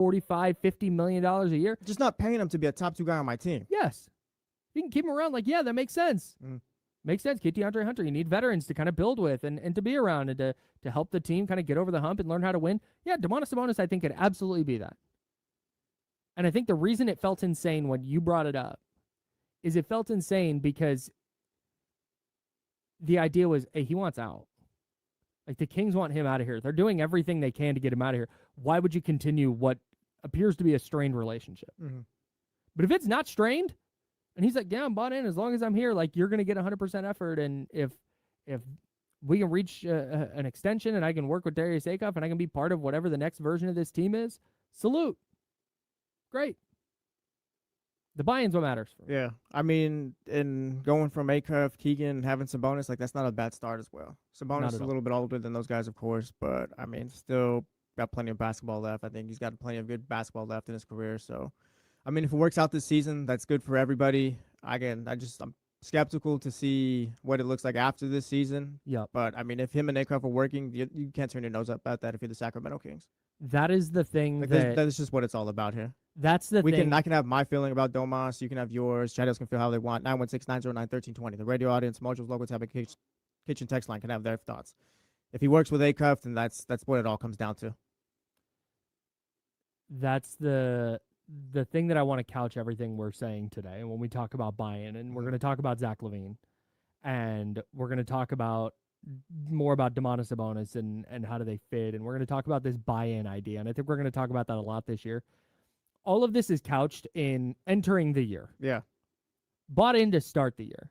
$45, $50 million a year. Just not paying him to be a top 2 guy on my team. Yes. You can keep him around. Like, yeah, that makes sense. Makes sense. Get DeAndre Hunter. You need veterans to kind of build with and to be around and to help the team kind of get over the hump and learn how to win. Yeah, Domantas Sabonis, I think, could absolutely be that. And I think the reason it felt insane when you brought it up is it felt insane because the idea was, hey, he wants out. Like, the Kings want him out of here. They're doing everything they can to get him out of here. Why would you continue what appears to be a strained relationship? But if it's not strained, and he's like, yeah, I'm bought in. As long as I'm here, like, you're going to get 100% effort. And if we can reach an extension and I can work with Darius Acuff and I can be part of whatever the next version of this team is, salute. Great. The buy-in's what matters. Yeah. I mean, in going from Acuff, Keegan, having Sabonis, like, that's not a bad start as well. Sabonis is a little bit older than those guys, of course, but, I mean, still got plenty of basketball left. I think he's got plenty of good basketball left in his career. So, I mean, if it works out this season, that's good for everybody. Again, I'm skeptical to see what it looks like after this season. Yeah. But, I mean, if him and Acuff are working, you can't turn your nose up at that if you're the Sacramento Kings. That is the thing. Like, that is just what it's all about here. That's the thing. I can have my feeling about Domas. You can have yours. Shadows can feel how they want. 916-909-1320. The radio audience, Mojo's local Tapia kitchen text line can have their thoughts. If he works with Acuff, then that's what it all comes down to. That's the thing that I want to couch everything we're saying today. And when we talk about buy-in, and we're going to talk about Zach LaVine, and we're going to talk about more about Domantas Sabonis and how do they fit, and we're going to talk about this buy-in idea. And I think we're going to talk about that a lot this year. All of this is couched in entering the year. Yeah. Bought in to start the year.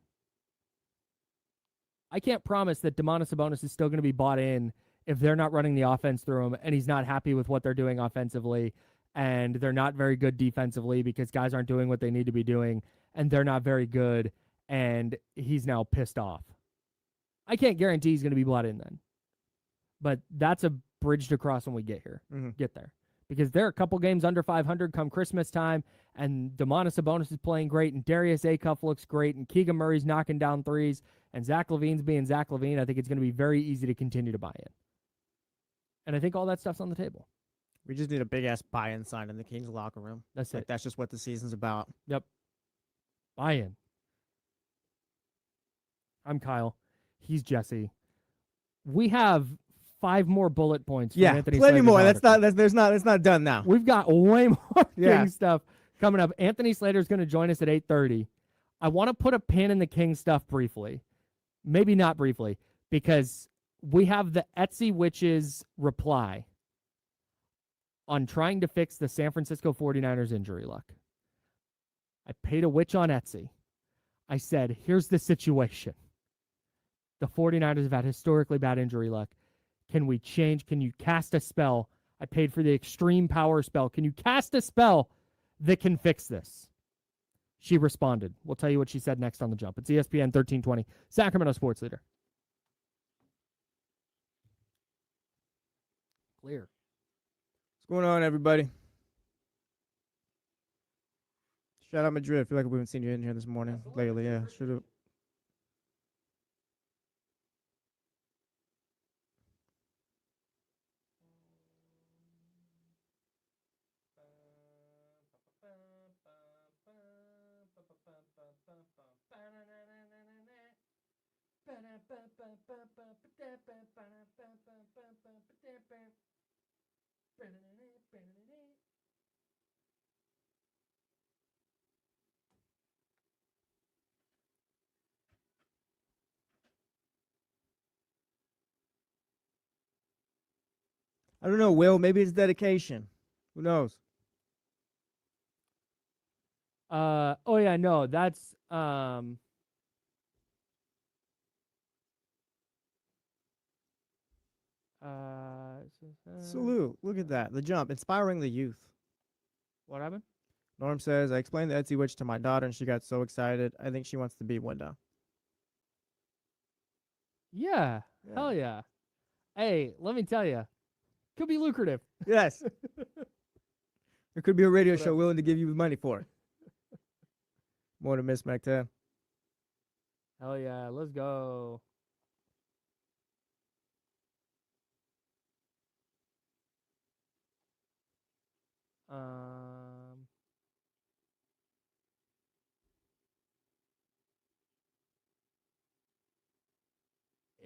I can't promise that Domantas Sabonis is still going to be bought in if they're not running the offense through him and he's not happy with what they're doing offensively and they're not very good defensively because guys aren't doing what they need to be doing and they're not very good and he's now pissed off. I can't guarantee he's going to be bought in then. But that's a bridge to cross when we get here. Get there. Because they're a couple games under 500 come Christmas time, and Domantas Sabonis is playing great, and Darius Acuff looks great, and Keegan Murray's knocking down threes, and Zach LaVine's being Zach LaVine. I think it's going to be very easy to continue to buy in. And I think all that stuff's on the table. We just need a big-ass buy-in sign in the Kings locker room. That's it. That's just what the season's about. Yep. Buy in. I'm Kyle. He's Jesse. We have 5 more bullet points. Yeah, Anthony plenty Slater's more. article. It's not done now. We've got way more King stuff coming up. Anthony Slater's going to join us at 8:30. I want to put a pin in the King stuff briefly. Maybe not briefly, because we have the Etsy Witches reply on trying to fix the San Francisco 49ers injury luck. I paid a witch on Etsy. I said, here's the situation. The 49ers have had historically bad injury luck. Can we change? Can you cast a spell? I paid for the extreme power spell. Can you cast a spell that can fix this? She responded. We'll tell you what she said next on The Jump. It's ESPN 1320, Sacramento Sports Leader. Clear. What's going on, everybody? Shout out Madrid. I feel like we haven't seen you in here this morning. Lately, yeah. Should have. I don't know, Will. Maybe it's dedication. Who knows? Oh yeah, no, that's Salute. Look at that. The Jump. Inspiring the youth. What happened? Norm says, I explained the Etsy Witch to my daughter and she got so excited. I think she wants to be one now. Yeah. Hell yeah. Hey, let me tell you. Could be lucrative. Yes. There could be a radio show willing to give you money for it. More to Miss Mac 10. Hell yeah. Let's go.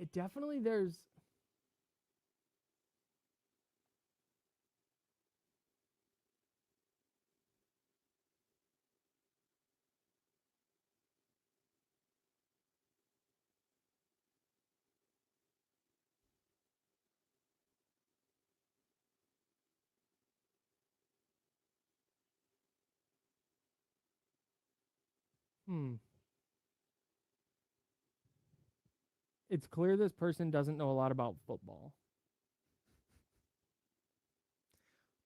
it definitely there's. It's clear this person doesn't know a lot about football.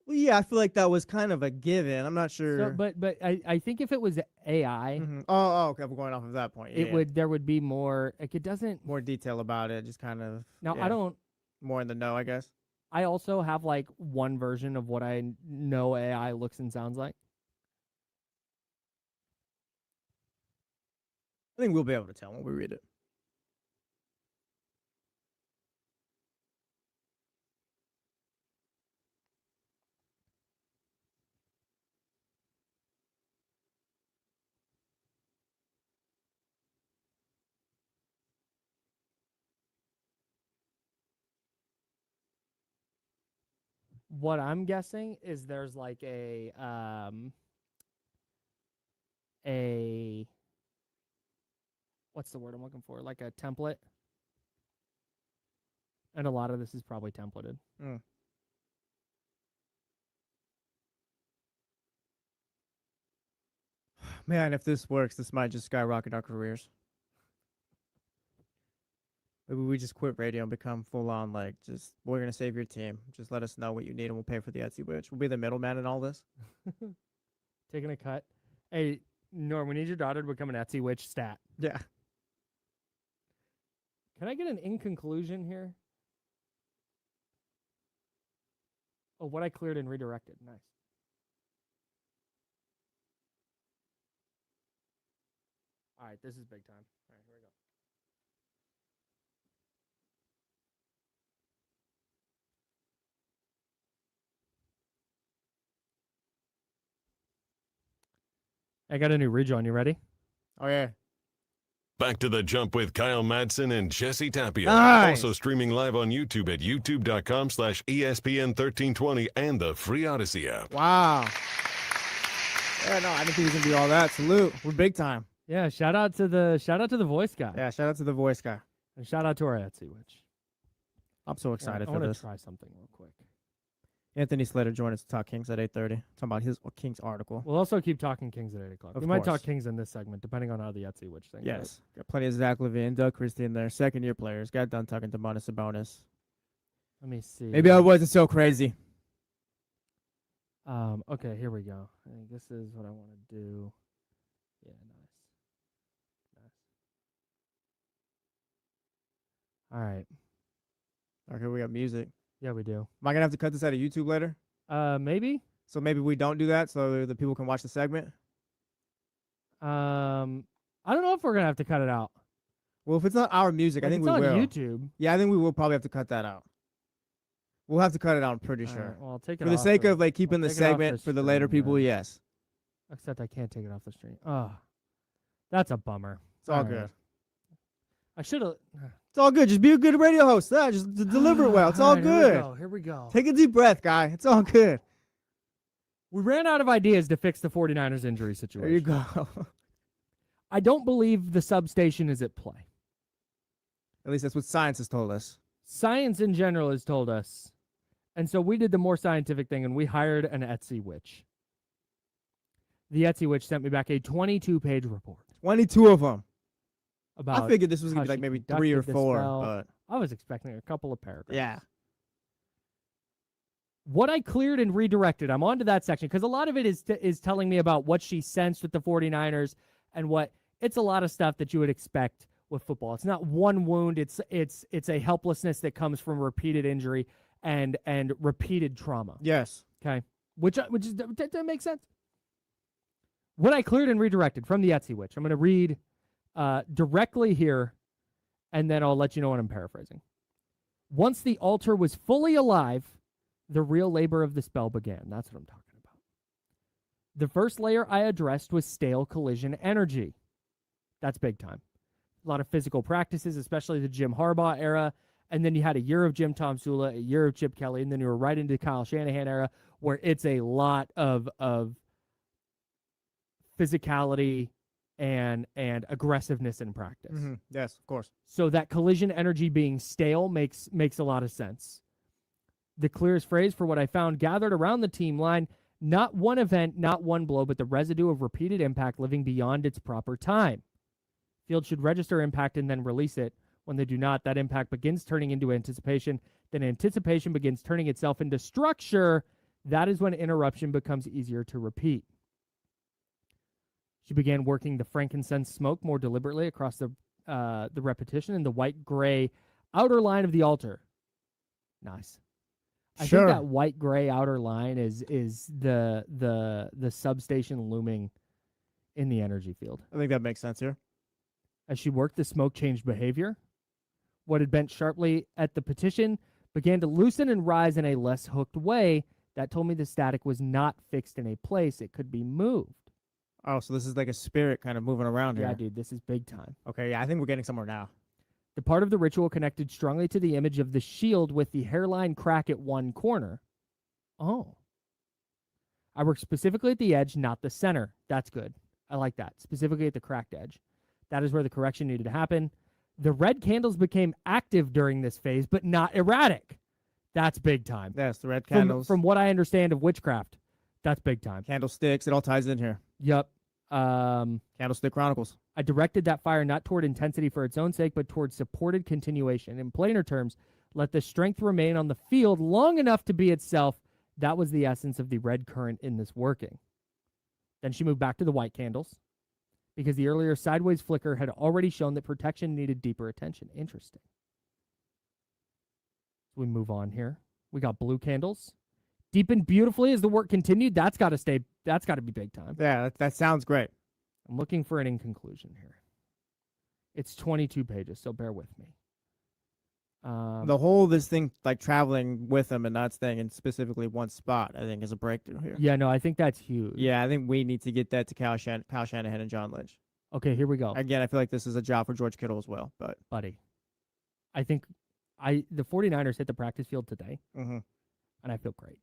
Well, yeah, I feel like that was kind of a given. I'm not sure. So, but I think if it was AI, okay, we're going off of that point. Yeah, there would be more. Like it doesn't more detail about it. Just kind of. now. Yeah, I don't. more in the know, I guess. I also have like one version of what I know AI looks and sounds like. I think we'll be able to tell when we read it. What I'm guessing is there's like a what's the word I'm looking for? Like a template. And a lot of this is probably templated. Man, if this works, this might just skyrocket our careers. Maybe we just quit radio and become full on like just we're gonna save your team. Just let us know what you need and we'll pay for the Etsy witch. We'll be the middleman in all this. Taking a cut. Hey, Norm, we need your daughter to become an Etsy witch stat. Yeah. Can I get an in conclusion here? Oh, what I cleared and redirected. Nice. All right, this is big time. All right, here we go. I got a new rejoin. You ready? Oh yeah. Back to the Jump with Kyle Madson and Jesse Tapia. Nice. Also streaming live on YouTube at youtube.com/ESPN1320 and the free Odyssey app. Wow. Yeah, no, I didn't think he was gonna be all that. Salute. We're big time. Yeah, shout out to the voice guy. Yeah, shout out to the voice guy. And shout out to our Etsy witch. I'm so excited I for want this. to try something real quick. Anthony Slater joined us to talk Kings at 8:30. Talking about his Kings article. We'll also keep talking Kings at 8 o'clock. Of We might course. talk Kings in this segment, depending on how the Etsy witch thing Yes. Got plenty of Zach LaVine, Doug Christie in there. Second-year players. Got done talking to Sabonis. Let me see. Maybe I wasn't so crazy. Okay, here we go. I think this is what I want to do. Yeah, nice. All right. Okay, we got music. Yeah, we do. Am I gonna have to cut this out of YouTube later? Maybe. So maybe we don't do that so the people can watch the segment? I don't know if we're gonna have to cut it out. Well, if it's not our music, I think we on will. YouTube. Yeah, I think we will probably have to cut that out. We'll have to cut it out, I'm pretty All sure. right, well, I'll take it For the off sake of like keeping the take it off segment the for the later stream, people, then. yes. Except I can't take it off the stream. Oh, that's a bummer. It's all right. good. I should have. It's all good. Just be a good radio host. Just deliver it well. It's all good. Here we go. Take a deep breath, guy. It's all good. We ran out of ideas to fix the 49ers injury situation. There you go. I don't believe the substation is at play. At least that's what science has told us. Science in general has told us. And so we did the more scientific thing, and we hired an Etsy witch. The Etsy witch sent me back a 22-page report. 22 of them. About I figured this was going to how be like she maybe 3 or conducted the 4. spell. But I was expecting a couple of paragraphs. yeah. What I cleared and redirected, I'm on to that section, because a lot of it is telling me about what she sensed with the 49ers and what it's a lot of stuff that you would expect with football. It's not one wound. It's a helplessness that comes from repeated injury and repeated trauma. Yes. Okay. That makes sense. What I cleared and redirected from the Etsy witch. I'm going to read directly here, and then I'll let you know what I'm paraphrasing. Once the altar was fully alive, the real labor of the spell began. That's what I'm talking about. The first layer I addressed was stale collision energy. That's big time. a lot of physical practices, especially the Jim Harbaugh era. And then you had a year of Jim Tomsula, a year of Chip Kelly, and then you were right into the Kyle Shanahan era, where it's a lot of physicality and aggressiveness in practice. Mm-hmm. Yes, of course. So that collision energy being stale makes a lot of sense. The clearest phrase for what I found gathered around the team line: not one event, not one blow, but the residue of repeated impact living beyond its proper time. Field should register impact and then release it. When they do not, that impact begins turning into anticipation. Then anticipation begins turning itself into structure. That is when interruption becomes easier to repeat. She began working the frankincense smoke more deliberately across the repetition in the white-gray outer line of the altar. Nice. I think that white-gray outer line is the substation looming in the energy field. I think that makes sense here. As she worked, the smoke changed behavior. What had bent sharply at the petition began to loosen and rise in a less hooked way. That told me the static was not fixed in a place. It could be moved. Oh, so this is like a spirit kind of moving around here. Yeah, dude, this is big time. Okay, yeah, I think we're getting somewhere now. The part of the ritual connected strongly to the image of the shield with the hairline crack at one corner. Oh. I worked specifically at the edge, not the center. That's good. I like that. Specifically at the cracked edge. That is where the correction needed to happen. The red candles became active during this phase, but not erratic. That's big time. Yes, the red candles. From what I understand of witchcraft, that's big time. Candlesticks, it all ties in here. Yep. Candlestick Chronicles. I directed that fire not toward intensity for its own sake, but toward supported continuation. In plainer terms, let the strength remain on the field long enough to be itself. That was the essence of the red current in this working. Then she moved back to the white candles, because the earlier sideways flicker had already shown that protection needed deeper attention. Interesting. So we move on here. We got blue candles. Deepened beautifully as the work continued. That's got to be big time. Yeah, that sounds great. I'm looking for an in conclusion here. It's 22 pages, so bear with me. The whole this thing like traveling with them and not staying in specifically one spot, I think, is a breakthrough here. Yeah, no, I think that's huge. Yeah, I think we need to get that to Kyle Shanahan and John Lynch. Okay, here we go. Again, I feel like this is a job for George Kittle as well. But buddy, I think the 49ers hit the practice field today, and I feel great.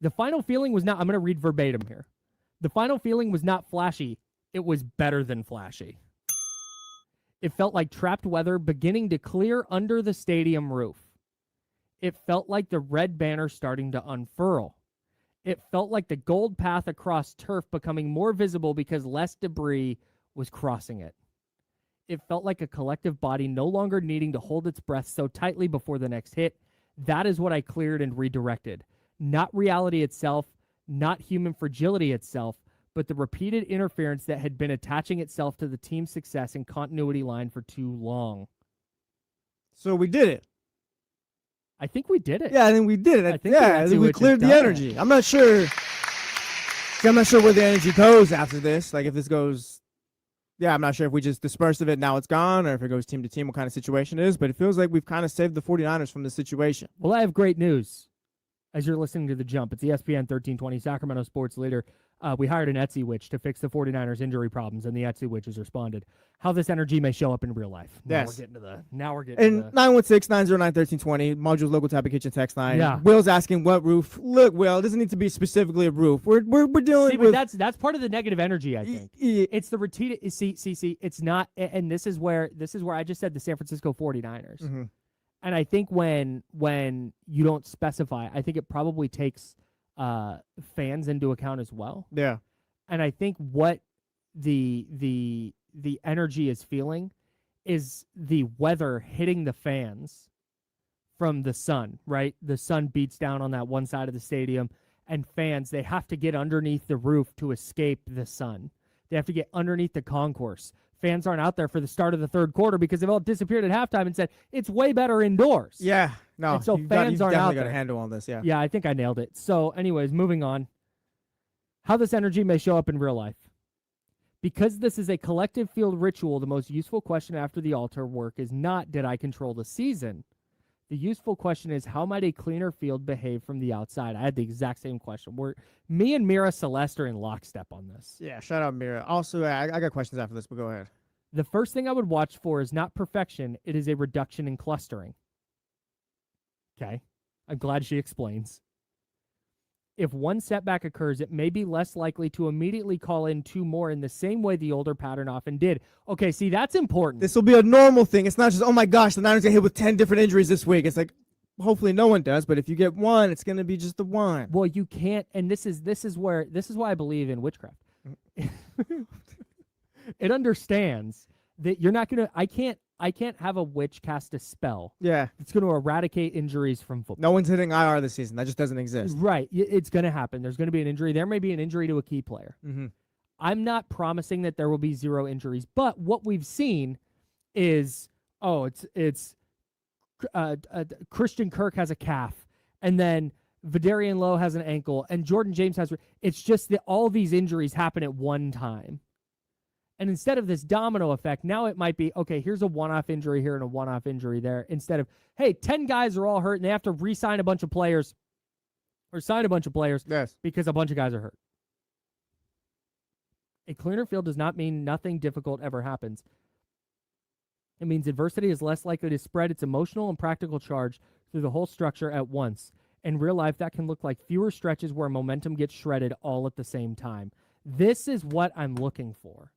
The final feeling was not, I'm going to read verbatim here. The final feeling was not flashy. It was better than flashy. It felt like trapped weather beginning to clear under the stadium roof. It felt like the red banner starting to unfurl. It felt like the gold path across turf becoming more visible because less debris was crossing it. It felt like a collective body no longer needing to hold its breath so tightly before the next hit. That is what I cleared and redirected. Not reality itself, not human fragility itself, but the repeated interference that had been attaching itself to the team's success and continuity line for too long. So we did it. I think we did it. Yeah, I think we did it. I think we cleared the energy. I'm not sure. I'm not sure where the energy goes after this. Like if this goes, I'm not sure if we just disperse of it, now it's gone, or if it goes team to team, what kind of situation it is. But it feels like we've kind of saved the 49ers from this situation. Well, I have great news. As you're listening to The Jump, it's ESPN 1320, Sacramento sports leader. We hired an Etsy witch to fix the 49ers injury problems, and the Etsy witch has responded. How this energy may show up in real life. Now we're getting to the 916-909-1320, Modules Local Tapia Kitchen text line. Yeah. Will's asking what roof. Look, Will, it doesn't need to be specifically a roof. We're dealing with. But that's part of the negative energy, I think. It's the repeated. See, it's not, and this is where I just said the San Francisco 49ers. Mm-hmm. And I think when you don't specify, I think it probably takes fans into account as well. Yeah. And I think what the energy is feeling is the weather hitting the fans from the sun, right? The sun beats down on that one side of the stadium, and fans, they have to get underneath the roof to escape the sun. They have to get underneath the concourse. Fans aren't out there for the start of the third quarter because they've all disappeared at halftime and said, it's way better indoors. Yeah. No. And so fans aren't out there. Got a handle on this, yeah. Yeah, I think I nailed it. So anyways, moving on. How this energy may show up in real life. Because this is a collective field ritual, the most useful question after the altar work is not, did I control the season? The useful question is, how might a cleaner field behave from the outside? I had the exact same question. Me and Mira Celeste are in lockstep on this. Yeah, shout out Mira. Also, I got questions after this, but go ahead. The first thing I would watch for is not perfection. It is a reduction in clustering. Okay. I'm glad she explains. If one setback occurs, it may be less likely to immediately call in 2 more in the same way the older pattern often did. Okay, see, that's important. This will be a normal thing. It's not just, oh my gosh, the Niners get hit with 10 different injuries this week. It's like, hopefully no one does, but if you get one, it's going to be just the one. Well, you can't, and this is why I believe in witchcraft. It understands that you're not going to, I can't have a witch cast a spell. Yeah. It's going to eradicate injuries from football. No one's hitting IR this season. That just doesn't exist. Right. It's going to happen. There's going to be an injury. There may be an injury to a key player. Mm-hmm. I'm not promising that there will be 0 injuries, but what we've seen is, Christian Kirk has a calf, and then Vidarian Lowe has an ankle, and Jordan James has. It's just that all these injuries happen at one time. And instead of this domino effect, now it might be, okay, here's a one-off injury here and a one-off injury there. Instead of, hey, 10 guys are all hurt, and they have to re-sign a bunch of players or sign a bunch of players because a bunch of guys are hurt. A cleaner field does not mean nothing difficult ever happens. It means adversity is less likely to spread its emotional and practical charge through the whole structure at once. In real life, that can look like fewer stretches where momentum gets shredded all at the same time. This is what I'm looking for.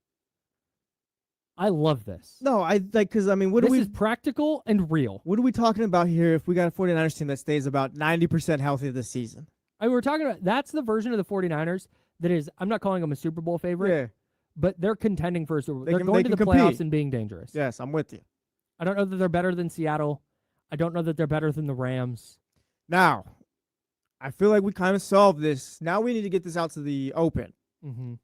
I love this. No, because This is practical and real. What are we talking about here if we got a 49ers team that stays about 90% healthy this season? We're talking about, that's the version of the 49ers that is, I'm not calling them a Super Bowl favorite, but they're contending for a Super Bowl. They're going to the playoffs and being dangerous. Yes, I'm with you. I don't know that they're better than Seattle. I don't know that they're better than the Rams. Now, I feel like we kind of solved this. Now we need to get this out to the open. Mm-hmm.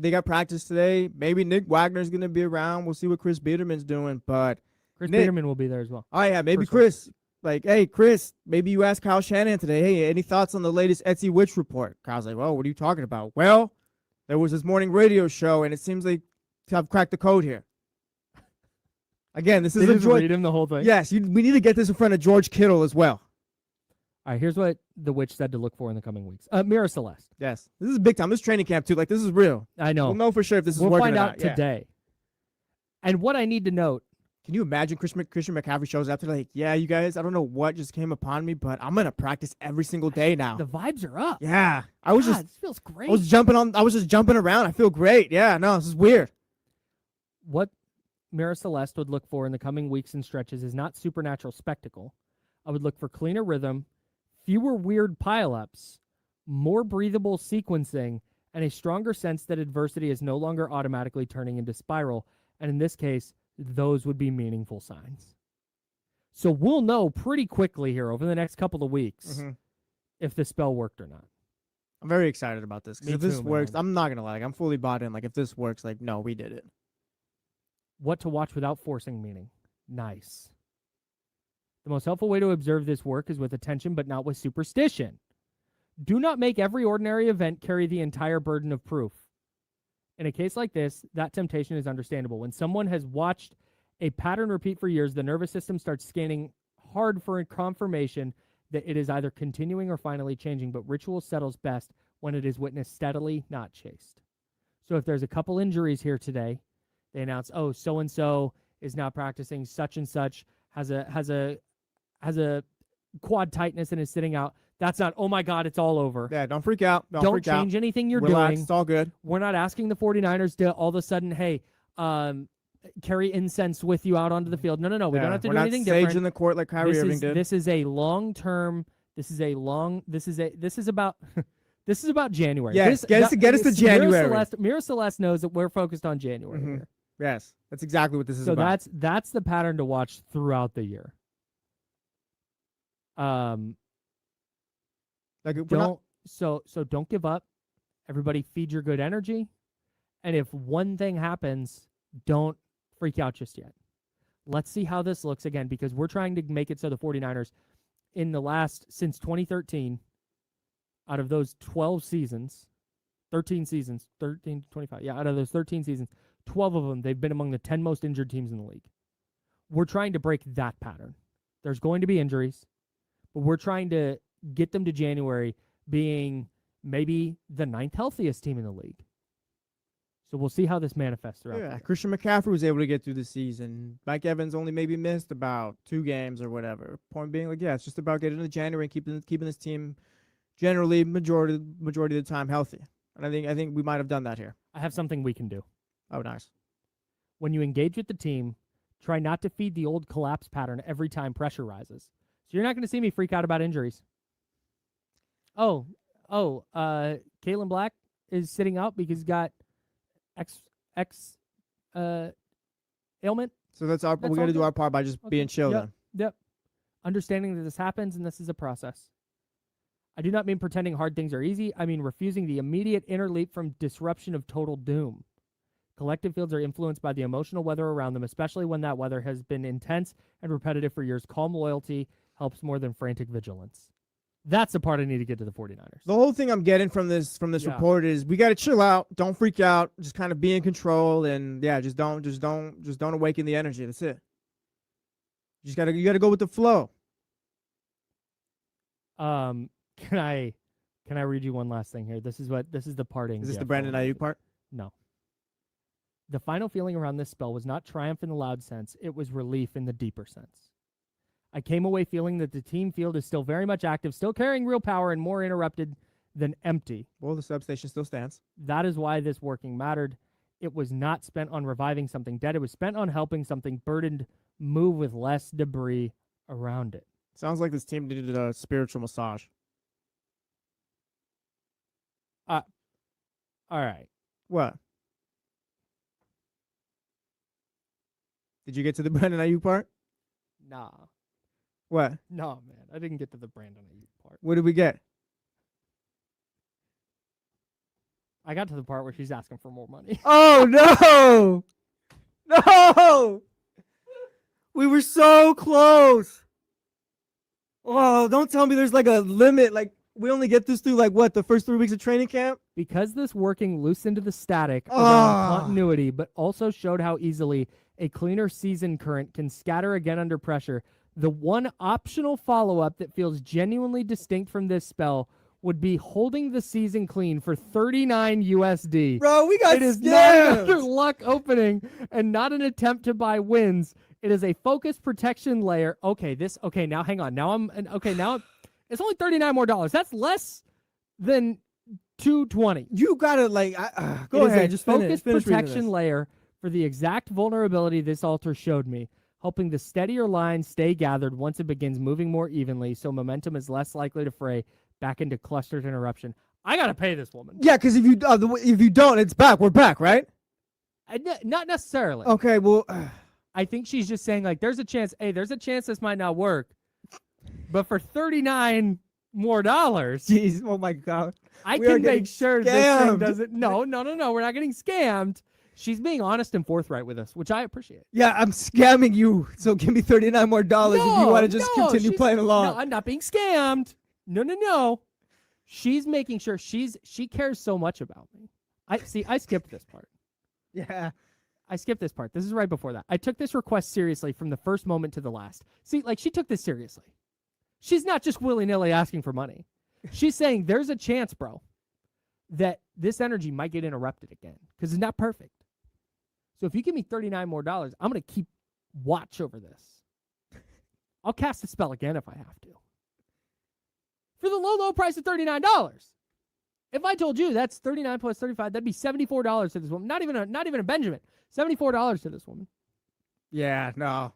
They got practice today. Maybe Nick Wagner's going to be around. We'll see what Chris Biederman's doing. But Chris Biederman will be there as well. Oh, yeah, maybe Chris. Like, hey, Chris, maybe you ask Kyle Shanahan today, hey, any thoughts on the latest Etsy Witch report? Kyle's like, well, what are you talking about? Well, there was this morning radio show, and it seems like I've cracked the code here. Again, this is a read him the whole thing. Yes, we need to get this in front of George Kittle as well. All right, here's what the witch said to look for in the coming weeks. Mira Celeste. Yes, this is big time. This is training camp too. Like, this is real. I know. We'll know for sure if this is working. We'll find or out not. today. And what I need to note. Can you imagine Christian McCaffrey shows up to like, yeah, you guys, I don't know what just came upon me, but I'm gonna practice every single day now. The vibes are up. Yeah, this feels great. I was just jumping around. I feel great. Yeah, no, this is weird. What Mira Celeste would look for in the coming weeks and stretches is not supernatural spectacle. I would look for cleaner rhythm, fewer weird pileups, more breathable sequencing, and a stronger sense that adversity is no longer automatically turning into spiral. And in this case, those would be meaningful signs. So we'll know pretty quickly here over the next couple of weeks if the spell worked or not. I'm very excited about this. Because if this works, man. I'm not going to lie. I'm fully bought in. Like, if this works, like, no, we did it. What to watch without forcing meaning. Nice. The most helpful way to observe this work is with attention, but not with superstition. Do not make every ordinary event carry the entire burden of proof. In a case like this, that temptation is understandable. When someone has watched a pattern repeat for years, the nervous system starts scanning hard for confirmation that it is either continuing or finally changing, but ritual settles best when it is witnessed steadily, not chased. So if there's a couple injuries here today, they announce, oh, so-and-so is now practicing such and such, has a quad tightness and is sitting out. That's not, oh my God, it's all over. Yeah, don't freak out. Don't change anything you're Relax, doing. It's all good. We're not asking the 49ers to all of a sudden, hey, carry incense with you out onto the field. No. We don't have to do anything different. We're not staging the court like Kyrie Irving did. This is a long-term, this is about January. Yes, get us to January. Mira Celeste knows that we're focused on January here. Yes, that's exactly what this is about. So that's the pattern to watch throughout the year. Don't give up. Everybody feed your good energy. And if one thing happens, don't freak out just yet. Let's see how this looks again, because we're trying to make it so the 49ers since 2013, out of those 12 seasons, 13 seasons, 13 to 25, out of those 13 seasons, 12 of them, they've been among the 10 most injured teams in the league. We're trying to break that pattern. There's going to be injuries, but we're trying to get them to January being maybe the 9th healthiest team in the league. So we'll see how this manifests throughout. Yeah, Christian McCaffrey was able to get through the season. Mike Evans only maybe missed about 2 games or whatever. Point being, like, yeah, it's just about getting into January and keeping this team generally majority of the time healthy. And I think we might have done that here. I have something we can do. Oh, nice. When you engage with the team, try not to feed the old collapse pattern every time pressure rises. So you're not going to see me freak out about injuries. Caitlin Black is sitting out because he's got X ailment. So we got to do our part by just being chill then. Yep. Understanding that this happens and this is a process. I do not mean pretending hard things are easy. I mean refusing the immediate inner leap from disruption of total doom. Collective fields are influenced by the emotional weather around them, especially when that weather has been intense and repetitive for years. Calm loyalty helps more than frantic vigilance. That's the part I need to get to the 49ers. The whole thing I'm getting from this report is we got to chill out, don't freak out, just kind of be in control, and yeah, just don't awaken the energy. That's it. You got to go with the flow. Can I read you one last thing here? This is the parting. Is this the Brandon Ayuk part? No. The final feeling around this spell was not triumph in the loud sense. It was relief in the deeper sense. I came away feeling that the team field is still very much active, still carrying real power, and more interrupted than empty. Well, the substation still stands. That is why this working mattered. It was not spent on reviving something dead. It was spent on helping something burdened move with less debris around it. Sounds like this team needed a spiritual massage. All right. What? Did you get to the Brandon Ayuk part? Nah. What? No, man. I didn't get to the Brandon Ayuk part. What did we get? I got to the part where she's asking for more money. Oh, no! No! We were so close. Oh, don't tell me there's like a limit. Like, we only get this through like what, the first 3 weeks of training camp? Because this working loosened the static around continuity, but also showed how easily a cleaner season current can scatter again under pressure. The one optional follow-up that feels genuinely distinct from this spell would be holding the season clean for $39 USD. Bro, we got It is scammed. not another luck opening and not an attempt to buy wins. It is a focus protection layer. Now hang on. Now it's only $39 more. That's less than $220. You gotta go ahead. Just focus finish protection layer for the exact vulnerability this altar showed me, helping the steadier line stay gathered once it begins moving more evenly, so momentum is less likely to fray back into clustered interruption. I gotta pay this woman. Yeah, because if you don't, it's back. We're back, right? Not necessarily. Okay, well, I think she's just saying like, there's a chance. Hey, there's a chance this might not work, but for $39 more, jeez, oh my God, I can make sure this thing scammed. doesn't. No, we're not getting scammed. She's being honest and forthright with us, which I appreciate. Yeah, I'm scamming you, so give me $39 more if you want to just continue playing along. No, I'm not being scammed. No. She's making sure she cares so much about me. I skipped this part. Yeah. I skipped this part. This is right before that. I took this request seriously from the first moment to the last. See, like, she took this seriously. She's not just willy-nilly asking for money. She's saying there's a chance, bro, that this energy might get interrupted again because it's not perfect. So if you give me $39 more, I'm going to keep watch over this. I'll cast the spell again if I have to. For the low price of $39. If I told you that's 39 plus 35, that'd be $74 to this woman. Not even a Benjamin. $74 to this woman. Yeah, no.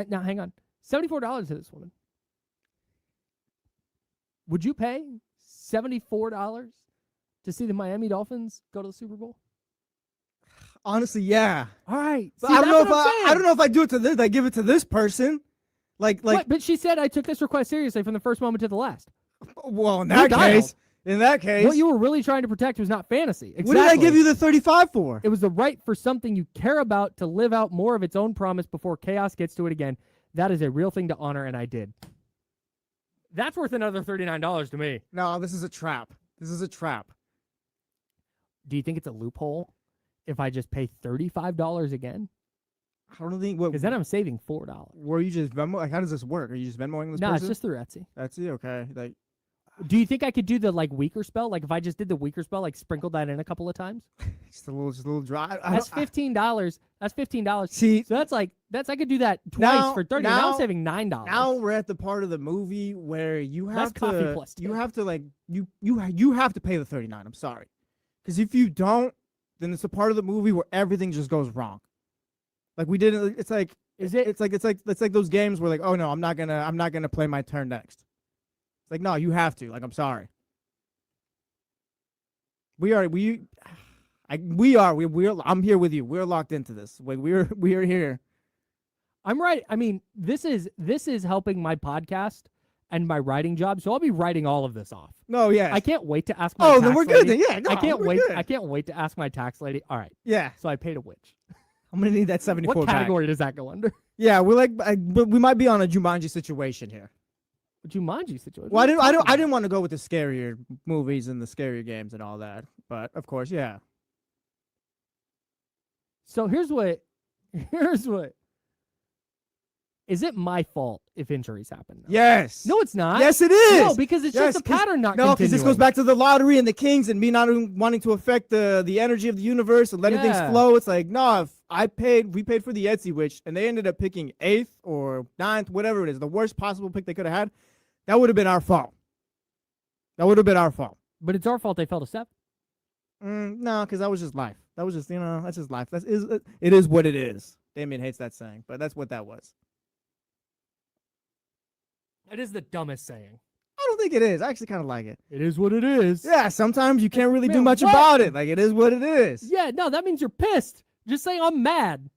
Now hang on. $74 to this woman. Would you pay $74 to see the Miami Dolphins go to the Super Bowl? Honestly, yeah. All right. But See, I don't know if I do it to this. I give it to this person. What? But she said I took this request seriously from the first moment to the last. Well, in that case, what you were really trying to protect was not fantasy. Exactly. What did I give you the 35 for? It was the right for something you care about to live out more of its own promise before chaos gets to it again. That is a real thing to honor, and I did. That's worth another $39 to me. No, this is a trap. Do you think it's a loophole if I just pay $35 again? I don't think because then I'm saving $4. Were you just Venmo? Like, how does this work? Are you just Venmoing this person? No, it's just through Etsy. Etsy, okay. Like, Do you think I could do the like weaker spell? Like if I just did the weaker spell, like sprinkled that in a couple of times? Just a little dry. That's $15. That's $15. See, So I could do that twice Now- for 30. now- Now I'm saving $9. now we're at the part of the movie where you That's have coffee to, plus you tip. have to like, you have to pay the $39. I'm sorry, because if you don't, then it's a part of the movie where everything just goes wrong. Like we didn't. It's like Is it? It's like those games where like, oh no, I'm not gonna play my turn next. It's like, no, you have to. Like, I'm sorry. I'm here with you. We're locked into this. We are here. I'm right. I mean, this is helping my podcast and my writing job. So I'll be writing all of this off. No, yeah. I can't wait to ask my Oh, tax then we're lady. good. Then yeah, no, I can't we're wait. good. I can't wait to ask my tax lady. All right. Yeah, So I paid a witch. I'm gonna need that 74 What back. category does that go under? Yeah, we're like, but we might be on a Jumanji situation here. Jumanji situation. Well, What are you I talking didn't want to go with the scarier movies and the scarier games and all that, but of course, yeah. about? So here's what. Is it my fault if injuries happen? Though? Yes. No, it's not. Yes, it is. No, because it's Yes, just a 'cause- pattern not No, because this goes continuing. back to the lottery and the Kings and me not wanting to affect the energy of the universe and letting things Yeah. flow. It's like, no, if we paid for the Etsy Witch and they ended up picking 8th or 9th, whatever it is, the worst possible pick they could have had, that would have been our fault. That would have been our fault. But it's our fault they fell to 7. No, because that was just life. That was just, that's just life. It is what it is. Damien hates that saying, but that's what that was. That is the dumbest saying. I don't think it is. I actually kind of like it. It is what it is. Yeah, sometimes you can't really do Man, much what? about it. Like, it is what it is. Yeah, no, that means you're pissed. Just saying I'm mad.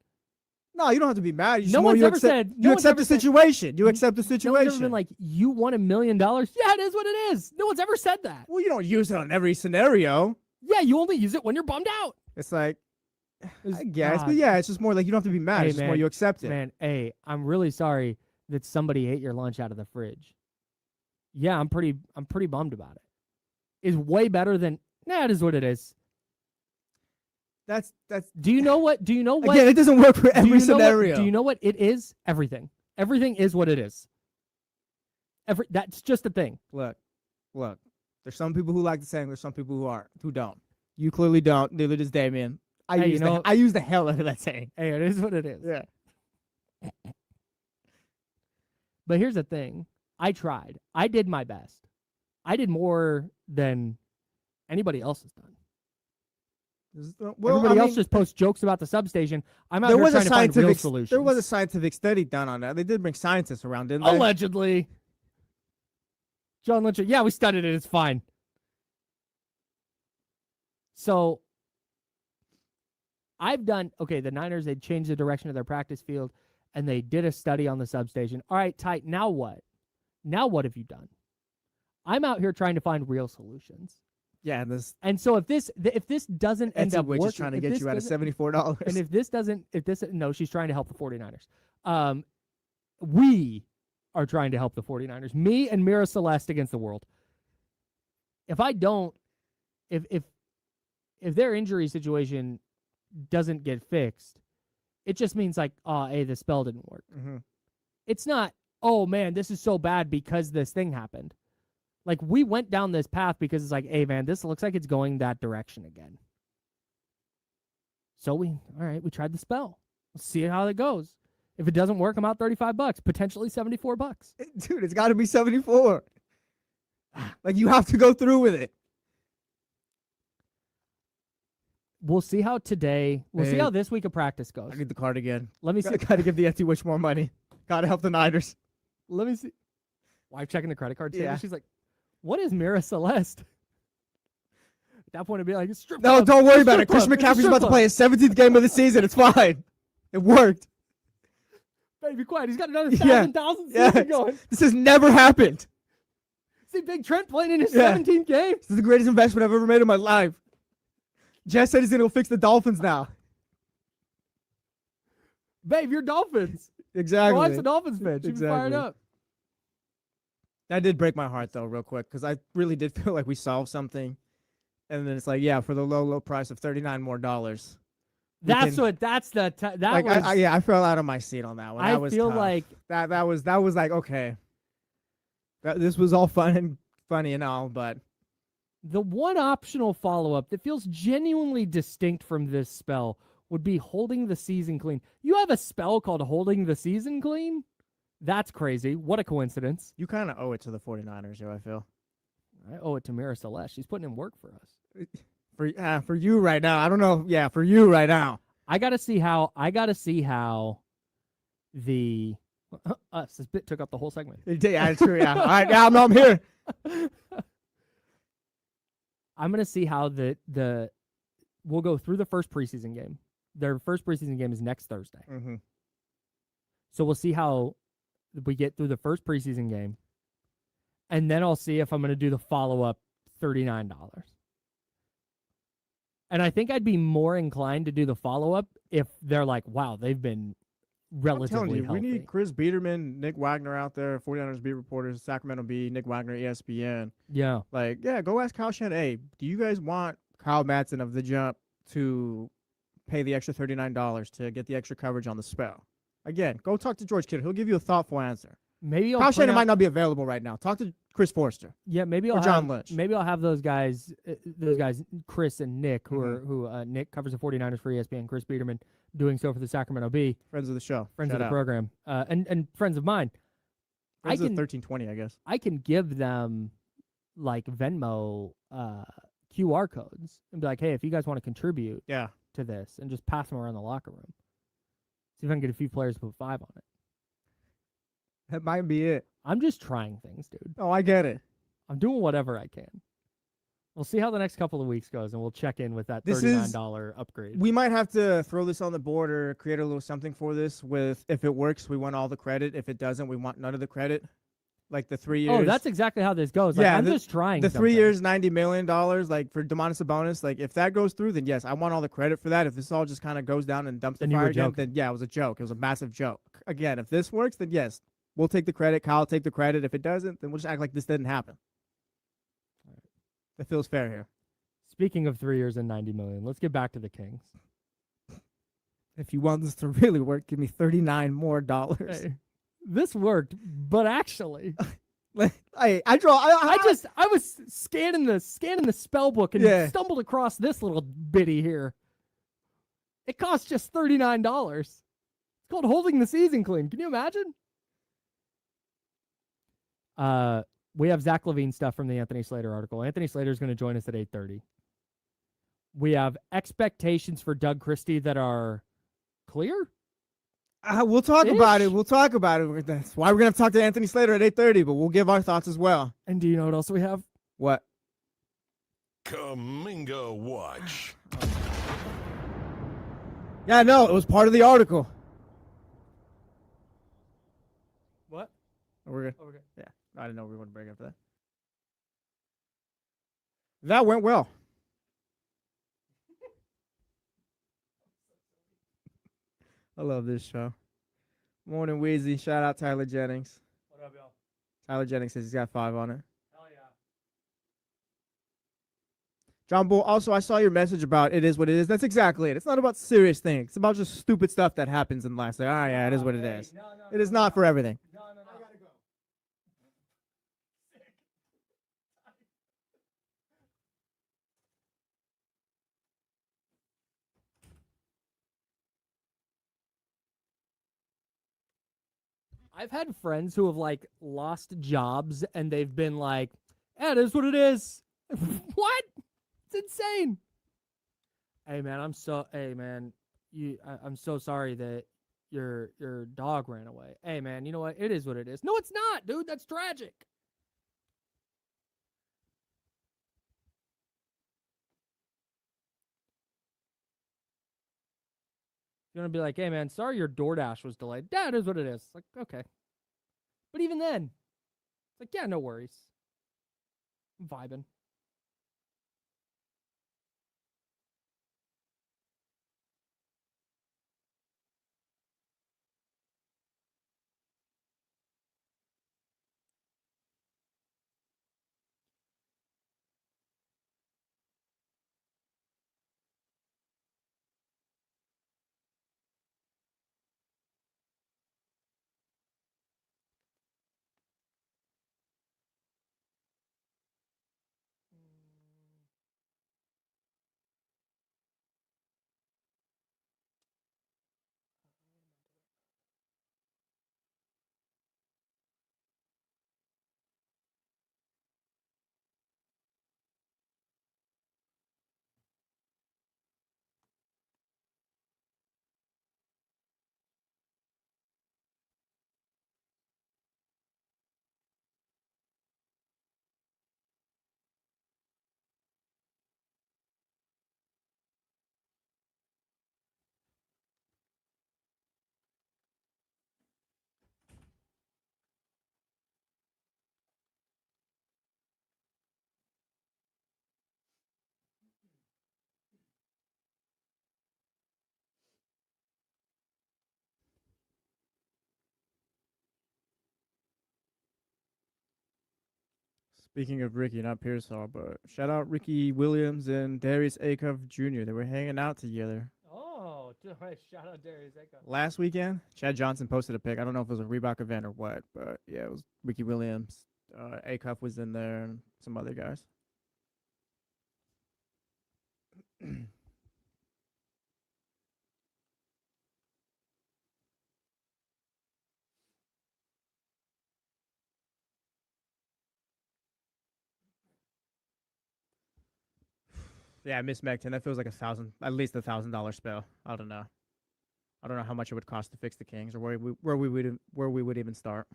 No, you don't have to be mad. You No one's ever said. You accept the situation. You accept the No one's situation. ever been like, you won $1 million. Yeah, it is what it is. No one's ever said that. Well, you don't use it on every scenario. Yeah, you only use it when you're bummed out. It's like, It's- I guess, but God. yeah, it's just more like you don't have to be mad. Hey, It's just more man, you accept it. Man, hey, I'm really sorry that somebody ate your lunch out of the fridge. Yeah, I'm pretty bummed about it. Is way better than it is what it is. That's Do you know what? again, it doesn't work for do you every know what- scenario. do you know what it is? Everything. Everything is what it is. That's just a thing. Look. There's some people who like the saying. There's some people who don't. You clearly don't. Neither does Damien. I Hey, use the hell out of that saying. Hey, it is what it is. Yeah. But here's the thing. I tried. I did my best. I did more than anybody else has done. Well, Everybody I else mean, just posts jokes about the substation. I'm out there here was a trying to find real scientific solutions. there was a scientific study done on that. They did bring scientists around, didn't they? Allegedly. John Lynch. Yeah, we studied it. It's fine. So I've done, the Niners, they changed the direction of their practice field, and they did a study on the substation. All right, Ty, now what? Now what have you done? I'm out here trying to find real solutions. Yeah, this And so if this doesn't end Etsy up witch working, is trying to if get this you out of doesn't- $74. and no, she's trying to help the 49ers. We are trying to help the 49ers. Me and Mira Celeste against the world. If their injury situation doesn't get fixed, it just means like, hey, the spell didn't work. Mhm. It's not, oh man, this is so bad because this thing happened. Like, we went down this path because it's like, hey man, this looks like it's going that direction again. So we tried the spell. Let's see how it goes. If it doesn't work, I'm out $35, potentially $74. Dude, it's got to be 74. Like, you have to go through with it. We'll see how today. We'll see Hey. how this week of practice goes. I need the card again. Let me see. Got to give the Etsy witch more money. Got to help the Niners. Let me see. Wife checking the credit card statement. Yeah. She's like, "What is Mira Celeste?" At that point, it'd be like, "It's strip No, club. don't worry It's about it. strip club. Christian It's a McCaffrey's strip about to club." play his 17th game of the season. It's fine. It worked. Baby, quiet. He's got another Yeah. 1,000 Yeah. season going. This has never happened. See Big Trent playing in his Yeah. 17th game. This is the greatest investment I've ever made in my life. Jess said he's going to go fix the Dolphins now. Babe, you're Dolphins. Exactly. My wife's a Dolphins fan. She's fired Exactly. up. That did break my heart, though, real quick, because I really did feel like we solved something. And then it's like, yeah, for the low price of $39 more. That's Like, I fell out of my seat on that one. I That was feel tough. like that was like, okay. This was all fun and funny and all, but the one optional follow-up that feels genuinely distinct from this spell would be holding the season clean. You have a spell called holding the season clean? That's crazy. What a coincidence. you kind of owe it to the 49ers, I feel. I owe it to Mira Celeste. She's putting in work for us. For you right now. I don't know. Yeah, for you right now. I gotta see how the us this bit took up the whole segment. Yeah, true. Yeah. All right, now I'm here. I'm gonna see how the we'll go through the first preseason game. Their first preseason game is next Thursday. Mm-hmm. So we'll see how we get through the first preseason game. And then I'll see if I'm going to do the follow-up $39. And I think I'd be more inclined to do the follow-up if they're like, wow, they've been relatively healthy. We need Chris Biederman, Nick Wagner out there, 49ers beat reporters, Sacramento beat, Nick Wagner, ESPN. Yeah. Like, yeah, go ask Kyle Shannon, hey, do you guys want Kyle Madson of The Jump to pay the extra $39 to get the extra coverage on the spell? Again, go talk to George Kittle. He'll give you a thoughtful answer. Maybe Kyle Shannon might not be available right now. Talk to Chris Forster. Yeah, maybe I'll John Lynch. Maybe I'll have those guys, Chris and Nick, Nick covers the 49ers for ESPN, Chris Biederman doing so for the Sacramento Bee. Friends of the show. Friends Shout of the out. program. And friends of mine. Friends of 1320, I guess. I can give them like Venmo QR codes and be like, hey, if you guys want to contribute to this, and just pass them around the locker room. See if I can get a few players to put 5 on it. That might be it. I'm just trying things, dude. Oh, I get it. I'm doing whatever I can. We'll see how the next couple of weeks goes, and we'll check in with that $39 upgrade. We might have to throw this on the board or create a little something for this with, if it works, we want all the credit. If it doesn't, we want none of the credit. Like the 3 years. Oh, that's exactly how this goes. Like, yeah, I'm just trying the something. 3 years, $90 million, like for Domantas Sabonis, like if that goes through, then yes, I want all the credit for that. If this all just kind of goes down and dumps the fire again, then yeah, it was a joke. It was a massive joke. Again, if this works, then yes, we'll take the credit. Kyle will take the credit. If it doesn't, then we'll just act like this didn't happen. That feels fair here. Speaking of 3 years and $90 million, let's get back to the Kings. If you want this to really work, give me $39 more. Hey, this worked, but actually, I was scanning the spell book and stumbled across this little bitty here. It costs just $39. It's called holding the season clean. Can you imagine? We have Zach LaVine stuff from the Anthony Slater article. Anthony Slater is going to join us at 8:30. We have expectations for Doug Christie that are clear. We'll talk about it. We'll talk about it. That's why we're going to talk to Anthony Slater at 8:30, but we'll give our thoughts as well. And do you know what else we have? What? Kaminga Watch. Yeah, no, it was part of the article. What? We're good. Okay. Yeah, I didn't know we were going to break up that. That went well. I love this show. Morning, Wheezy. Shout out Tyler Jennings. What up, y'all? Tyler Jennings says he's got 5 on it. Hell yeah. John Bull, also, I saw your message about it is what it is. That's exactly it. It's not about serious things. It's about just stupid stuff that happens in life. Like, yeah, it is what it is. It is not for everything. No. I gotta go. I've had friends who have like lost jobs and they've been like, yeah, it is what it is. What? It's insane. Hey man, I'm so sorry that your dog ran away. Hey man, you know what? It is what it is. No, it's not, dude. That's tragic. You're gonna be like, hey man, sorry your DoorDash was delayed. Yeah, it is what it is. Like, okay. But even then, it's like, yeah, no worries. I'm vibing. Speaking of Ricky, not Pearsall, but shout out Ricky Williams and Darius Acuff Jr. They were hanging out together. Oh, shout out Darius Acuff. Last weekend, Chad Johnson posted a pic. I don't know if it was a Reebok event or what, but yeah, it was Ricky Williams. Acuff was in there and some other guys. Yeah, Miss Megton. That feels like at least $1,000 spell. I don't know. I don't know how much it would cost to fix the Kings or where we would even start.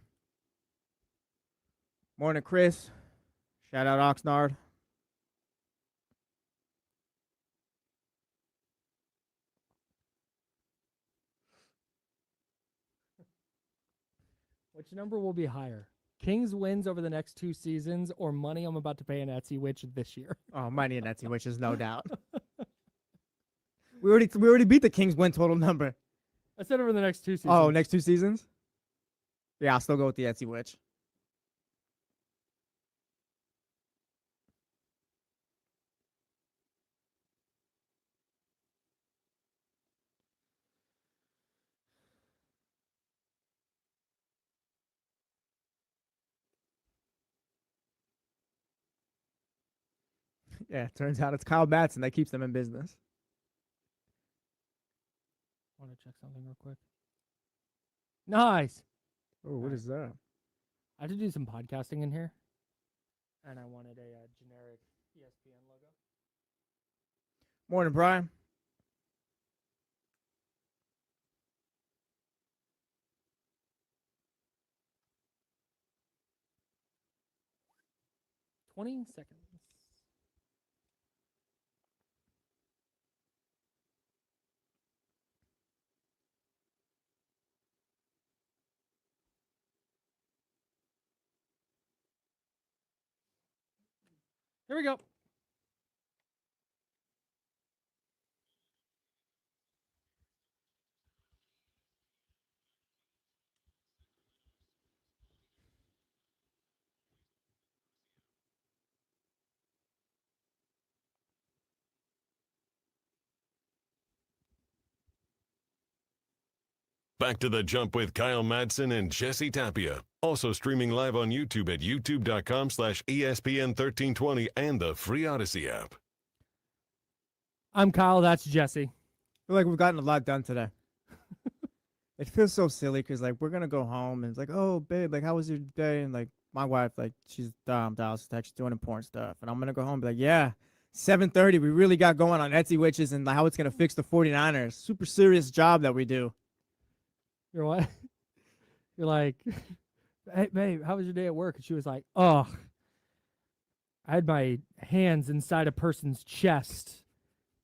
Morning, Chris. Shout out Oxnard. Which number will be higher? Kings wins over the next 2 seasons or money I'm about to pay an Etsy witch this year? Oh, money and Etsy witches, no doubt. We already beat the Kings win total number. I said over the next 2 seasons. Oh, next 2 seasons? Yeah, I'll still go with the Etsy witch. Yeah, turns out it's Kyle Madson that keeps them in business. I want to check something real quick. Nice. Oh, what is that? I have to do some podcasting in here, and I wanted a generic ESPN logo. Morning, Brian. $20 seconds. Here we go. Back to the Jump with Kyle Madson and Jesse Tapia. Also streaming live on YouTube at youtube.com/ESPN1320 and the free Odyssey app. I'm Kyle. That's Jesse. I feel like we've gotten a lot done today. It feels so silly because, like, we're going to go home and it's like, oh, babe, like, how was your day? And, like, my wife, like, she's Dallas Tech. She's doing important stuff. And I'm going to go home and be like, yeah, 7:30. We really got going on Etsy Witches and how it's going to fix the 49ers. Super serious job that we do. You're what? You're like, hey, babe, how was your day at work? And she was like, oh, I had my hands inside a person's chest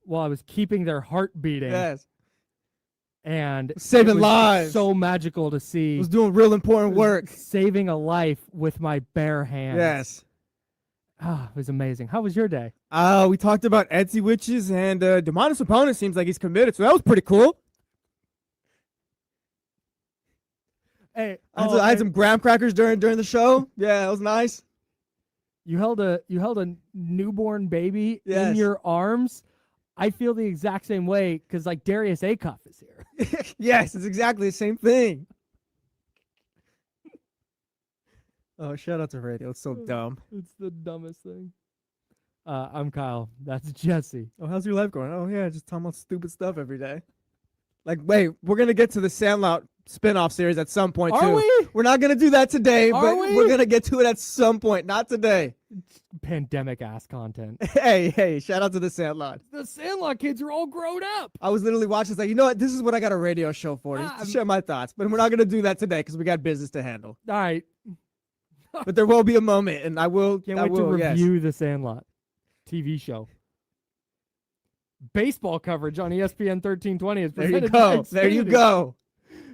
while I was keeping their heart beating. Yes. And saving it was lives. So magical to see. I was doing real important work. Saving a life with my bare hands. Yes. Ah, it was amazing. How was your day? We talked about Etsy Witches and Demonis opponent seems like he's committed, so that was pretty cool. Hey, I had some graham crackers during the show. Yeah, that was nice. You held a newborn baby Yes. in your arms. I feel the exact same way because like Darius Acuff is here. Yes, it's exactly the same thing. Oh, shout out to radio. It's so dumb. It's the dumbest thing. I'm Kyle. That's Jesse. Oh, how's your life going? Oh, yeah, just talking about stupid stuff every day. Like, wait, we're going to get to the Sandlot spinoff series at some point, too. Are we? We're not going to do that today, Are but we? we're going to get to it at some point. Not today. Pandemic ass content. Hey, shout out to the Sandlot. The Sandlot kids are all grown up. I was literally watching, like, you know what? This is what I got a radio show for, just to share my thoughts. But we're not going to do that today because we got business to handle. All right. But there will be a moment, and I will. Can't I wait will, to yes. review the Sandlot TV show. Baseball coverage on ESPN 1320 is There you presented by go. There you Xfinity. go.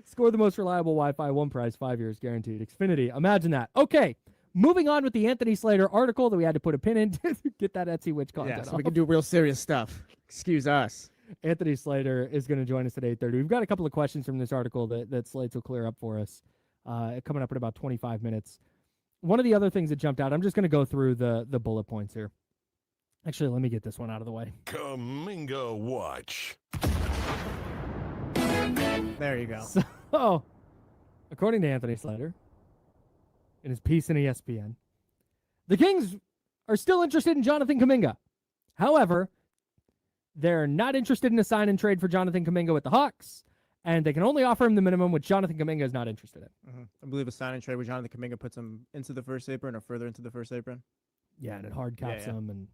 Score the most reliable Wi-Fi, one price, 5 years guaranteed. Xfinity. Imagine that. Okay. Moving on with the Anthony Slater article that we had to put a pin in to get that Etsy Witch content Yeah, so off. we can do real serious stuff. Excuse us. Anthony Slater is going to join us at 8:30. We've got a couple of questions from this article that Slates will clear up for us coming up in about 25 minutes. one of the other things that jumped out, I'm just going to go through the bullet points here. Actually, let me get this one out of the way. Kuminga Watch. There you go. So, according to Anthony Slater, in his piece in ESPN, the Kings are still interested in Jonathan Kuminga. However, they're not interested in a sign and trade for Jonathan Kuminga with the Hawks, and they can only offer him the minimum, which Jonathan Kuminga is not interested in. Mm-hmm. I believe a sign and trade with Jonathan Kuminga puts him into the first apron or further into the first apron. Yeah, and it hard caps Yeah. him, and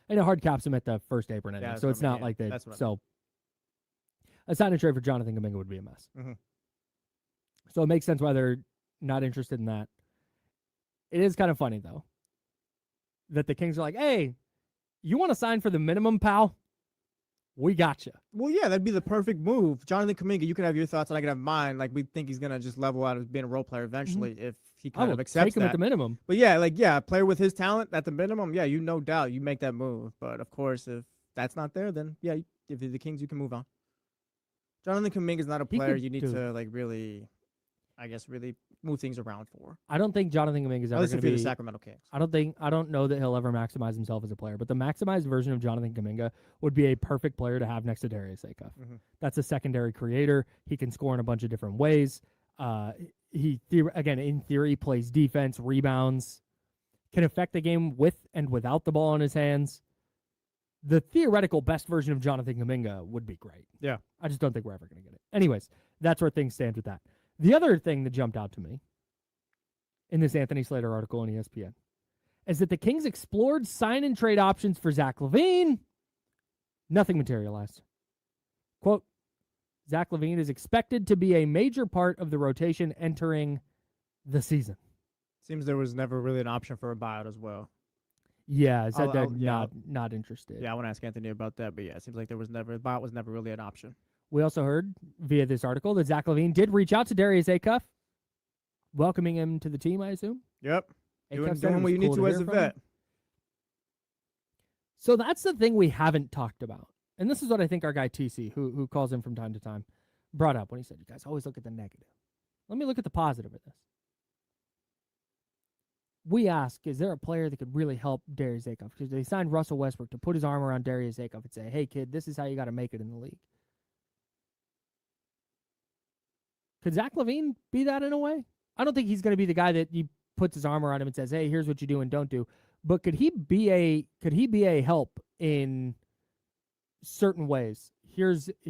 it hard caps him at the first apron anyway. Yeah, So it's not like they. So a sign and trade for Jonathan Kuminga would be a mess. Mm-hmm. So it makes sense why they're not interested in that. It is kind of funny though that the Kings are like, "Hey, you want to sign for the minimum, pal? We got you." Well, yeah, that'd be the perfect move. Jonathan Kuminga, you can have your thoughts and I can have mine. Like, we think he's going to just level out as being a role player eventually if he kind of accepts take him that. at the minimum. But yeah, a player with his talent at the minimum, yeah, no doubt, you make that move. But of course, if that's not there, then yeah, if you're the Kings, you can move on. Jonathan Kuminga is not a player you need to really move things around for. I don't think Jonathan Kuminga is ever going to be the Sacramento Kings. I don't know that he'll ever maximize himself as a player, but the maximized version of Jonathan Kuminga would be a perfect player to have next to Darius Acuff. Mm-hmm. That's a secondary creator. He can score in a bunch of different ways. In theory, plays defense, rebounds, can affect the game with and without the ball in his hands. The theoretical best version of Jonathan Kuminga would be great. Yeah. I just don't think we're ever going to get it. Anyways, that's where things stand with that. The other thing that jumped out to me in this Anthony Slater article on ESPN is that the Kings explored sign and trade options for Zach LaVine. Nothing materialized. Quote, Zach LaVine is expected to be a major part of the rotation entering the season. Seems there was never really an option for a buyout as well. Yeah, I said that not interested. Yeah, I want to ask Anthony about that, but yeah, it seems like buyout was never really an option. We also heard via this article that Zach LaVine did reach out to Darius Acuff, welcoming him to the team, I assume. Yep. Doing what you need to as a vet. So that's the thing we haven't talked about. And this is what I think our guy TC, who calls in from time to time, brought up when he said, you guys always look at the negative. Let me look at the positive of this. We ask, is there a player that could really help Darius Acuff? Because they signed Russell Westbrook to put his arm around Darius Acuff and say, hey, kid, this is how you got to make it in the league. Could Zach LaVine be that in a way? I don't think he's going to be the guy that he puts his arm around him and says, hey, here's what you do and don't do. But could he be a help in certain ways? Here's a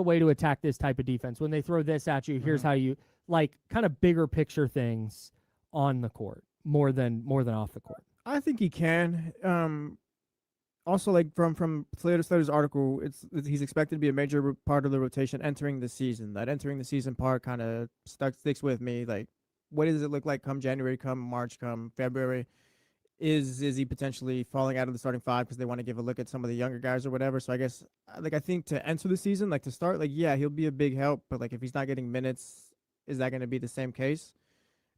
way to attack this type of defense. When they throw this at you, here's how you, like, kind of bigger picture things on the court more than off the court. I think he can. Also, like from Slater's article, he's expected to be a major part of the rotation entering the season. That entering the season part kind of sticks with me. Like, what does it look like come January, come March, come February? Is he potentially falling out of the starting five because they want to give a look at some of the younger guys or whatever? So I guess, I think to enter the season, to start, yeah, he'll be a big help. But if he's not getting minutes, is that going to be the same case?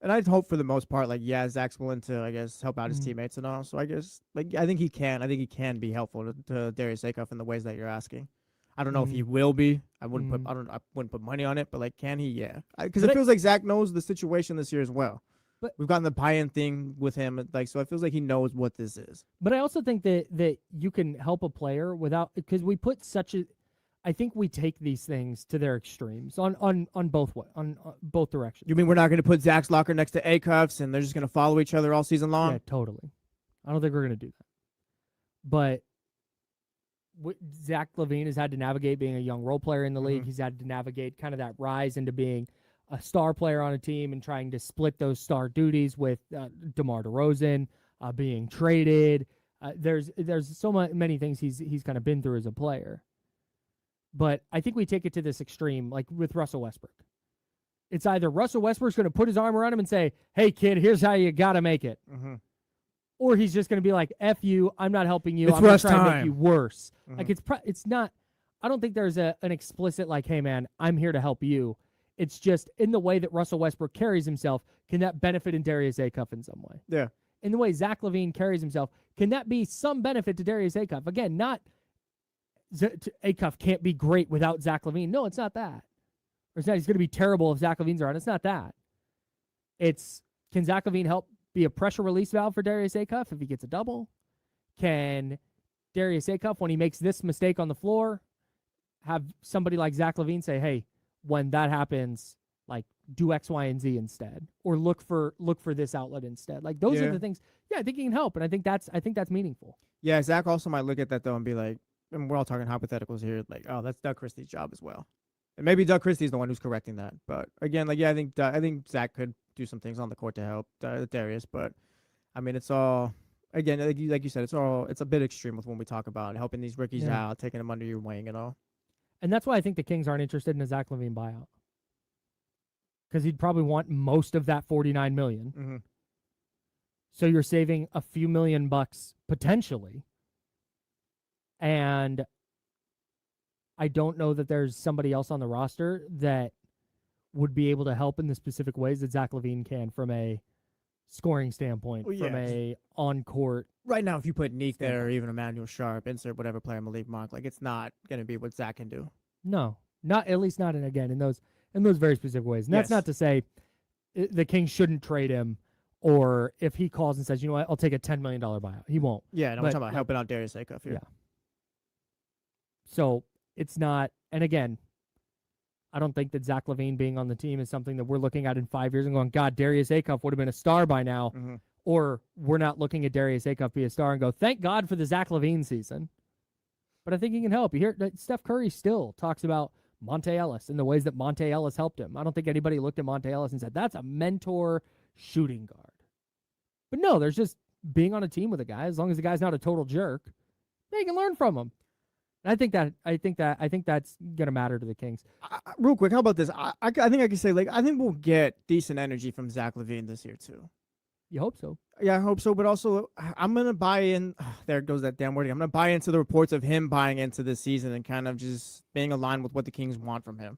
And I'd hope for the most part, Zach's willing to, help out his teammates and all. So I guess, I think he can. I think he can be helpful to Darius Acuff in the ways that you're asking. I don't know if he will be. I wouldn't put money on it, but can he? Yeah, because it feels like Zach knows the situation this year as well. But we've gotten the buy-in thing with him, so it feels like he knows what this is. But I also think that you can help a player without, because we put I think we take these things to their extremes on both directions. You mean we're not going to put Zach's locker next to Acuff's and they're just going to follow each other all season long? Yeah, totally. I don't think we're going to do that. But Zach LaVine has had to navigate being a young role player in the league. He's had to navigate kind of that rise into being a star player on a team and trying to split those star duties with DeMar DeRozan, being traded. There's so many things he's kind of been through as a player. But I think we take it to this extreme, like with Russell Westbrook. It's either Russell Westbrook's going to put his arm around him and say, hey, kid, here's how you got to make it. Or he's just going to be like, F you, I'm not helping you. I'm going to try and make you worse. It's not, I don't think there's an explicit hey, man, I'm here to help you. It's just in the way that Russell Westbrook carries himself, can that benefit in Darius Acuff in some way? Yeah. In the way Zach LaVine carries himself, can that be some benefit to Darius Acuff? Again, not Acuff can't be great without Zach LaVine. No, it's not that. Or it's not he's going to be terrible if Zach LaVine's around. It's not that. It's, can Zach LaVine help be a pressure release valve for Darius Acuff if he gets a double? Can Darius Acuff, when he makes this mistake on the floor, have somebody like Zach LaVine say, hey, when that happens, like, do X, Y, and Z instead, or look for this outlet instead. Like, those are the things. Yeah, I think he can help, and I think that's meaningful. Yeah, Zach also might look at that though and be like, and we're all talking hypotheticals here, like, oh, that's Doug Christie's job as well, and maybe Doug Christie's the one who's correcting that. But again, like, yeah, I think Zach could do some things on the court to help Darius, but I mean, it's all, again, like you said, it's a bit extreme with when we talk about helping these rookies out, taking them under your wing and all. And that's why I think the Kings aren't interested in a Zach LaVine buyout, because he'd probably want most of that $49 million. Mm-hmm. So you're saving a few $1,000,000 potentially. And I don't know that there's somebody else on the roster that would be able to help in the specific ways that Zach LaVine can from a scoring standpoint, from a on-court. Right now, if you put Neek there or even Emmanuel Sharp, insert whatever player Malik Monk, like, it's not going to be what Zach can do. No, at least not in those very specific ways. And that's not to say the Kings shouldn't trade him, or if he calls and says, you know what, I'll take a $10 million buyout. He won't. Yeah, and I'm talking about helping out Darius Acuff here. Yeah. So it's not, and again, I don't think that Zach LaVine being on the team is something that we're looking at in 5 years and going, God, Darius Acuff would have been a star by now. Mm-hmm. Or we're not looking at Darius Acuff be a star and go, thank God for the Zach LaVine season. But I think he can help. You hear that Steph Curry still talks about Monte Ellis and the ways that Monte Ellis helped him. I don't think anybody looked at Monte Ellis and said, that's a mentor shooting guard. But no, there's just being on a team with a guy. As long as the guy's not a total jerk, they can learn from him. And I think that's gonna matter to the Kings. Real quick, how about this? I think I can say, like, I think we'll get decent energy from Zach LaVine this year too. You hope so. Yeah, I hope so. But also, I'm gonna buy in. There goes that damn wording. I'm gonna buy into the reports of him buying into this season and kind of just being aligned with what the Kings want from him.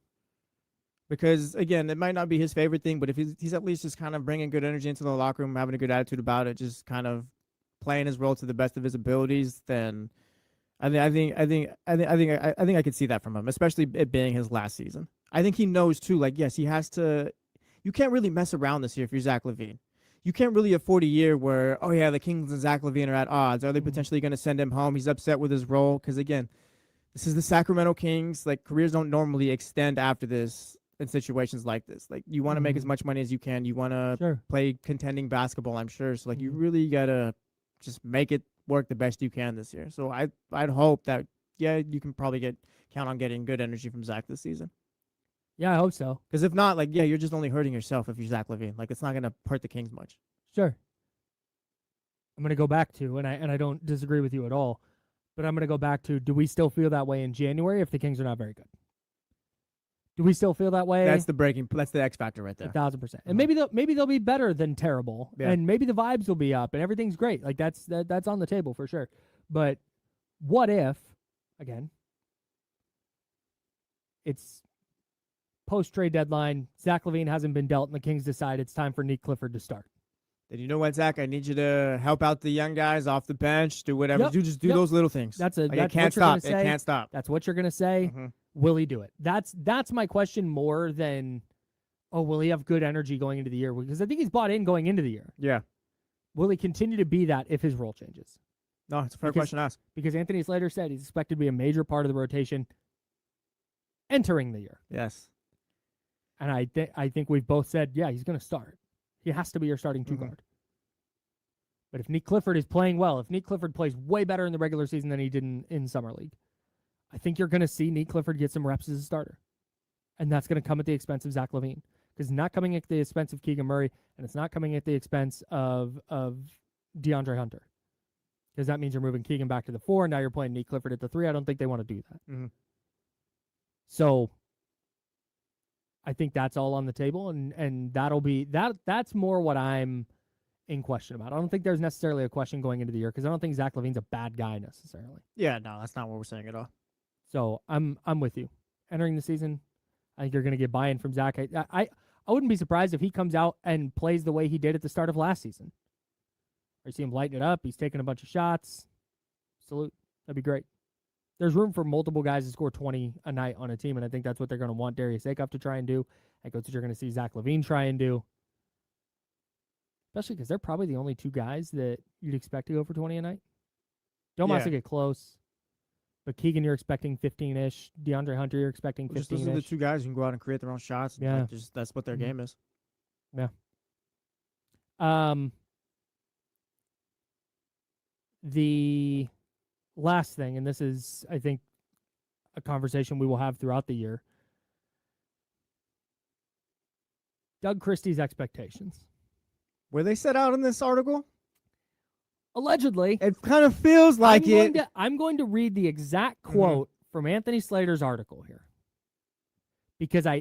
Because, again, it might not be his favorite thing, but if he's at least just kind of bringing good energy into the locker room, having a good attitude about it, just kind of playing his role to the best of his abilities, then I think I could see that from him, especially it being his last season. I think he knows too. Like, yes, he has to. You can't really mess around this year if you're Zach LaVine. You can't really afford a year where, oh yeah, the Kings and Zach LaVine are at odds. Are they potentially going to send him home? He's upset with his role because, again, this is the Sacramento Kings. Like, careers don't normally extend after this. In situations like this, like, you want to make as much money as you can. You want to play contending basketball, I'm sure. So, like, you really gotta just make it work the best you can this year. So I'd hope that you can probably count on getting good energy from Zach this season. Yeah, I hope so. Because if not, like, you're just only hurting yourself if you're Zach LaVine. Like, it's not gonna hurt the Kings much. Sure. I'm gonna go back to, and I don't disagree with you at all, but I'm gonna go back to, do we still feel that way in January if the Kings are not very good? Do we still feel that way? That's the X factor right there. 1,000%. And maybe they'll be better than terrible, and maybe the vibes will be up, and everything's great. Like, that's on the table for sure. But what if, again, it's post-trade deadline, Zach LaVine hasn't been dealt, and the Kings decide it's time for Nick Clifford to start. Then you know what, Zach? I need you to help out the young guys off the bench, do whatever. Just do those little things. It can't stop. It can't stop. That's what you're going to say. Mm-hmm. Will he do it? That's my question more than, will he have good energy going into the year? Because I think he's bought in going into the year. Yeah. Will he continue to be that if his role changes? No, it's a fair question to ask. Because Anthony Slater said he's expected to be a major part of the rotation entering the year. Yes. And I think we've both said, he's going to start. He has to be your starting two guard. But if Nick Clifford is playing well, if Nick Clifford plays way better in the regular season than he did in Summer League, I think you're going to see Nick Clifford get some reps as a starter. And that's going to come at the expense of Zach LaVine. Because it's not coming at the expense of Keegan Murray, and it's not coming at the expense of DeAndre Hunter. Because that means you're moving Keegan back to the 4, and now you're playing Nick Clifford at the 3. I don't think they want to do that. Mm-hmm. So I think that's all on the table, and that'll be that's more what I'm in question about. I don't think there's necessarily a question going into the year because I don't think Zach LaVine's a bad guy necessarily. Yeah, no, that's not what we're saying at all. So I'm with you. Entering the season, I think you're going to get buy-in from Zach. I wouldn't be surprised if he comes out and plays the way he did at the start of last season. Or you see him lighting it up. He's taking a bunch of shots. Salute. That'd be great. There's room for multiple guys to score 20 a night on a team, and I think that's what they're going to want Darius Acuff to try and do. I think that's what you're going to see Zach LaVine try and do. Especially because they're probably the only two guys that you'd expect to go for 20 a night. Domas will get close. But Keegan, you're expecting 15-ish. DeAndre Hunter, you're expecting 15-ish. Those are the two guys who can go out and create their own shots. And Yeah. That's what their game is. Yeah. The last thing, and this is, I think, a conversation we will have throughout the year. Doug Christie's expectations. Were they set out in this article? Allegedly. It kind of feels like I'm going to read the exact quote from Anthony Slater's article here. Because I'm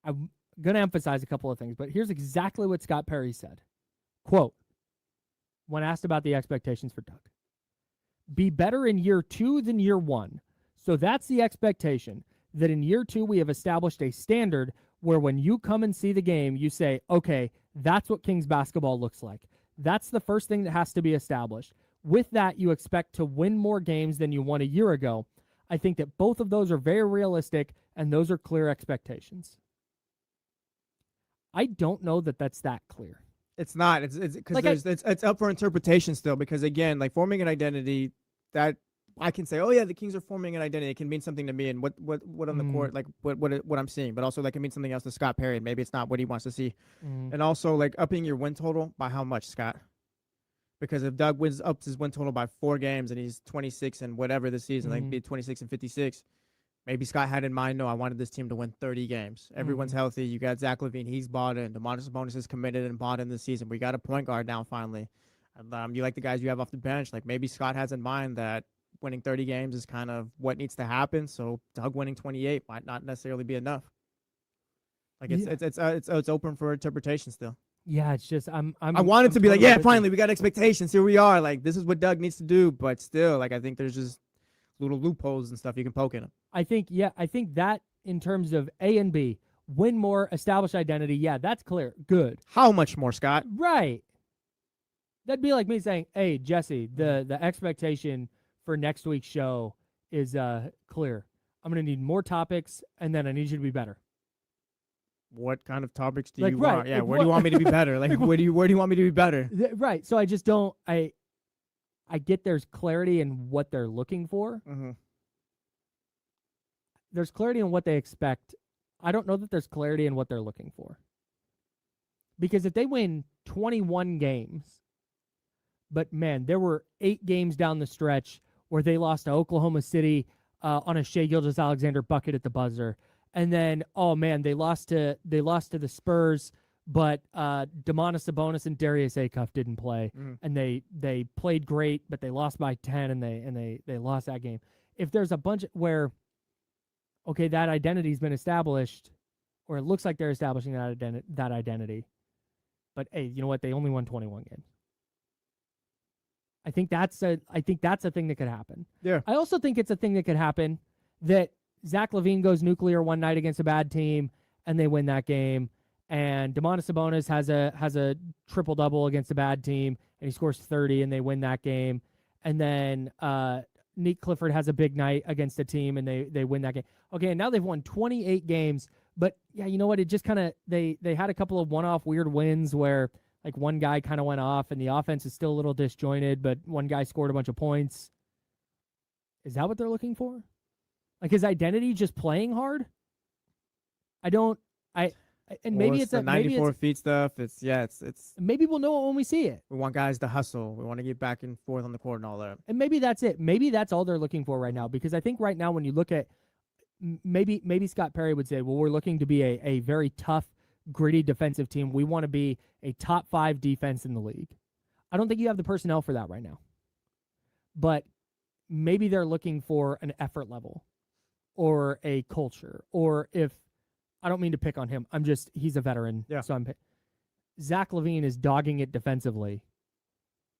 going to emphasize a couple of things, but here's exactly what Scott Perry said. Quote, when asked about the expectations for Doug. Be better in year 2 than year 1. So that's the expectation, that in year 2 we have established a standard where when you come and see the game, you say, okay, that's what Kings basketball looks like. That's the first thing that has to be established. With that, you expect to win more games than you won a year ago. I think that both of those are very realistic, and those are clear expectations. I don't know that that's that clear. It's not. It's because it's up for interpretation still. Because again, like forming an identity, that I can say, oh yeah, the Kings are forming an identity. It can mean something to me and what on the court, like what I'm seeing. But also that can mean something else to Scott Perry. And maybe it's not what he wants to see. And also like upping your win total by how much, Scott? Because if Doug ups his win total by 4 games and he's 26 and whatever this season, like be 26 and 56. Maybe Scott had in mind, no, I wanted this team to win 30 games. Everyone's healthy. You got Zach LaVine. He's bought in. Domantas Sabonis is committed and bought in this season. We got a point guard now finally. You like the guys you have off the bench. Like maybe Scott has in mind that winning 30 games is kind of what needs to happen. So Doug winning 28 might not necessarily be enough. Like it's open for interpretation still. Yeah, it's just I wanted to be like, yeah, finally we got expectations. Here we are. Like this is what Doug needs to do. But still, like I think there's just little loopholes and stuff you can poke in them. I think that in terms of A and B, win more, establish identity, yeah, that's clear. Good. How much more, Scott? Right. That'd be like me saying, hey, Jesse, the expectation for next week's show is clear. I'm going to need more topics, and then I need you to be better. What kind of topics do like, you right, want? Yeah, like, where do you want me to be better? Like, where do you want me to be better? Right. So I just don't. I get there's clarity in what they're looking for. There's clarity in what they expect. I don't know that there's clarity in what they're looking for. Because if they win 21 games, but man, there were 8 games down the stretch where they lost to Oklahoma City on a Shai Gilgeous-Alexander bucket at the buzzer. And then, oh man, they lost to the Spurs, but Domantas Sabonis and Darius Acuff didn't play, and they played great, but they lost by 10, and they lost that game. If there's a bunch where, okay, that identity's been established, or it looks like they're establishing that identity, but hey, you know what? They only won 21 games. I think that's a thing that could happen. Yeah. I also think it's a thing that could happen that Zach LaVine goes nuclear one night against a bad team, and they win that game. And Domantas Sabonis has a triple-double against a bad team, and he scores 30, and they win that game. And then Nick Clifford has a big night against a team, and they win that game. Okay, and now they've won 28 games. But, yeah, you know what? It just kind of they had a couple of one-off weird wins where, like, one guy kind of went off, and the offense is still a little disjointed, but one guy scored a bunch of points. Is that what they're looking for? Like, his identity just playing hard? And maybe it's the 94 feet stuff. It's maybe we'll know it when we see it. We want guys to hustle. We want to get back and forth on the court and all that. And maybe that's it. Maybe that's all they're looking for right now. Because I think right now when you look at maybe Scott Perry would say, well, we're looking to be a very tough, gritty defensive team. We want to be a top 5 defense in the league. I don't think you have the personnel for that right now. But maybe they're looking for an effort level or a culture, or if I don't mean to pick on him. He's a veteran. Yeah. So Zach LaVine is dogging it defensively.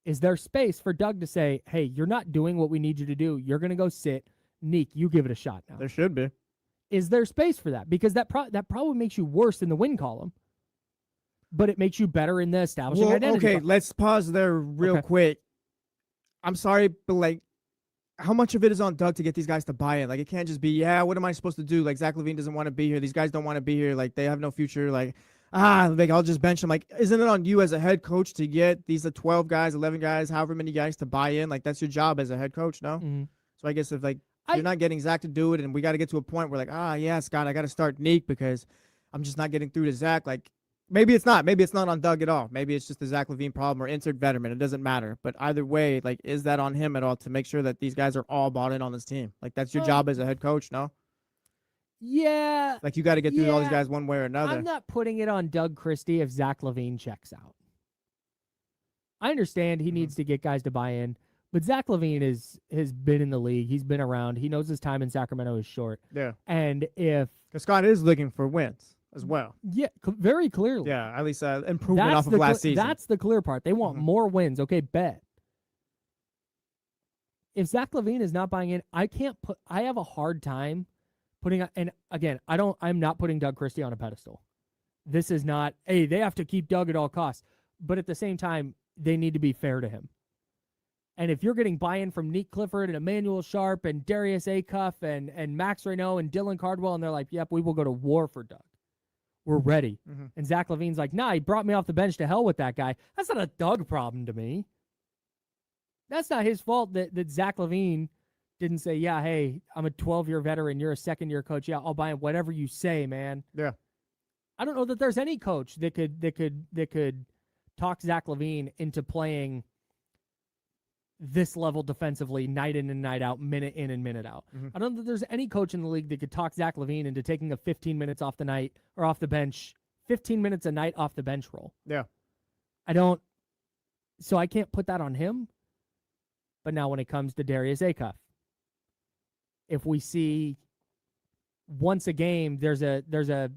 Is there space for Doug to say, hey, you're not doing what we need you to do. You're going to go sit. Neek, you give it a shot now. There should be. Is there space for that? Because that probably makes you worse in the win column, but it makes you better in the establishing identity. Okay, let's pause there real quick. I'm sorry, but like, how much of it is on Doug to get these guys to buy in? Like, it can't just be, yeah, what am I supposed to do? Like, Zach LaVine doesn't want to be here. These guys don't want to be here. Like, they have no future. Like, I'll just bench them. Like, isn't it on you as a head coach to get these 12 guys, 11 guys, however many guys to buy in? Like, that's your job as a head coach, no? Mm-hmm. So I guess if, like, you're not getting Zach to do it and we got to get to a point where, like, yeah, Scott, I got to start Neek because I'm just not getting through to Zach. Like, maybe it's not. Maybe it's not on Doug at all. Maybe it's just the Zach LaVine problem or insert veteran. It doesn't matter. But either way, like, is that on him at all to make sure that these guys are all bought in on this team? Like, that's your job as a head coach, no? Yeah. Like, you got to get through all these guys one way or another. I'm not putting it on Doug Christie if Zach LaVine checks out. I understand he needs to get guys to buy in, but Zach LaVine has been in the league. He's been around. He knows his time in Sacramento is short. Yeah. And if because Scott is looking for wins as well. Yeah, very clearly. Yeah, at least improvement off of last season. That's the clear part. They want more wins. Okay, bet. If Zach LaVine is not buying in, I have a hard time putting, and again, I'm not putting Doug Christie on a pedestal. This is not, hey, they have to keep Doug at all costs. But at the same time, they need to be fair to him. And if you're getting buy-in from Neek Clifford and Emmanuel Sharp and Darius Acuff and Max Reno and Dylan Cardwell, and they're like, yep, we will go to war for Doug. We're ready. Mm-hmm. And Zach LaVine's like, nah, he brought me off the bench, to hell with that guy. That's not a Doug problem to me. That's not his fault that Zach LaVine didn't say, yeah, hey, I'm a 12-year veteran. You're a second-year coach. Yeah, I'll buy in whatever you say, man. Yeah. I don't know that there's any coach that could talk Zach LaVine into playing this level defensively night in and night out, minute in and minute out. Mm-hmm. I don't think there's any coach in the league that could talk Zach LaVine into taking a 15 minutes off the night or off the bench, 15 minutes a night off the bench role. Yeah. So I can't put that on him. But now when it comes to Darius Acuff, if we see once a game, there's a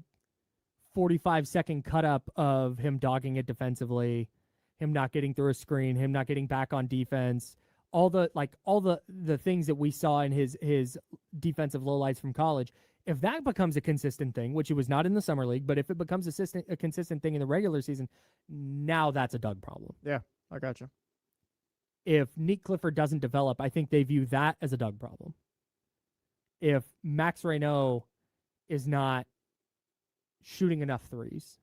45-second cut up of him dogging it defensively, him not getting through a screen, him not getting back on defense, all the things that we saw in his defensive lowlights from college. If that becomes a consistent thing, which it was not in the summer league, but if it becomes a consistent thing in the regular season, now that's a Doug problem. Yeah, I gotcha. If Neek Clifford doesn't develop, I think they view that as a Doug problem. If Max Reno is not shooting enough threes,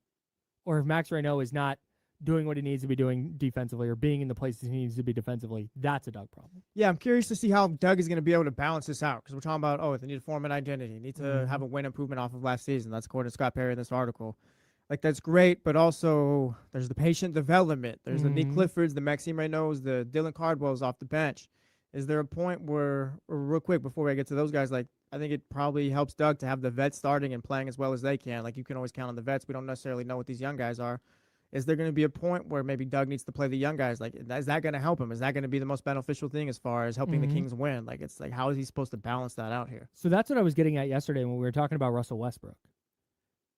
or if Max Reno is not doing what he needs to be doing defensively or being in the places he needs to be defensively, that's a Doug problem. Yeah, I'm curious to see how Doug is going to be able to balance this out, because we're talking about, they need to form an identity. Need to have a win improvement off of last season. That's according to Scott Perry in this article. Like, that's great, but also there's the patient development. There's the Neek Cliffords, the Maxime Renaults, the Dylan Cardwells off the bench. Is there a point where, real quick before I get to those guys, like, I think it probably helps Doug to have the vets starting and playing as well as they can. Like, you can always count on the vets. We don't necessarily know what these young guys are. Is there going to be a point where maybe Doug needs to play the young guys? Like, is that going to help him? Is that going to be the most beneficial thing as far as helping the Kings win? Like, it's like, how is he supposed to balance that out here? So that's what I was getting at yesterday when we were talking about Russell Westbrook.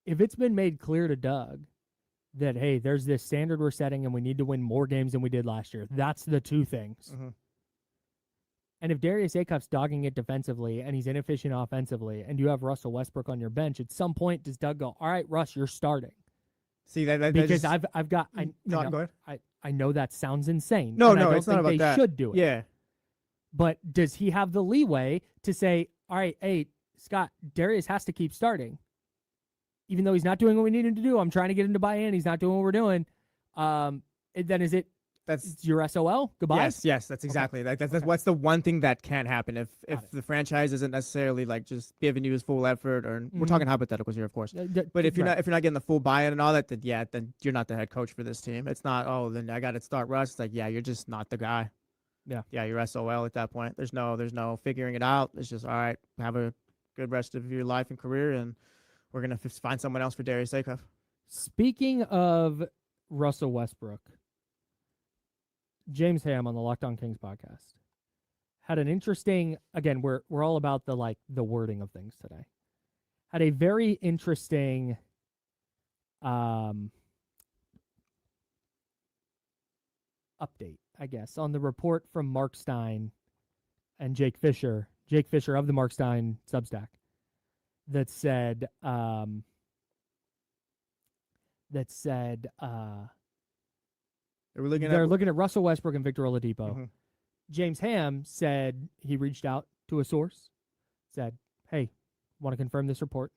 If it's been made clear to Doug that, hey, there's this standard we're setting and we need to win more games than we did last year, that's the two things. Mm-hmm. And if Darius Acuff's dogging it defensively and he's inefficient offensively and you have Russell Westbrook on your bench, at some point does Doug go, all right, Russ, you're starting? See, that because just, I've got go ahead. I know that sounds insane. No, and I don't it's not think about they that. should do it. Yeah. But does he have the leeway to say, all right, hey, Scott, Darius has to keep starting, even though he's not doing what we need him to do? I'm trying to get him to buy in. He's not doing what we're doing. Then is it? That's your SOL. Goodbye. Yes, that's exactly. Okay. That's what's the one thing that can happen if the franchise isn't necessarily like just giving you his full effort, or we're talking hypotheticals here, of course. But if you're not getting the full buy-in and all that, then you're not the head coach for this team. It's not, then I got to start Russ. It's like, you're just not the guy. Yeah, you're SOL at that point. There's no figuring it out. It's just, all right, have a good rest of your life and career, and we're gonna find someone else for Darius Acuff. Speaking of Russell Westbrook, James Ham on the Locked On Kings podcast had an interesting, again, we're all about the wording of things today. Had a very interesting update, I guess, on the report from Mark Stein and Jake Fisher of the Mark Stein Substack, that said they're looking at Russell Westbrook and Victor Oladipo James Ham said he reached out to a source, said, hey, want to confirm this report?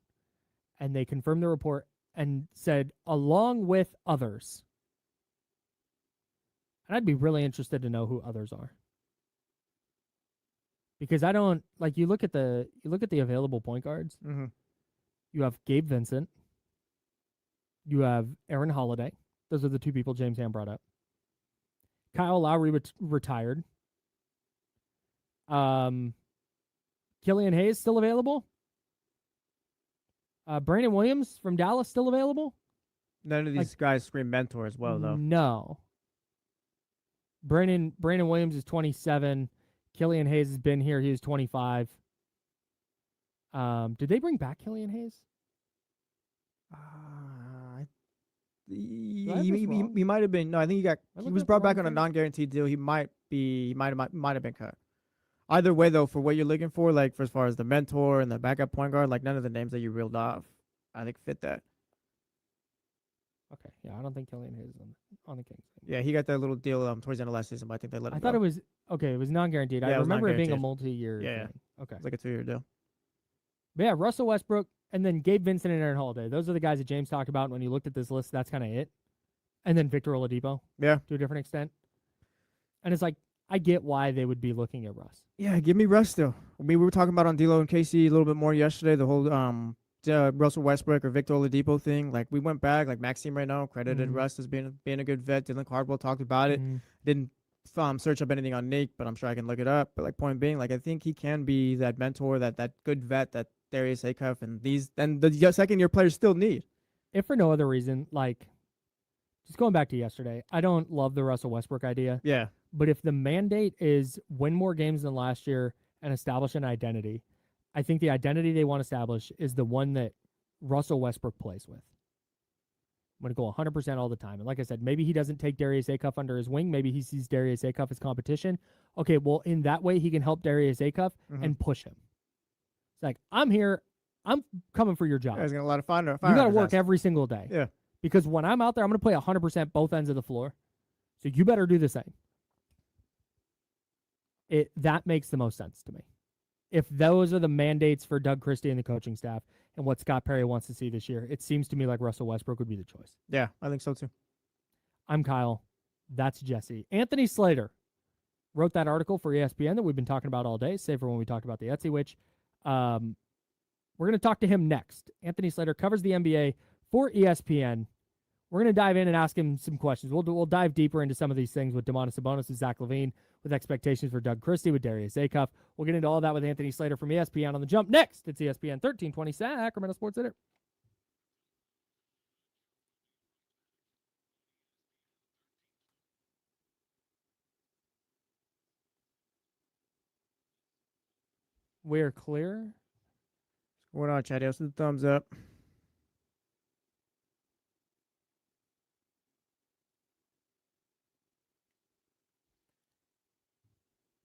And they confirmed the report and said, along with others. And I'd be really interested to know who others are. Because I don't like you look at the available point guards. Mm-hmm. You have Gabe Vincent. You have Aaron Holiday. Those are the two people James Ham brought up. Kyle Lowry retired. Killian Hayes still available. Brandon Williams from Dallas still available. None of these guys scream mentor as well, though. No. Brandon Williams is 27. Killian Hayes has been here. He was 25. Did they bring back Killian Hayes? He might have been. No, I think he was brought back on a non-guaranteed deal. He might have been cut. Either way, though, for what you're looking for, like for as far as the mentor and the backup point guard, like none of the names that you reeled off, I think fit that. Okay, yeah, I don't think Killian Hayes is on the Kings. Yeah, he got that little deal towards the end of last season, but I think they let him go. I thought it was okay. It was non-guaranteed. Yeah, I remember it being a non-guaranteed. multi-year. Yeah. Thing. Okay. It's like a 2-year deal. But yeah, Russell Westbrook and then Gabe Vincent and Aaron Holiday. Those are the guys that James talked about. And when you looked at this list, that's kind of it. And then Victor Oladipo. Yeah. To a different extent. And it's like, I get why they would be looking at Russ. Yeah, give me Russ still. I mean, we were talking about on D'Lo and KC a little bit more yesterday, the whole Russell Westbrook or Victor Oladipo thing. Like, we went back, like Maxime right now credited Russ as being a good vet. Dylan Cardwell talked about it. Didn't search up anything on Nick, but I'm sure I can look it up. But like, point being, like, I think he can be that mentor, that good vet that Darius Acuff and the second-year players still need. If for no other reason, like, just going back to yesterday, I don't love the Russell Westbrook idea. Yeah. But if the mandate is win more games than last year and establish an identity, I think the identity they want to establish is the one that Russell Westbrook plays with. I'm going to go 100% all the time. And like I said, maybe he doesn't take Darius Acuff under his wing. Maybe he sees Darius Acuff as competition. Okay, well, in that way, he can help Darius Acuff and push him. It's like, I'm here. I'm coming for your job. Yeah, he's got a lot of fun. You got to work every single day. Yeah. Because when I'm out there, I'm going to play 100% both ends of the floor. So you better do the same. That makes the most sense to me. If those are the mandates for Doug Christie and the coaching staff and what Scott Perry wants to see this year, it seems to me like Russell Westbrook would be the choice. Yeah, I think so too. I'm Kyle. That's Jesse. Anthony Slater wrote that article for ESPN that we've been talking about all day, save for when we talked about the Etsy Witch. We're going to talk to him next. Anthony Slater covers the NBA for ESPN. We're going to dive in and ask him some questions. We'll dive deeper into some of these things with Domantas Sabonis and Zach LaVine, with expectations for Doug Christie, with Darius Acuff. We'll get into all that with Anthony Slater from ESPN on the Jump next. It's ESPN 1320 Sacramento Sports Center. We're clear. What's going on, Chatty? Let's do the thumbs up.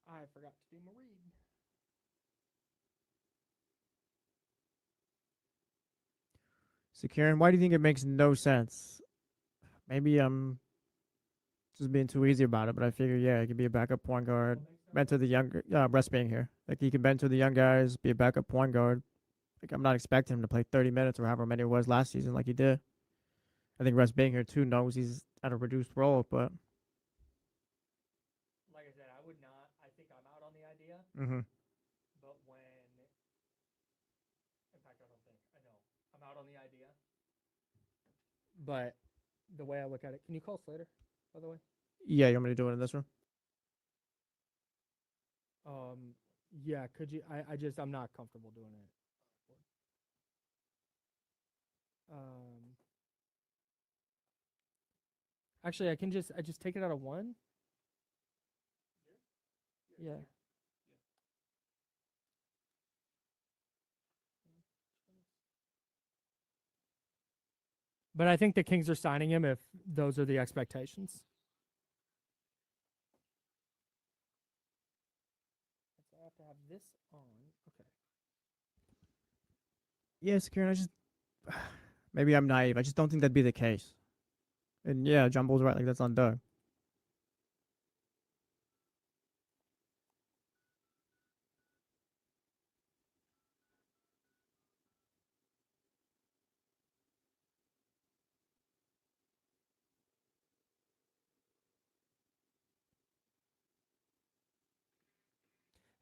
I forgot to do my read. So, Karen, why do you think it makes no sense? Maybe I'm just being too easy about it, but I figure, yeah, it could be a backup point guard. Mentor the younger, Russ being here. Like, he can mentor the young guys, be a backup point guard. Like, I'm not expecting him to play 30 minutes or however many it was last season like he did. I think Russ being here, too, knows he's at a reduced role, but... Like I said, I would not. I think I'm out on the idea. Mm-hmm. But when... In fact, I don't think. I know. I'm out on the idea. But the way I look at it... Can you call Slater, by the way? Yeah, you want me to do it in this room? Yeah, could you? I'm not comfortable doing it. Actually, I just take it out of one. Yeah. But I think the Kings are signing him if those are the expectations. I have to have this on. Okay. Yes, Karen, maybe I'm naive. I just don't think that'd be the case. And yeah, John Bull's right. Like, that's on Doug.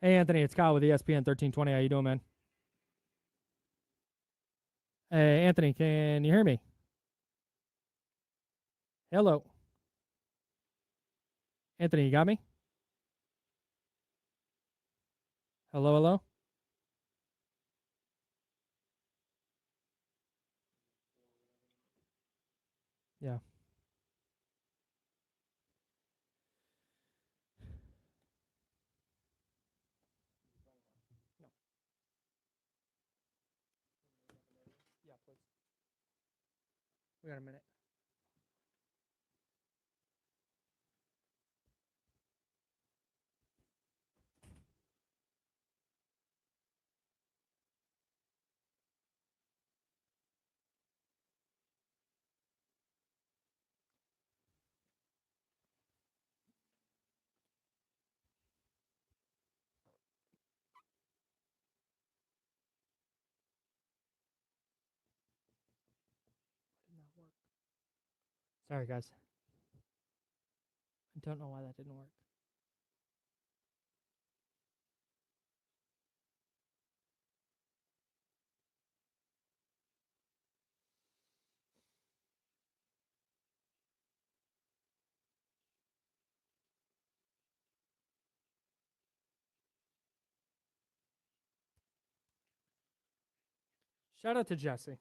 Hey, Anthony, it's Kyle with ESPN 1320. How you doing, man? Hey, Anthony, can you hear me? Hello. Anthony, you got me? Hello, hello? Yeah. Yeah, please. We got a minute. Sorry, guys. I don't know why that didn't work. Shout out to Jesse.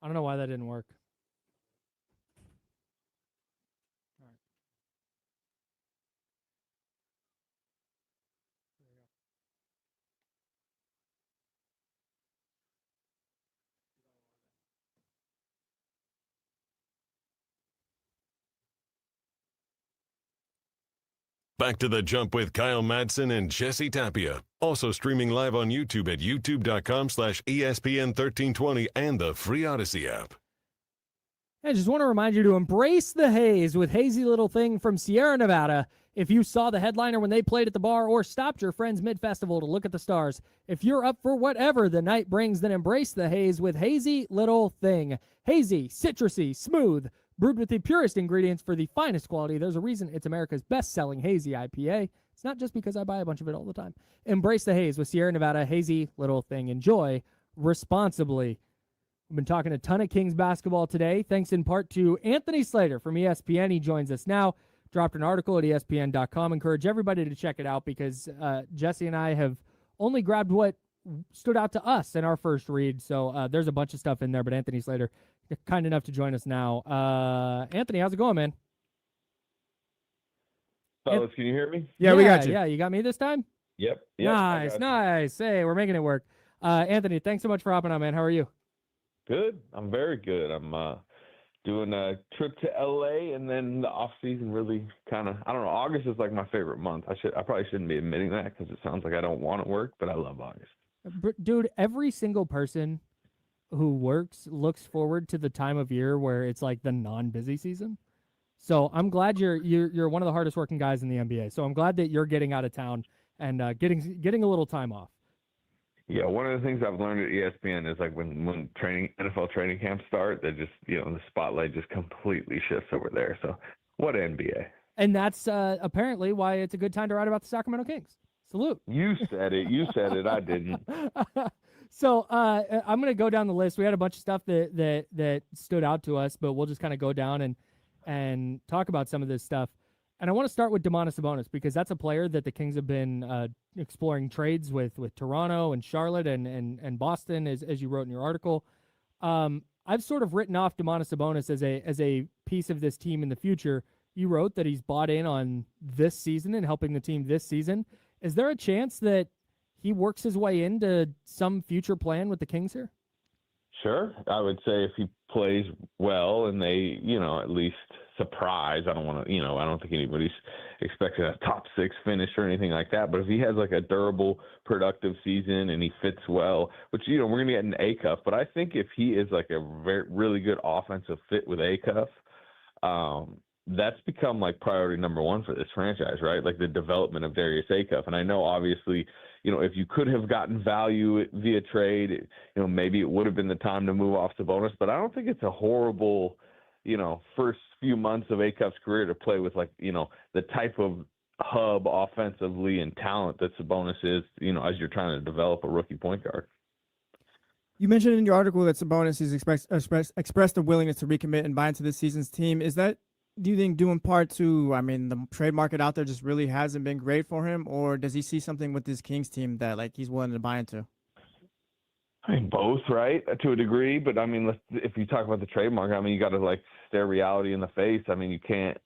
I don't know why that didn't work. All right. Back to the Jump with Kyle Madson and Jesse Tapia. Also streaming live on YouTube at youtube.com/ESPN1320 and the free Odyssey app. I just want to remind you to embrace the haze with Hazy Little Thing from Sierra Nevada. If you saw the headliner when they played at the bar or stopped your friends mid-festival to look at the stars, if you're up for whatever the night brings, then embrace the haze with Hazy Little Thing. Hazy, citrusy, smooth, brewed with the purest ingredients for the finest quality. There's a reason it's America's best-selling hazy IPA. It's not just because I buy a bunch of it all the time. Embrace the haze with Sierra Nevada Hazy Little Thing. Enjoy responsibly. We've been talking a ton of Kings basketball today, thanks in part to Anthony Slater from ESPN. He joins us now. Dropped an article at ESPN.com. Encourage everybody to check it out because Jesse and I have only grabbed what stood out to us in our first read. So there's a bunch of stuff in there, but Anthony Slater, kind enough to join us now. Anthony, how's it going, man? Fellas, can you hear me? Yeah, we got you. Yeah, you got me this time? Yep. Nice. Hey, we're making it work. Anthony, thanks so much for hopping on, man. How are you? Good. I'm very good. I'm doing a trip to LA, and then the off season really kind of, I don't know, August is like my favorite month. I probably shouldn't be admitting that because it sounds like I don't want to work, but I love August. Dude, every single person who works looks forward to the time of year where it's like the non-busy season. So I'm glad you're one of the hardest working guys in the NBA. So I'm glad that you're getting out of town and getting a little time off. Yeah, one of the things I've learned at ESPN is like when NFL training camps start, they just, the spotlight just completely shifts over there. So what NBA? And that's apparently why it's a good time to write about the Sacramento Kings. Salute. You said it. I didn't. So I'm going to go down the list. We had a bunch of stuff that stood out to us, but we'll just kind of go down and talk about some of this stuff. And I want to start with Domantas Sabonis because that's a player that the Kings have been exploring trades with Toronto and Charlotte and Boston, as you wrote in your article. I've sort of written off Domantas Sabonis as a piece of this team in the future. You wrote that he's bought in on this season and helping the team this season. Is there a chance that he works his way into some future plan with the Kings here? Sure. I would say if he plays well and they, at least surprise. I don't want to, I don't think anybody's expecting a top 6 finish or anything like that. But if he has like a durable, productive season and he fits well, which, we're going to get an A-Cuff. But I think if he is like a really good offensive fit with A-Cuff, that's become like priority number 1 for this franchise, right? Like the development of Darius A-Cuff. And I know obviously, if you could have gotten value via trade, maybe it would have been the time to move off Sabonis. But I don't think it's a horrible, first few months of A-Cup's career to play with, the type of hub offensively and talent that Sabonis is, as you're trying to develop a rookie point guard. You mentioned in your article that Sabonis has expressed a willingness to recommit and buy into this season's team. Is that, do you think, due in part to, the trade market out there just really hasn't been great for him, or does he see something with this Kings team that he's willing to buy into? I mean, both, right, to a degree. But if you talk about the trade market, you got to stare reality in the face. You can't,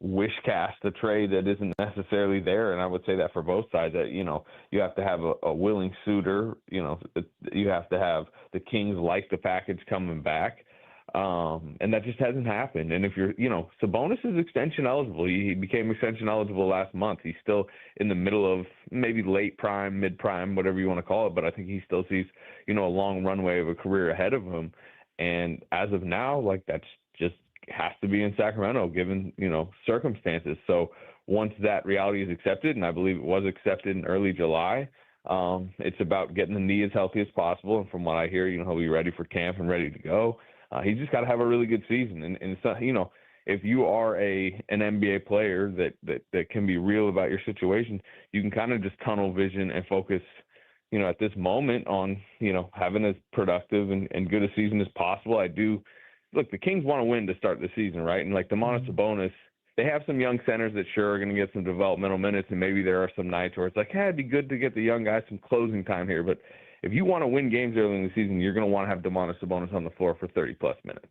wish cast a trade that isn't necessarily there. And I would say that for both sides, that, you have to have a willing suitor, you have to have the Kings like the package coming back. And that just hasn't happened. And if you're, Sabonis is extension eligible. He became extension eligible last month. He's still in the middle of maybe late prime, mid prime, whatever you want to call it. But I think he still sees, a long runway of a career ahead of him. And as of now, that's just has to be in Sacramento given, circumstances. So once that reality is accepted, and I believe it was accepted in early July, it's about getting the knee as healthy as possible. And from what I hear, he'll be ready for camp and ready to go. He's just got to have a really good season. And it's, if you are an NBA player that can be real about your situation, you can kind of just tunnel vision and focus, at this moment on, having as productive and good a season as possible. Look, the Kings want to win to start the season, right? And Domantas Sabonis, they have some young centers that sure are going to get some developmental minutes, and maybe there are some nights where it's it'd be good to get the young guys some closing time here. But if you want to win games early in the season, you're going to want to have Domantas Sabonis on the floor for 30-plus minutes.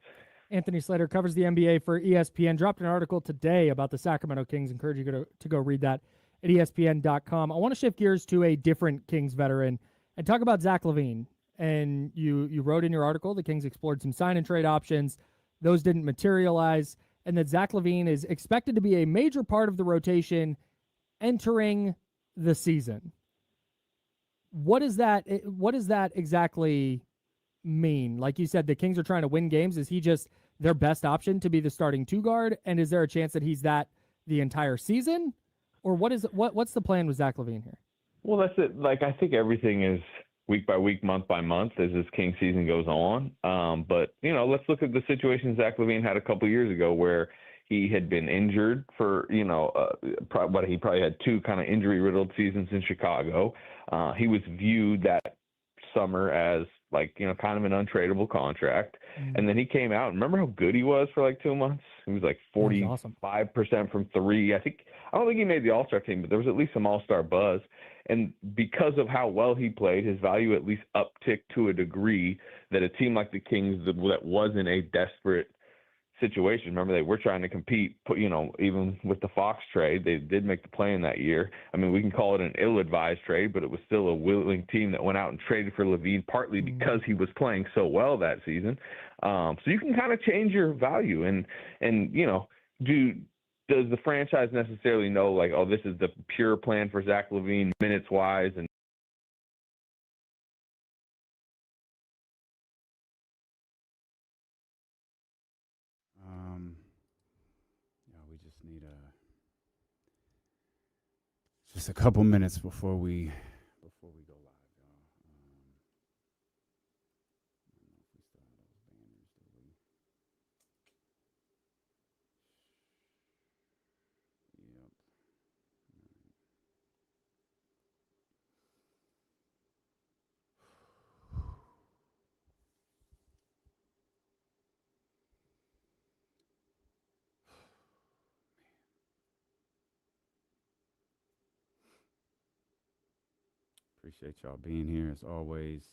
Anthony Slater covers the NBA for ESPN. Dropped an article today about the Sacramento Kings. Encourage you to go read that at ESPN.com. I want to shift gears to a different Kings veteran and talk about Zach LaVine. And you wrote in your article the Kings explored some sign-and-trade options. Those didn't materialize, and that Zach LaVine is expected to be a major part of the rotation entering the season. What does that exactly mean? Like you said, the Kings are trying to win games. Is he just their best option to be the starting two guard? And is there a chance that he's that the entire season? Or what's the plan with Zach LaVine here? Well, that's it. I think everything is week by week, month by month as this King season goes on. But, let's look at the situation Zach LaVine had a couple years ago where he had been injured for, he probably had two kind of injury-riddled seasons in Chicago. He was viewed that summer as kind of an untradeable contract. Mm-hmm. And then he came out, and remember how good he was for 2 months? He was 45% from three. I don't think he made the All-Star team, but there was at least some All-Star buzz. And because of how well he played, his value at least upticked to a degree that a team like the Kings that wasn't a desperate situation. Remember, they were trying to compete, even with the Fox trade. They did make the play in that year. We can call it an ill-advised trade, but it was still a willing team that went out and traded for LaVine, partly because he was playing so well that season. So you can kind of change your value. And does the franchise necessarily know, this is the pure plan for Zach LaVine minutes-wise? And we just need just a couple minutes before we go live, y'all. I don't know if we still have those banners, do we? Yep. Appreciate y'all being here as always.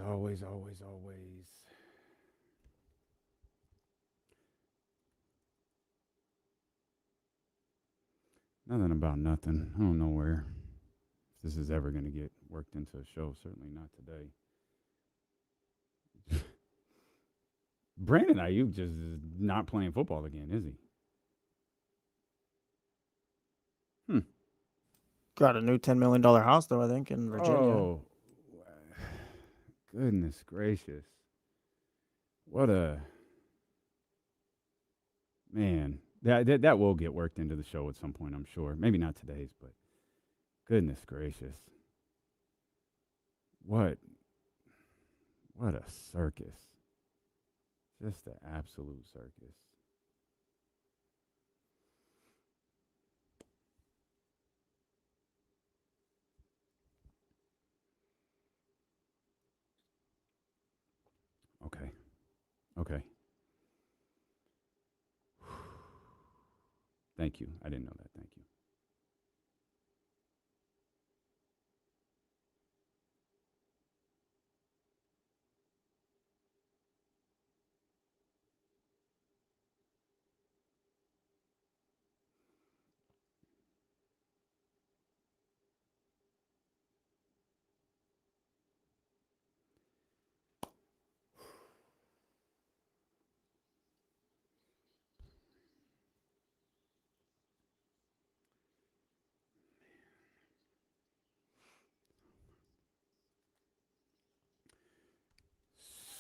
Always. Nothing about nothing. I don't know where this is ever going to get worked into a show. Certainly not today. Brandon Ayuk just is not playing football again, is he? Got a new $10 million house, though, I think, in Virginia. Oh, goodness gracious. What a... Man, that will get worked into the show at some point, I'm sure. Maybe not today's, but Goodness gracious. What a circus. Just an absolute circus. Okay. Okay. Thank you. I didn't know that. Thank you.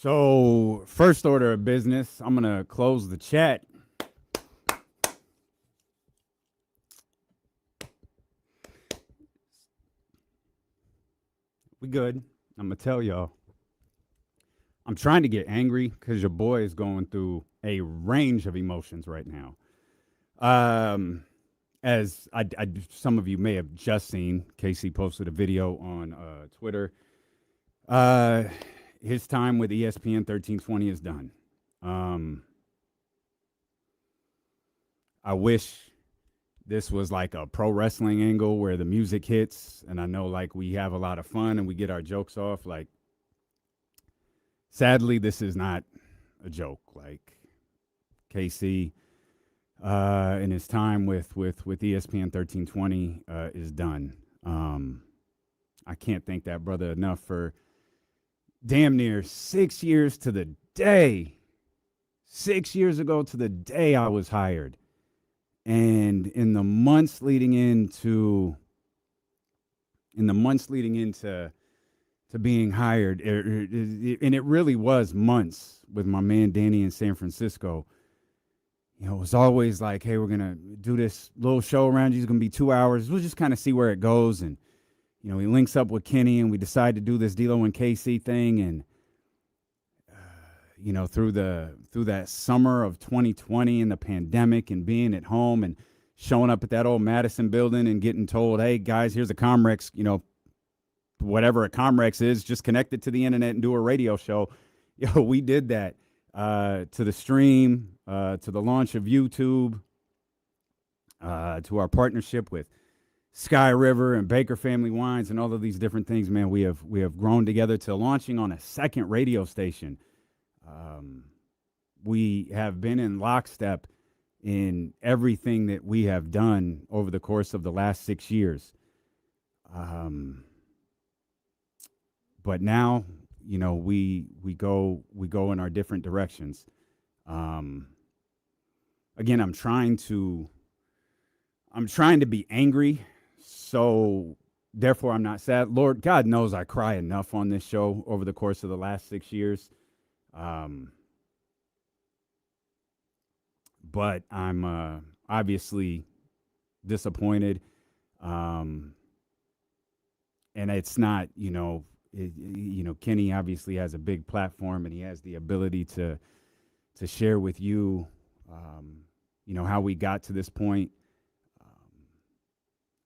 So, first order of business, I'm going to close the chat. We good. I'm going to tell y'all. I'm trying to get angry because your boy is going through a range of emotions right now. As some of you may have just seen, Casey posted a video on Twitter. His time with ESPN 1320 is done. I wish this was like a pro wrestling angle where the music hits, and I know like we have a lot of fun and we get our jokes off. Like, sadly, this is not a joke. Like, KC in his time with ESPN 1320 is done. I can't thank that brother enough for damn near 6 years to the day. 6 years ago to the day I was hired. And in the months leading into being hired, and it really was months with my man Danny in San Francisco. You know, it was always like, hey, we're going to do this little show around you. It's going to be 2 hours. We'll just kind of see where it goes. And, you know, he links up with Kenny, and we decide to do this D'Lo and KC thing. And, you know, through that summer of 2020 and the pandemic and being at home and showing up at that old Madison building and getting told, hey, guys, here's a Comrex, you know, whatever a Comrex is, just connect it to the internet and do a radio show. Yo, we did that to the stream, to the launch of YouTube, to our partnership with Sky River and Baker Family Wines and all of these different things. Man, we have grown together to launching on a second radio station. We have been in lockstep in everything that we have done over the course of the last 6 years. But now, you know, we go in our different directions. Again, I'm trying to be angry, so therefore I'm not sad. Lord, God knows I cry enough on this show over the course of the last 6 years. But I'm obviously disappointed. And it's not, you know, Kenny obviously has a big platform and he has the ability to share with you, you know, how we got to this point.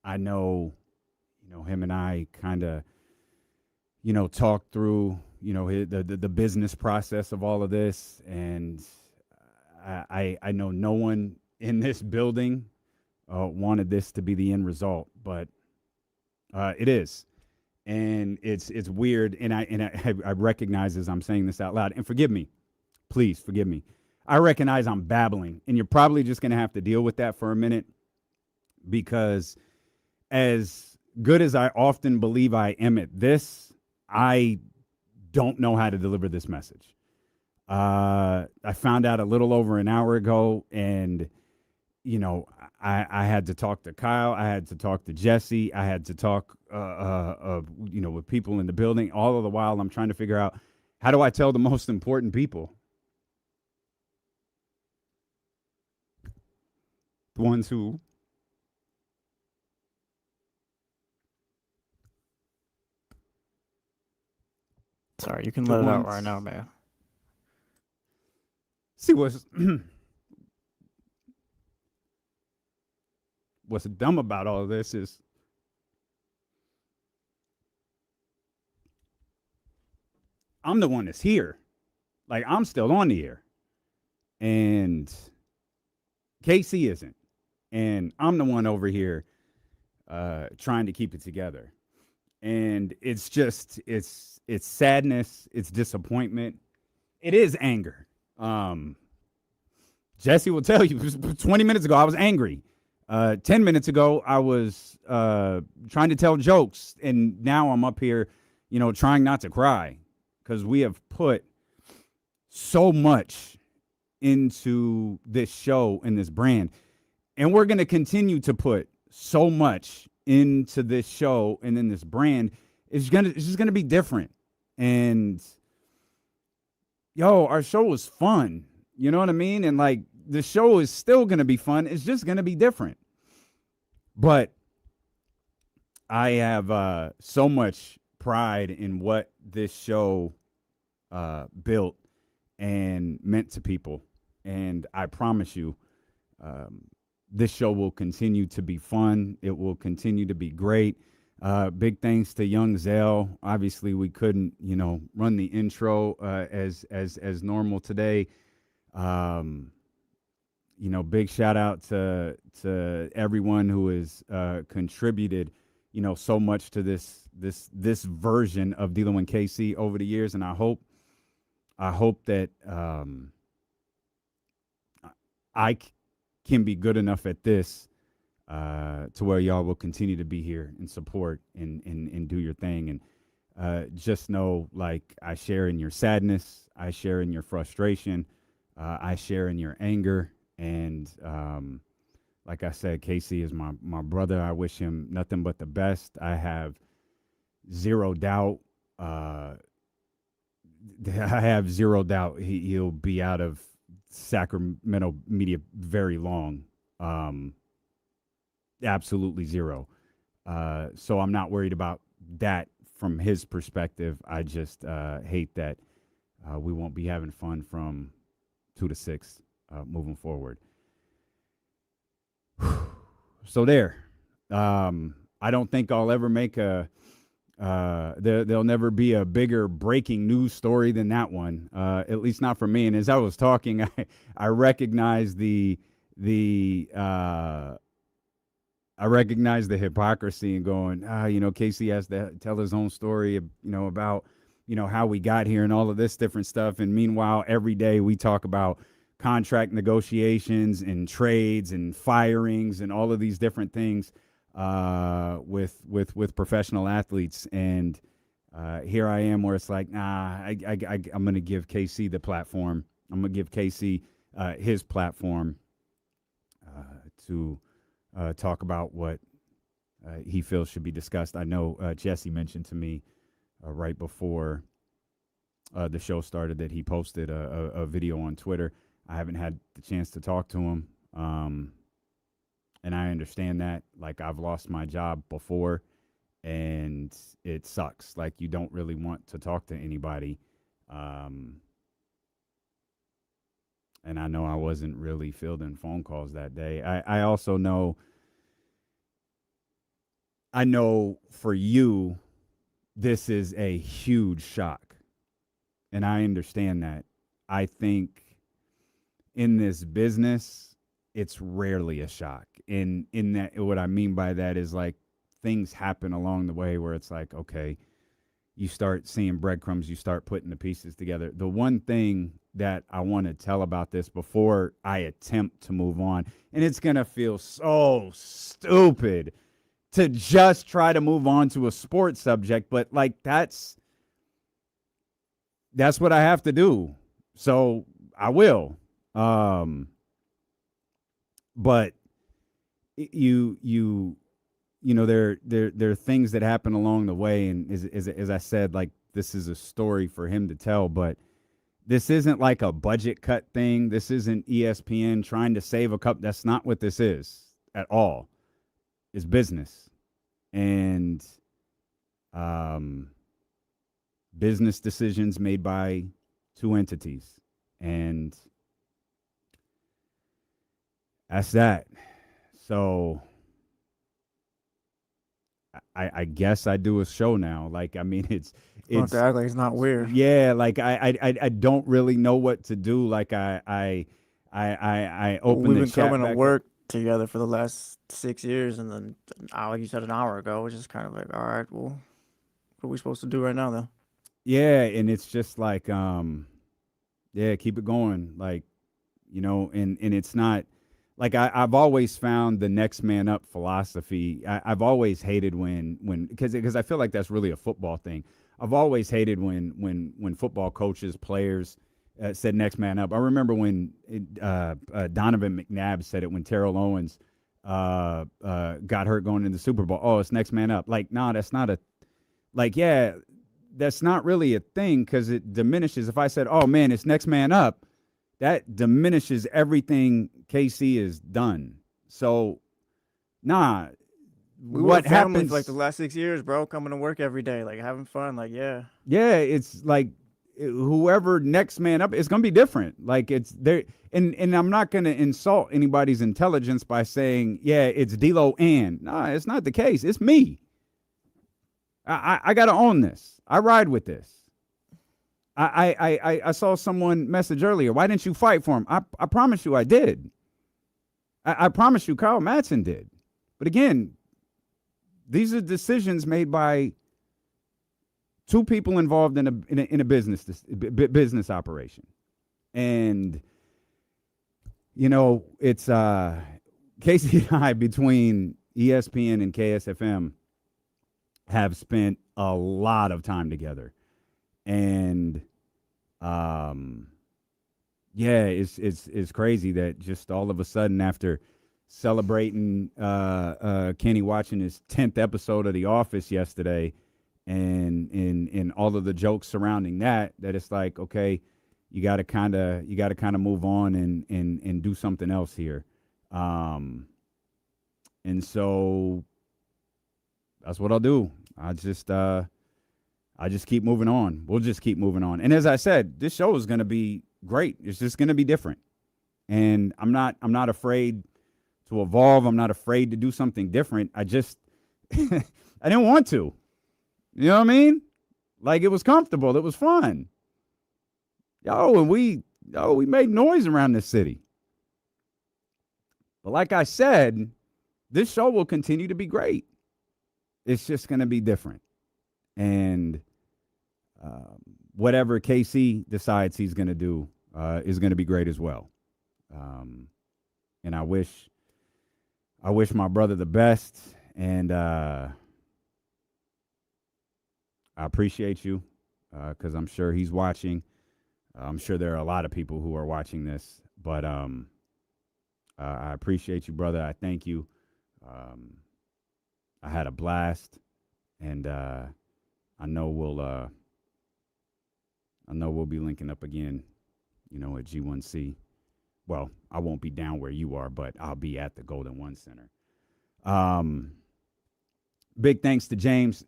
I know, you know, him and I kind of, you know, talked through, you know, the business process of all of this. And I know no one in this building wanted this to be the end result, but it is. And it's weird. And I recognize as I'm saying this out loud, and forgive me, please forgive me. I recognize I'm babbling, and you're probably just going to have to deal with that for a minute, because as good as I often believe I am at this, I don't know how to deliver this message. I found out a little over an hour ago, and, you know, I had to talk to Kyle. I had to talk to Jesse. I had to talk, you know, with people in the building. All of the while, I'm trying to figure out, how do I tell the most important people? The ones who Sorry, you can let it out right now, man. See, what's dumb about all of this is I'm the one that's here. Like, I'm still on the air. And KC isn't. And I'm the one over here trying to keep it together. And it's just, it's sadness. It's disappointment. It is anger. Jesse will tell you, 20 minutes ago, I was angry. 10 minutes ago, I was trying to tell jokes. And now I'm up here, trying not to cry. Because we have put so much into this show and this brand. And we're going to continue to put so much into this show and in this brand. It's just going to be different. And, our show was fun. You know what I mean? And, like, the show is still going to be fun. It's just going to be different. But I have so much pride in what this show built and meant to people. And I promise you, this show will continue to be fun. It will continue to be great. Big thanks to Young Zell. Obviously, we couldn't, run the intro as normal today. Big shout out to everyone who has contributed, so much to this version of D'Lo and KC over the years, and I hope that I can be good enough at this to where y'all will continue to be here and support and do your thing. And just know, like, I share in your sadness, I share in your frustration, I share in your anger. And like I said, Casey is my brother. I wish him nothing but the best. I have zero doubt. He'll be out of Sacramento media very long. Absolutely zero. So I'm not worried about that from his perspective. I just hate that we won't be having fun from 2 to 6 moving forward. So there. I don't think I'll ever make there'll never be a bigger breaking news story than that one, at least not for me. And as I was talking, I recognized the hypocrisy and going, Casey has to tell his own story, about, how we got here and all of this different stuff. And meanwhile, every day we talk about contract negotiations and trades and firings and all of these different things with professional athletes. And here I am where it's like, I'm going to give KC the platform. I'm going to give KC his platform to talk about what he feels should be discussed. I know Jesse mentioned to me right before the show started that he posted a video on Twitter. I haven't had the chance to talk to him. And I understand that. Like, I've lost my job before, and it sucks. Like, you don't really want to talk to anybody. And I know I wasn't really fielding phone calls that day. I also know, for you, this is a huge shock. And I understand that. I think in this business, it's rarely a shock. In that, what I mean by that is, like, things happen along the way where it's like, okay, you start seeing breadcrumbs, you start putting the pieces together. The one thing that I want to tell about this before I attempt to move on, and it's going to feel so stupid to just try to move on to a sports subject, but, like, that's what I have to do. So I will. But there are things that happen along the way, and as I said, like, this is a story for him to tell, but this isn't like a budget cut thing. This isn't ESPN trying to save a cup. That's not what this is at all. It's business. And business decisions made by two entities. And that's that. So I guess I do a show now. Like, I mean, it's Don't act like it's not weird. yeah. Like I don't really know what to do. Like I opened We've the been chat coming to back work together for the last 6 years, and then, like you said, an hour ago, it's just kind of like, all right, well, what are we supposed to do right now, then? Yeah, and it's just like yeah, keep it going. Like, and it's not like I've always found the next man up philosophy. I've always hated when because I feel like that's really a football thing. I've always hated when football coaches, players said next man up. I remember when Donovan McNabb said it when Terrell Owens got hurt going into the Super Bowl. Oh, it's next man up. Like, no, that's not a yeah, that's not really a thing because it diminishes. If I said, oh man, it's next man up, that diminishes everything KC has done. So, nah. What happens like the last 6 years, bro? Coming to work every day, like having fun, like yeah. Yeah, it's like whoever next man up, it's gonna be different. Like it's there, and I'm not gonna insult anybody's intelligence by saying, yeah, it's D'Lo and nah, it's not the case. It's me. I gotta own this. I ride with this. I saw someone message earlier. Why didn't you fight for him? I promise you I did. I promise you Kyle Madson did. But again, these are decisions made by two people involved in a business operation. And it's Casey and I between ESPN and KSFM have spent a lot of time together. And yeah, it's crazy that just all of a sudden after celebrating Kenny watching his 10th episode of The Office yesterday and all of the jokes surrounding that it's like, okay, you got to kind of move on and do something else here. And so that's what I'll do. I just keep moving on. We'll just keep moving on. And as I said, this show is going to be great. It's just going to be different. And I'm not afraid to evolve. I'm not afraid to do something different. I just I didn't want to. You know what I mean? Like, it was comfortable. It was fun. And we made noise around this city. But like I said, this show will continue to be great. It's just going to be different. And whatever KC decides he's going to do is going to be great as well. And I wish my brother the best. And I appreciate you because I'm sure he's watching. I'm sure there are a lot of people who are watching this. But I appreciate you, brother. I thank you. I had a blast. And I know we'll be linking up again, at G1C. Well, I won't be down where you are, but I'll be at the Golden One Center. Big thanks to James.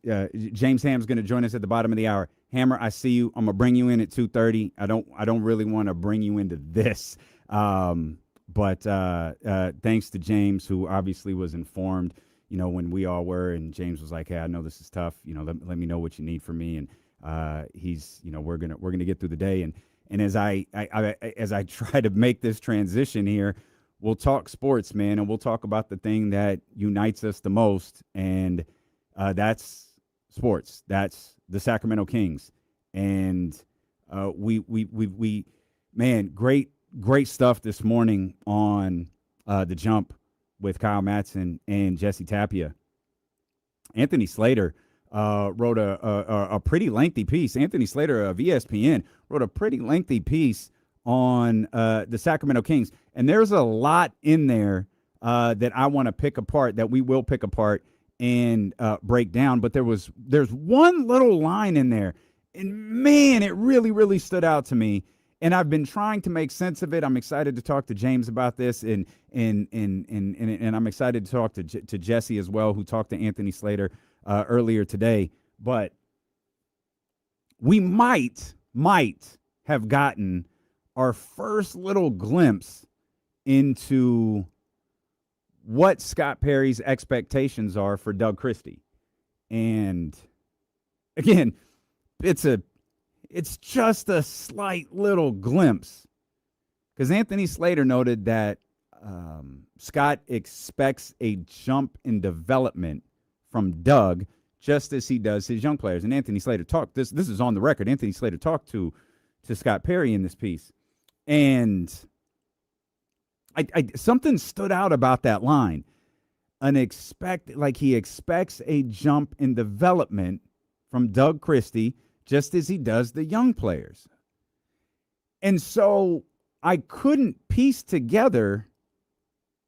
James Ham's going to join us at the bottom of the hour. Hammer, I see you. I'm gonna bring you in at 2:30. I don't really want to bring you into this, but thanks to James, who obviously was informed. When we all were, and James was like, hey, I know this is tough. Let me know what you need from me. And he's, we're gonna get through the day. And as I try to make this transition here, we'll talk sports, man, and we'll talk about the thing that unites us the most, and that's sports. That's the Sacramento Kings. And we man, great stuff this morning on The Jump with Kyle Madson and Jesse Tapia. Anthony Slater wrote a pretty lengthy piece. Anthony Slater of ESPN wrote a pretty lengthy piece on the Sacramento Kings. And there's a lot in there that I want to pick apart, that we will pick apart and break down. But there's one little line in there, and man, it really, really stood out to me. And I've been trying to make sense of it. I'm excited to talk to James about this, and I'm excited to talk to Jesse as well, who talked to Anthony Slater earlier today. But we might have gotten our first little glimpse into what Scott Perry's expectations are for Doug Christie. And again, it's just a slight little glimpse, because Anthony Slater noted that Scott expects a jump in development from Doug, just as he does his young players. And Anthony Slater talked, this is on the record, Anthony Slater talked to Scott Perry in this piece. And I something stood out about that line. He expects a jump in development from Doug Christie, just as he does the young players. And so I couldn't piece together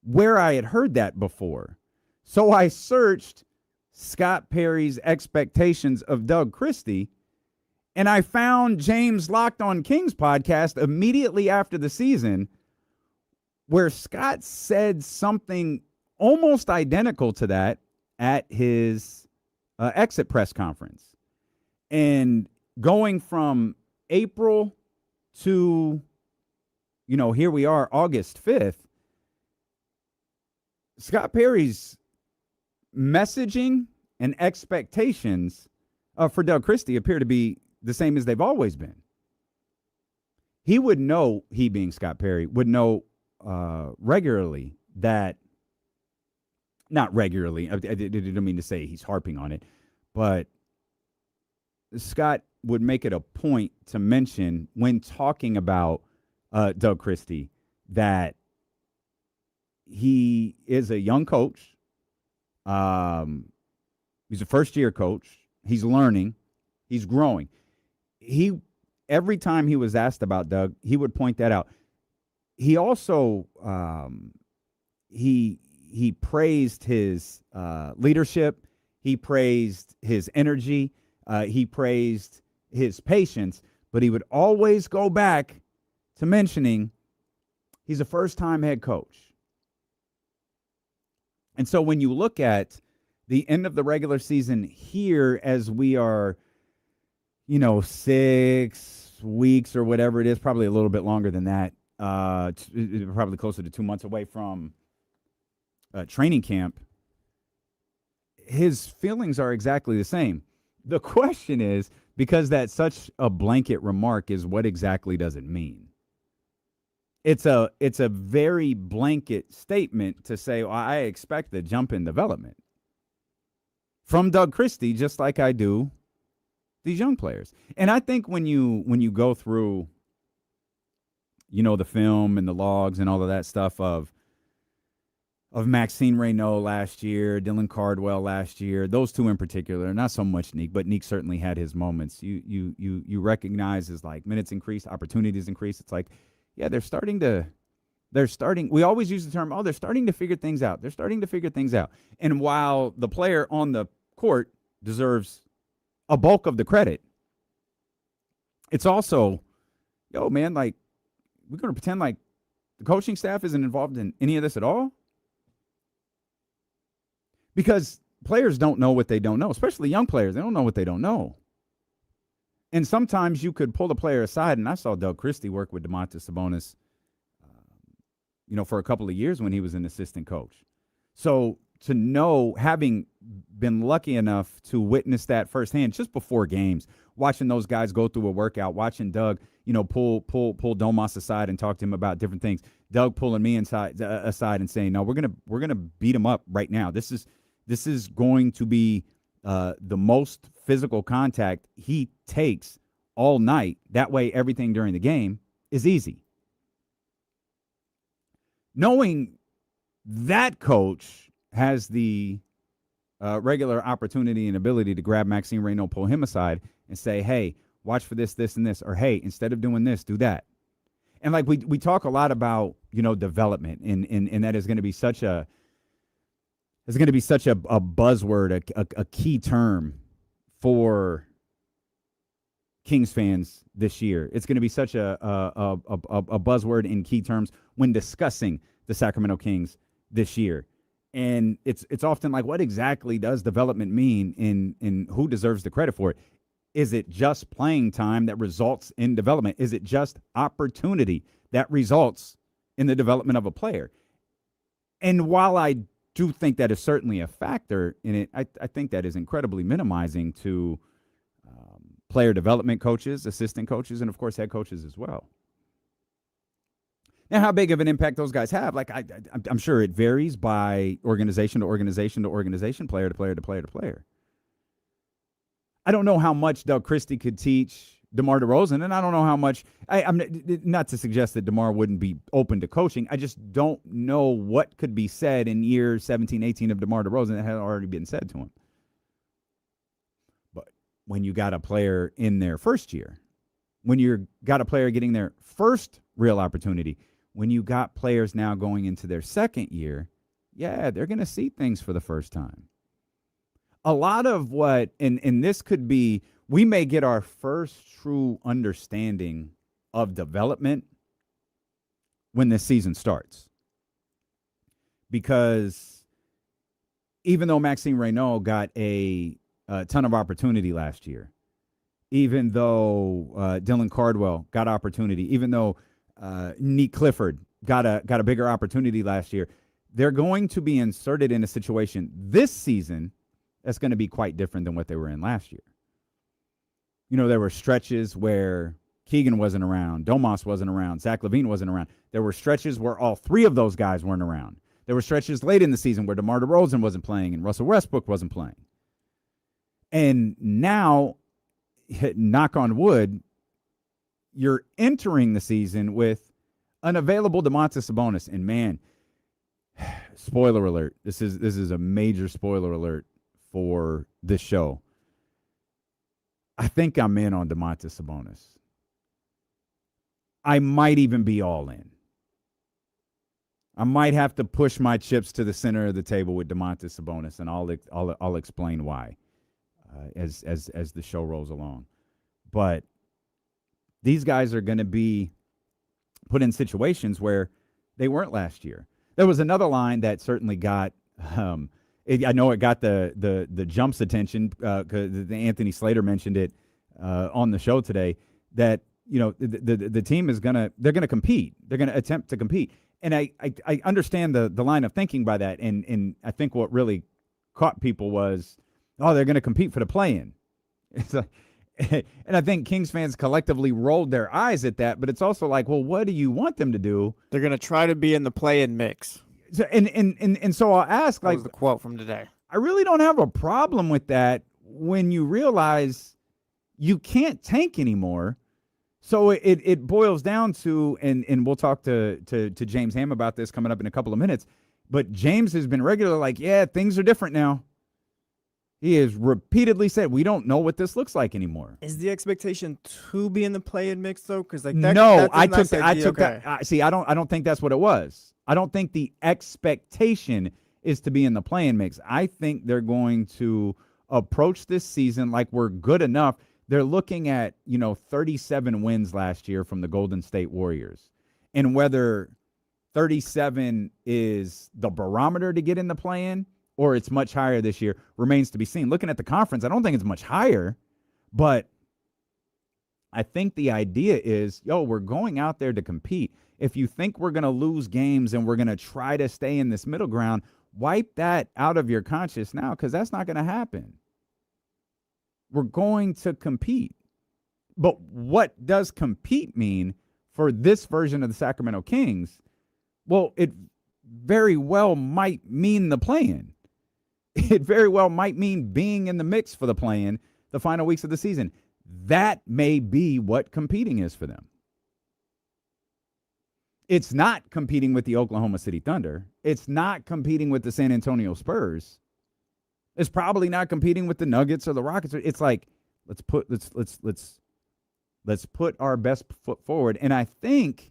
where I had heard that before. So I searched Scott Perry's expectations of Doug Christie, and I found James' Locked on Kings podcast immediately after the season, where Scott said something almost identical to that at his exit press conference. And going from April to, here we are, August 5th, Scott Perry's messaging and expectations for Doug Christie appear to be the same as they've always been. He would know, he being Scott Perry, would know regularly that, not regularly, I didn't mean to say he's harping on it, but Scott would make it a point to mention when talking about Doug Christie that he is a young coach. He's a first-year coach. He's learning. He's growing. Every time he was asked about Doug, he would point that out. He also he praised his leadership. He praised his energy. He praised his patience. But he would always go back to mentioning he's a first-time head coach. And so when you look at the end of the regular season here, as we are, 6 weeks or whatever it is, probably a little bit longer than that, probably closer to 2 months away from training camp, his feelings are exactly the same. The question is, because that's such a blanket remark, is what exactly does it mean? It's a very blanket statement to say, well, I expect a jump in development from Doug Christie, just like I do these young players. And I think when you go through, the film and the logs and all of that stuff of Maxine Reynaud last year, Dylan Cardwell last year, those two in particular, not so much Neek, but Neek certainly had his moments. You recognize as like minutes increase, opportunities increase. It's like, yeah, they're starting. We always use the term, they're starting to figure things out. They're starting to figure things out. And while the player on the court deserves a bulk of the credit, it's also, man, like, we're going to pretend like the coaching staff isn't involved in any of this at all? Because players don't know what they don't know, especially young players. They don't know what they don't know. And sometimes you could pull the player aside, and I saw Doug Christie work with Domantas Sabonis, for a couple of years when he was an assistant coach. So to know, having been lucky enough to witness that firsthand just before games, watching those guys go through a workout, watching Doug, pull Domas aside and talk to him about different things. Doug pulling me aside and saying, no, we're gonna beat him up right now. This is going to be the most physical contact he takes all night. That way, everything during the game is easy. Knowing that coach has the regular opportunity and ability to grab Maxine Reynaud, pull him aside, and say, hey, watch for this, this, and this, or hey, instead of doing this, do that. And like we talk a lot about, development, and that is going to be such a buzzword, a key term for Kings fans this year. It's going to be such a buzzword in key terms when discussing the Sacramento Kings this year. And it's often like, what exactly does development mean, and who deserves the credit for it? Is it just playing time that results in development? Is it just opportunity that results in the development of a player? And while I do think that is certainly a factor in it, I think that is incredibly minimizing to player development coaches, assistant coaches, and, of course, head coaches as well. Now, how big of an impact those guys have, like I'm sure it varies by organization to organization to organization, player to player to player to player. I don't know how much Doug Christie could teach DeMar DeRozan, and I don't know how much I'm not to suggest that DeMar wouldn't be open to coaching. I just don't know what could be said in year 17, 18 of DeMar DeRozan that had already been said to him. But when you got a player in their first year, when you got a player getting their first real opportunity, when you got players now going into their second year, yeah, they're going to see things for the first time. A lot of what, and this could be, we may get our first true understanding of development when this season starts. Because even though Maxime Reynaud got a ton of opportunity last year, even though Dylan Cardwell got opportunity, even though Nick Clifford got a bigger opportunity last year, they're going to be inserted in a situation this season that's going to be quite different than what they were in last year. You know, there were stretches where Keegan wasn't around, Domas wasn't around, Zach LaVine wasn't around. There were stretches where all three of those guys weren't around. There were stretches late in the season where DeMar DeRozan wasn't playing and Russell Westbrook wasn't playing. And now, knock on wood, you're entering the season with an available Domantas Sabonis. And man, spoiler alert, this is a major spoiler alert for this show. I think I'm in on Domantas Sabonis. I might even be all in. I might have to push my chips to the center of the table with Domantas Sabonis, and I'll explain why as the show rolls along. But these guys are going to be put in situations where they weren't last year. There was another line that certainly got I know it got the Jump's attention because Anthony Slater mentioned it on the show today, that, you know, the team is they're gonna compete. They're gonna attempt to compete. And I understand the line of thinking by that. And I think what really caught people was, oh, they're gonna compete for the play-in. It's like, and I think Kings fans collectively rolled their eyes at that, but it's also like, well, what do you want them to do? They're going to try to be in the play-in mix. So, and so I'll ask, That like, was the quote from today. I really don't have a problem with that when you realize you can't tank anymore. So it boils down to, and we'll talk to James Ham about this coming up in a couple of minutes, but James has been regular, like, yeah, things are different now. He has repeatedly said, we don't know what this looks like anymore. Is the expectation to be in the play-in mix, though? Because like no, I took that. See, I don't think that's what it was. I don't think the expectation is to be in the play-in mix. I think they're going to approach this season like we're good enough. They're looking at, 37 wins last year from the Golden State Warriors. And whether 37 is the barometer to get in the play-in or it's much higher this year remains to be seen. Looking at the conference, I don't think it's much higher, but I think the idea is, we're going out there to compete. If you think we're going to lose games and we're going to try to stay in this middle ground, wipe that out of your conscience now, because that's not going to happen. We're going to compete. But what does compete mean for this version of the Sacramento Kings? Well, it very well might mean the play-in. It very well might mean being in the mix for the play-in the final weeks of the season. That may be what competing is for them. It's not competing with the Oklahoma City Thunder. It's not competing with the San Antonio Spurs. It's probably not competing with the Nuggets or the Rockets. It's like, let's put our best foot forward. And I think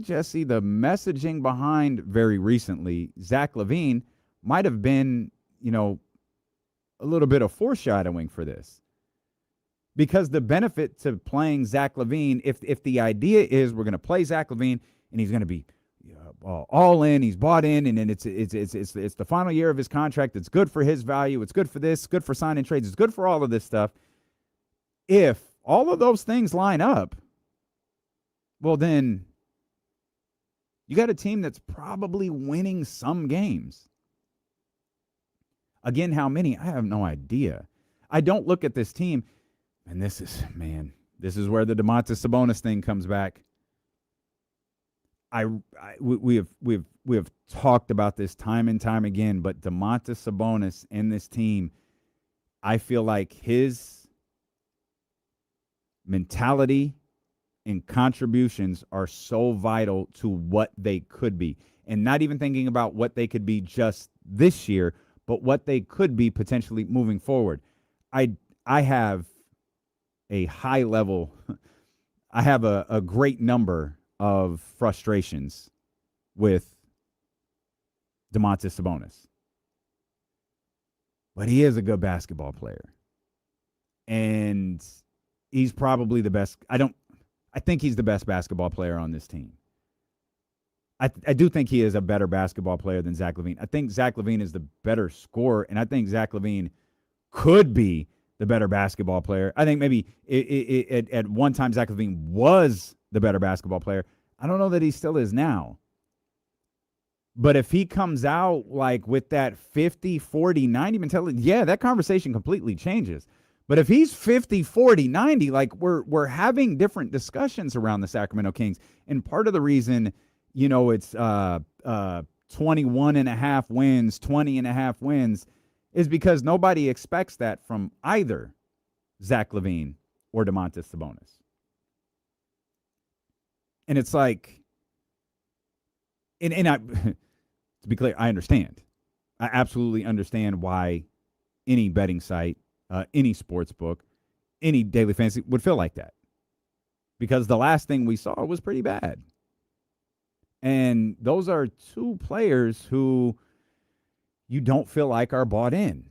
Jesse, the messaging behind very recently, Zach LaVine might have been, a little bit of foreshadowing for this. Because the benefit to playing Zach LaVine, if the idea is we're going to play Zach LaVine and he's going to be all in, he's bought in, and then it's the final year of his contract. It's good for his value. It's good for this, good for signing trades. It's good for all of this stuff. if all of those things line up, well, then you got a team that's probably winning some games. Again, how many? I have no idea. I don't look at this team, and this is where the Domantas Sabonis thing comes back. We have talked about this time and time again, but Domantas Sabonis and this team, I feel like his mentality and contributions are so vital to what they could be. And not even thinking about what they could be just this year, but what they could be potentially moving forward. I have a high level, I have a great number of frustrations with Domantas Sabonis. But he is a good basketball player. And he's probably the best. I think he's the best basketball player on this team. I do think he is a better basketball player than Zach LaVine. I think Zach LaVine is the better scorer, and I think Zach LaVine could be the better basketball player. I think maybe at one time Zach LaVine was the better basketball player. I don't know that he still is now. But if he comes out like with that 50, 40, 90 mentality, yeah, that conversation completely changes. But if he's 50, 40, 90, like we're having different discussions around the Sacramento Kings. And part of the reason, it's 21 and a half wins, 20 and a half wins, is because nobody expects that from either Zach LaVine or Domantas Sabonis. And it's like, and I, to be clear, I understand. I absolutely understand why any betting site, any sports book, any daily fantasy would feel like that. Because the last thing we saw was pretty bad. And those are two players who you don't feel like are bought in.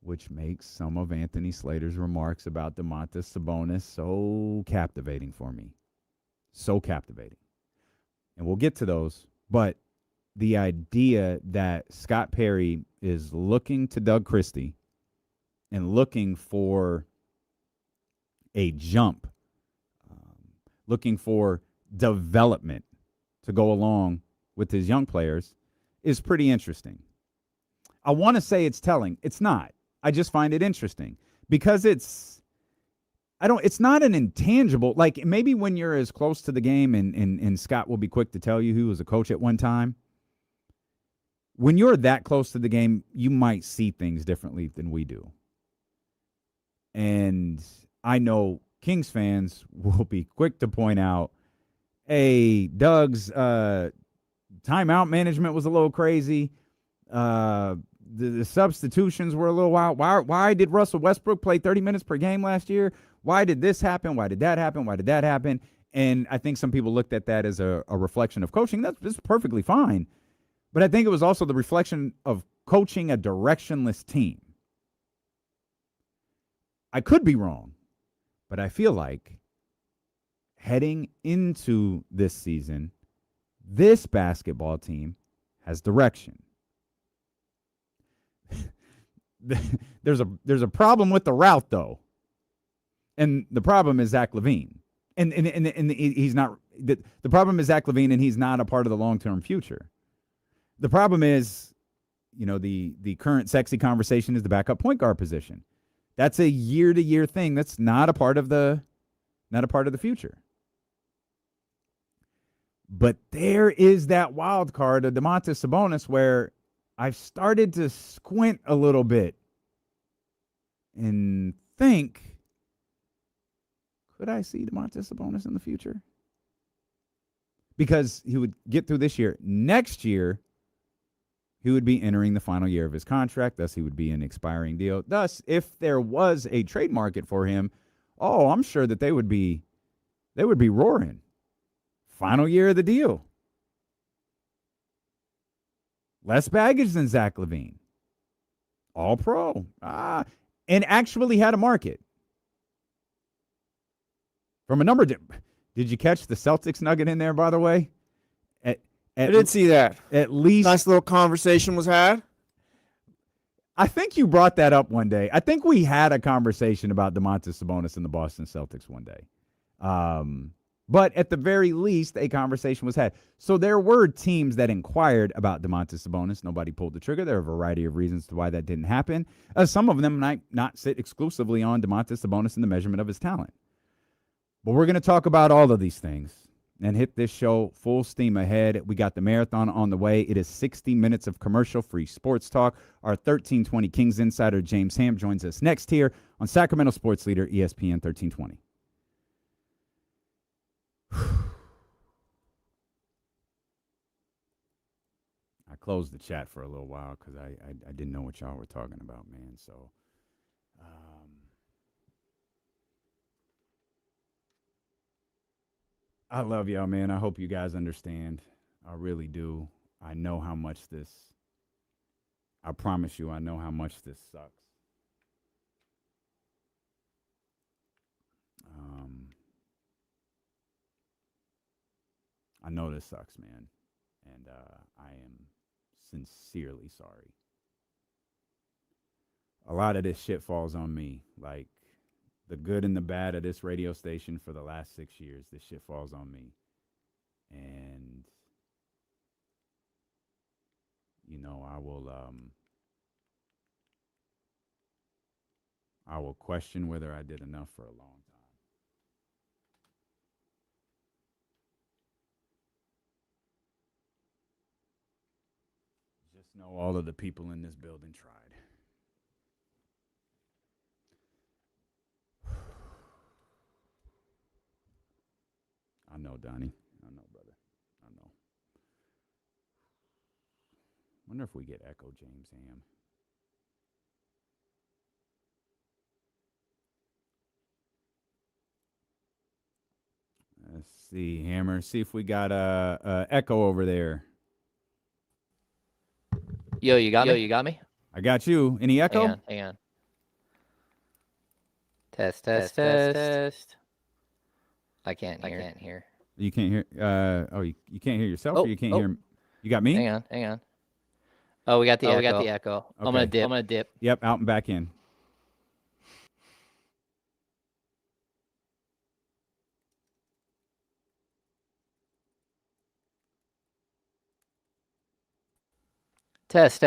Which makes some of Anthony Slater's remarks about Domantas Sabonis so captivating for me. So captivating. And we'll get to those. But the idea that Scott Perry is looking to Doug Christie and looking for a jump, looking for development to go along with his young players is pretty interesting. I want to say it's telling. It's not. I just find it interesting because it's not an intangible, like maybe when you're as close to the game and Scott will be quick to tell you who was a coach at one time. When you're that close to the game, you might see things differently than we do. And I know Kings fans will be quick to point out, hey, Doug's timeout management was a little crazy. The substitutions were a little wild. Why did Russell Westbrook play 30 minutes per game last year? Why did this happen? Why did that happen? Why did that happen? And I think some people looked at that as a reflection of coaching. That's perfectly fine. But I think it was also the reflection of coaching a directionless team. I could be wrong, but I feel like heading into this season, this basketball team has direction. There's a problem with the route, though. And the problem is Zach LaVine. And he's not – the problem is Zach LaVine, and he's not a part of the long-term future. The problem is, the current sexy conversation is the backup point guard position. That's a year-to-year thing. That's not a part of the future. But there is that wild card of Domantas Sabonis where I've started to squint a little bit and think, could I see Domantas Sabonis in the future? Because he would get through this year. Next year, he would be entering the final year of his contract. Thus, he would be an expiring deal. Thus, if there was a trade market for him, I'm sure that they would be roaring. Final year of the deal. Less baggage than Zach LaVine. All pro. And actually had a market. From a number, did you catch the Celtics nugget in there, by the way? I did see that. At least. Nice little conversation was had. I think you brought that up one day. I think we had a conversation about Domantas Sabonis and the Boston Celtics one day. But at the very least, a conversation was had. So there were teams that inquired about Domantas Sabonis. Nobody pulled the trigger. There are a variety of reasons to why that didn't happen. Some of them might not sit exclusively on Domantas Sabonis and the measurement of his talent. But we're going to talk about all of these things and hit this show full steam ahead. We got the marathon on the way. It is 60 minutes of commercial-free sports talk. Our 1320 Kings insider, James Ham, joins us next here on Sacramento Sports Leader, ESPN 1320. I closed the chat for a little while because I didn't know what y'all were talking about, man. So, I love y'all, man. I hope you guys understand. I really do. I know how much this, I promise you, I know how much this sucks. I know this sucks, man. And I am sincerely sorry. A lot of this shit falls on me. Like, the good and the bad of this radio station for the last 6 years, this shit falls on me. And, you know, I will question whether I did enough for a long time. Just know all of the people in this building tried. I know, Donnie. I know, brother. I know. Wonder if we get Echo James Ham. Let's see, Hammer. See if we got a Echo over there. Yo, you got me? I got you. Any Echo? Hang on. Test. I can't hear. You can't hear. You can't hear yourself. Or you can't hear. You got me. Hang on. Oh, we got the echo. Okay. I'm gonna dip. Yep, out and back in. Test.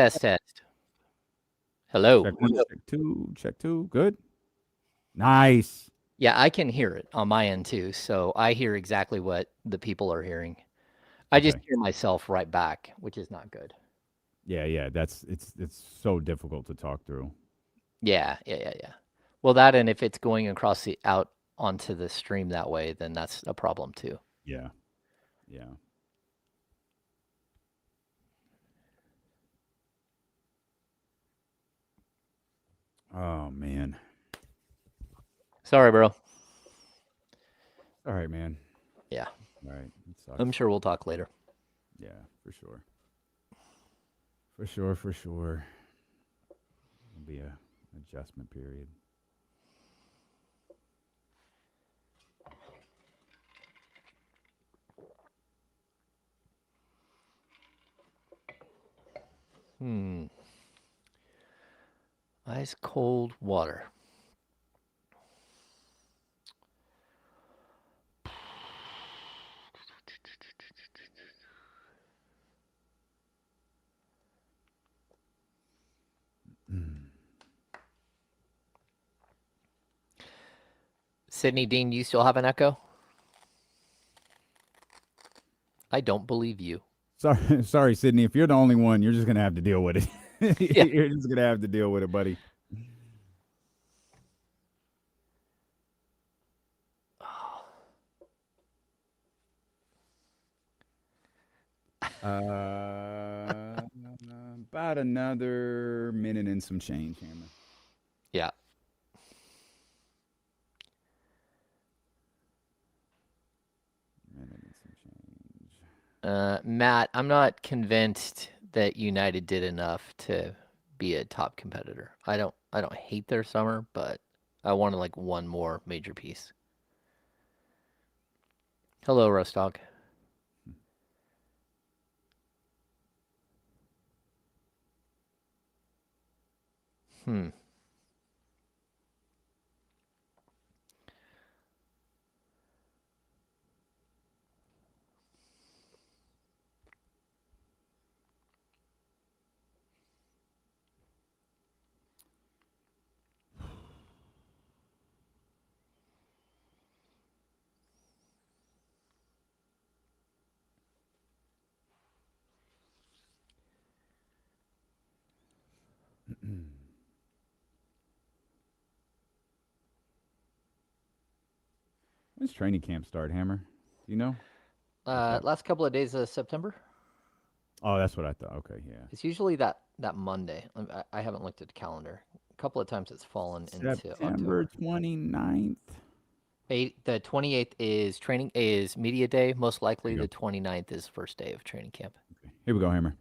Hello. Check one, check two. Good. Nice. Yeah, I can hear it on my end too, so I hear exactly what the people are hearing. I just hear myself right back, which is not good. Yeah. It's so difficult to talk through. Yeah. Well, that, and if it's going across out onto the stream that way, then that's a problem too. Yeah. Oh man. Sorry, bro. All right, man. Yeah. All right. It sucks. I'm sure we'll talk later. Yeah, for sure. For sure. It'll be a adjustment period. Ice cold water. Sydney Dean, you still have an echo? I don't believe you. Sorry, Sydney. If you're the only one, you're just gonna have to deal with it. Yeah. You're just gonna have to deal with it, buddy. About another minute and some change, Hammer. Yeah. Minute and some change. Matt, I'm not convinced that United did enough to be a top competitor. I don't hate their summer, but I wanted like one more major piece. Hello, Rostog. When's training camp start, Hammer? Do you know? Last couple of days of September. Oh, that's what I thought. Okay, yeah. It's usually that Monday. I haven't looked at the calendar. A couple of times it's fallen into September October. 29th. The 28th is media day. Most likely the 29th is first day of training camp. Okay. Here we go, Hammer.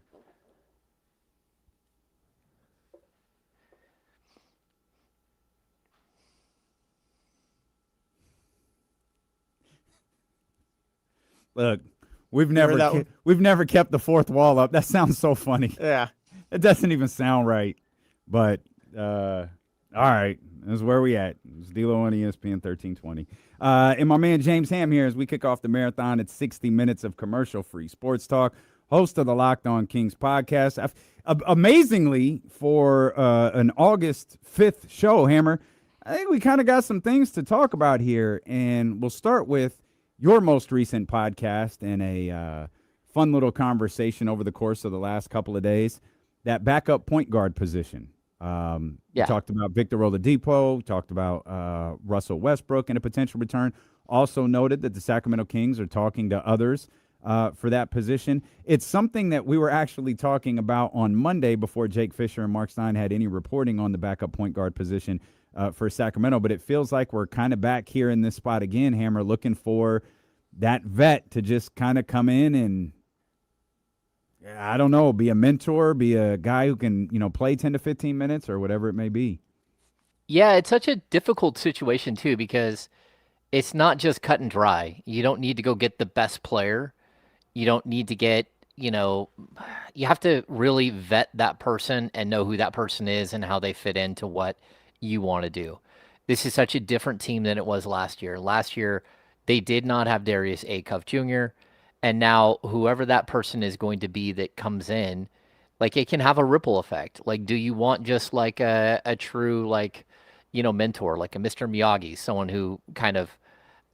Look, we've never kept the fourth wall up. That sounds so funny. Yeah. It doesn't even sound right. But all right, this is where we at. It's D-Lo on ESPN 1320. And my man James Ham here as we kick off the marathon. It's 60 minutes of commercial-free sports talk. Host of the Locked On Kings podcast. Amazingly, for an August 5th show, Hammer, I think we kind of got some things to talk about here. And we'll start with your most recent podcast and a fun little conversation over the course of the last couple of days, that backup point guard position. We talked about Victor Oladipo, talked about Russell Westbrook and a potential return. Also noted that the Sacramento Kings are talking to others for that position. It's something that we were actually talking about on Monday before Jake Fisher and Mark Stein had any reporting on the backup point guard position for Sacramento, but it feels like we're kind of back here in this spot again, Hammer, looking for that vet to just kind of come in and, I don't know, be a mentor, be a guy who can, play 10 to 15 minutes or whatever it may be. Yeah, it's such a difficult situation, too, because it's not just cut and dry. You don't need to go get the best player. You don't need to get, you have to really vet that person and know who that person is and how they fit into what you want to do. This is such a different team than it was last year. Last year, they did not have Darius Acuff Jr., and now whoever that person is going to be that comes in, like, it can have a ripple effect. Like, do you want just like a true, like, mentor, like a Mr. Miyagi, someone who kind of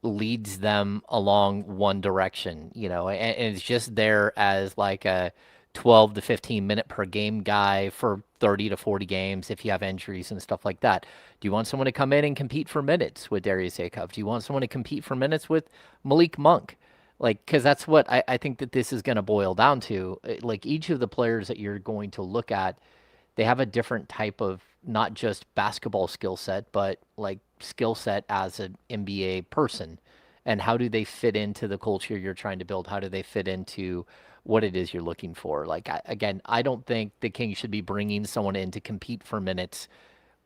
leads them along one direction, and it's just there as like a 12 to 15 minute per game guy for 30 to 40 games if you have injuries and stuff like that? Do you want someone to come in and compete for minutes with Darius Acuff? Do you want someone to compete for minutes with Malik Monk? Like, because that's what I think that this is going to boil down to. Like, each of the players that you're going to look at, they have a different type of not just basketball skill set, but like skill set as an NBA person. And how do they fit into the culture you're trying to build? How do they fit into what it is you're looking for? Like, again, I don't think the Kings should be bringing someone in to compete for minutes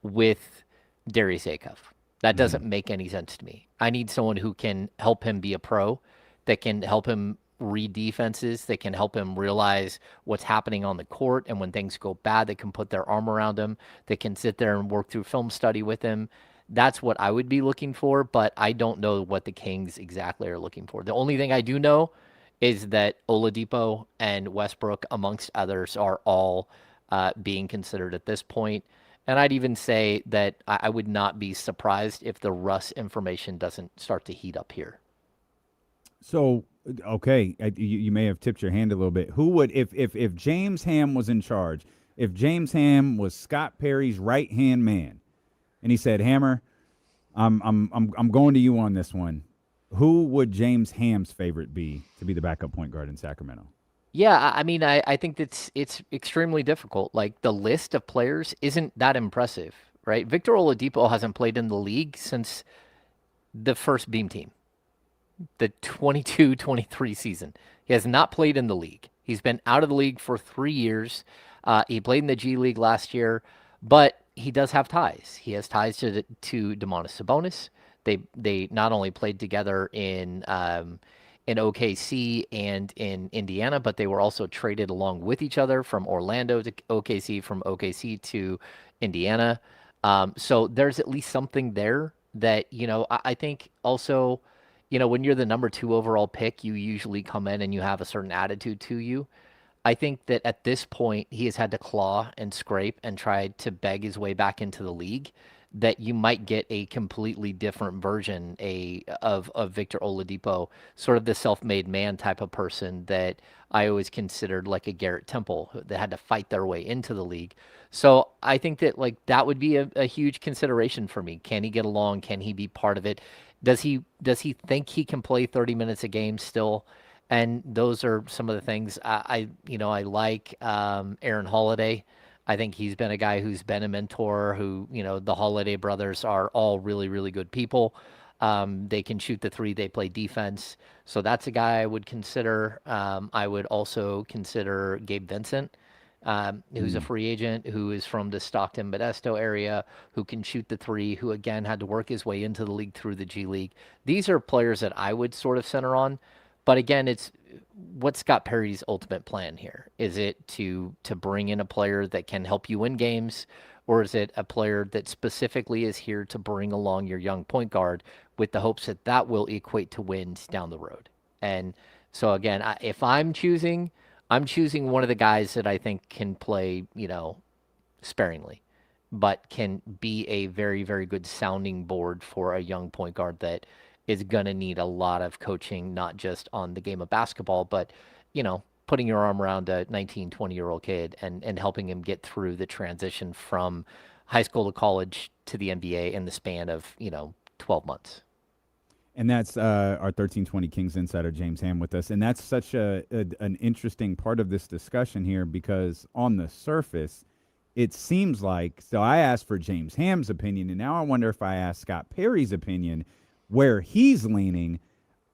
with Darius Acuff. That doesn't make any sense to me. I need someone who can help him be a pro, that can help him read defenses, that can help him realize what's happening on the court, and when things go bad, they can put their arm around him, they can sit there and work through film study with him. That's what I would be looking for, but I don't know what the Kings exactly are looking for. The only thing I do know is that Oladipo and Westbrook, amongst others, are all being considered at this point. And I'd even say that I would not be surprised if the Russ information doesn't start to heat up here. So, okay, you may have tipped your hand a little bit. Who would, if James Ham was in charge, if James Ham was Scott Perry's right-hand man, and he said, "Hammer, I'm going to you on this one," who would James Ham's favorite be to be the backup point guard in Sacramento? Yeah, I mean, I think it's extremely difficult. Like, the list of players isn't that impressive, right? Victor Oladipo hasn't played in the league since the first Beam team, the 22-23 season. He has not played in the league. He's been out of the league for 3 years. He played in the G League last year, but he does have ties. He has ties to Domantas Sabonis. They not only played together in in OKC and in Indiana, but they were also traded along with each other from Orlando to OKC, from OKC to Indiana. So there's at least something there that, I think also, when you're the number 2 overall pick, you usually come in and you have a certain attitude to you. I think that at this point, he has had to claw and scrape and try to beg his way back into the league, that you might get a completely different version of Victor Oladipo, sort of the self-made man type of person that I always considered like a Garrett Temple that had to fight their way into the league. So I think that that would be a huge consideration for me. Can he get along? Can he be part of it? Does he think he can play 30 minutes a game still? And those are some of the things I like. Aaron Holiday. I think he's been a guy who's been a mentor. Who, the Holiday brothers are all really, really good people. They can shoot the three. They play defense. So that's a guy I would consider. I would also consider Gabe Vincent, who's a free agent, who is from the Stockton Modesto area, who can shoot the three, who again had to work his way into the league through the G League. These are players that I would sort of center on. But again, it's what's Scott Perry's ultimate plan here? Is it to bring in a player that can help you win games, or is it a player that specifically is here to bring along your young point guard with the hopes that that will equate to wins down the road? And so again, if I'm choosing one of the guys that I think can play, sparingly, but can be a very, very good sounding board for a young point guard that is going to need a lot of coaching, not just on the game of basketball, but, putting your arm around a 19, 20-year-old kid and helping him get through the transition from high school to college to the NBA in the span of, 12 months. And that's our 1320 Kings insider, James Ham, with us. And that's such an interesting part of this discussion here, because on the surface, it seems like, so I asked for James Ham's opinion, and now I wonder if I ask Scott Perry's opinion, where he's leaning.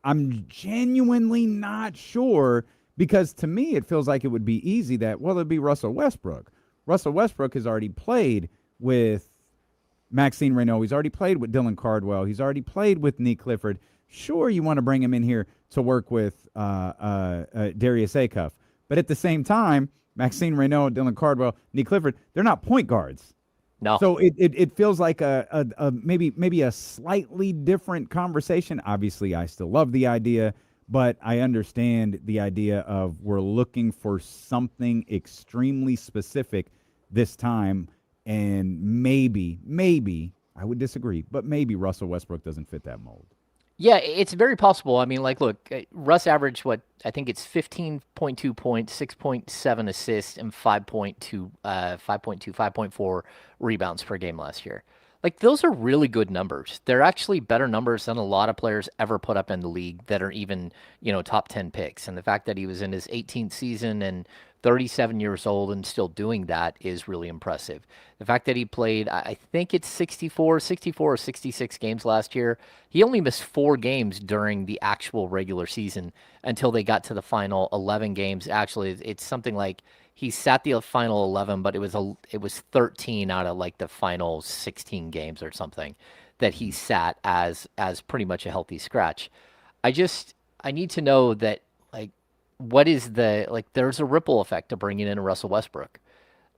I'm genuinely not sure, because to me it feels like it would be easy that, it'd be Russell Westbrook. Russell Westbrook has already played with Maxine Renaud. He's already played with Dylan Cardwell. He's already played with Nick Clifford. Sure, you want to bring him in here to work with Darius Acuff. But at the same time, Maxine Renaud, Dylan Cardwell, Nick Clifford, they're not point guards. No. So it feels like a maybe a slightly different conversation. Obviously, I still love the idea, but I understand the idea of we're looking for something extremely specific this time, and maybe I would disagree, but maybe Russell Westbrook doesn't fit that mold. Yeah, it's very possible. I mean, look, Russ averaged I think it's 15.2 points, 6.7 assists, and 5.4 rebounds per game last year. Those are really good numbers. They're actually better numbers than a lot of players ever put up in the league that are even, top 10 picks. And the fact that he was in his 18th season and 37 years old and still doing that is really impressive. The fact that he played, I think it's 64 or 66 games last year. He only missed 4 games during the actual regular season until they got to the final 11 games. Actually, it's something like he sat the final 11, but it was 13 out of the final 16 games or something that he sat as pretty much a healthy scratch. I need to know that, what is there's a ripple effect to bringing in Russell Westbrook,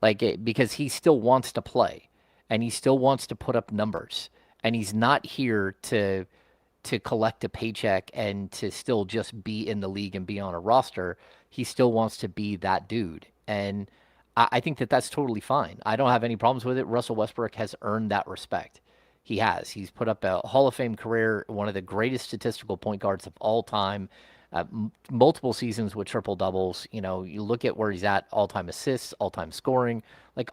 because he still wants to play and he still wants to put up numbers, and he's not here to collect a paycheck and to still just be in the league and be on a roster. He still wants to be that dude. And I think that that's totally fine. I don't have any problems with it. Russell Westbrook has earned that respect. He has. He's put up a Hall of Fame career, one of the greatest statistical point guards of all time. Multiple seasons with triple doubles. You look at where he's at, all-time assists, all-time scoring.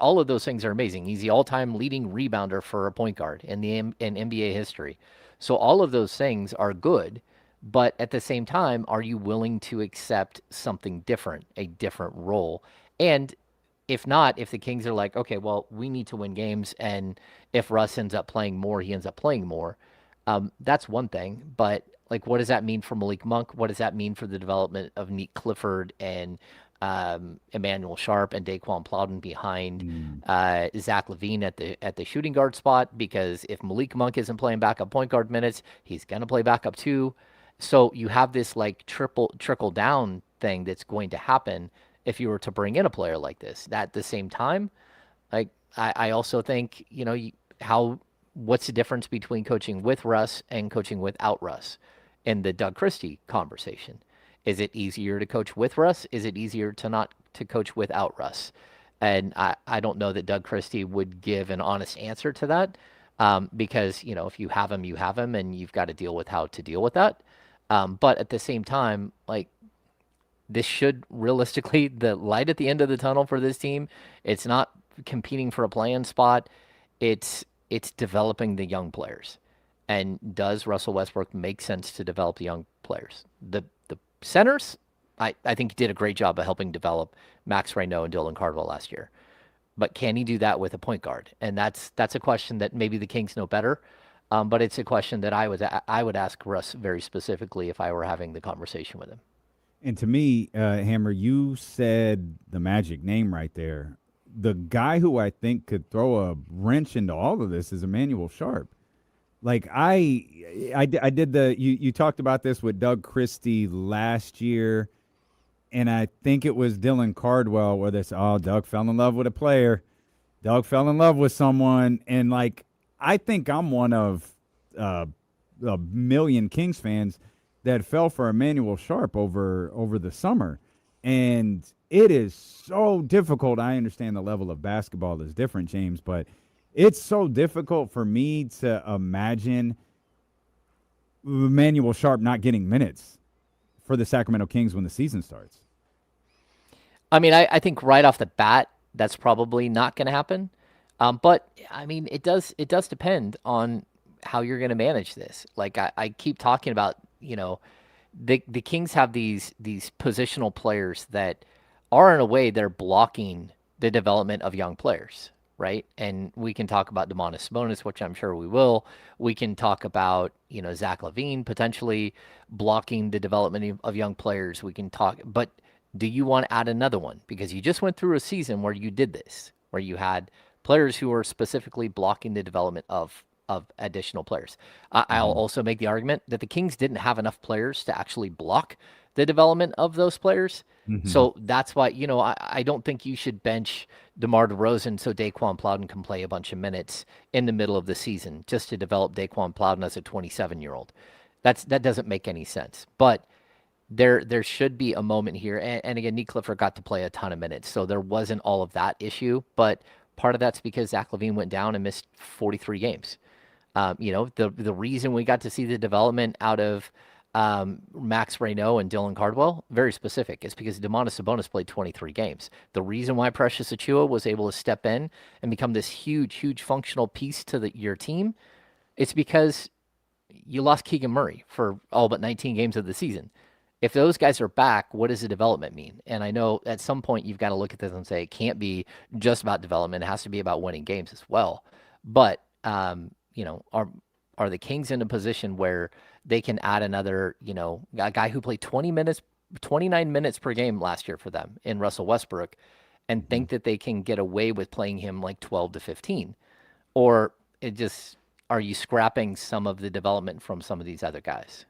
All of those things are amazing. He's the all-time leading rebounder for a point guard in NBA history. So all of those things are good, but at the same time, are you willing to accept something different, a different role? And if not, if the Kings are like, okay, well, we need to win games, and if Russ ends up playing more, he ends up playing more. That's one thing, but what does that mean for Malik Monk? What does that mean for the development of Nick Clifford and Emmanuel Sharp and Daquan Plowden behind Zach LaVine at the shooting guard spot? Because if Malik Monk isn't playing backup point guard minutes, he's going to play backup too. So you have this like trickle down thing that's going to happen if you were to bring in a player like this. At the same time, like I also think, what's the difference between coaching with Russ and coaching without Russ in the Doug Christie conversation? Is it easier to coach with Russ? Is it easier to not to coach without Russ? And I don't know that Doug Christie would give an honest answer to that, because, if you have him, you have him, and you've got to deal with how to deal with that. But at the same time, like, this should realistically, the light at the end of the tunnel for this team, it's not competing for a play-in spot. It's developing the young players. And does Russell Westbrook make sense to develop the young players? The centers, I think he did a great job of helping develop Max Reynaud and Dylan Cardwell last year. But can he do that with a point guard? And that's a question that maybe the Kings know better. But it's a question that I would ask Russ very specifically if I were having the conversation with him. And to me, Hammer, you said the magic name right there. The guy who I think could throw a wrench into all of this is Emmanuel Sharp. Like I did you talked about this with Doug Christie last year, and I think it was Dylan Cardwell where they said, "Oh, Doug fell in love with a player. Doug fell in love with someone," and like I think I'm one of a million Kings fans that fell for Emmanuel Sharp over the summer, and it is so difficult. I understand the level of basketball is different, James, but it's so difficult for me to imagine Emmanuel Sharp not getting minutes for the Sacramento Kings when the season starts. I mean, I think right off the bat, that's probably not going to happen. But I mean, it does depend on how you're going to manage this. Like I keep talking about, the Kings have these positional players that are, in a way, they're blocking the development of young players. Right. And we can talk about Domantas Sabonis, which I'm sure we will. We can talk about, Zach LaVine potentially blocking the development of young players. We can talk. But do you want to add another one? Because you just went through a season where you did this, where you had players who were specifically blocking the development of additional players. I'll also make the argument that the Kings didn't have enough players to actually block the development of those players. Mm-hmm. So that's why, I don't think you should bench DeMar DeRozan so Daquan Plowden can play a bunch of minutes in the middle of the season just to develop Daquan Plowden as a 27-year-old. That doesn't make any sense. But there should be a moment here. And again, Nick Clifford got to play a ton of minutes, so there wasn't all of that issue. But part of that's because Zach LaVine went down and missed 43 games. The reason we got to see the development out of Max Reynaud and Dylan Cardwell, very specific, is because Domantas Sabonis played 23 games. The reason why Precious Achiuwa was able to step in and become this huge functional piece to your team, it's because you lost Keegan Murray for all but 19 games of the season. If those guys are back, what does the development mean? And I know at some point you've got to look at this and say it can't be just about development. It has to be about winning games as well. But, are the Kings in a position where they can add another, a guy who played 29 minutes per game last year for them in Russell Westbrook, and think that they can get away with playing him like 12 to 15? Or are you scrapping some of the development from some of these other guys?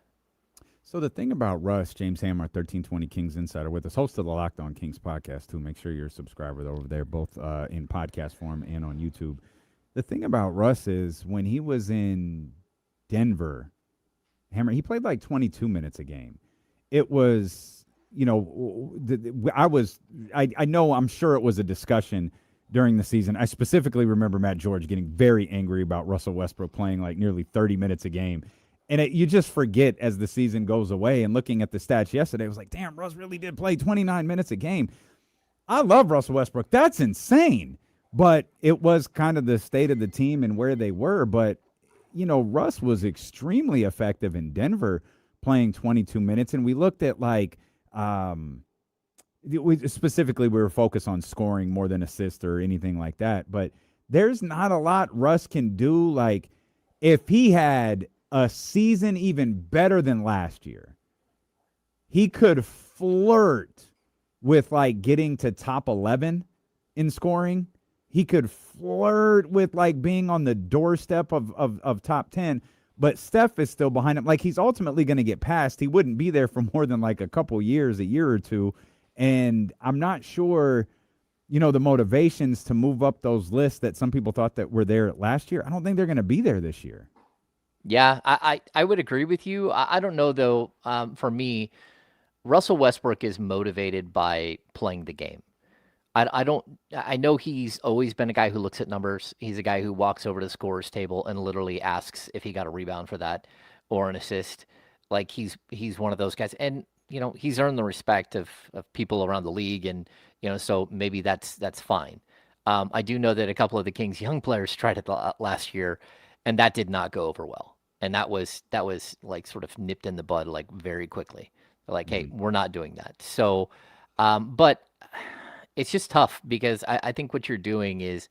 So the thing about Russ, James Hammer, 1320 Kings Insider with us, host of the Locked On Kings podcast, too. Make sure you're a subscriber over there, both in podcast form and on YouTube. The thing about Russ is when he was in Denver, Hammer, he played like 22 minutes a game. It was, I'm sure it was a discussion during the season. I specifically remember Matt George getting very angry about Russell Westbrook playing like nearly 30 minutes a game. And you just forget as the season goes away. And looking at the stats yesterday, it was like, damn, Russ really did play 29 minutes a game. I love Russell Westbrook. That's insane. But it was kind of the state of the team and where they were. But, Russ was extremely effective in Denver playing 22 minutes. And we looked at we were focused on scoring more than assists or anything like that. But there's not a lot Russ can do. Like, if he had a season even better than last year, he could flirt with like getting to top 11 in scoring. He could flirt with like being on the doorstep of top 10. but Steph is still behind him. Like, he's ultimately going to get passed. He wouldn't be there for more than like a couple years, a year or two. And I'm not sure, the motivations to move up those lists that some people thought that were there last year. I don't think they're going to be there this year. Yeah, I would agree with you. I don't know, though. For me, Russell Westbrook is motivated by playing the game. I know he's always been a guy who looks at numbers. He's a guy who walks over to the scorer's table and literally asks if he got a rebound for that or an assist. Like, he's one of those guys. And, he's earned the respect of people around the league. And, so maybe that's fine. I do know that a couple of the Kings young players tried it last year, and that did not go over well. And that was like sort of nipped in the bud, like, very quickly. They're like, hey, we're not doing that. So, but it's just tough because I think what you're doing is,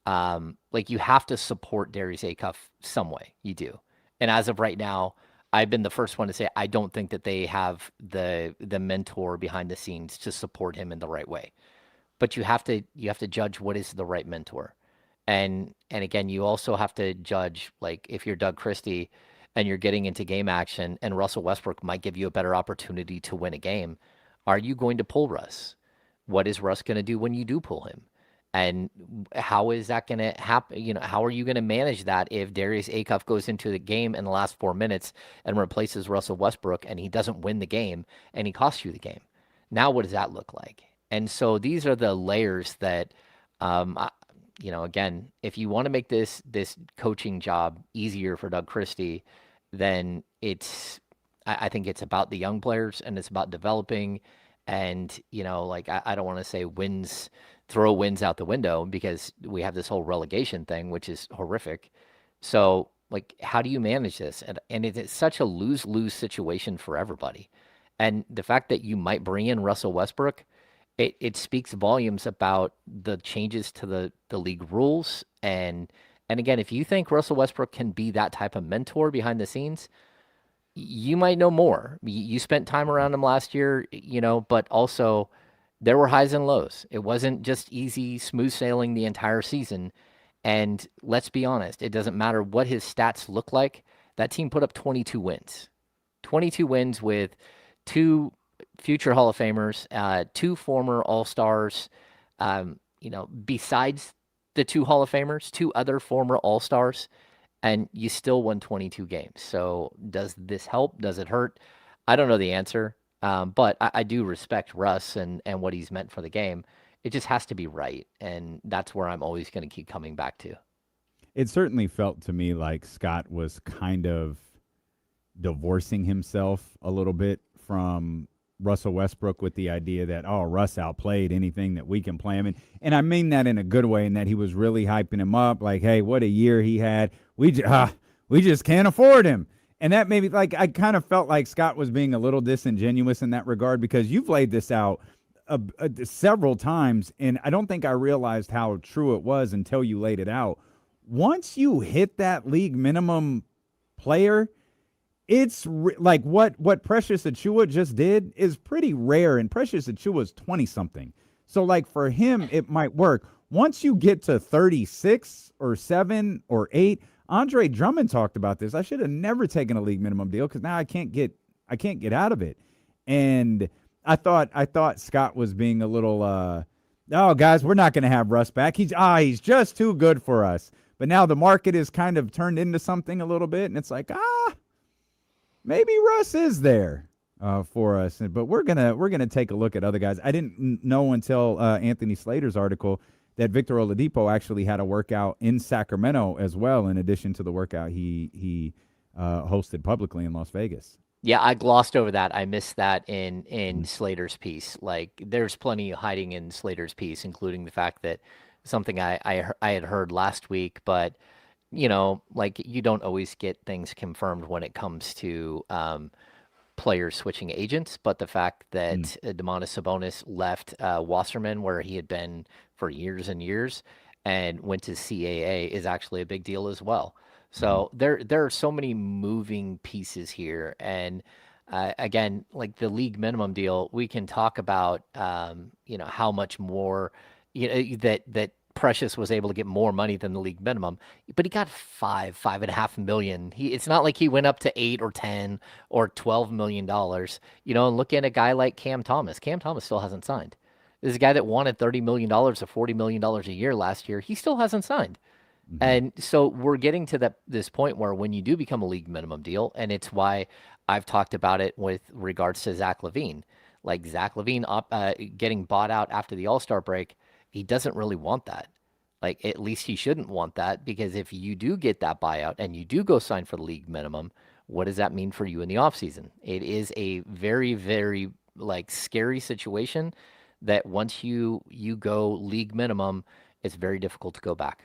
like, you have to support Darius Acuff some way. You do. And as of right now, I've been the first one to say I don't think that they have the mentor behind the scenes to support him in the right way. But you have to judge what is the right mentor. And again, you also have to judge, like, if you're Doug Christie and you're getting into game action and Russell Westbrook might give you a better opportunity to win a game, are you going to pull Russ? What is Russ going to do when you do pull him? And how is that going to happen? How are you going to manage that if Darius Acuff goes into the game in the last 4 minutes and replaces Russell Westbrook and he doesn't win the game and he costs you the game? Now, what does that look like? And so these are the layers that, again, if you want to make this coaching job easier for Doug Christie, then I think it's about the young players and it's about developing. And, I don't want to say throw wins out the window because we have this whole relegation thing, which is horrific. So, like, how do you manage this? And it's such a lose-lose situation for everybody. And the fact that you might bring in Russell Westbrook, it speaks volumes about the changes to the league rules. And again, if you think Russell Westbrook can be that type of mentor behind the scenes, you might know more. You spent time around him last year, but also there were highs and lows. It wasn't just easy, smooth sailing the entire season. And let's be honest, it doesn't matter what his stats look like. That team put up 22 wins. 22 wins with 2 future Hall of Famers, 2 former All-Stars, besides the 2 Hall of Famers, 2 other former All-Stars. And you still won 22 games. So does this help? Does it hurt? I don't know the answer, but I do respect Russ and what he's meant for the game. It just has to be right, and that's where I'm always going to keep coming back to. It certainly felt to me like Scott was kind of divorcing himself a little bit from Russell Westbrook with the idea that, Russ outplayed anything that we can play him in. And I mean that in a good way, in that he was really hyping him up, like, hey, what a year he had. We just can't afford him. And that made me, like, I kind of felt like Scott was being a little disingenuous in that regard, because you've laid this out several times, and I don't think I realized how true it was until you laid it out. Once you hit that league minimum player, it's like what Precious Achiuwa just did is pretty rare, and Precious Achiuwa's 20-something. So, like, for him, it might work. Once you get to 36 or 7 or 8, Andre Drummond talked about this. I should have never taken a league minimum deal because now I can't get out of it. And I thought Scott was being a little, guys, we're not going to have Russ back. He's just too good for us. But now the market is kind of turned into something a little bit, and it's like, maybe Russ is there for us. But we're gonna take a look at other guys. I didn't know until Anthony Slater's article that Victor Oladipo actually had a workout in Sacramento as well, in addition to the workout he hosted publicly in Las Vegas. Yeah, I glossed over that. I missed that in Slater's piece. Like, there's plenty hiding in Slater's piece, including the fact that something I had heard last week, but like, you don't always get things confirmed when it comes to players switching agents. But the fact that Domantas Sabonis left Wasserman, where he had been for years and years, and went to CAA is actually a big deal as well. So there are so many moving pieces here. And again, like the league minimum deal, we can talk about how much more that Precious was able to get more money than the league minimum, but he got $5.5 million. It's not like he went up to 8 or 10 or $12 million. And look at a guy like Cam Thomas. Cam Thomas still hasn't signed. This is a guy that wanted $30 million or $40 million a year last year. He still hasn't signed. Mm-hmm. And so we're getting to this point where when you do become a league minimum deal, and it's why I've talked about it with regards to Zach LaVine. Like Zach LaVine getting bought out after the All-Star break, he doesn't really want that. Like, at least he shouldn't want that, because if you do get that buyout and you do go sign for the league minimum, what does that mean for you in the offseason? It is a very, very, scary situation that once you go league minimum, it's very difficult to go back.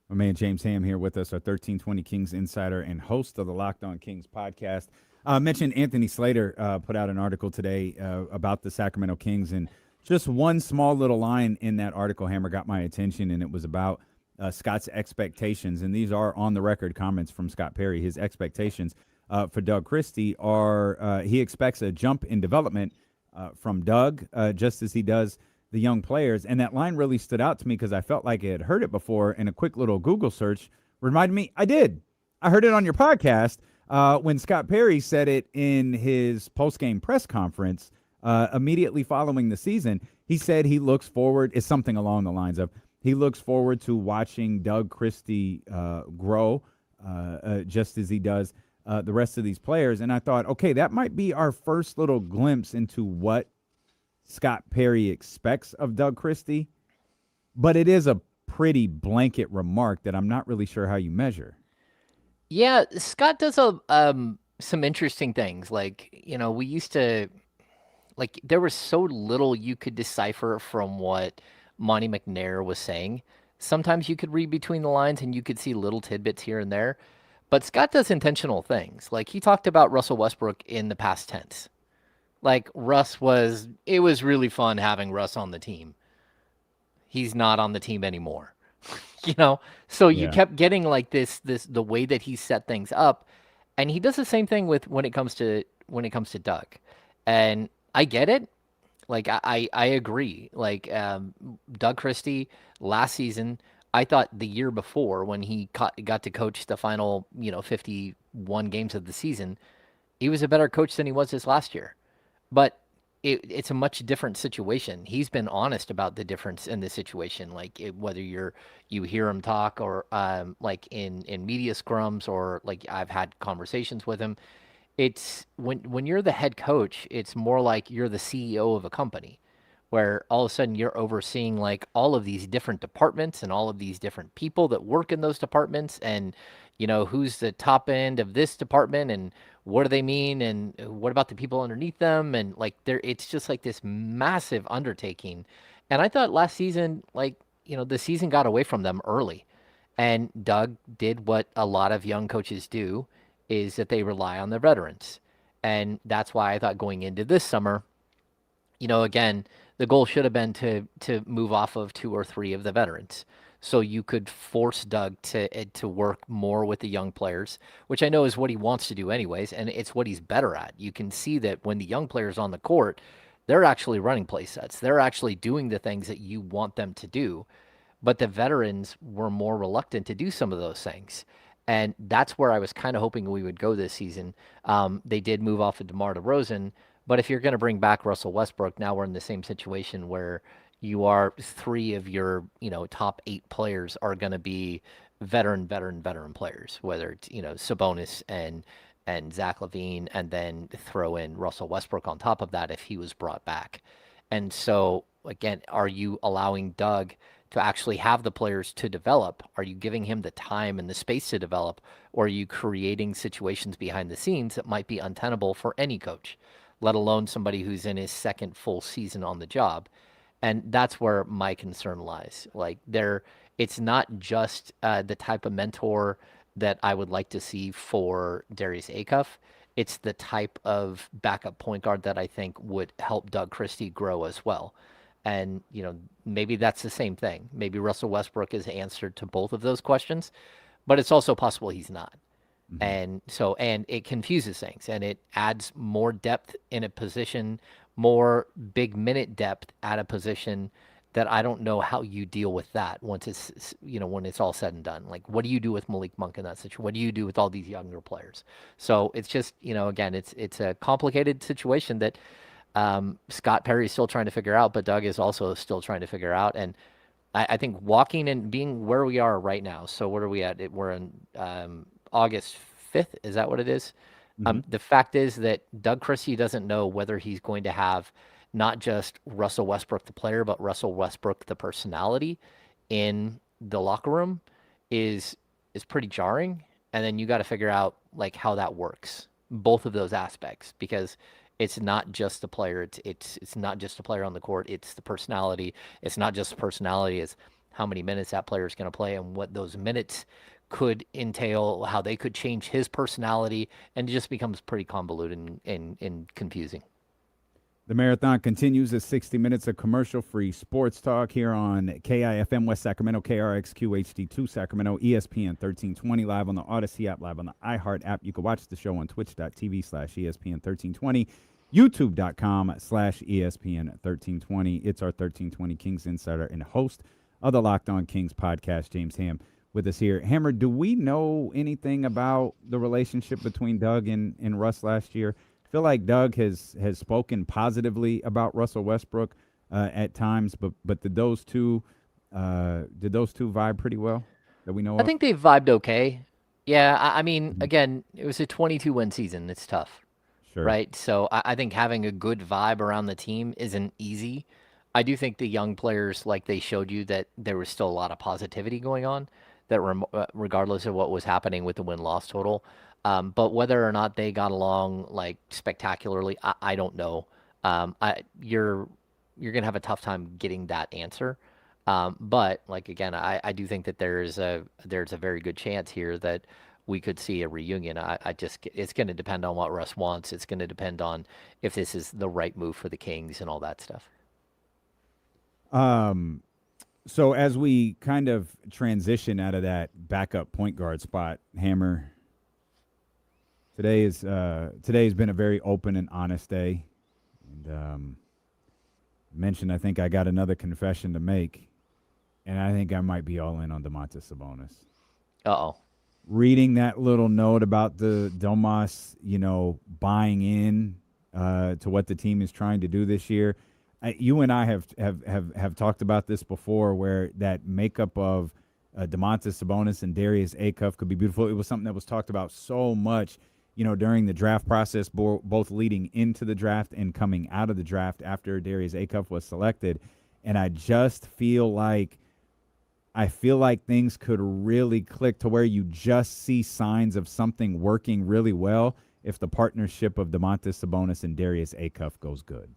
My man James Ham here with us, our 1320 Kings insider and host of the Locked On Kings podcast. Mentioned Anthony Slater put out an article today about the Sacramento Kings, and just one small little line in that article, Hammer, got my attention, and it was about Scott's expectations. And these are on-the-record comments from Scott Perry. His expectations for Doug Christie are he expects a jump in development from Doug, just as he does the young players. And that line really stood out to me because I felt like I had heard it before, and a quick little Google search reminded me I did. I heard it on your podcast when Scott Perry said it in his post-game press conference. Immediately following the season, he said he looks forward, is something along the lines of, he looks forward to watching Doug Christie grow just as he does the rest of these players. And I thought, okay, that might be our first little glimpse into what Scott Perry expects of Doug Christie. But it is a pretty blanket remark that I'm not really sure how you measure. Yeah, Scott does some interesting things. We used to... there was so little you could decipher from what Monty McNair was saying. Sometimes you could read between the lines and you could see little tidbits here and there. But Scott does intentional things. He talked about Russell Westbrook in the past tense. It was really fun having Russ on the team. He's not on the team anymore. So you kept getting the way that he set things up. And he does the same thing when it comes to Doug. And I get it. I agree. Doug Christie last season, I thought the year before when he got to coach the final, 51 games of the season, he was a better coach than he was this last year. But it's a much different situation. He's been honest about the difference in the situation. Whether you hear him talk or in media scrums, or I've had conversations with him. It's when you're the head coach, it's more like you're the CEO of a company, where all of a sudden you're overseeing all of these different departments and all of these different people that work in those departments, and who's the top end of this department and what do they mean and what about the people underneath them, and it's just this massive undertaking. And I thought last season, the season got away from them early, and Doug did what a lot of young coaches do, is that they rely on their veterans. And that's why I thought going into this summer, again, the goal should have been to move off of 2 or 3 of the veterans. So you could force Doug to work more with the young players, which I know is what he wants to do anyways, and it's what he's better at. You can see that when the young players on the court, they're actually running play sets. They're actually doing the things that you want them to do. But the veterans were more reluctant to do some of those things. And that's where I was kind of hoping we would go this season. They did move off of DeMar DeRozan, but if you're going to bring back Russell Westbrook, now we're in the same situation where you are 3 of your, top 8 players are going to be veteran players, whether it's, Sabonis and Zach LaVine, and then throw in Russell Westbrook on top of that if he was brought back. And so, again, are you allowing Doug to actually have the players to develop? Are you giving him the time and the space to develop? Or are you creating situations behind the scenes that might be untenable for any coach, let alone somebody who's in his second full season on the job? And that's where my concern lies. It's not just the type of mentor that I would like to see for Darius Acuff. It's the type of backup point guard that I think would help Doug Christie grow as well. And, maybe that's the same thing. Maybe Russell Westbrook is answered to both of those questions, but it's also possible he's not. Mm-hmm. And it confuses things, and it adds more depth in a position, more big minute depth at a position that I don't know how you deal with that once it's, when it's all said and done. Like, what do you do with Malik Monk in that situation? What do you do with all these younger players? So it's just, again, it's a complicated situation that Scott Perry's still trying to figure out, but Doug is also still trying to figure out. And I think walking and being where we are right now. So what are we at? We're in August 5th. Is that what it is? The fact is that Doug Christie doesn't know whether he's going to have not just Russell Westbrook the player, but Russell Westbrook the personality in the locker room is pretty jarring. And then you got to figure out like how that works, both of those aspects, because it's not just the player. It's not just the player on the court. It's the personality. It's not just the personality. It's how many minutes that player is going to play and what those minutes could entail, how they could change his personality, and it just becomes pretty convoluted and confusing. The marathon continues at 60 minutes of commercial-free sports talk here on KIFM West Sacramento, KRXQ HD2 Sacramento, ESPN 1320, live on the Odyssey app, live on the iHeart app. You can watch the show on twitch.tv/ESPN 1320, youtube.com/ESPN 1320. It's our 1320 Kings Insider and host of the Locked On Kings podcast, James Ham, with us here. Hammer, do we know anything about the relationship between Doug and Russ last year? I feel like Doug has spoken positively about Russell Westbrook at times, but did those two vibe pretty well that we know of? I think they vibed okay. Yeah, I mean, again, it was a 22-win season. It's tough, Sure. right? So I think having a good vibe around the team isn't easy. I do think the young players, like they showed you, that there was still a lot of positivity going on, that regardless of what was happening with the win-loss total. But whether or not they got along like spectacularly, I don't know. You're gonna have a tough time getting that answer. But like again, I do think that there's a very good chance here that we could see a reunion. It's going to depend on what Russ wants. It's going to depend on if this is the right move for the Kings and all that stuff. So as we kind of transition out of that backup point guard spot, Hammer, today's been a very open and honest day. And mentioned, I think I got another confession to make, and I think I might be all in on Domantas Sabonis. Uh-oh. Reading that little note about the Domas, buying in to what the team is trying to do this year. You and I have talked about this before, where that makeup of Domantas Sabonis and Darius Acuff could be beautiful. It was something that was talked about so much, during the draft process, both leading into the draft and coming out of the draft after Darius Acuff was selected. And I just feel like things could really click to where you just see signs of something working really well if the partnership of Domantas Sabonis and Darius Acuff goes good.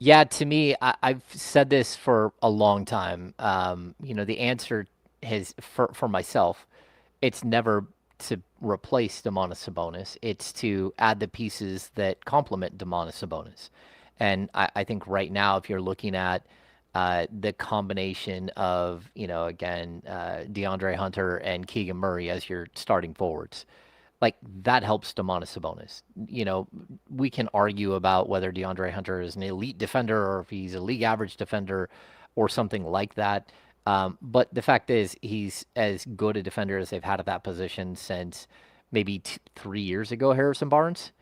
Yeah, to me, I've said this for a long time. The answer has, for myself, it's never to replace Domantas Sabonis. It's to add the pieces that complement Domantas Sabonis. And I think right now, if you're looking at the combination of, DeAndre Hunter and Keegan Murray as your starting forwards, like that helps Domantas Sabonis. We can argue about whether DeAndre Hunter is an elite defender or if he's a league average defender or something like that. But the fact is, he's as good a defender as they've had at that position since maybe 3 years ago, Harrison Barnes.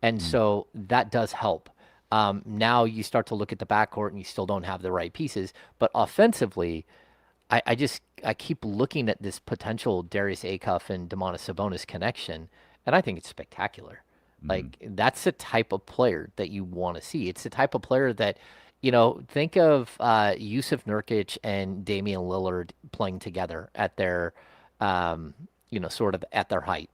And so that does help. Now you start to look at the backcourt and you still don't have the right pieces. But offensively, I keep looking at this potential Darius Acuff and Domantas Sabonis connection, and I think it's spectacular. Like, that's the type of player that you want to see. It's the type of player that, think of Yusuf Nurkic and Damian Lillard playing together at their, sort of at their height.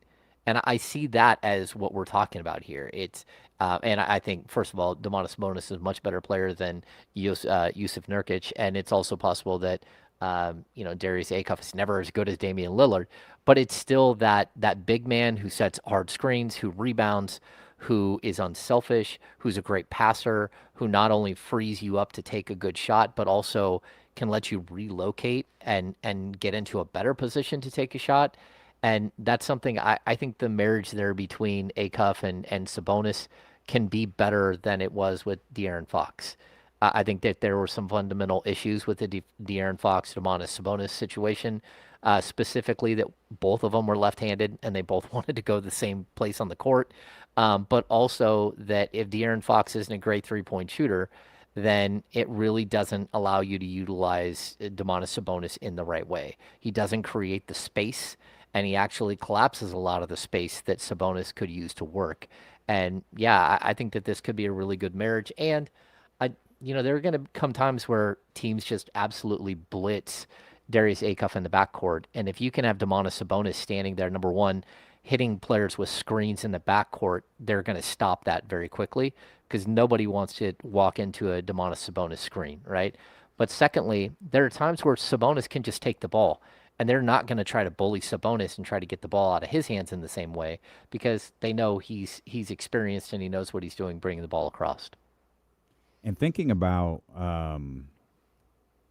And I see that as what we're talking about here. It's and I think, first of all, Domantas Sabonis is a much better player than Yusuf Nurkic, and it's also possible that Darius Acuff is never as good as Damian Lillard, but it's still that big man who sets hard screens, who rebounds, who is unselfish, who's a great passer, who not only frees you up to take a good shot, but also can let you relocate and get into a better position to take a shot. And that's something I think the marriage there between Acuff and Sabonis can be better than it was with De'Aaron Fox. I think that there were some fundamental issues with the De'Aaron Fox, Domantas Sabonis situation, specifically that both of them were left-handed and they both wanted to go the same place on the court. But also that if De'Aaron Fox isn't a great three-point shooter, then it really doesn't allow you to utilize Domantas Sabonis in the right way. He doesn't create the space, and he actually collapses a lot of the space that Sabonis could use to work. And yeah, I think that this could be a really good marriage. And there are going to come times where teams just absolutely blitz Darius Acuff in the backcourt. And if you can have Domantas Sabonis standing there, number one, hitting players with screens in the backcourt, they're going to stop that very quickly because nobody wants to walk into a Domantas Sabonis screen, right? But secondly, there are times where Sabonis can just take the ball, and they're not going to try to bully Sabonis and try to get the ball out of his hands in the same way because they know he's experienced and he knows what he's doing bringing the ball across. And thinking about,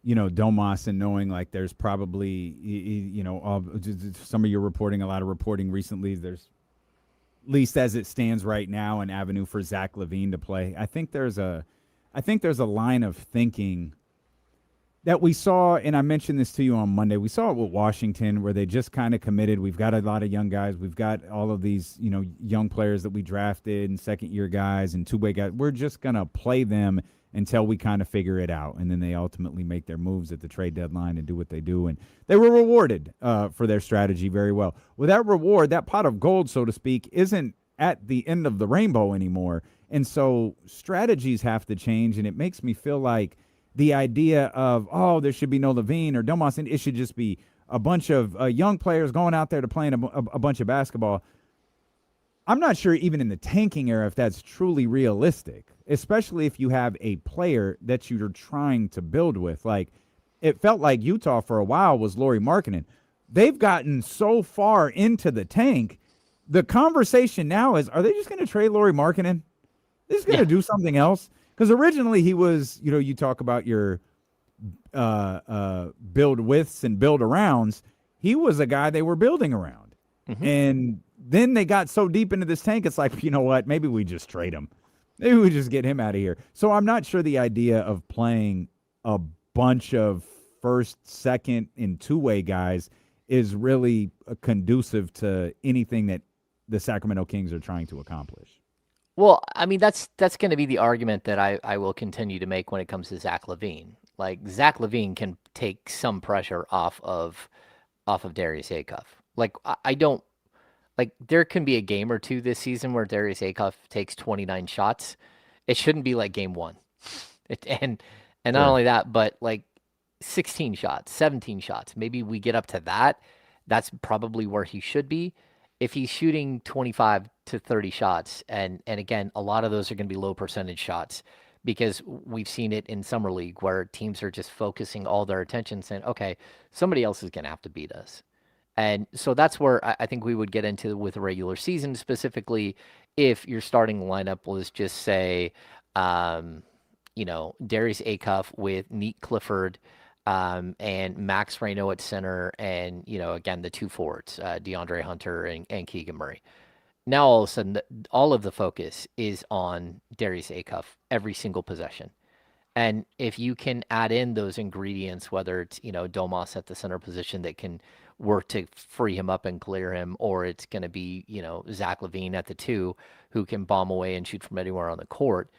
Domas and knowing like there's probably, some of your reporting, a lot of reporting recently, there's, at least as it stands right now, an avenue for Zach LaVine to play. I think there's a line of thinking that we saw, and I mentioned this to you on Monday. We saw it with Washington where they just kind of committed. We've got a lot of young guys. We've got all of these, young players that we drafted and second-year guys and two-way guys. We're just going to play them until we kind of figure it out. And then they ultimately make their moves at the trade deadline and do what they do. And they were rewarded for their strategy very well. With that reward, that pot of gold, so to speak, isn't at the end of the rainbow anymore. And so strategies have to change, and it makes me feel like the idea of, there should be no LaVine or Domas, and it should just be a bunch of young players going out there to playing a bunch of basketball. I'm not sure even in the tanking era if that's truly realistic, especially if you have a player that you're trying to build with. Like, it felt like Utah for a while was Lauri Markkanen. They've gotten so far into the tank. The conversation now is, are they just going to trade Lauri Markkanen? They're just going to do something else? Because originally he was, you talk about your build withs and build arounds. He was a guy they were building around. Mm-hmm. And then they got so deep into this tank, it's like, you know what, maybe we just trade him. Maybe we just get him out of here. So I'm not sure the idea of playing a bunch of first, second, and two-way guys is really conducive to anything that the Sacramento Kings are trying to accomplish. Well, I mean, that's going to be the argument that I will continue to make when it comes to Zach LaVine. Like, Zach LaVine can take some pressure off of Darius Acuff. Like, I don't like, there can be a game or two this season where Darius Acuff takes 29 shots. It shouldn't be like game one. And not only that, but like 16 shots, 17 shots. Maybe we get up to that. That's probably where he should be. If he's shooting 25 to 30 shots, and again, a lot of those are going to be low percentage shots because we've seen it in Summer League where teams are just focusing all their attention saying, okay, somebody else is going to have to beat us. And so that's where I think we would get into with the regular season, specifically if your starting lineup was just say, Darius Acuff with Neat Clifford and Max Reno at center, and, again, the two forwards, DeAndre Hunter and Keegan Murray. Now, all of a sudden, all of the focus is on Darius Acuff every single possession. And if you can add in those ingredients, whether it's, Domas at the center position that can work to free him up and clear him, or it's going to be, Zach LaVine at the two who can bomb away and shoot from anywhere on the court,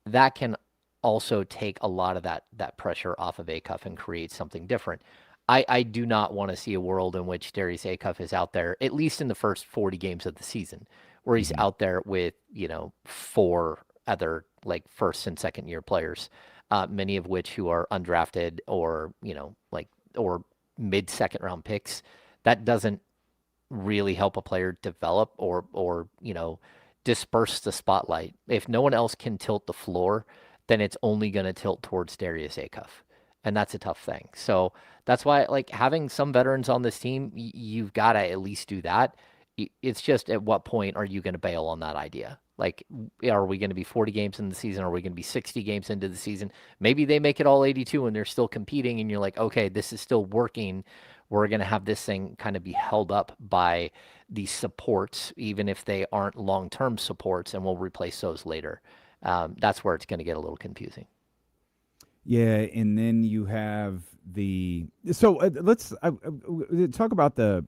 that can also take a lot of that pressure off of Acuff and create something different. I do not want to see a world in which Darius Acuff is out there, at least in the first 40 games of the season, where he's out there with, four other like first and second year players, many of which who are undrafted or, or mid-second round picks. That doesn't really help a player develop or disperse the spotlight. If no one else can tilt the floor, then it's only going to tilt towards Darius Acuff. And that's a tough thing. So that's why, like, having some veterans on this team, you've got to at least do that. It's just, at what point are you going to bail on that idea? Like, are we going to be 40 games in the season? Are we going to be 60 games into the season? Maybe they make it all 82 and they're still competing and you're like, okay, this is still working. We're going to have this thing kind of be held up by these supports, even if they aren't long-term supports, and we'll replace those later. That's where it's going to get a little confusing. Yeah, and then you have the so let's talk about the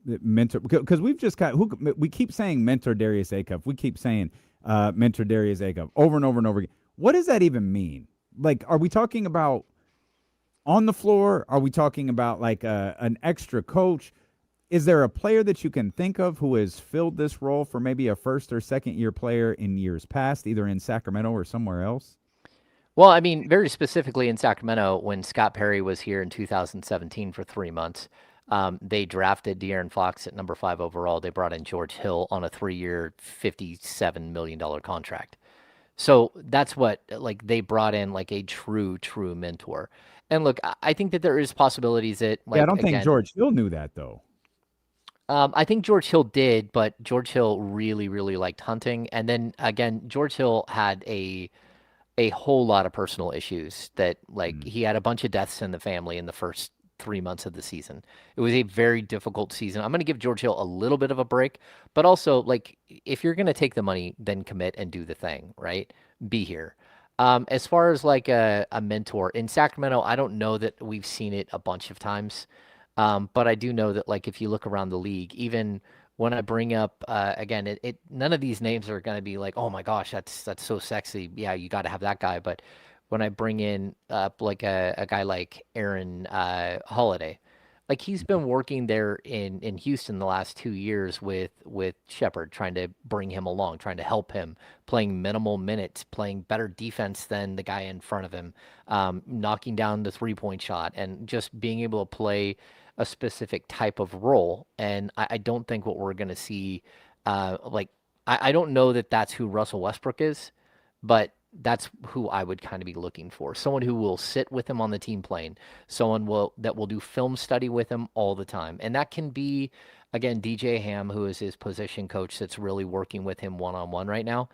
mentor, because we've just got we keep saying mentor Darius Acuff. We keep saying mentor Darius Acuff over and over and over again. What does that even mean? Like, are we talking about on the floor? Are we talking about like an extra coach? Is there a player that you can think of who has filled this role for maybe a first or second year player in years past, either in Sacramento or somewhere else? Well, I mean, very specifically in Sacramento, when Scott Perry was here in 2017 for 3 months, they drafted De'Aaron Fox at number 5 overall. They brought in George Hill on a 3-year, $57 million contract. So that's what, like, they brought in like a true mentor. And look, I think that there is possibilities that, like, Yeah, I don't think again, George Hill knew that though. I think George Hill did, but George Hill really liked hunting. And then again, George Hill had a whole lot of personal issues that, like, he had a bunch of deaths in the family in the first 3 months of the season. It was a very difficult season. I'm going to give George Hill a little bit of a break, but also, like, if you're going to take the money, then commit and do the thing, right? Be here. As far as like a mentor in Sacramento, I don't know that we've seen it a bunch of times. But I do know that, like, if you look around the league, even when I bring up again, it none of these names are going to be like, oh my gosh, that's so sexy. Yeah, you got to have that guy. But when I bring in like a guy like Aaron Holiday, like, he's been working there in Houston the last 2 years with Shepard, trying to bring him along, trying to help him, playing minimal minutes, playing better defense than the guy in front of him, knocking down the 3-point shot, and just being able to play a specific type of role. And I don't think what we're going to see, like, I don't know that that's who Russell Westbrook is, but that's who I would kind of be looking for. Someone who will sit with him on the team plane, that will do film study with him all the time. And that can be, again, DJ Ham, who is his position coach, that's really working with him one-on-one right now.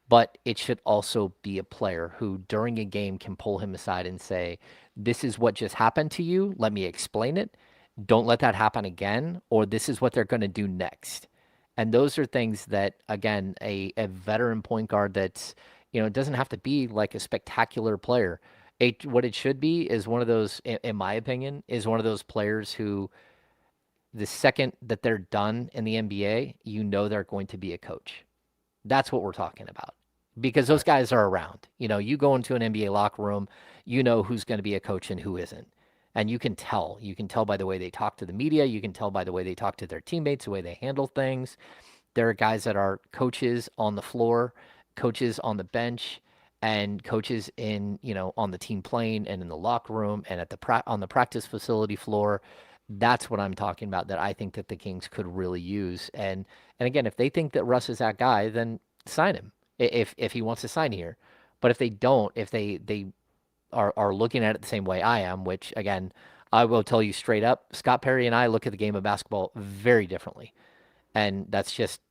But it should also be a player who during a game can pull him aside and say, this is what just happened to you. Let me explain it. Don't let that happen again, or this is what they're going to do next. And those are things that, again, a veteran point guard that's, it doesn't have to be like a spectacular player. What it should be is one of those, in my opinion, is one of those players who, the second that they're done in the NBA, they're going to be a coach. That's what we're talking about. Because those guys are around. You go into an NBA locker room, who's going to be a coach and who isn't. And you can tell. You can tell by the way they talk to the media. You can tell by the way they talk to their teammates, the way they handle things. There are guys that are coaches on the floor, coaches on the bench, and coaches in, on the team plane and in the locker room and at on the practice facility floor. That's what I'm talking about, that I think that the Kings could really use. And again, if they think that Russ is that guy, then sign him if he wants to sign here. But if they don't, if they are looking at it the same way I am, which, again, I will tell you straight up, Scott Perry and I look at the game of basketball very differently. And it's just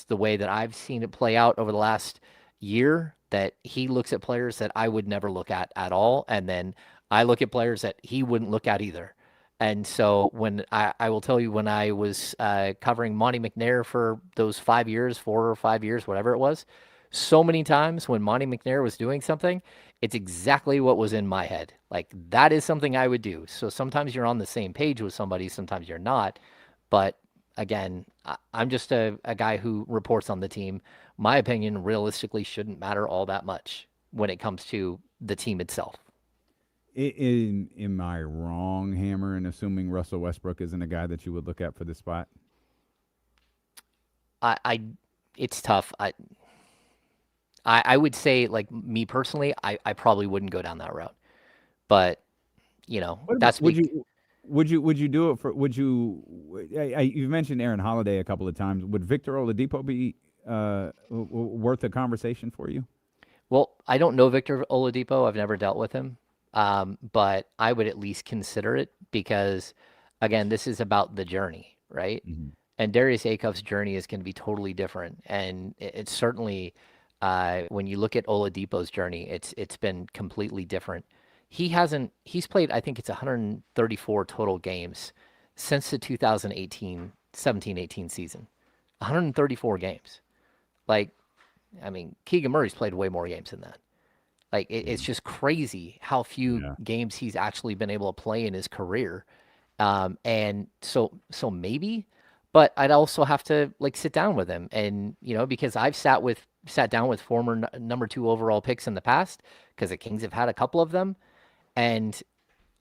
the way that I've seen it play out over the last year, that he looks at players that I would never look at all. And then I look at players that he wouldn't look at either. And so when I will tell you, when I was covering Monty McNair for those 5 years, 4 or 5 years, whatever it was, so many times when Monty McNair was doing something, it's exactly what was in my head. Like, that is something I would do. So sometimes you're on the same page with somebody, sometimes you're not. But again, I'm just a guy who reports on the team. My opinion realistically shouldn't matter all that much when it comes to the team itself. Am I wrong, Hammer, in assuming Russell Westbrook isn't a guy that you would look at for this spot? It's tough. I would say, like, me personally, I probably wouldn't go down that route. But, that's would you do it for? Would you? You've mentioned Aaron Holiday a couple of times. Would Victor Oladipo be worth a conversation for you? Well, I don't know Victor Oladipo. I've never dealt with him. But I would at least consider it, because, again, this is about the journey, right? Mm-hmm. And Darius Acuff's journey is going to be totally different. And it's certainly, when you look at Oladipo's journey, it's been completely different. He's played, I think it's 134 total games since the 2017-18 season. 134 games. Like, I mean, Keegan Murray's played way more games than that. Like it's just crazy how few Yeah. games he's actually been able to play in his career. And so maybe, but I'd also have to like sit down with him, and because I've sat down with former number 2 overall picks in the past, because the Kings have had a couple of them, and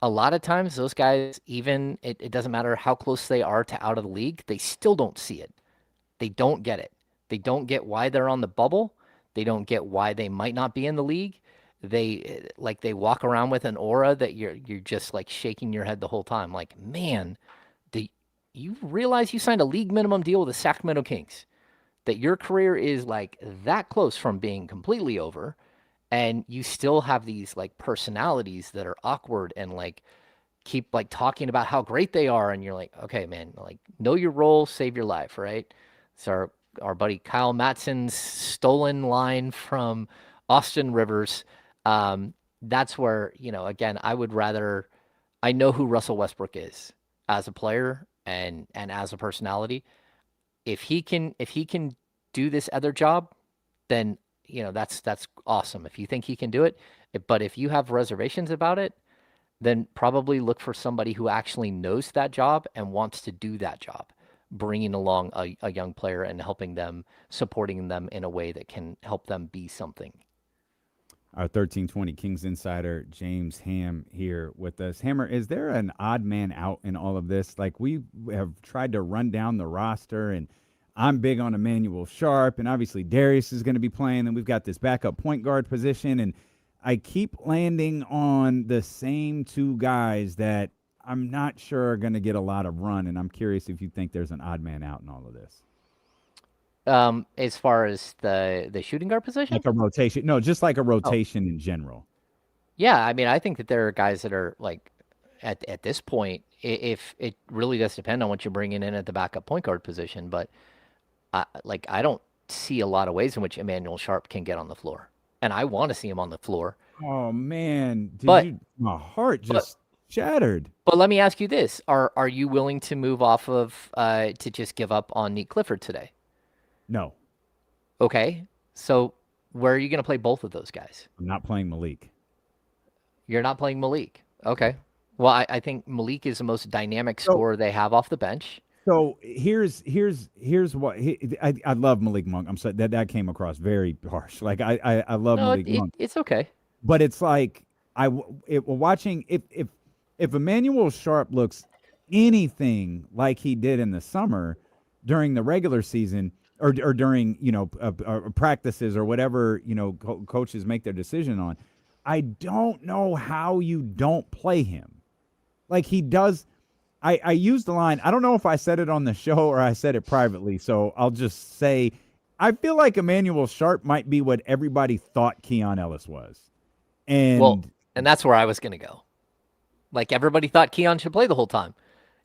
a lot of times those guys, even it doesn't matter how close they are to out of the league, they still don't see it. They don't get it. They don't get why they're on the bubble. They don't get why they might not be in the league. They walk around with an aura that you're just like shaking your head the whole time. Like, man, do you realize you signed a league minimum deal with the Sacramento Kings? That your career is like that close from being completely over, and you still have these like personalities that are awkward and like keep like talking about how great they are, and you're like, okay, man, like know your role, save your life, right? So our buddy Kyle Matson's stolen line from Austin Rivers. That's where, again, I know who Russell Westbrook is as a player and as a personality. If he can do this other job, then that's awesome. If you think he can do it, but if you have reservations about it, then probably look for somebody who actually knows that job and wants to do that job, bringing along a young player and helping them, supporting them in a way that can help them be something. Our 1320 Kings insider, James Ham, here with us. Hammer, is there an odd man out in all of this? Like, we have tried to run down the roster, and I'm big on Emmanuel Sharp, and obviously Darius is going to be playing, and we've got this backup point guard position, and I keep landing on the same 2 guys that I'm not sure are going to get a lot of run, and I'm curious if you think there's an odd man out in all of this. As far as the shooting guard position? Like a rotation. No, just like a rotation in general. Yeah, I mean, I think that there are guys that are like at this point, if it really does depend on what you're bringing in at the backup point guard position, but I don't see a lot of ways in which Emmanuel Sharp can get on the floor, and I want to see him on the floor. Oh man, my heart just shattered. But let me ask you this: Are you willing to move off of to just give up on Nate Clifford today? No. Okay, so where are you going to play both of those guys? I'm not playing Malik. You're not playing Malik. Okay. Well, I think Malik is the most dynamic scorer they have off the bench. So here's what I love Malik Monk. I'm sorry that came across very harsh. Like I love Malik Monk. It's okay. But it's like watching if Emmanuel Sharp looks anything like he did in the summer during the regular season or during practices or whatever coaches make their decision on, I don't know how you don't play him. Like he does. I used the line. I don't know if I said it on the show or I said it privately, so I'll just say I feel like Emmanuel Sharp might be what everybody thought Keon Ellis was. And that's where I was going to go. Like everybody thought Keon should play the whole time.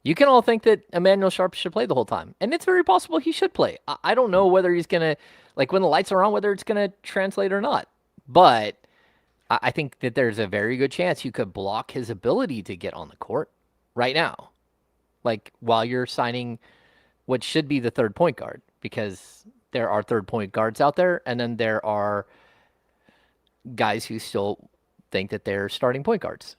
You can all think that Emmanuel Sharp should play the whole time, and it's very possible he should play. I don't know whether he's going to, like when the lights are on, whether it's going to translate or not. But I think that there's a very good chance you could block his ability to get on the court right now. Like while you're signing what should be the third point guard, because there are third point guards out there, and then there are guys who still think that they're starting point guards.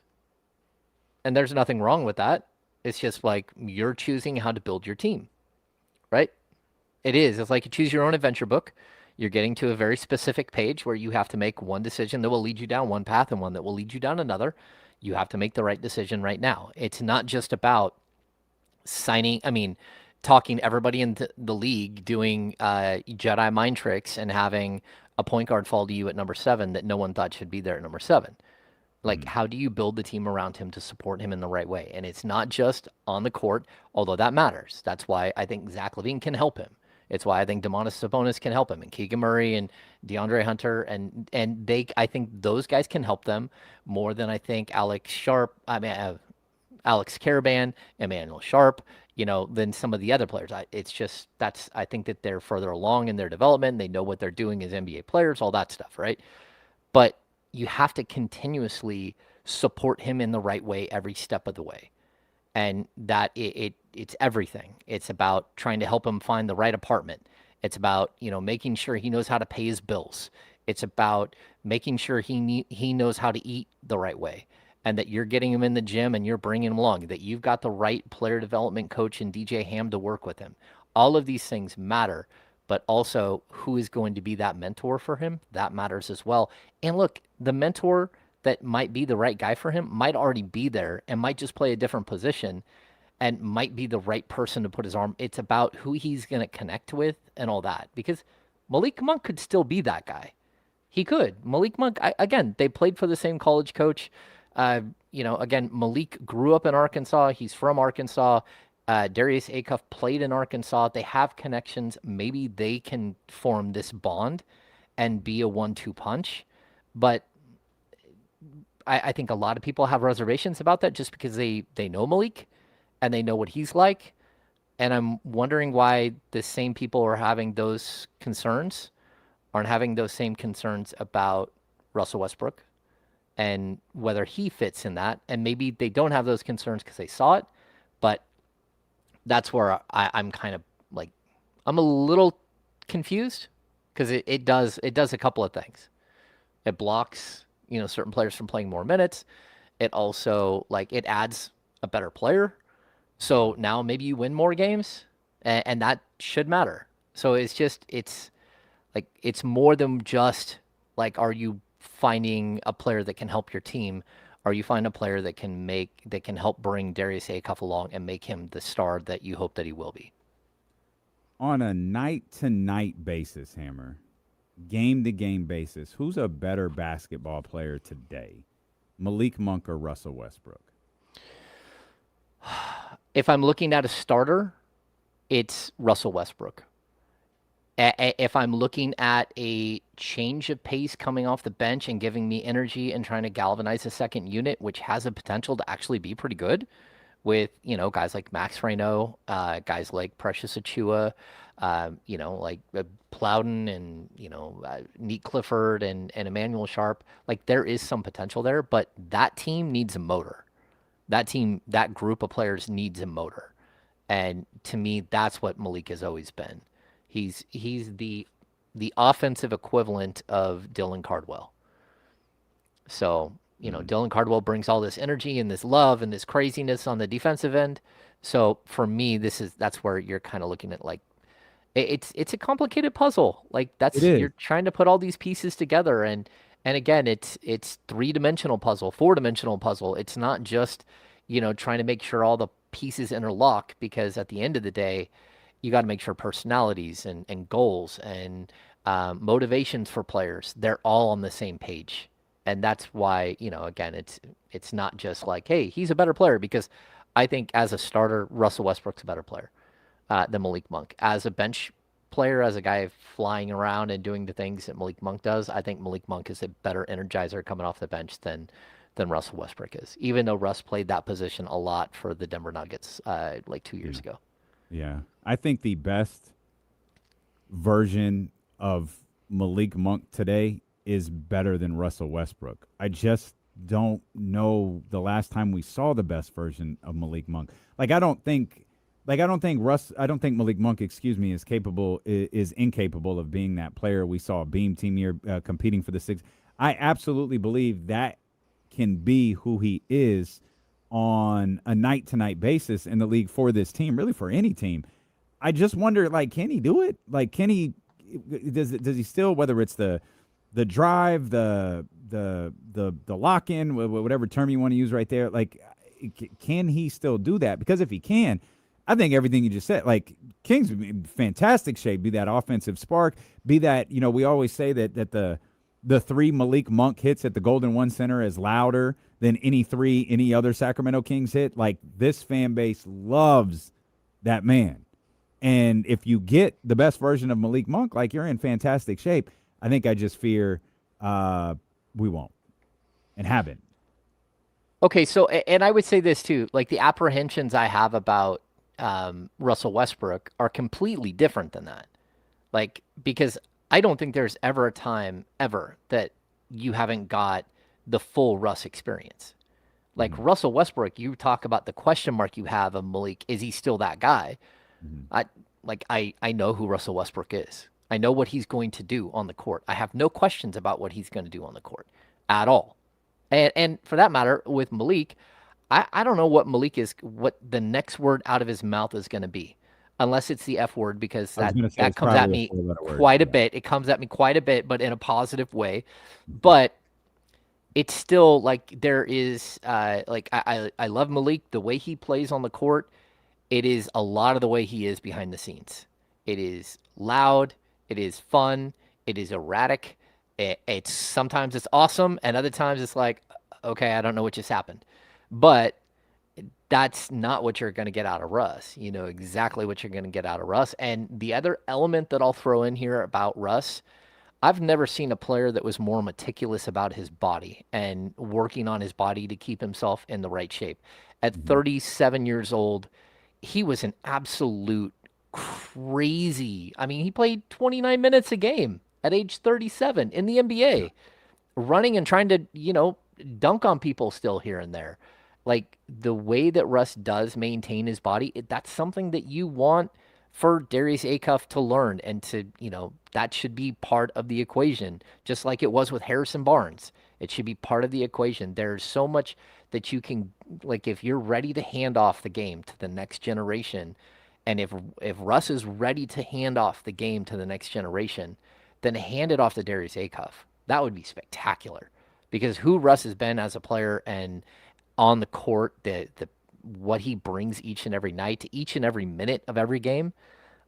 And there's nothing wrong with that. It's just like you're choosing how to build your team, right? It is. It's like you choose your own adventure book. You're getting to a very specific page where you have to make one decision that will lead you down one path and one that will lead you down another. You have to make the right decision right now. It's not just about talking everybody in the league, doing Jedi mind tricks and having a point guard fall to you at number 7 that no one thought should be there at number 7. Like, how do you build the team around him to support him in the right way? And it's not just on the court, although that matters. That's why I think Zach LaVine can help him. It's why I think Domantas Sabonis can help him, and Keegan Murray and DeAndre Hunter, and I think those guys can help them more than I think Alex Caravan, Emmanuel Sharp, than some of the other players. I think that they're further along in their development. They know what they're doing as NBA players, all that stuff, right? But you have to continuously support him in the right way every step of the way. And that it's everything. It's about trying to help him find the right apartment. It's about, making sure he knows how to pay his bills. It's about making sure he knows how to eat the right way, and that you're getting him in the gym and you're bringing him along, that you've got the right player development coach and DJ Ham to work with him. All of these things matter, but also who is going to be that mentor for him, that matters as well. And look, the mentor that might be the right guy for him might already be there and might just play a different position and might be the right person to put his arm. It's about who he's going to connect with and all that, because Malik Monk could still be that guy. He could. Malik Monk, again, they played for the same college coach. Again, Malik grew up in Arkansas. He's from Arkansas. Darius Acuff played in Arkansas. They have connections. Maybe they can form this bond and be a 1-2 punch. But I think a lot of people have reservations about that just because they know Malik and they know what he's like. And I'm wondering why the same people are having those concerns aren't having those same concerns about Russell Westbrook and whether he fits in that. And maybe they don't have those concerns because they saw it, but that's where I'm kind of like, I'm a little confused because it does a couple of things. It blocks, certain players from playing more minutes. It also, it adds a better player. So now maybe you win more games, and that should matter. So it's more than just are you finding a player that can help your team? Are you finding a player that can help bring Darius Acuff along and make him the star that you hope that he will be? On a night-to-night basis, Hammer, game-to-game basis, who's a better basketball player today, Malik Monk or Russell Westbrook? If I'm looking at a starter, it's Russell Westbrook. If I'm looking at a change of pace coming off the bench and giving me energy and trying to galvanize a second unit, which has a potential to actually be pretty good with, guys like Max Reynaud, guys like Precious Achua, Plowden and, Neat Clifford and Emmanuel Sharp, there is some potential there, but that team needs a motor. That group of players needs a motor. And to me, that's what Malik has always been. He's the offensive equivalent of Dylan Cardwell. So, Dylan Cardwell brings all this energy and this love and this craziness on the defensive end. So for me, that's where you're kind of looking at it's a complicated puzzle. You're trying to put all these pieces together, and again, it's 3-dimensional puzzle, 4-dimensional puzzle. It's not just, trying to make sure all the pieces interlock, because at the end of the day, you got to make sure personalities and goals and motivations for players, they're all on the same page. And that's why, again, it's not just hey, he's a better player, because I think as a starter, Russell Westbrook's a better player than Malik Monk. As a bench player, as a guy flying around and doing the things that Malik Monk does, I think Malik Monk is a better energizer coming off the bench than Russell Westbrook is, even though Russ played that position a lot for the Denver Nuggets 2 years ago. Yeah. I think the best version of Malik Monk today is better than Russell Westbrook. I just don't know the last time we saw the best version of Malik Monk. I don't think Malik Monk, is incapable of being that player we saw Beam Team year competing for the six. I absolutely believe that can be who he is on a night-to-night basis in the league for this team, really for any team. I just wonder, can he do it? Can he? Does he still? Whether it's the drive, the lock-in, whatever term you want to use right there, can he still do that? Because if he can, I think everything you just said, Kings would be in fantastic shape. Be that offensive spark. Be that we always say that the 3 Malik Monk hits at the Golden One Center is louder than any other Sacramento Kings hit. This fan base loves that man. And if you get the best version of Malik Monk, you're in fantastic shape. I think I just fear we won't and haven't. Okay, so, and I would say this too, the apprehensions I have about Russell Westbrook are completely different than that. Because I don't think there's ever a time ever that you haven't got the full Russ experience. Russell Westbrook, you talk about the question mark you have of Malik. Is he still that guy? I know who Russell Westbrook is. I know what he's going to do on the court. I have no questions about what he's going to do on the court at all. And for that matter, with Malik, I don't know what the next word out of his mouth is going to be, unless it's the F word, because that comes at me quite a bit. It comes at me quite a bit, but in a positive way. But it's still like there is I love Malik, the way he plays on the court. It is a lot of the way he is behind the scenes. It is loud. It is fun. It is erratic. It's sometimes it's awesome, and other times it's like, okay, I don't know what just happened. But that's not what you're going to get out of Russ. You know exactly what you're going to get out of Russ. And the other element that I'll throw in here about Russ, I've never seen a player that was more meticulous about his body and working on his body to keep himself in the right shape. At 37 years old, he was an absolute crazy. I mean, he played 29 minutes a game at age 37 in the NBA, running and trying to, dunk on people still here and there. Like, the way that Russ does maintain his body, that's something that you want for Darius Acuff to learn, and to, that should be part of the equation, just like it was with Harrison Barnes. It should be part of the equation. There's so much that you can, like, if you're ready to hand off the game to the next generation, and if Russ is ready to hand off the game to the next generation, then hand it off to Darius Acuff. That would be spectacular, because who Russ has been as a player and on the court, what he brings each and every night to each and every minute of every game,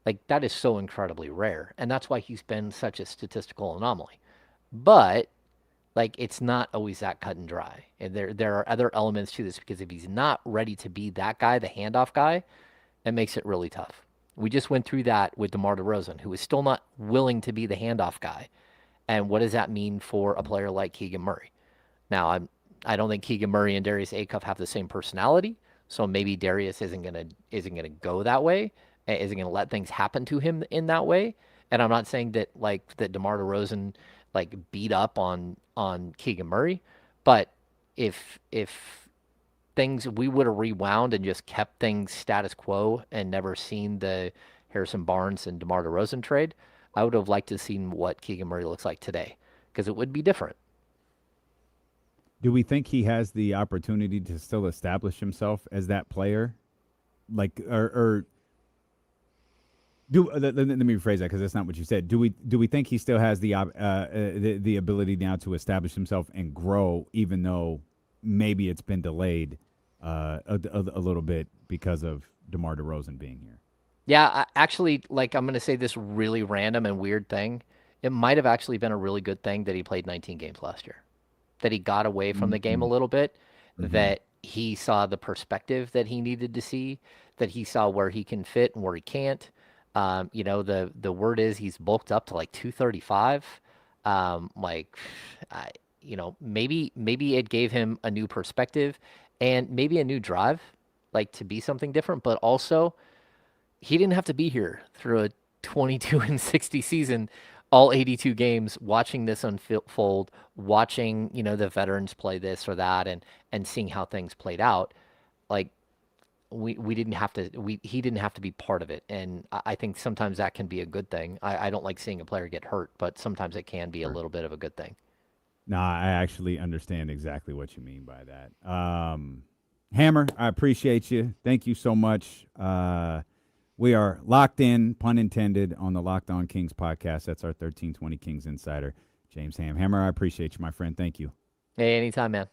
like, that is so incredibly rare. And that's why he's been such a statistical anomaly. But, like, it's not always that cut and dry. And there are other elements to this, because if he's not ready to be that guy, the handoff guy, it makes it really tough. We just went through that with DeMar DeRozan, who is still not willing to be the handoff guy. And what does that mean for a player like Keegan Murray? Now, I don't think Keegan Murray and Darius Acuff have the same personality, so maybe Darius isn't gonna go that way, isn't gonna let things happen to him in that way. And I'm not saying that that DeMar DeRozan beat up on Keegan Murray, but if we would have rewound and just kept things status quo and never seen the Harrison Barnes and DeMar DeRozan trade, I would have liked to have seen what Keegan Murray looks like today, because it would be different. Do we think he has the opportunity to still establish himself as that player? Let me rephrase that, because that's not what you said. Do we think he still has the ability now to establish himself and grow, even though maybe it's been delayed a little bit because of DeMar DeRozan being here? Yeah, actually, I'm going to say this really random and weird thing. It might have actually been a really good thing that he played 19 games last year, that he got away from the game a little bit, that he saw the perspective that he needed to see, that he saw where he can fit and where he can't. The word is he's bulked up to 235. Maybe it gave him a new perspective and maybe a new drive, to be something different. But also, he didn't have to be here through a 22-60 season, all 82 games, watching this unfold, watching, the veterans play this or that, and seeing how things played out. He didn't have to be part of it. And I think sometimes that can be a good thing. I don't like seeing a player get hurt, but sometimes it can be a little bit of a good thing. No, I actually understand exactly what you mean by that. Hammer, I appreciate you. Thank you so much. We are locked in, pun intended, on the Locked On Kings podcast. That's our 1320 Kings insider, James Ham. Hammer, I appreciate you, my friend. Thank you. Hey, anytime, man.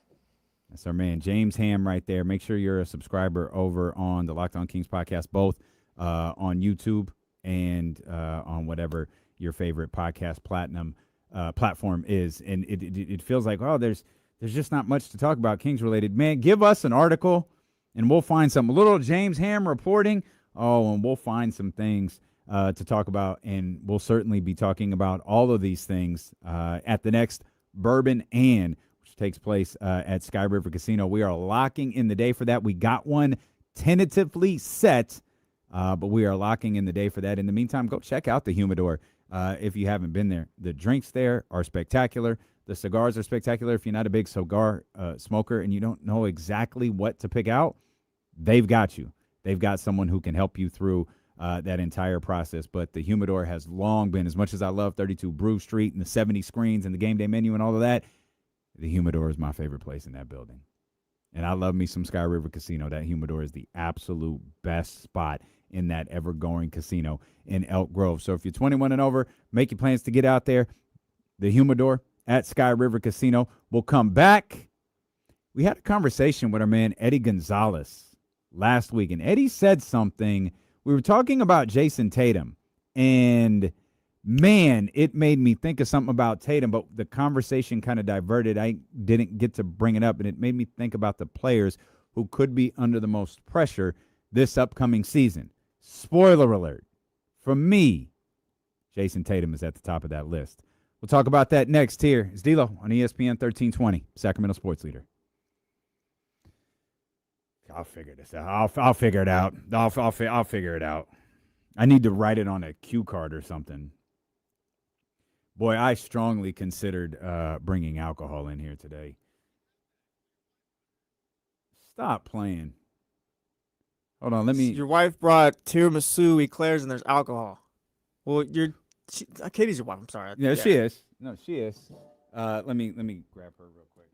That's our man, James Ham, right there. Make sure you're a subscriber over on the Locked On Kings podcast, both on YouTube and on whatever your favorite podcast platform is. And it feels like, there's just not much to talk about Kings related. Man, give us an article and we'll find some little James Ham reporting. And we'll find some things to talk about, and we'll certainly be talking about all of these things at the next Bourbon and, which takes place at Sky River Casino. We are locking in the day for that. We got one tentatively set, but we are locking in the day for that. In the meantime, go check out the Humidor if you haven't been there. The drinks there are spectacular. The cigars are spectacular. If you're not a big cigar smoker and you don't know exactly what to pick out, they've got you. They've got someone who can help you through that entire process. But the Humidor has long been, as much as I love 32 Brew Street and the 70 screens and the game day menu and all of that, the Humidor is my favorite place in that building. And I love me some Sky River Casino. That Humidor is the absolute best spot in that ever-going casino in Elk Grove. So if you're 21 and over, make your plans to get out there. The Humidor at Sky River Casino. We'll come back. We had a conversation with our man Eddie Gonzalez last week, and Eddie said something. We were talking about Jason Tatum, and man, it made me think of something about Tatum, but the conversation kind of diverted. I didn't get to bring it up, and it made me think about the players who could be under the most pressure this upcoming season. Spoiler alert. From me, Jason Tatum is at the top of that list. We'll talk about that next. Here is D'Lo on ESPN 1320, Sacramento Sports Leader. I'll figure this out. I'll figure it out. I'll figure it out. I need to write it on a cue card or something. Boy, I strongly considered bringing alcohol in here today. Stop playing. Hold on, let me. Your wife brought tiramisu, eclairs, and there's alcohol. Well, Katie's your wife. I'm sorry. Yeah, she is. No, she is. Let me grab her real quick.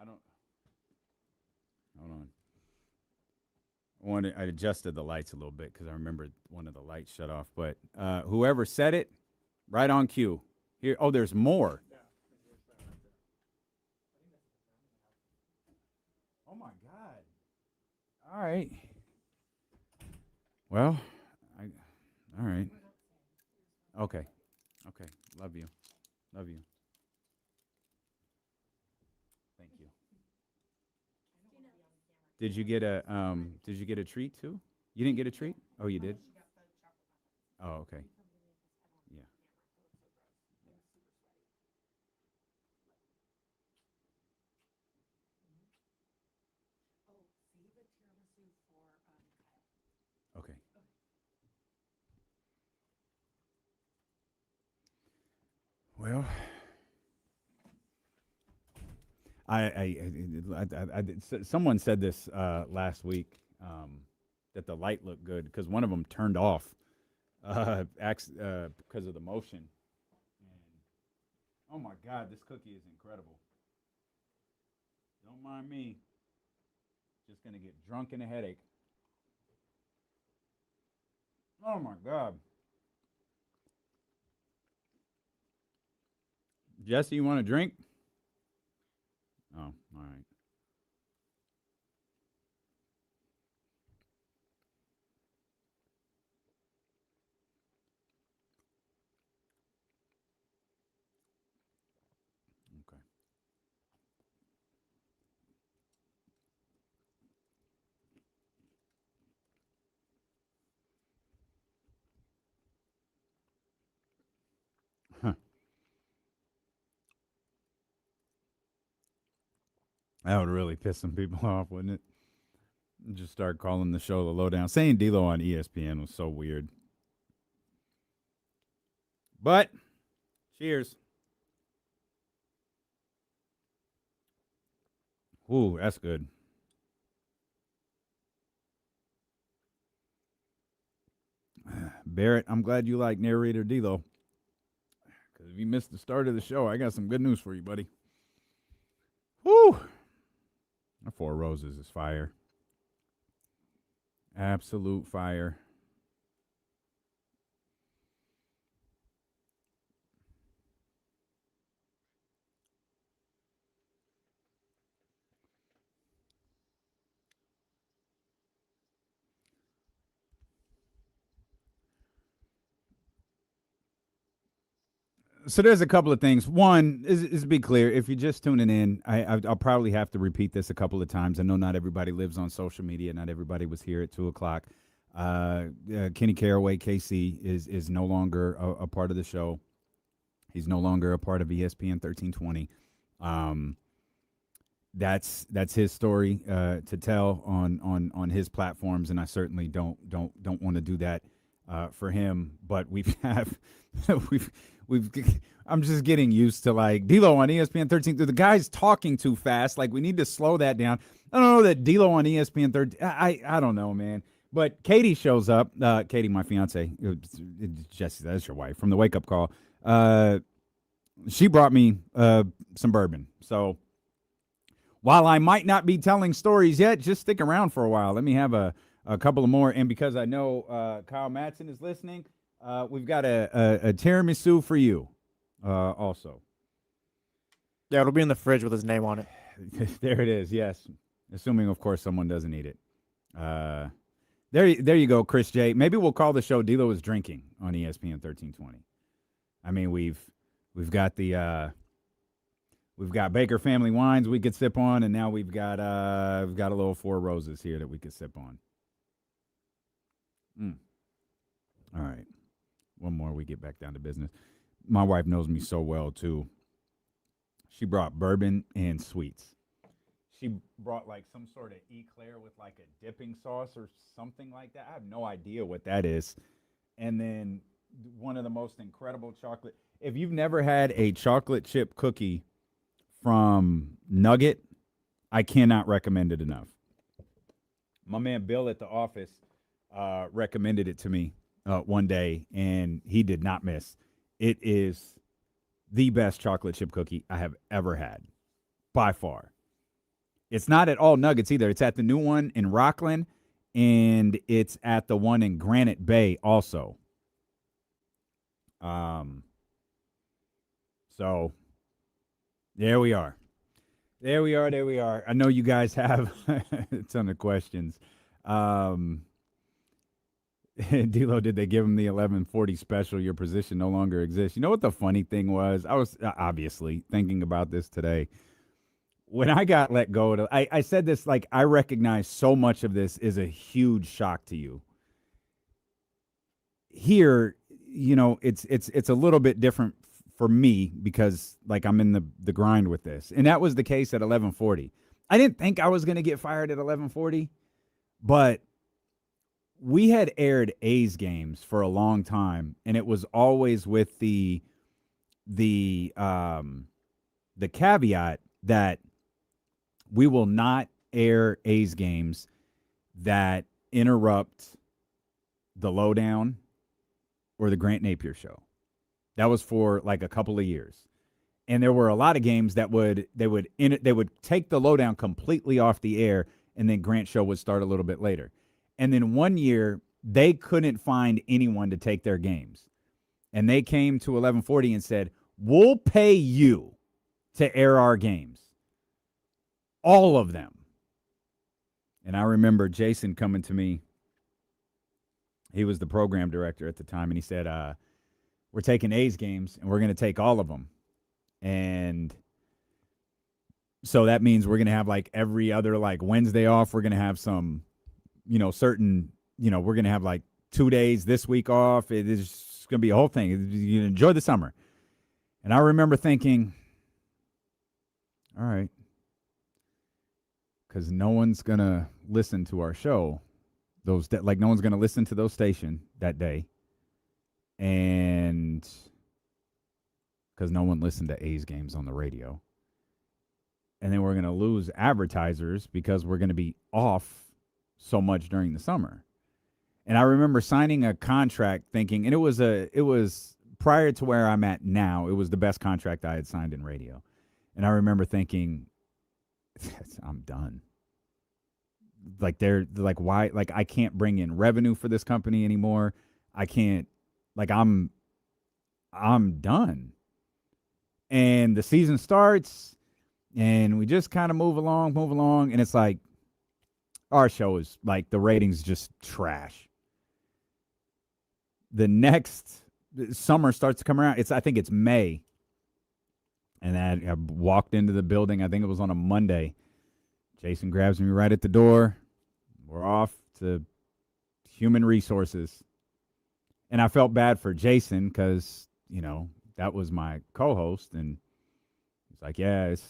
I don't. Hold on. I adjusted the lights a little bit because I remembered one of the lights shut off. But whoever said it, right on cue. Here. Oh, there's more. Oh my God. All right. Well, all right. Okay. Love you. Thank you. Did you get a treat too? You didn't get a treat? Oh, you did? Oh, okay. Yeah. Okay. Well, someone said this last week that the light looked good because one of them turned off because of the motion. And, oh my God, this cookie is incredible. Don't mind me. Just gonna get drunk in a headache. Oh my God. Jesse, you want a drink? Oh, all right. Okay. Huh. That would really piss some people off, wouldn't it? Just start calling the show the Lowdown. Saying D'Lo on ESPN was so weird. But, cheers. Ooh, that's good. Barrett, I'm glad you like narrator D'Lo. Because if you missed the start of the show, I got some good news for you, buddy. Woo! The Four Roses is fire. Absolute fire. So there's a couple of things. One is to be clear, if you're just tuning in, I'll probably have to repeat this a couple of times. I know not everybody lives on social media. Not everybody was here at 2:00. Kenny Caraway, KC, is no longer a part of the show. He's no longer a part of ESPN 1320. That's his story to tell on his platforms, and I certainly don't want to do that for him. But I'm just getting used to like D'Lo on ESPN 13. The guy's talking too fast. Like we need to slow that down. I don't know that D'Lo on ESPN 13. I don't know, man. But Katie shows up. Katie, my fiance, Jesse, that's your wife from the Wake Up Call. She brought me some bourbon. So while I might not be telling stories yet, just stick around for a while. Let me have a couple of more. And because I know Kyle Madson is listening, we've got a tiramisu for you also. Yeah, it'll be in the fridge with his name on it. There it is, yes. Assuming, of course, someone doesn't eat it. There you go, Chris J. Maybe we'll call the show D'Lo is Drinking on ESPN 1320. I mean, we've got we've got Baker Family Wines we could sip on, and now we've got a little Four Roses here that we could sip on. All right. One more, we get back down to business. My wife knows me so well, too. She brought bourbon and sweets. She brought, like, some sort of eclair with, like, a dipping sauce or something like that. I have no idea what that is. And then one of the most incredible chocolate. If you've never had a chocolate chip cookie from Nugget, I cannot recommend it enough. My man Bill at the office recommended it to me one day, and he did not miss. It is the best chocolate chip cookie I have ever had, by far. It's not at all Nuggets either. It's at the new one in Rockland, and it's at the one in Granite Bay also. So there we are. There we are. I know you guys have a ton of questions. D'Lo, did they give him the 1140 special? Your position no longer exists. You know what the funny thing was? I was obviously thinking about this today. When I got let go, I said this, like, I recognize so much of this is a huge shock to you. Here, you know, it's a little bit different for me because, like, I'm in the grind with this. And that was the case at 1140. I didn't think I was going to get fired at 1140, but we had aired A's games for a long time, and it was always with the caveat that we will not air A's games that interrupt the Lowdown or the Grant Napier show. That was for like a couple of years. And there were a lot of games that they would take the Lowdown completely off the air, and then Grant show would start a little bit later. And then one year, they couldn't find anyone to take their games. And they came to 1140 and said, we'll pay you to air our games. All of them. And I remember Jason coming to me. He was the program director at the time, and he said, we're taking A's games, and we're going to take all of them. And so that means we're going to have, like, every other, like, Wednesday off. We're going to have some, you know, certain, you know, we're going to have, like, 2 days this week off. It is going to be a whole thing. You enjoy the summer. And I remember thinking, all right, because no one's going to listen to our show. No one's going to listen to those station that day. And because no one listened to A's games on the radio. And then we're going to lose advertisers because we're going to be off so much during the summer. And I remember signing a contract thinking, and it was prior to where I'm at now, it was the best contract I had signed in radio. And I remember thinking, I'm done. Like, they're like, why? Like, I can't bring in revenue for this company anymore. I can't, like, I'm done. And the season starts, and we just kind of move along. And it's like, our show is like, the ratings just trash. The next summer starts to come around. I think it's May. And I walked into the building. I think it was on a Monday. Jason grabs me right at the door. We're off to human resources. And I felt bad for Jason because, that was my co-host. And he's like, yeah, this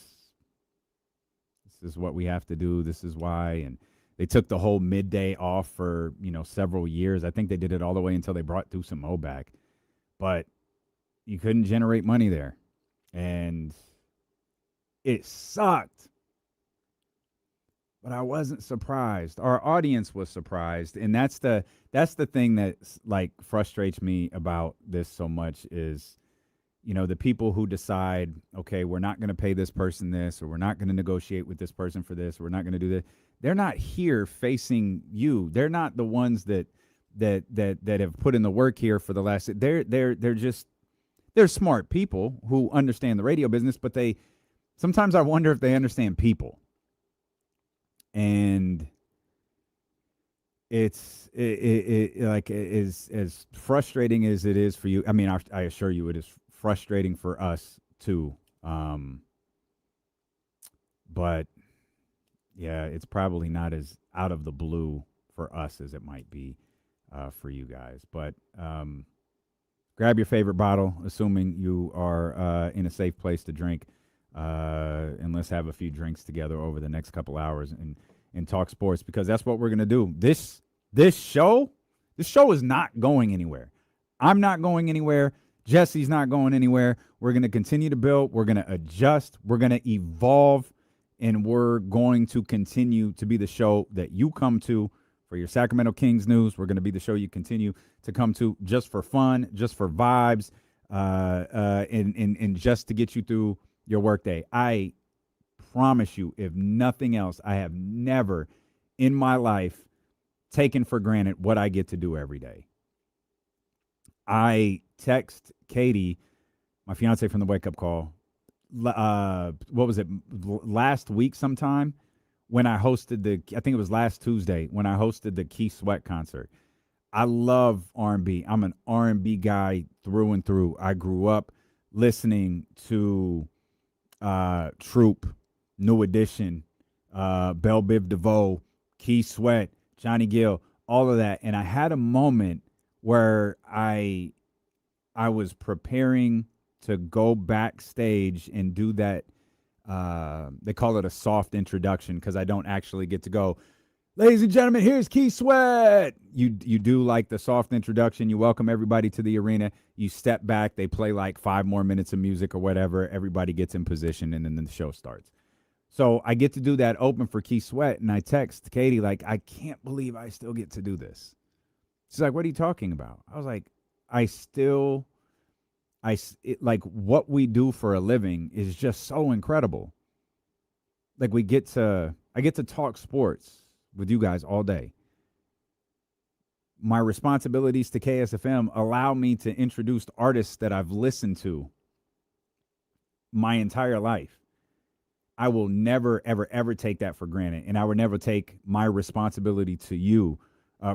is what we have to do. This is why. And they took the whole midday off for, several years. I think they did it all the way until they brought Deuce Mo back. But you couldn't generate money there. And it sucked. But I wasn't surprised. Our audience was surprised. And that's the thing that frustrates me about this so much is, the people who decide, okay, we're not going to pay this person this, or we're not going to negotiate with this person for this, or we're not going to do this. They're not here facing you. They're not the ones that have put in the work here for the last. They're smart people who understand the radio business, but sometimes I wonder if they understand people. And it's as frustrating as it is for you. I mean, I assure you, it is frustrating for us too. But yeah, it's probably not as out of the blue for us as it might be for you guys. But grab your favorite bottle, assuming you are in a safe place to drink, and let's have a few drinks together over the next couple hours and talk sports, because that's what we're gonna do. This show is not going anywhere. I'm not going anywhere. Jesse's not going anywhere. We're gonna continue to build. We're gonna adjust. We're gonna evolve, and we're going to continue to be the show that you come to for your Sacramento Kings news. We're going to be the show you continue to come to just for fun, just for vibes, and just to get you through your workday. I promise you, if nothing else, I have never in my life taken for granted what I get to do every day. I text Katie, my fiance from the wake up call, what was it, last week sometime when I hosted I think it was last Tuesday when I hosted the Keith Sweat concert. I love R&B. I'm an R&B guy through and through. I grew up listening to Troop, New Edition, Belle Biv DeVoe, Keith Sweat, Johnny Gill, all of that. And I had a moment where I was preparing to go backstage and do that. They call it a soft introduction because I don't actually get to go, ladies and gentlemen, here's Keith Sweat. You do like the soft introduction. You welcome everybody to the arena. You step back. They play like 5 more minutes of music or whatever. Everybody gets in position, and then the show starts. So I get to do that open for Keith Sweat, and I text Katie like, I can't believe I still get to do this. She's like, what are you talking about? I was like, like what we do for a living is just so incredible. Like I get to talk sports with you guys all day. My responsibilities to KSFM allow me to introduce artists that I've listened to my entire life. I will never, ever, ever take that for granted. And I would never take my responsibility to you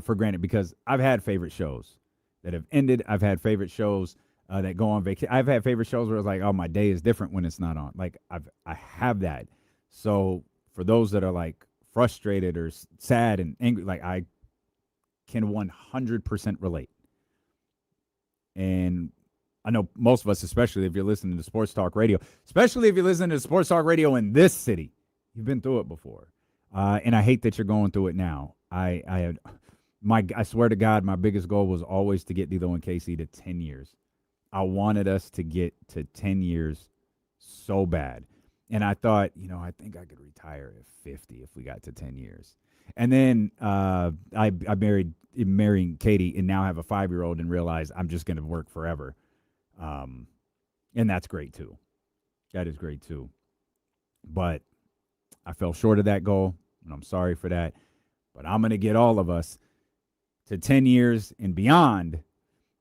for granted, because I've had favorite shows that have ended. I've had favorite shows that go on vacation. I've had favorite shows where it's like, oh, my day is different when it's not on. Like I have that. So for those that are like frustrated or sad and angry, like I can 100% relate. And I know most of us, especially if you're listening to sports talk radio, especially if you're listening to sports talk radio in this city, you've been through it before. And I hate that you're going through it now. I swear to God, my biggest goal was always to get D'Lo and KC to 10 years. I wanted us to get to 10 years so bad. And I thought, I think I could retire at 50 if we got to 10 years. And then I married Katie and now have a 5-year-old and realize I'm just going to work forever. And that's great too. That is great too. But I fell short of that goal, and I'm sorry for that. But I'm going to get all of us to 10 years and beyond,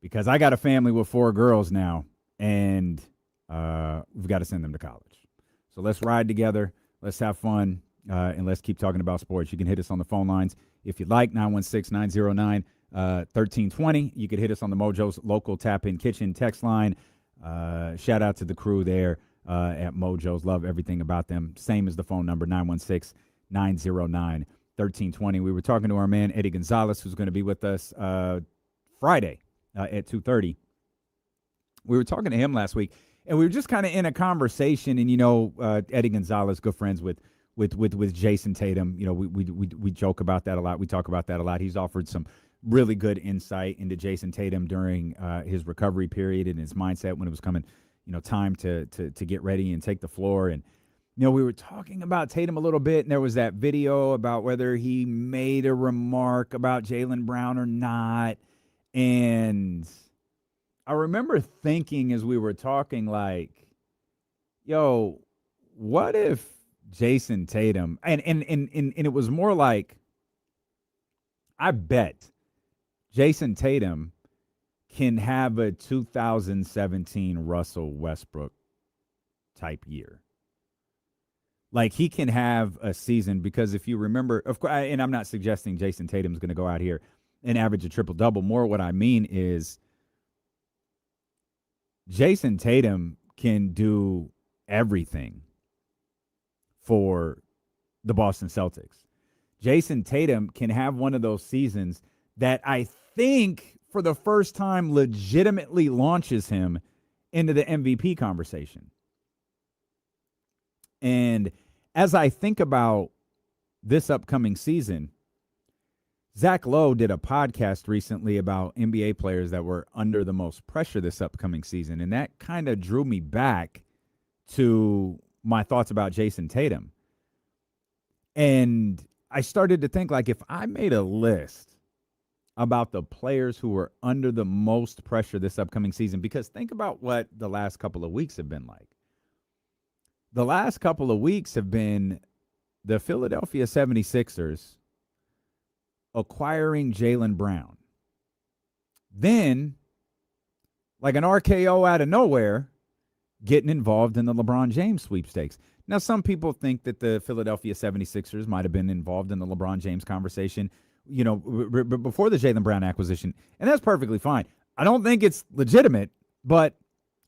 because I got a family with 4 girls now, and we've got to send them to college. So let's ride together. Let's have fun, and let's keep talking about sports. You can hit us on the phone lines if you'd like, 916-909-3269. 1320. You could hit us on the Mojo's local tap-in kitchen text line. Shout out to the crew there at Mojo's. Love everything about them. Same as the phone number, 916-909-1320. We were talking to our man, Eddie Gonzalez, who's going to be with us Friday at 2:30. We were talking to him last week, and we were just kind of in a conversation. And, Eddie Gonzalez, good friends with Jason Tatum. We joke about that a lot. We talk about that a lot. He's offered some really good insight into Jason Tatum during his recovery period and his mindset when it was coming, time to get ready and take the floor. And, we were talking about Tatum a little bit, and there was that video about whether he made a remark about Jaylen Brown or not. And I remember thinking as we were talking, like, yo, what if Jason Tatum, and it was more like, I bet Jason Tatum can have a 2017 Russell Westbrook type year. Like, he can have a season, because if you remember, of course, and I'm not suggesting Jason Tatum's going to go out here and average a triple-double. More what I mean is Jason Tatum can do everything for the Boston Celtics. Jason Tatum can have one of those seasons that I think for the first time legitimately launches him into the MVP conversation. And as I think about this upcoming season, Zach Lowe did a podcast recently about NBA players that were under the most pressure this upcoming season. And that kind of drew me back to my thoughts about Jason Tatum. And I started to think, like, if I made a list about the players who were under the most pressure this upcoming season, because think about what the last couple of weeks have been like. The last couple of weeks have been the Philadelphia 76ers acquiring Jaylen Brown. Then, like an RKO out of nowhere, getting involved in the LeBron James sweepstakes. Now, some people think that the Philadelphia 76ers might have been involved in the LeBron James conversation, before the Jaylen Brown acquisition, and that's perfectly fine. I don't think it's legitimate, but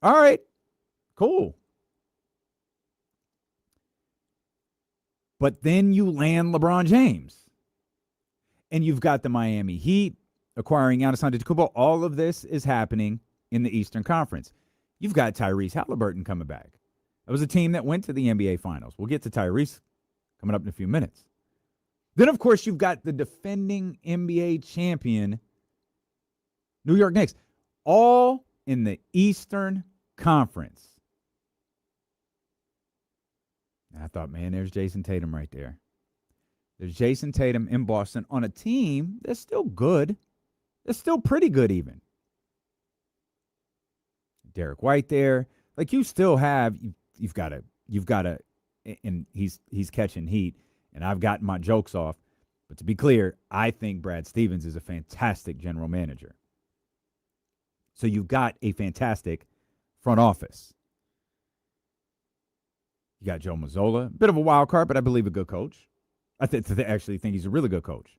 all right, cool. But then you land LeBron James, and you've got the Miami Heat acquiring Giannis Antetokounmpo. All of this is happening in the Eastern Conference. You've got Tyrese Halliburton coming back. That was a team that went to the NBA Finals. We'll get to Tyrese coming up in a few minutes. Then, of course, you've got the defending NBA champion, New York Knicks, all in the Eastern Conference. And I thought, man, there's Jason Tatum right there. There's Jason Tatum in Boston on a team that's still good. That's still pretty good even. Derek White there. Like, you still have, you've got to, and he's catching heat, and I've gotten my jokes off. But to be clear, I think Brad Stevens is a fantastic general manager. So you've got a fantastic front office. You got Joe Mazzola, bit of a wild card, but I believe a good coach. I actually think he's a really good coach.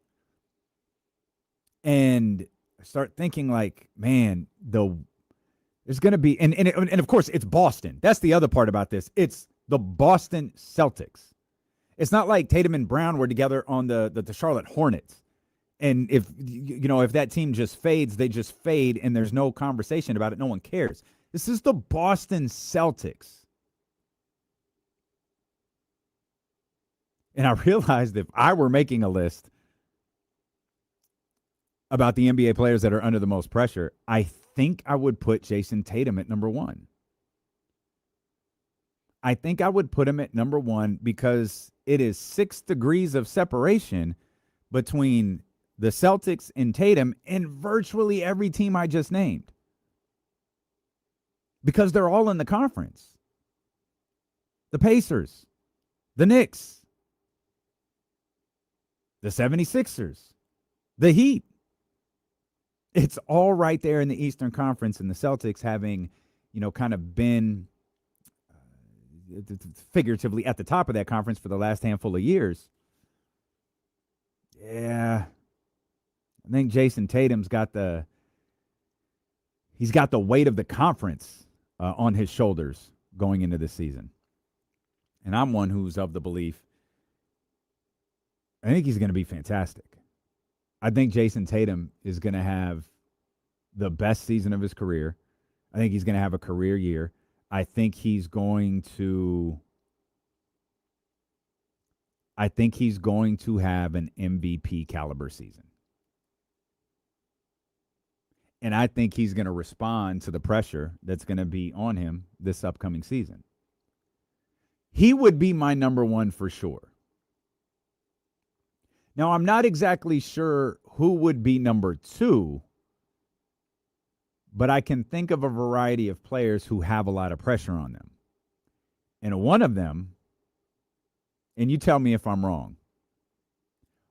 And I start thinking, like, man, there's going to be, and of course, it's Boston. That's the other part about this. It's the Boston Celtics. It's not like Tatum and Brown were together on the Charlotte Hornets. And if that team just fades, they just fade, and there's no conversation about it. No one cares. This is the Boston Celtics. And I realized if I were making a list about the NBA players that are under the most pressure, I think I would put Jason Tatum at number one. I think I would put him at number one because it is 6 degrees of separation between the Celtics and Tatum and virtually every team I just named. Because they're all in the conference. The Pacers, the Knicks, the 76ers, the Heat. It's all right there in the Eastern Conference, and the Celtics having, kind of been figuratively at the top of that conference for the last handful of years. Yeah, I think Jason Tatum's got the weight of the conference on his shoulders going into this season. And I'm one who's of the belief I think he's going to be fantastic. I think Jason Tatum is going to have the best season of his career. I think he's going to have a career year. I think he's going to have an MVP caliber season. And I think he's going to respond to the pressure that's going to be on him this upcoming season. He would be my number one for sure. Now, I'm not exactly sure who would be number two, but I can think of a variety of players who have a lot of pressure on them. And one of them, and you tell me if I'm wrong,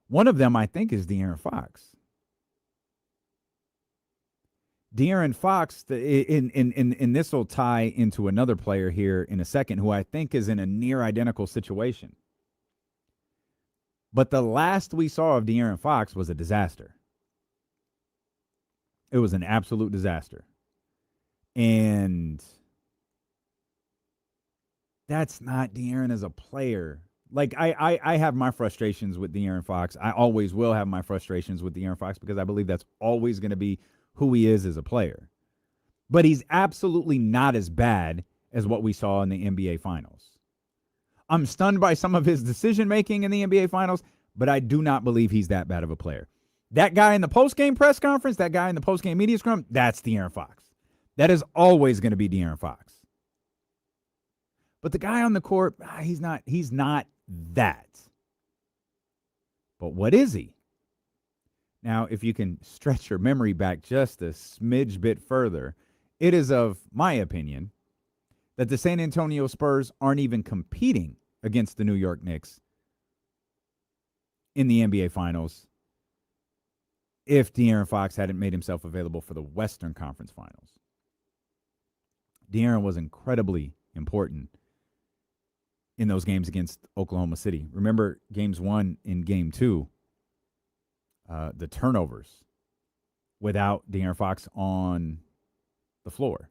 one of them I think is De'Aaron Fox. De'Aaron Fox, and this will tie into another player here in a second who I think is in a near identical situation. But the last we saw of De'Aaron Fox was a disaster. It was an absolute disaster. And that's not De'Aaron as a player. Like, I have my frustrations with De'Aaron Fox. I always will have my frustrations with De'Aaron Fox because I believe that's always going to be who he is as a player. But he's absolutely not as bad as what we saw in the NBA Finals. I'm stunned by some of his decision-making in the NBA Finals, but I do not believe he's that bad of a player. That guy in the post-game press conference, that guy in the post-game media scrum, that's De'Aaron Fox. That is always going to be De'Aaron Fox. But the guy on the court, he's not that. But what is he? Now, if you can stretch your memory back just a smidge bit further, it is of my opinion that the San Antonio Spurs aren't even competing against the New York Knicks in the NBA Finals if De'Aaron Fox hadn't made himself available for the Western Conference Finals. De'Aaron was incredibly important in those games against Oklahoma City. Remember games 1 and game 2, the turnovers without De'Aaron Fox on the floor.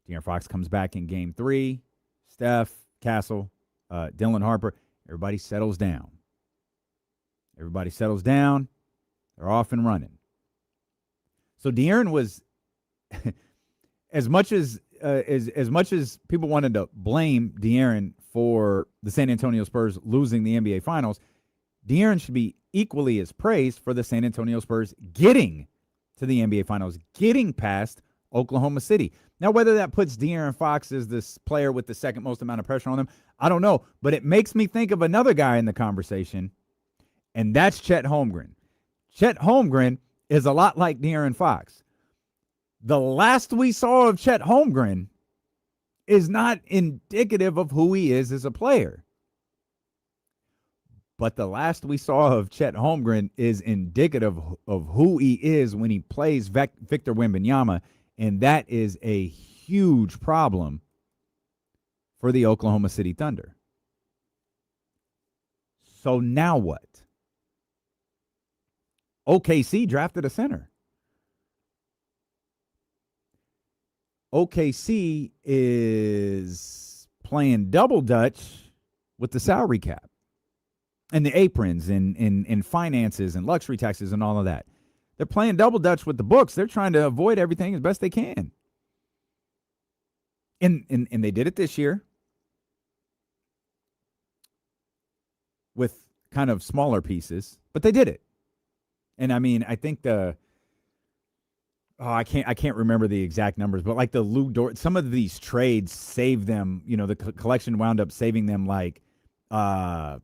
De'Aaron Fox comes back in game 3. Steph, Castle, Dylan Harper, everybody settles down. They're off and running. So De'Aaron was, as much as people wanted to blame De'Aaron for the San Antonio Spurs losing the NBA Finals, De'Aaron should be equally as praised for the San Antonio Spurs getting to the NBA Finals, getting past Oklahoma City. Now, whether that puts De'Aaron Fox as this player with the second most amount of pressure on him, I don't know. But it makes me think of another guy in the conversation, and that's Chet Holmgren. Chet Holmgren is a lot like De'Aaron Fox. The last we saw of Chet Holmgren is not indicative of who he is as a player. But the last we saw of Chet Holmgren is indicative of who he is when he plays Victor Wembanyama, and that is a huge problem for the Oklahoma City Thunder. So now what? OKC drafted a center. OKC is playing double dutch with the salary cap and the aprons and finances and luxury taxes and all of that. They're playing double dutch with the books. They're trying to avoid everything as best they can. And they did it this year with kind of smaller pieces, but they did it. And I mean, I think I can't remember the exact numbers, but like the Lou Dort, some of these trades saved them, the collection wound up saving them like hundreds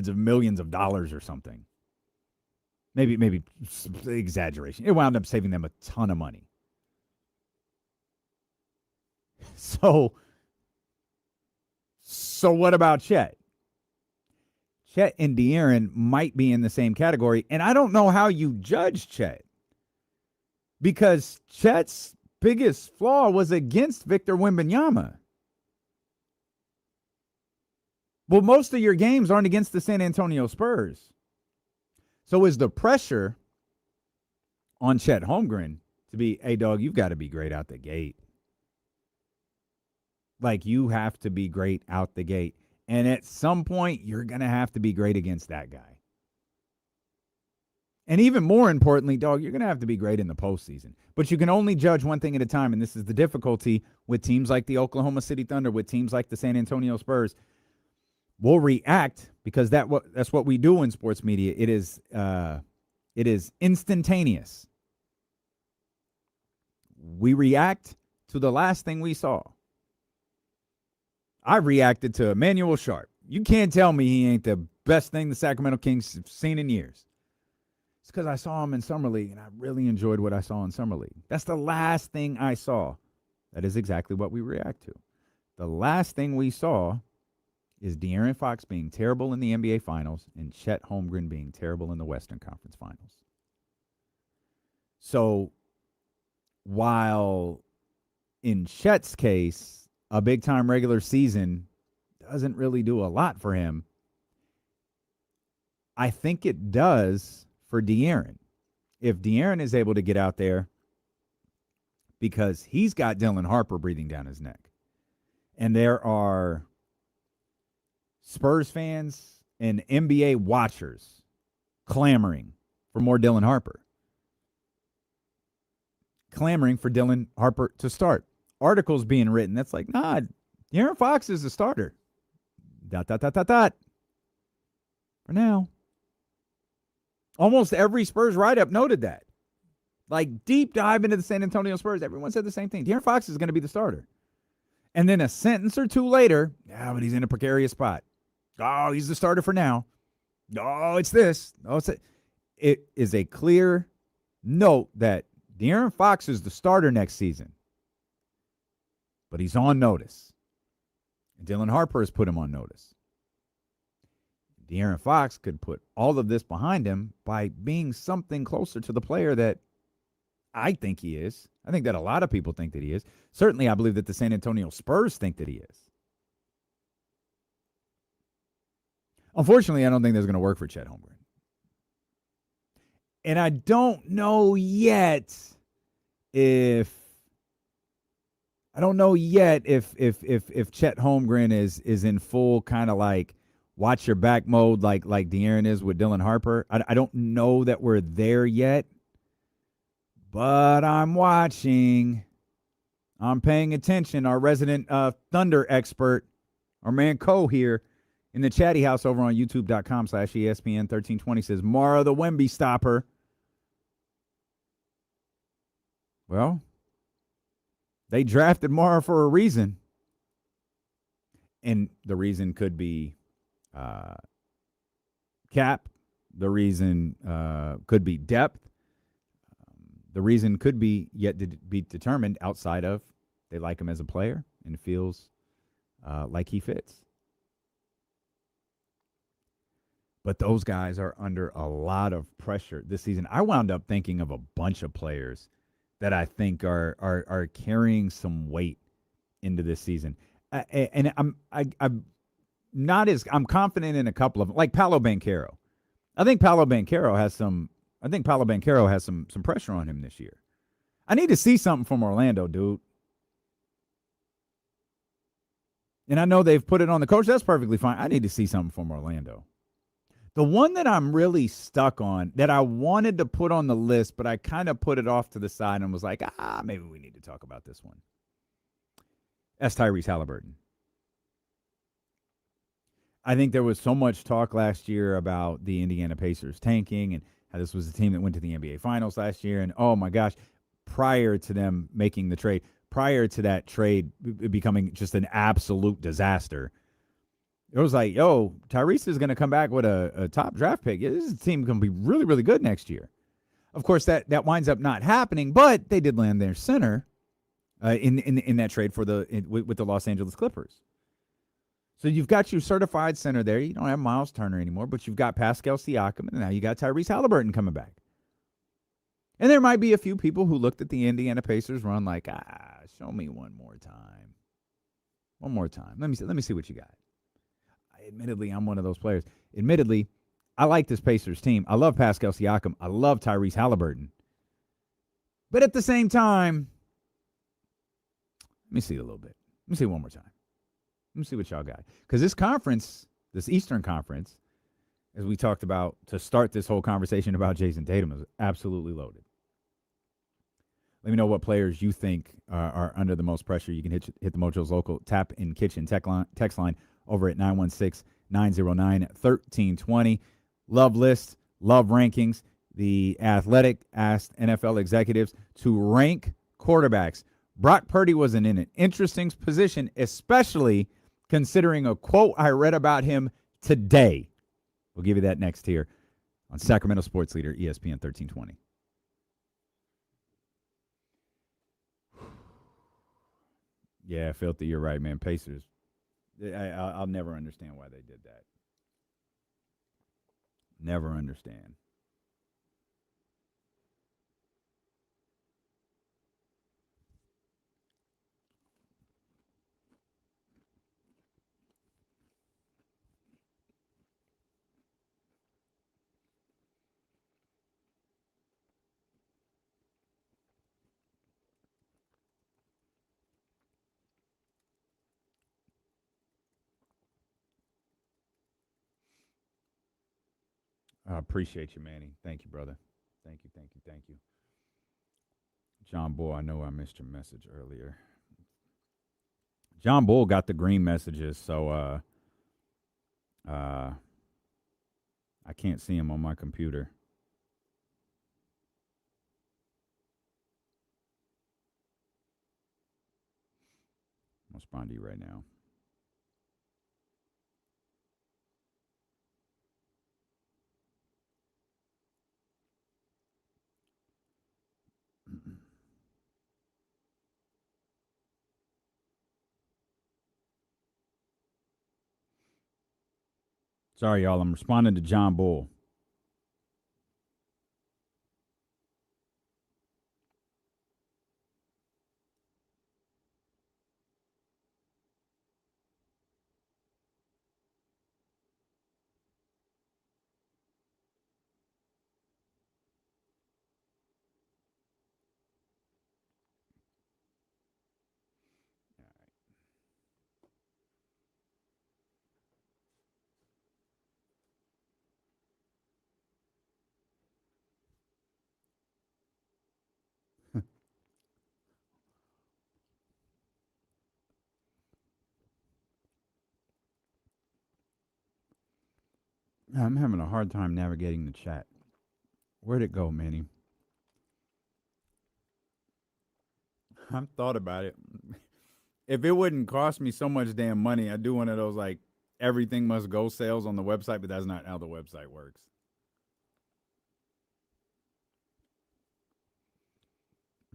of millions of dollars or something. Maybe exaggeration. It wound up saving them a ton of money. So what about Chet? Chet and De'Aaron might be in the same category, and I don't know how you judge Chet because Chet's biggest flaw was against Victor Wembanyama. Well, most of your games aren't against the San Antonio Spurs. So is the pressure on Chet Holmgren to be, hey, dog, you've got to be great out the gate. Like, you have to be great out the gate. And at some point, you're going to have to be great against that guy. And even more importantly, dog, you're going to have to be great in the postseason. But you can only judge one thing at a time, and this is the difficulty with teams like the Oklahoma City Thunder, with teams like the San Antonio Spurs. We'll react because that's what we do in sports media. It is instantaneous. We react to the last thing we saw. I reacted to Emmanuel Sharp. You can't tell me he ain't the best thing the Sacramento Kings have seen in years. It's because I saw him in Summer League, and I really enjoyed what I saw in Summer League. That's the last thing I saw. That is exactly what we react to. The last thing we saw is De'Aaron Fox being terrible in the NBA Finals and Chet Holmgren being terrible in the Western Conference Finals. So while in Chet's case, a big-time regular season doesn't really do a lot for him, I think it does for De'Aaron. If De'Aaron is able to get out there, because he's got Dylan Harper breathing down his neck, and there are Spurs fans and NBA watchers clamoring for more Dylan Harper, clamoring for Dylan Harper to start. Articles being written that's like, nah, De'Aaron Fox is the starter. ... For now. Almost every Spurs write-up noted that. Like, deep dive into the San Antonio Spurs, everyone said the same thing. De'Aaron Fox is going to be the starter. And then a sentence or two later, yeah, but he's in a precarious spot. Oh, he's the starter for now. Oh, it's this. Oh, it's that. It is a clear note that De'Aaron Fox is the starter next season. But he's on notice. And Dylan Harper has put him on notice. De'Aaron Fox could put all of this behind him by being something closer to the player that I think he is. I think that a lot of people think that he is. Certainly, I believe that the San Antonio Spurs think that he is. Unfortunately, I don't think that's going to work for Chet Holmgren. And I don't know yet if Chet Holmgren is in full kind of like watch your back mode like De'Aaron is with Dylan Harper. I don't know that we're there yet, but I'm watching. I'm paying attention. Our resident Thunder expert, our man Cole here in the chatty house over on youtube.com/ESPN1320 says, Mara the Wemby stopper. Well, they drafted Mara for a reason. And the reason could be cap. The reason could be depth. The reason could be yet to be determined outside of they like him as a player and it feels like he fits. But those guys are under a lot of pressure this season. I wound up thinking of a bunch of players that I think are carrying some weight into this season. And I'm confident in a couple of them, like Paolo Banchero. I think Paolo Banchero has some pressure on him this year. I need to see something from Orlando, dude. And I know they've put it on the coach. That's perfectly fine. I need to see something from Orlando. The one that I'm really stuck on, that I wanted to put on the list, but I kind of put it off to the side and was like, maybe we need to talk about this one. That's Tyrese Halliburton. I think there was so much talk last year about the Indiana Pacers tanking and how this was a team that went to the NBA Finals last year. And, oh, my gosh, prior to them making the trade, prior to that trade becoming just an absolute disaster, it was like, yo, Tyrese is going to come back with a top draft pick. This team going to be really, really good next year. Of course, that winds up not happening, but they did land their center in that trade with the Los Angeles Clippers. So you've got your certified center there. You don't have Miles Turner anymore, but you've got Pascal Siakam, and now you got Tyrese Halliburton coming back. And there might be a few people who looked at the Indiana Pacers run like, show me one more time. One more time. Let me see what you got. Admittedly, I'm one of those players. Admittedly, I like this Pacers team. I love Pascal Siakam. I love Tyrese Halliburton. But at the same time, let me see a little bit. Let me see one more time. Let me see what y'all got. Because this conference, this Eastern Conference, as we talked about to start this whole conversation about Jason Tatum, is absolutely loaded. Let me know what players you think are under the most pressure. You can hit the Mojo's local tap in kitchen text line over at 916-909-1320. Love lists, love rankings. The Athletic asked NFL executives to rank quarterbacks. Brock Purdy was in an interesting position, especially considering a quote I read about him today. We'll give you that next here on Sacramento Sports Leader, ESPN 1320. Yeah, Filthy, you're right, man. Pacers. I'll never understand why they did that. Never understand. I appreciate you, Manny. Thank you, brother. Thank you. John Bull, I know I missed your message earlier. John Bull got the green messages, so I can't see him on my computer. I'm going to respond to you right now. Sorry, y'all. I'm responding to John Bull. I'm having a hard time navigating the chat. Where'd it go, Manny? I've thought about it. If it wouldn't cost me so much damn money, I'd do one of those like everything must go sales on the website, but that's not how the website works.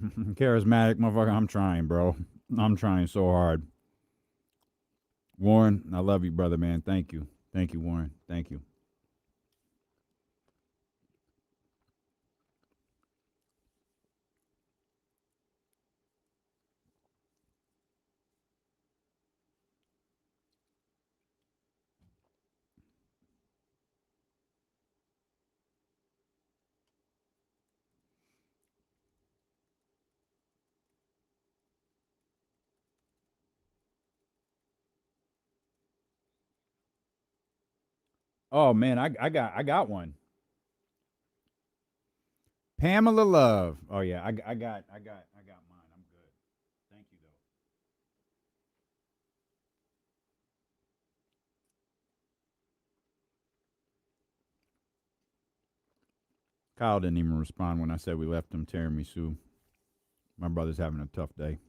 Charismatic motherfucker, I'm trying, bro. I'm trying so hard. Warren, I love you, brother, man. Thank you. Thank you, Warren. Thank you. Oh man, I got one. Pamela Love. Oh yeah, I got mine. I'm good. Thank you though. Kyle didn't even respond when I said we left him tiramisu. My brother's having a tough day.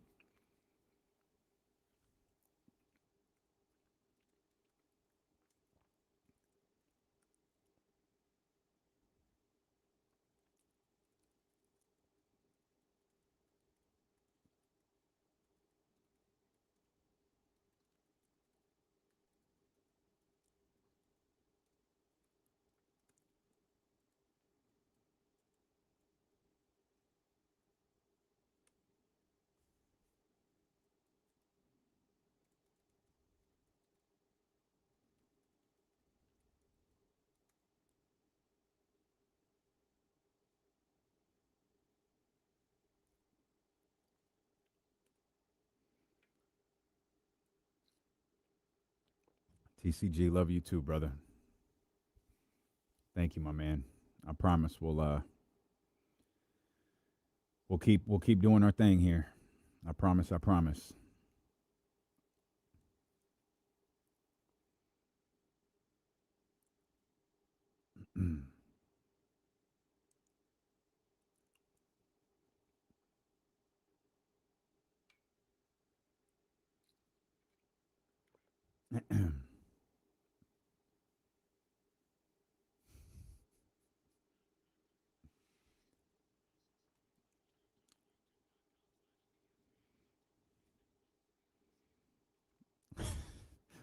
TCG, love you too, brother. Thank you, my man. I promise we'll keep doing our thing here. I promise.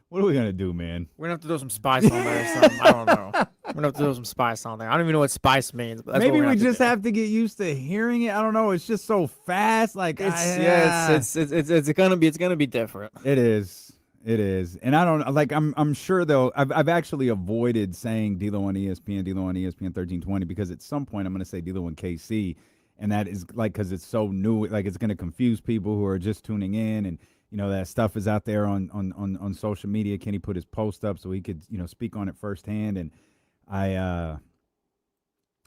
What are we gonna do, man? We're gonna have to throw some spice on there or something. I don't know. We're gonna have to throw some spice on there. I don't even know what spice means. But that's Maybe what we we're just have to get used to hearing it. I don't know. It's just so fast. Like it's gonna be different. It is. And I don't like. I'm sure though. I've actually avoided saying D'Lo on ESPN, 1320 because at some point I'm gonna say D'Lo on KC, and that is like because it's so new. Like it's gonna confuse people who are just tuning in and. That stuff is out there on social media. Kenny put his post up so he could, speak on it firsthand. And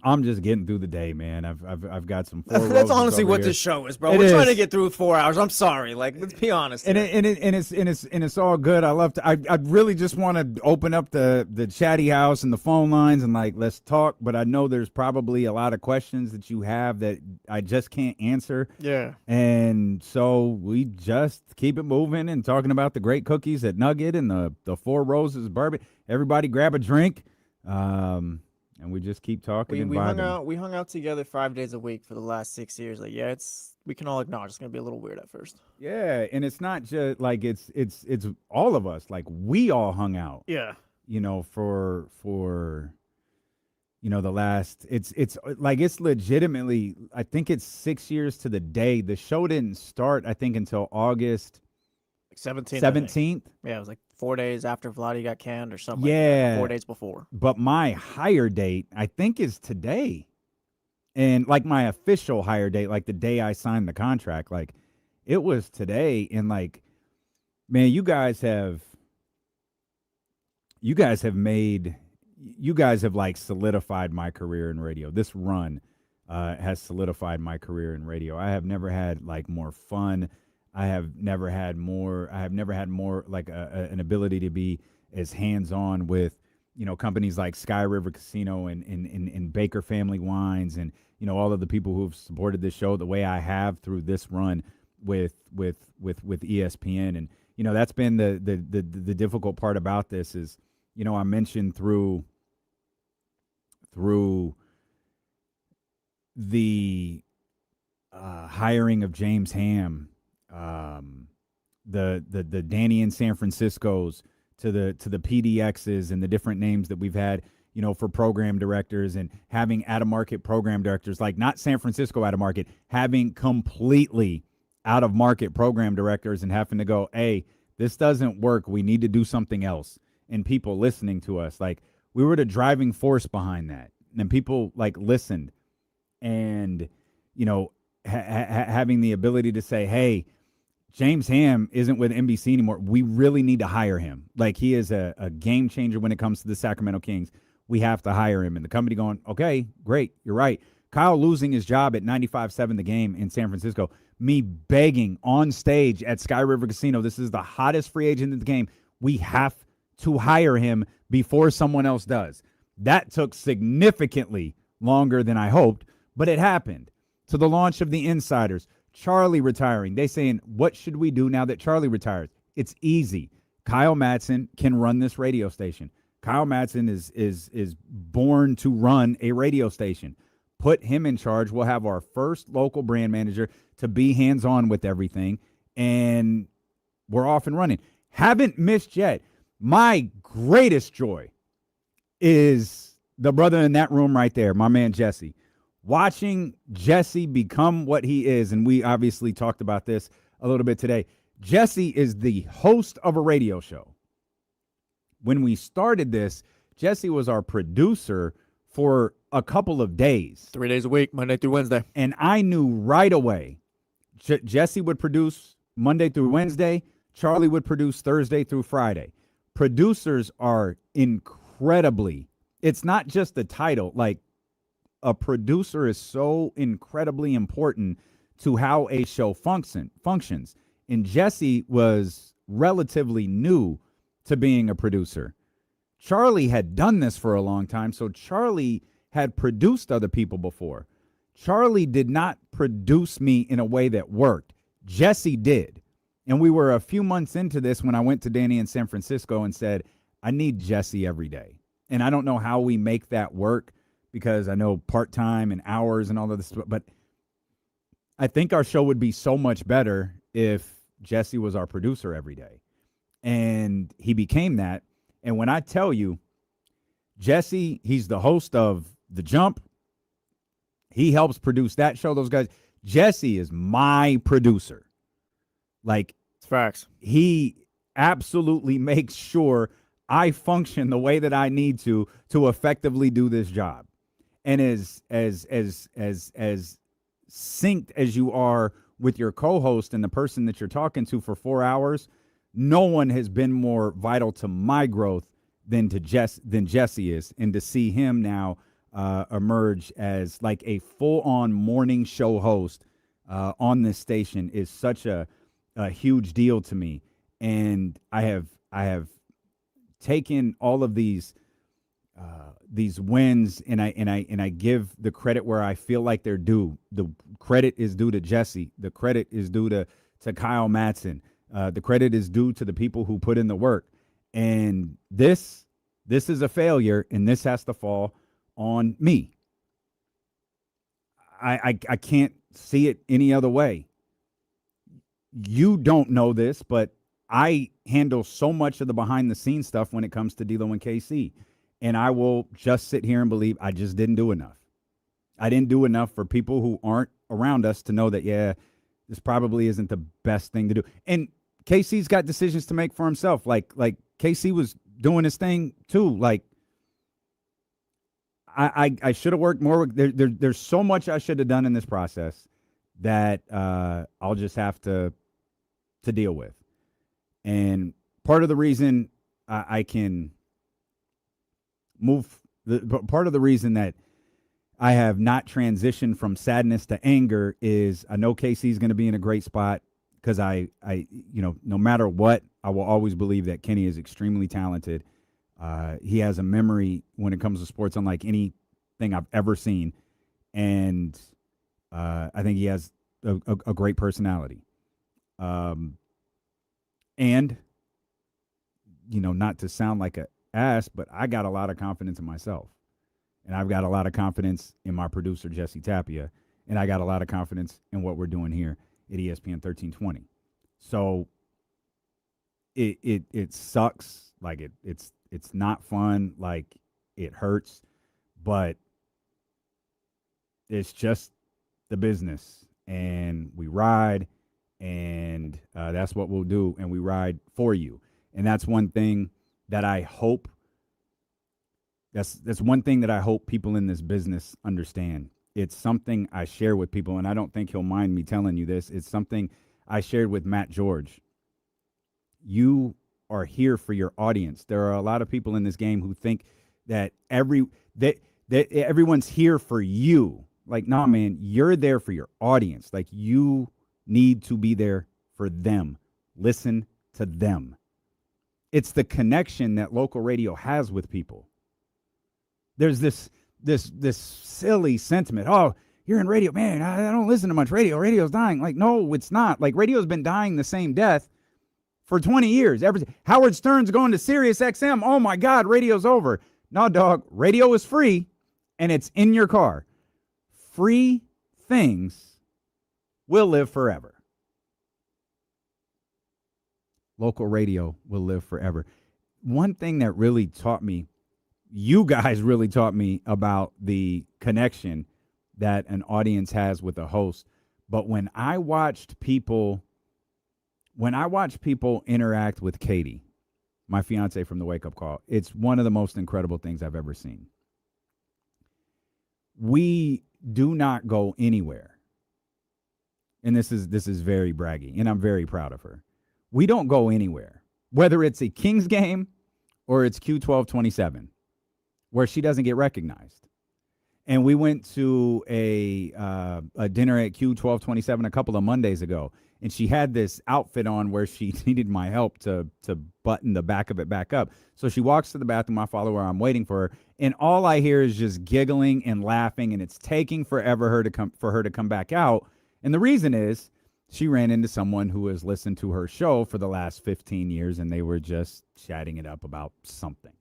I'm just getting through the day, man. I've got some. That's honestly what this show is, bro. We're trying to get through 4 hours. I'm sorry. Like, let's be honest. And it's all good. I love to. I really just want to open up the chatty house and the phone lines and let's talk. But I know there's probably a lot of questions that you have that I just can't answer. Yeah. And so we just keep it moving and talking about the great cookies at Nugget and the Four Roses bourbon. Everybody grab a drink. And we just keep talking. We hung out together 5 days a week for the last 6 years. Like, yeah, we can all acknowledge it's gonna be a little weird at first. Yeah, and it's not just like it's all of us. Like we all hung out. Yeah. For the last it's like it's legitimately I think it's 6 years to the day. The show didn't start I think until August 17th. Yeah, it was like 4 days after Vlade got canned or something. Yeah. Like 4 days before. But my hire date, I think, is today. And like my official hire date, like the day I signed the contract, like it was today. And like, man, you guys have like solidified my career in radio. This run has solidified my career in radio. I have never had like more fun. I have never had more like an ability to be as hands-on with, companies like Sky River Casino and Baker Family Wines and, all of the people who've supported this show the way I have through this run with ESPN. And, that's been the difficult part about this is, I mentioned through the hiring of James Ham, the Danny in San Francisco's to the PDXs and the different names that we've had, for program directors and having out of market program directors, like not San Francisco out of market, having completely out of market program directors and having to go, hey, this doesn't work. We need to do something else. And people listening to us, like we were the driving force behind that. And people like listened and, having the ability to say, hey, James Ham isn't with NBC anymore. We really need to hire him. Like he is a game changer when it comes to the Sacramento Kings. We have to hire him. And the company going, okay, great. You're right. Kyle losing his job at 95.7 The Game in San Francisco. Me begging on stage at Sky River Casino. This is the hottest free agent in the game. We have to hire him before someone else does. That took significantly longer than I hoped, but it happened. To the launch of the Insiders, Charlie retiring. They saying, what should we do now that Charlie retires? It's easy. Kyle Madson can run this radio station. Kyle Madson is born to run a radio station. Put him in charge. We'll have our first local brand manager to be hands-on with everything, and we're off and running. Haven't missed yet. My greatest joy is the brother in that room right there, my man Jesse. Watching Jesse become what he is, and we obviously talked about this a little bit today. Jesse is the host of a radio show. When we started this, Jesse was our producer for a couple of days. 3 days a week, Monday through Wednesday. And I knew right away Jesse would produce Monday through Wednesday. Charlie would produce Thursday through Friday. producers are incredibly, it's not just the title. Like, a producer is so incredibly important to how a show functions. And Jesse was relatively new to being a producer. Charlie had done this for a long time, so Charlie had produced other people before. Charlie did not produce me in a way that worked. Jesse did. And we were a few months into this when I went to Danny in San Francisco and said, I need Jesse every day. And I don't know how we make that work, because I know part-time and hours and all of this, but I think our show would be so much better if Jesse was our producer every day. And he became that. And when I tell you, Jesse, he's the host of The Jump. He helps produce that show, those guys. Jesse is my producer. Like, it's facts. He absolutely makes sure I function the way that I need to effectively do this job. And as synced as you are with your co-host and the person that you're talking to for 4 hours, no one has been more vital to my growth than Jesse is. And to see him now emerge as like a full-on morning show host on this station is such a huge deal to me. And I have taken all of these wins, and I give the credit where I feel like they're due. The credit is due to Jesse. The credit is due to Kyle Madson. The credit is due to the people who put in the work. And this is a failure, and this has to fall on me. I can't see it any other way. You don't know this, but I handle so much of the behind-the-scenes stuff when it comes to D'Lo and KC. And I will just sit here and believe I just didn't do enough. I didn't do enough for people who aren't around us to know that, yeah, this probably isn't the best thing to do. And KC's got decisions to make for himself. Like KC was doing his thing too. Like, I should have worked more. There's so much I should have done in this process that I'll just have to deal with. And part of the reason I can move, part of the reason that I have not transitioned from sadness to anger is I know KC's going to be in a great spot, because I no matter what, I will always believe that Kenny is extremely talented. He has a memory when it comes to sports unlike anything I've ever seen. And I think he has a great personality. And, not to sound like an ass, but I got a lot of confidence in myself. And I've got a lot of confidence in my producer, Jesse Tapia. And I got a lot of confidence in what we're doing here at ESPN 1320. So it sucks. Like it's not fun. Like, it hurts, but it's just the business, and we ride, and that's what we'll do. And we ride for you. And that's one thing that I hope, that's one thing that I hope people in this business understand. It's something I share with people, and I don't think he'll mind me telling you this. It's something I shared with Matt George. You are here for your audience. There are a lot of people in this game who think that everyone's here for you. Like, nah, man, you're there for your audience. Like, you need to be there for them. Listen to them. It's the connection that local radio has with people. There's this silly sentiment. Oh, you're in radio. Man, I don't listen to much radio. Radio's dying. Like, no, it's not. Like, radio's been dying the same death for 20 years. Howard Stern's going to Sirius XM. Oh, my God, radio's over. No, dog. Radio is free, and it's in your car. Free things will live forever. Local radio will live forever. One thing that really taught me, you guys really taught me about the connection that an audience has with a host. But when I watched people interact with Katie, my fiance from the Wake Up Call, it's one of the most incredible things I've ever seen. We do not go anywhere. And this is very braggy, and I'm very proud of her. We don't go anywhere. Whether it's a Kings game, or it's Q1227, where she doesn't get recognized. And we went to a dinner at Q1227 a couple of Mondays ago, and she had this outfit on where she needed my help to button the back of it back up. So she walks to the bathroom. I follow her. I'm waiting for her, and all I hear is just giggling and laughing, and it's taking forever for her to come back out. And the reason is she ran into someone who has listened to her show for the last 15 years, and they were just chatting it up about something.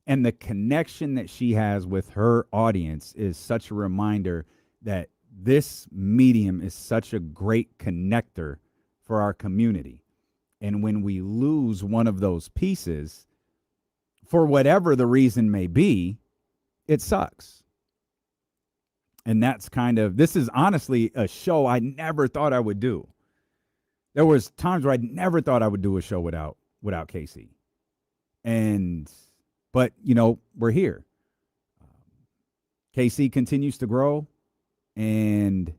And the connection that she has with her audience is such a reminder that this medium is such a great connector for our community. And when we lose one of those pieces, for whatever the reason may be, it sucks. And that's this is honestly a show I never thought I would do. There was times where I never thought I would do a show without Casey. But, we're here. KC continues to grow, and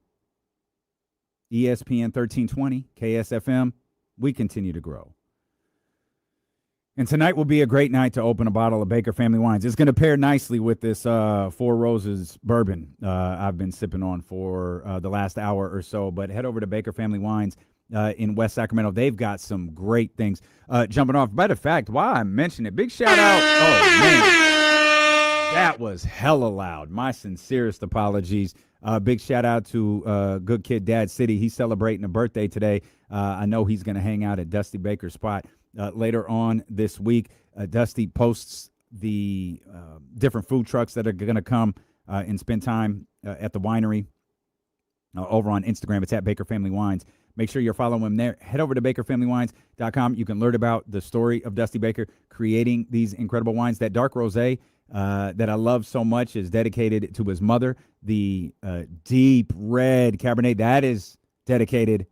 ESPN 1320, KSFM, we continue to grow. And tonight will be a great night to open a bottle of Baker Family Wines. It's going to pair nicely with this Four Roses bourbon I've been sipping on for the last hour or so. But head over to Baker Family Wines in West Sacramento. They've got some great things. Jumping off, matter of fact, while I mention it, big shout out. Oh, man. That was hella loud. My sincerest apologies. Big shout out to good kid Dad City. He's celebrating a birthday today. I know he's going to hang out at Dusty Baker's spot later on this week. Dusty posts the different food trucks that are going to come and spend time at the winery over on Instagram. It's at Baker Family Wines. Make sure you're following him there. Head over to bakerfamilywines.com. You can learn about the story of Dusty Baker creating these incredible wines. That dark rosé that I love so much is dedicated to his mother. The deep red Cabernet, that is dedicated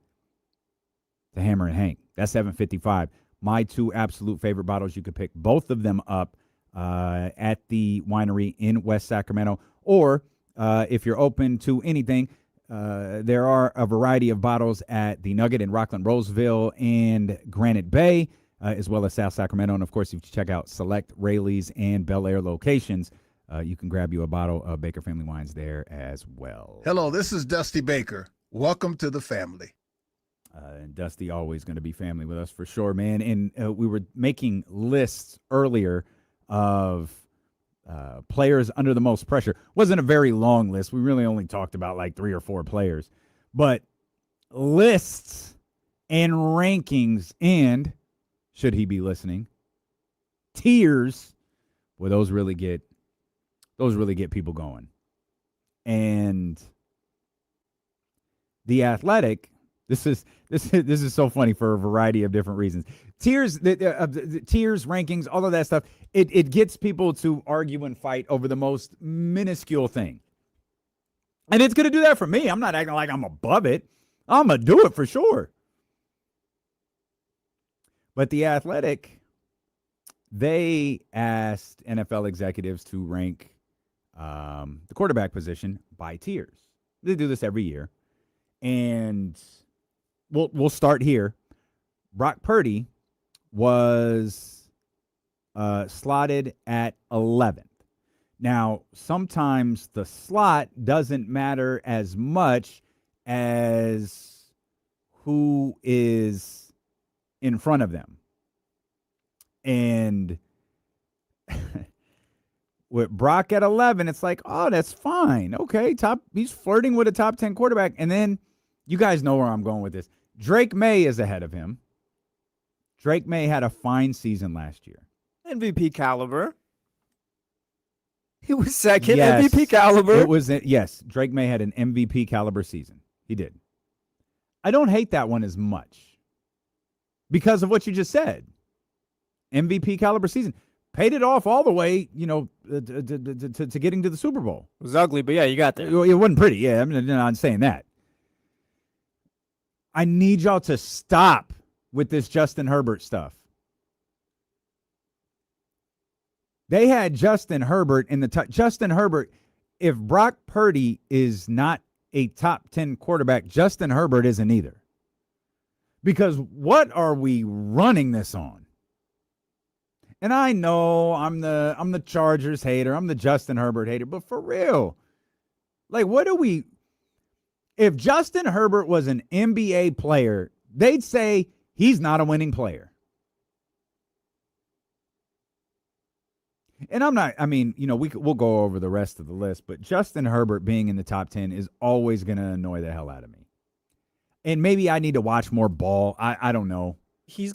to Hammer and Hank. That's 755. My two absolute favorite bottles. You could pick both of them up at the winery in West Sacramento. Or if you're open to anything, there are a variety of bottles at the Nugget in Rockland, Roseville, and Granite Bay, as well as South Sacramento. And, of course, if you check out select Rayleigh's and Bel Air locations, you can grab you a bottle of Baker Family Wines there as well. Hello, this is Dusty Baker. Welcome to the family. And Dusty always going to be family with us for sure, man. And we were making lists earlier of players under the most pressure. Wasn't a very long list. We really only talked about like 3 or 4 players. But lists and rankings and, should he be listening, tiers, well, those really get people going. And The Athletic, this is so funny for a variety of different reasons. Tiers, tiers, rankings, all of that stuff. It gets people to argue and fight over the most minuscule thing. And it's going to do that for me. I'm not acting like I'm above it. I'm going to do it for sure. But The Athletic, they asked NFL executives to rank the quarterback position by tiers. They do this every year. And we'll start here. Brock Purdy was slotted at 11th. Now, sometimes the slot doesn't matter as much as who is in front of them. And with Brock at 11, it's like, oh, that's fine. Okay, he's flirting with a top 10 quarterback. And then you guys know where I'm going with this. Drake May is ahead of him. Drake May had a fine season last year. MVP caliber. He was second, yes, MVP caliber. It was, yes, Drake May had an MVP caliber season. He did. I don't hate that one as much because of what you just said. MVP caliber season. Paid it off all the way, to getting to the Super Bowl. It was ugly, but yeah, you got there. It wasn't pretty. Yeah, I'm not saying that. I need y'all to stop with this Justin Herbert stuff. They had Justin Herbert in the top. Justin Herbert, if Brock Purdy is not a top 10 quarterback, Justin Herbert isn't either. Because what are we running this on? And I know I'm the Chargers hater. I'm the Justin Herbert hater. But for real, like, if Justin Herbert was an NBA player, they'd say he's not a winning player. And we'll go over the rest of the list, but Justin Herbert being in the top 10 is always going to annoy the hell out of me. And maybe I need to watch more ball. I don't know. He's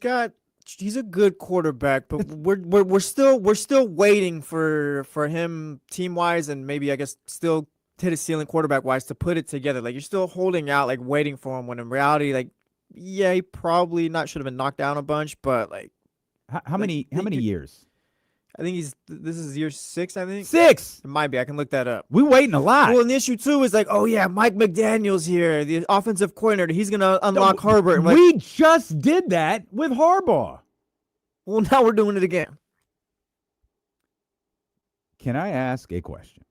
a good quarterback, but we're still waiting for him team wise, and maybe I guess still hit a ceiling quarterback wise to put it together. Like, you're still holding out, like waiting for him, when in reality, like, yeah, he probably should have been knocked down a bunch, but like how many years? I think this is year 6, I think. 6. It might be. I can look that up. We waiting a lot. Well, and the issue too is like, oh yeah, Mike McDaniel's here, the offensive coordinator. He's gonna unlock Herbert. We just did that with Harbaugh. Well, now we're doing it again. Can I ask a question?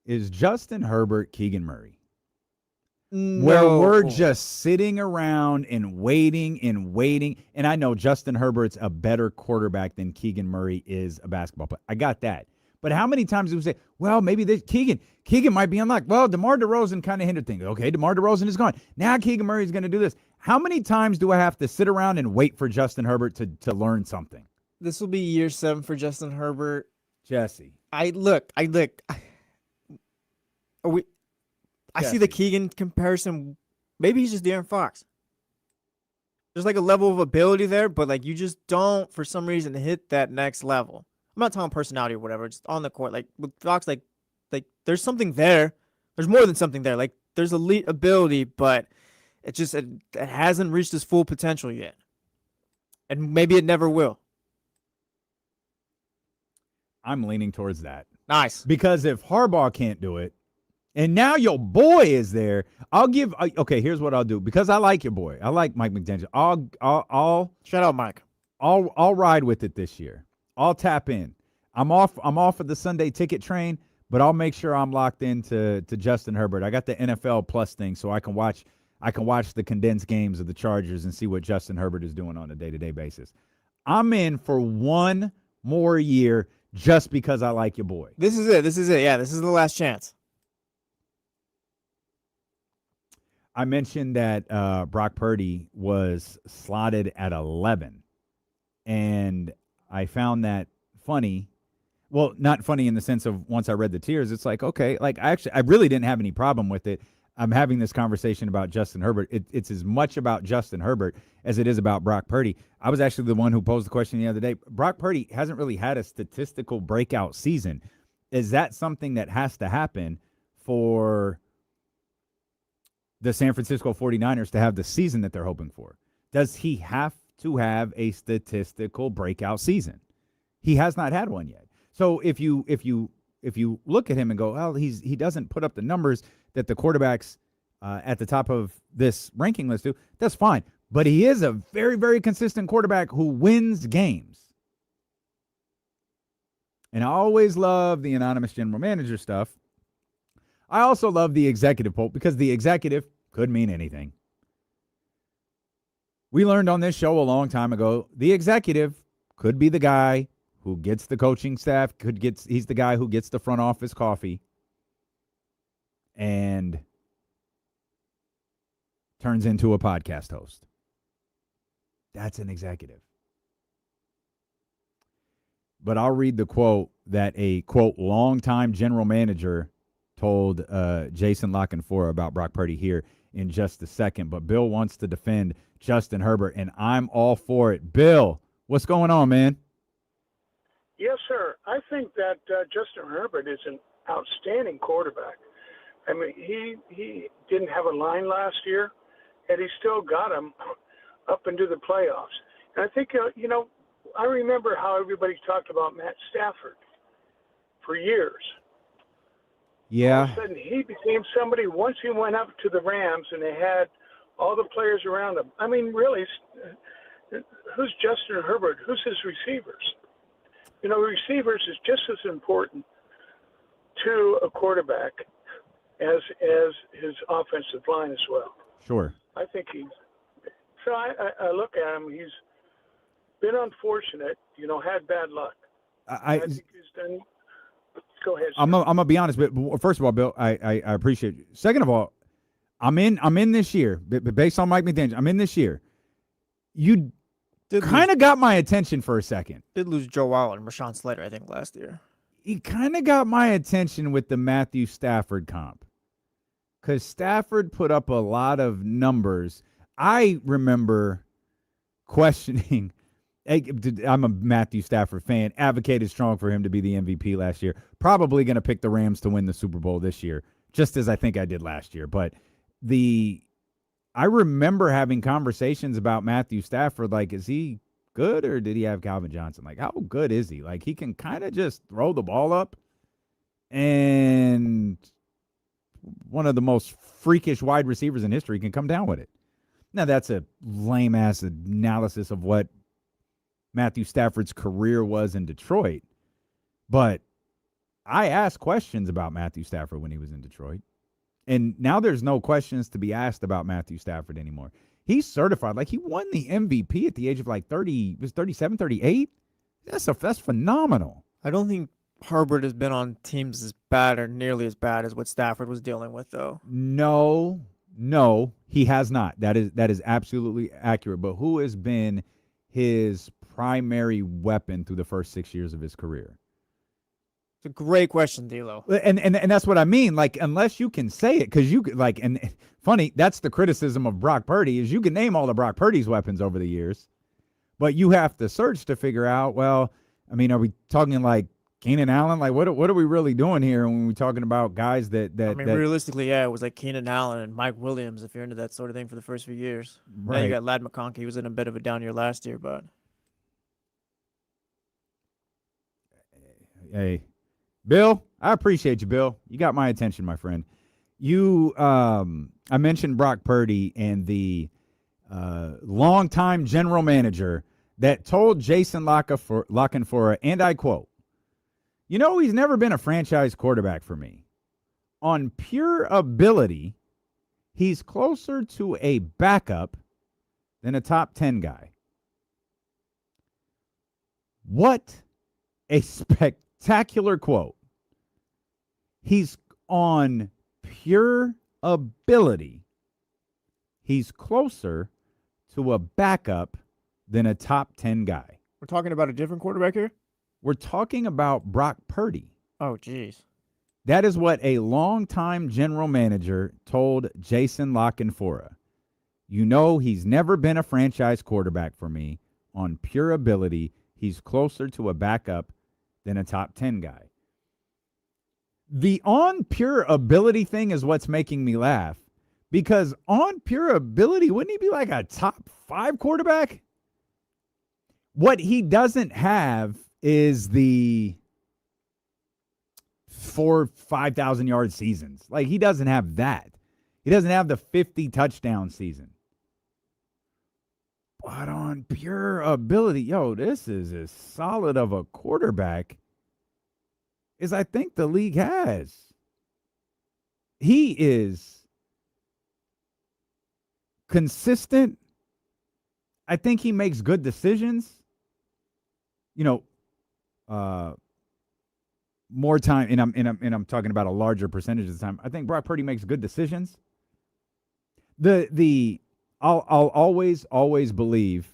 Is Justin Herbert Keegan Murray? No. Where we're just sitting around and waiting. And I know Justin Herbert's a better quarterback than Keegan Murray is a basketball player. I got that. But how many times do we say, well, maybe Keegan might be unlocked? Well, DeMar DeRozan kind of hindered things. Okay, DeMar DeRozan is gone. Now Keegan Murray's going to do this. How many times do I have to sit around and wait for Justin Herbert to learn something? This will be year 7 for Justin Herbert. Jesse. I see the Keegan comparison. Maybe he's just De'Aaron Fox. There's like a level of ability there, but like you just don't, for some reason, hit that next level. I'm not talking personality or whatever, just on the court. Like with Fox, like there's something there. There's more than something there. Like there's elite ability, but it hasn't reached its full potential yet. And maybe it never will. I'm leaning towards that. Nice. Because if Harbaugh can't do it, and now your boy is there, here's what I'll do. Because I like your boy. I like Mike McDaniel. I'll shout out Mike. I'll ride with it this year. I'll tap in. I'm off of the Sunday ticket train, but I'll make sure I'm locked into Justin Herbert. I got the NFL Plus thing, so I can watch the condensed games of the Chargers and see what Justin Herbert is doing on a day-to-day basis. I'm in for one more year just because I like your boy. This is it. Yeah, this is the last chance. I mentioned that Brock Purdy was slotted at 11, and I found that funny. Well, not funny in the sense of once I read the tiers, it's like, okay, like I really didn't have any problem with it. I'm having this conversation about Justin Herbert. It's as much about Justin Herbert as it is about Brock Purdy. I was actually the one who posed the question the other day. Brock Purdy hasn't really had a statistical breakout season. Is that something that has to happen for the San Francisco 49ers to have the season that they're hoping for? Does he have to have a statistical breakout season? He has not had one yet. So if you look at him and go, well, he doesn't put up the numbers that the quarterbacks at the top of this ranking list do, that's fine. But he is a very, very consistent quarterback who wins games. And I always love the anonymous general manager stuff. I also love the executive poll because the executive could mean anything. We learned on this show a long time ago, the executive could be the guy who gets the coaching staff, he's the guy who gets the front office coffee and turns into a podcast host. That's an executive. But I'll read the quote that a, quote, longtime general manager told Jason Lockenfora about Brock Purdy here in just a second. But Bill wants to defend Justin Herbert, and I'm all for it. Bill, what's going on, man? Yes, sir. I think that Justin Herbert is an outstanding quarterback. I mean, he didn't have a line last year, and he still got him up into the playoffs. And I think, I remember how everybody talked about Matt Stafford for years. Yeah. All of a sudden, he became somebody once he went up to the Rams and they had all the players around him. I mean, really, who's Justin Herbert? Who's his receivers? Receivers is just as important to a quarterback as his offensive line as well. Sure. I think I look at him, he's been unfortunate, had bad luck. I think he's done. Go ahead. I'm gonna be honest, but first of all, Bill, I appreciate you. Second of all, I'm in this year, but based on Mike McDaniel, I'm in this year. You kind of got my attention for a second. Did lose Joe Allen and Rashawn Slater, I think, last year. He kind of got my attention with the Matthew Stafford comp, because Stafford put up a lot of numbers. I remember questioning. I'm a Matthew Stafford fan. Advocated strong for him to be the MVP last year. Probably going to pick the Rams to win the Super Bowl this year, just as I think I did last year. But I remember having conversations about Matthew Stafford, like, is he good or did he have Calvin Johnson? Like, how good is he? Like, he can kind of just throw the ball up, and one of the most freakish wide receivers in history can come down with it. Now, that's a lame-ass analysis of what Matthew Stafford's career was in Detroit, but I asked questions about Matthew Stafford when he was in Detroit, and now there's no questions to be asked about Matthew Stafford anymore. He's certified. Like, he won the MVP at the age of like 30, was 37, 38? That's phenomenal. I don't think Herbert has been on teams as bad or nearly as bad as what Stafford was dealing with, though. No, he has not. That is absolutely accurate. But who has been his primary weapon through the first 6 years of his career? It's a great question, D'Lo. And that's what I mean. Like, unless you can say it, because you like, and funny, that's the criticism of Brock Purdy, is you can name all of Brock Purdy's weapons over the years, but you have to search to figure out, well, I mean, are we talking like Keenan Allen? Like, what are we really doing here when we're talking about guys that realistically, yeah, it was like Keenan Allen and Mike Williams, if you're into that sort of thing, for the first few years. Right. Then you got Ladd McConkey. He was in a bit of a down year last year, but hey, Bill, I appreciate you, Bill. You got my attention, my friend. I mentioned Brock Purdy and the longtime general manager that told Jason Lockenfora, and I quote, he's never been a franchise quarterback for me. On pure ability, he's closer to a backup than a top 10 guy. What a spectacular quote. He's on pure ability. He's closer to a backup than a top 10 guy. We're talking about a different quarterback here? We're talking about Brock Purdy. Oh, geez. That is what a longtime general manager told Jason Lockenfora. He's never been a franchise quarterback for me. On pure ability, he's closer to a backup than a top 10 guy. The on pure ability thing is what's making me laugh, because on pure ability, wouldn't he be like a top 5 quarterback? What he doesn't have is the 5,000 yard seasons. Like, he doesn't have that. He doesn't have the 50 touchdown season. But on pure ability, this is as solid of a quarterback as I think the league has. He is consistent. I think he makes good decisions. More time, and I'm talking about a larger percentage of the time. I think Brock Purdy makes good decisions. I'll always believe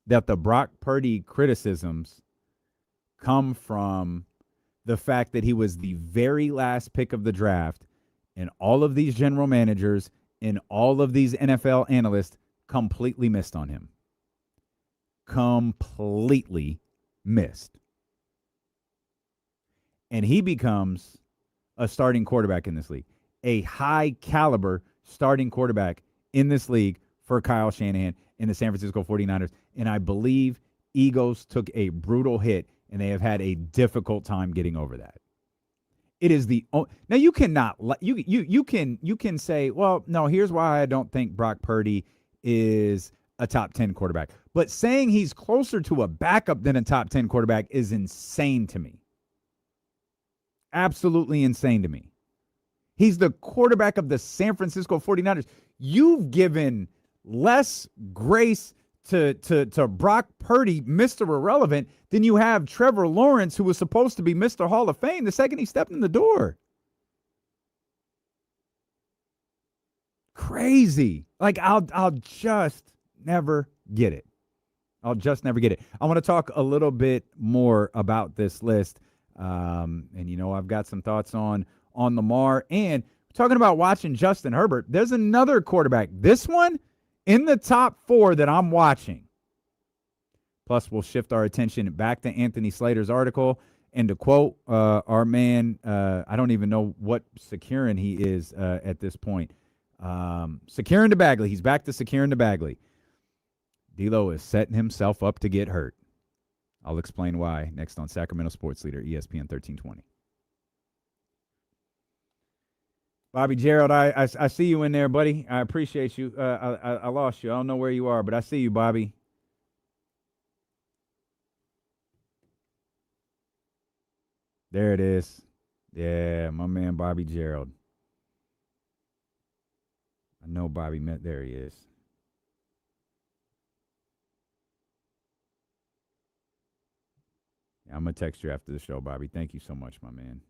that the Brock Purdy criticisms come from the fact that he was the very last pick of the draft, and all of these general managers and all of these NFL analysts completely missed on him. Completely missed. And he becomes a starting quarterback in this league, a high caliber starting quarterback in this league for Kyle Shanahan and the San Francisco 49ers. And I believe egos took a brutal hit, and they have had a difficult time getting over that. It is now you cannot you can say, well, no, here's why I don't think Brock Purdy is a top 10 quarterback. But saying he's closer to a backup than a top 10 quarterback is insane to me. Absolutely insane to me. He's the quarterback of the San Francisco 49ers. You've given less grace to Brock Purdy, Mr. Irrelevant, than you have Trevor Lawrence, who was supposed to be Mr. Hall of Fame the second he stepped in the door. Crazy. Like, I'll just never get it. I'll just never get it. I want to talk a little bit more about this list. And, I've got some thoughts on Lamar. And talking about watching Justin Herbert, there's another quarterback. This one in the top 4 that I'm watching. Plus, we'll shift our attention back to Anthony Slater's article. And to quote our man, I don't even know what securing he is at this point. Securing the Bagley. He's back to securing the Bagley. D'Lo is setting himself up to get hurt. I'll explain why next on Sacramento Sports Leader, ESPN 1320. Bobby Gerald, I see you in there, buddy. I appreciate you. I lost you. I don't know where you are, but I see you, Bobby. There it is. Yeah, my man Bobby Gerald. I know Bobby met. There he is. Yeah, I'm going to text you after the show, Bobby. Thank you so much, my man.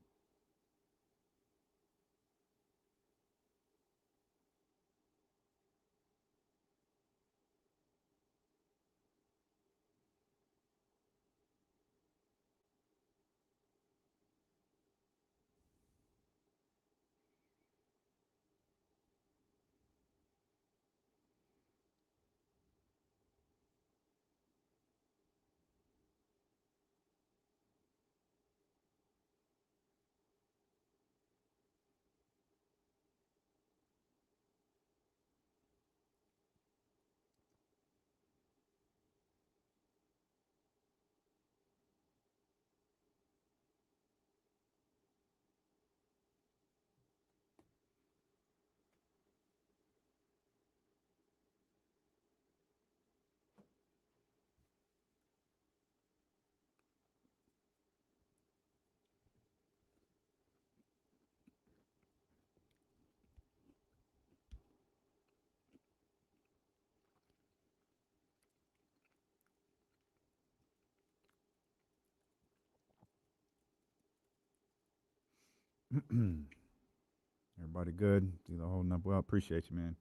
Everybody good? D'Lo holding up well? Appreciate you, man.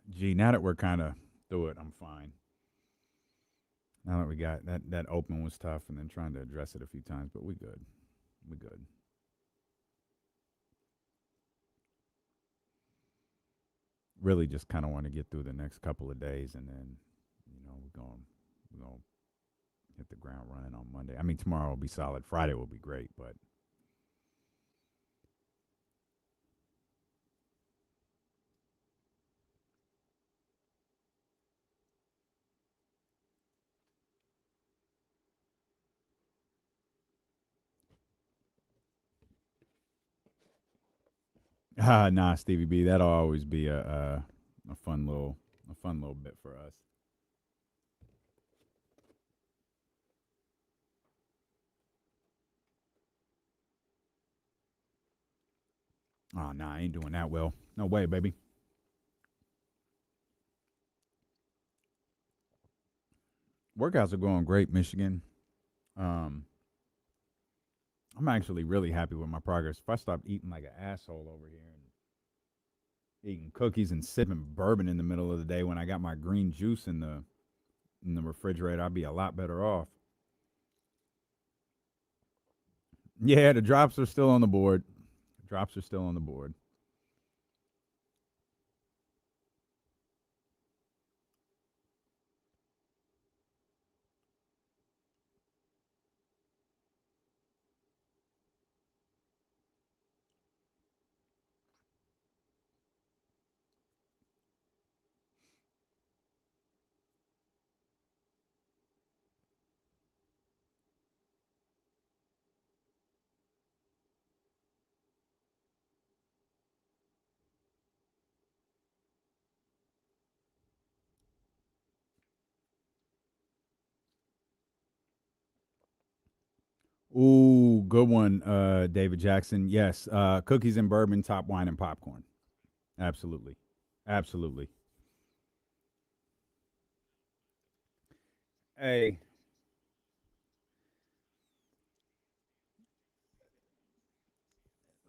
Gee, now that we're kind of through it, I'm fine. Now that we got that open was tough, and then trying to address it a few times, but we good. We good. Really just kind of want to get through the next couple of days, and then, we're going to hit the ground running on Monday. I mean, tomorrow will be solid. Friday will be great, but nah, Stevie B, that'll always be a fun little bit for us. Oh, nah, I ain't doing that well. No way, baby. Workouts are going great, Michigan. I'm actually really happy with my progress. If I stopped eating like an asshole over here and eating cookies and sipping bourbon in the middle of the day when I got my green juice in the refrigerator, I'd be a lot better off. Yeah, the drops are still on the board. Drops are still on the board. Ooh, good one, David Jackson. Yes, cookies and bourbon, top wine and popcorn. Absolutely. Absolutely. Hey.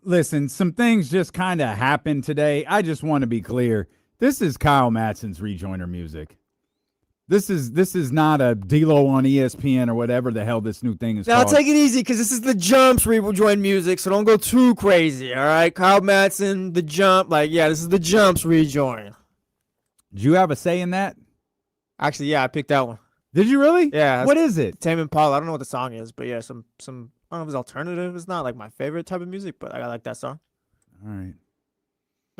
Listen, some things just kind of happened today. I just want to be clear. This is Kyle Matson's rejoiner music. This is not a D-Lo on ESPN or whatever the hell this new thing is Now called. take it easy, because this is the Jump's rejoin music, so don't go too crazy, all right? Kyle Madson, the Jump, this is the Jump's rejoin. Did you have a say in that? Actually, yeah, I picked that one. Did you really? Yeah. What is it? Tame Impala. I don't know what the song is, but yeah, some I don't know if it's alternative. It's not like my favorite type of music, but I like that song. All right.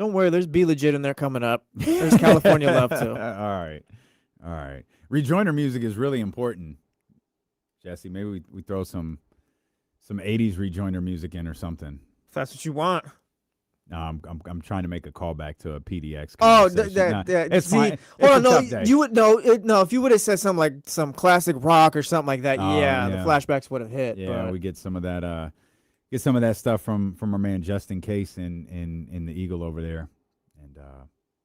Don't worry, there's Be Legit in there coming up. There's California Love too. All right. Rejoiner music is really important. Jesse, maybe we throw some 80s rejoiner music in or something. If that's what you want. No, I'm trying to make a callback to a PDX. Oh, it's fine. Hold on, no, you would no. If you would have said something like some classic rock or something like that, Oh, yeah, yeah. the flashbacks would have hit. Yeah, but we get some of that stuff from our man Justin Case in the Eagle over there,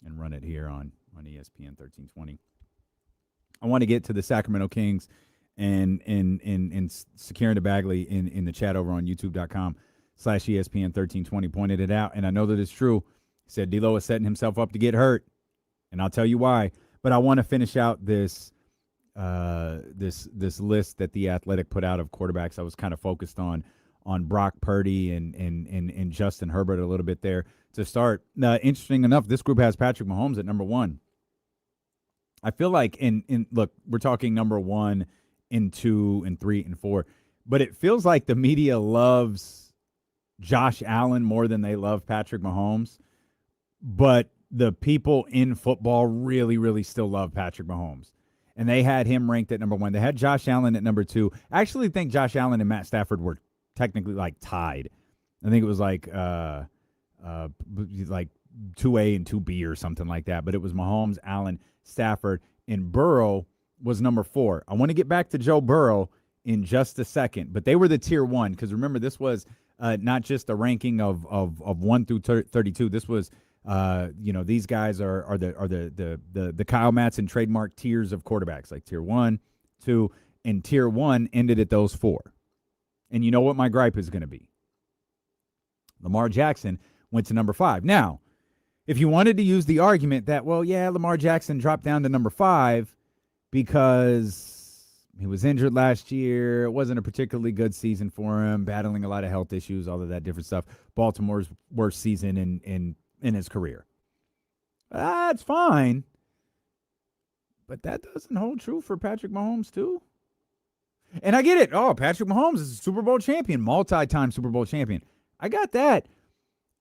and run it here on ESPN 1320. I want to get to the Sacramento Kings and Securing the Bagley in the chat over on YouTube.com/ESPN 1320 pointed it out, and I know that it's true. He said D-Lo is setting himself up to get hurt, and I'll tell you why. But I want to finish out this list that the Athletic put out of quarterbacks. I was kind of focused on Brock Purdy and Justin Herbert a little bit there to start. Interesting enough, this group has Patrick Mahomes at number 1. I feel like look, we're talking number 1 and 2 and 3 and 4, but it feels like the media loves Josh Allen more than they love Patrick Mahomes. But the people in football really, really still love Patrick Mahomes. And they had him ranked at number 1. They had Josh Allen at number 2. I actually think Josh Allen and Matt Stafford were technically like tied. I think it was like 2A and 2B or something like that. But it was Mahomes, Allen, Stafford, and Burrow was number 4. I want to get back to Joe Burrow in just a second, but they were the tier 1, because remember, this was not just a ranking of 1 through 32. This was these guys are the Kyle Madson trademark tiers of quarterbacks, like tier 1, 2, and tier 1 ended at those 4. And you know what my gripe is going to be? Lamar Jackson went to number 5. Now, if you wanted to use the argument that, well, yeah, Lamar Jackson dropped down to number 5 because he was injured last year, it wasn't a particularly good season for him, battling a lot of health issues, all of that different stuff. Baltimore's worst season in his career. That's fine. But that doesn't hold true for Patrick Mahomes, too. And I get it. Oh, Patrick Mahomes is a Super Bowl champion, multi-time Super Bowl champion. I got that.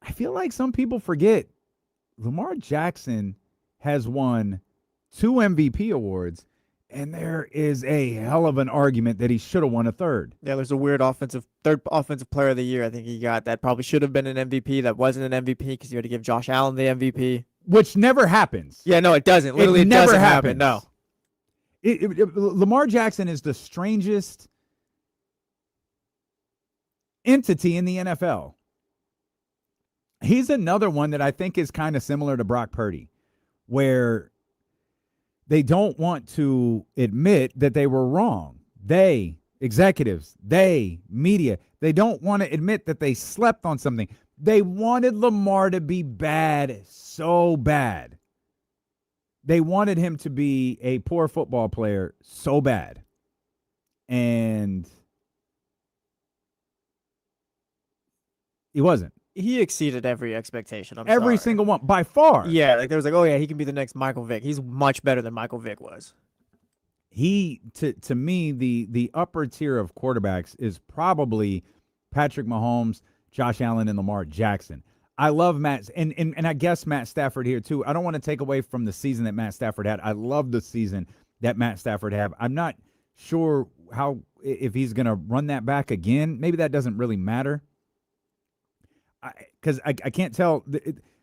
I feel like some people forget Lamar Jackson has won 2 MVP awards, and there is a hell of an argument that he should have won a third. Yeah, there's a weird third offensive player of the year I think he got that probably should have been an MVP. That wasn't an MVP because you had to give Josh Allen the MVP. Which never happens. Yeah, no, it doesn't. Literally, it never doesn't happens. happen. No. Lamar Jackson is the strangest entity in the NFL. He's another one that I think is kind of similar to Brock Purdy, where they don't want to admit that they were wrong. They, executives, media, they don't want to admit that they slept on something. They wanted Lamar to be bad so bad. They wanted him to be a poor football player so bad. And he wasn't. He exceeded every expectation. Every single one, by far. Yeah, like there was like, oh yeah, he can be the next Michael Vick. He's much better than Michael Vick was. He, to me, the upper tier of quarterbacks is probably Patrick Mahomes, Josh Allen, and Lamar Jackson. I love Matt, and I guess Matt Stafford here too. I don't want to take away from the season that Matt Stafford had. I love the season that Matt Stafford had. I'm not sure if he's going to run that back again. Maybe that doesn't really matter. Because I can't tell.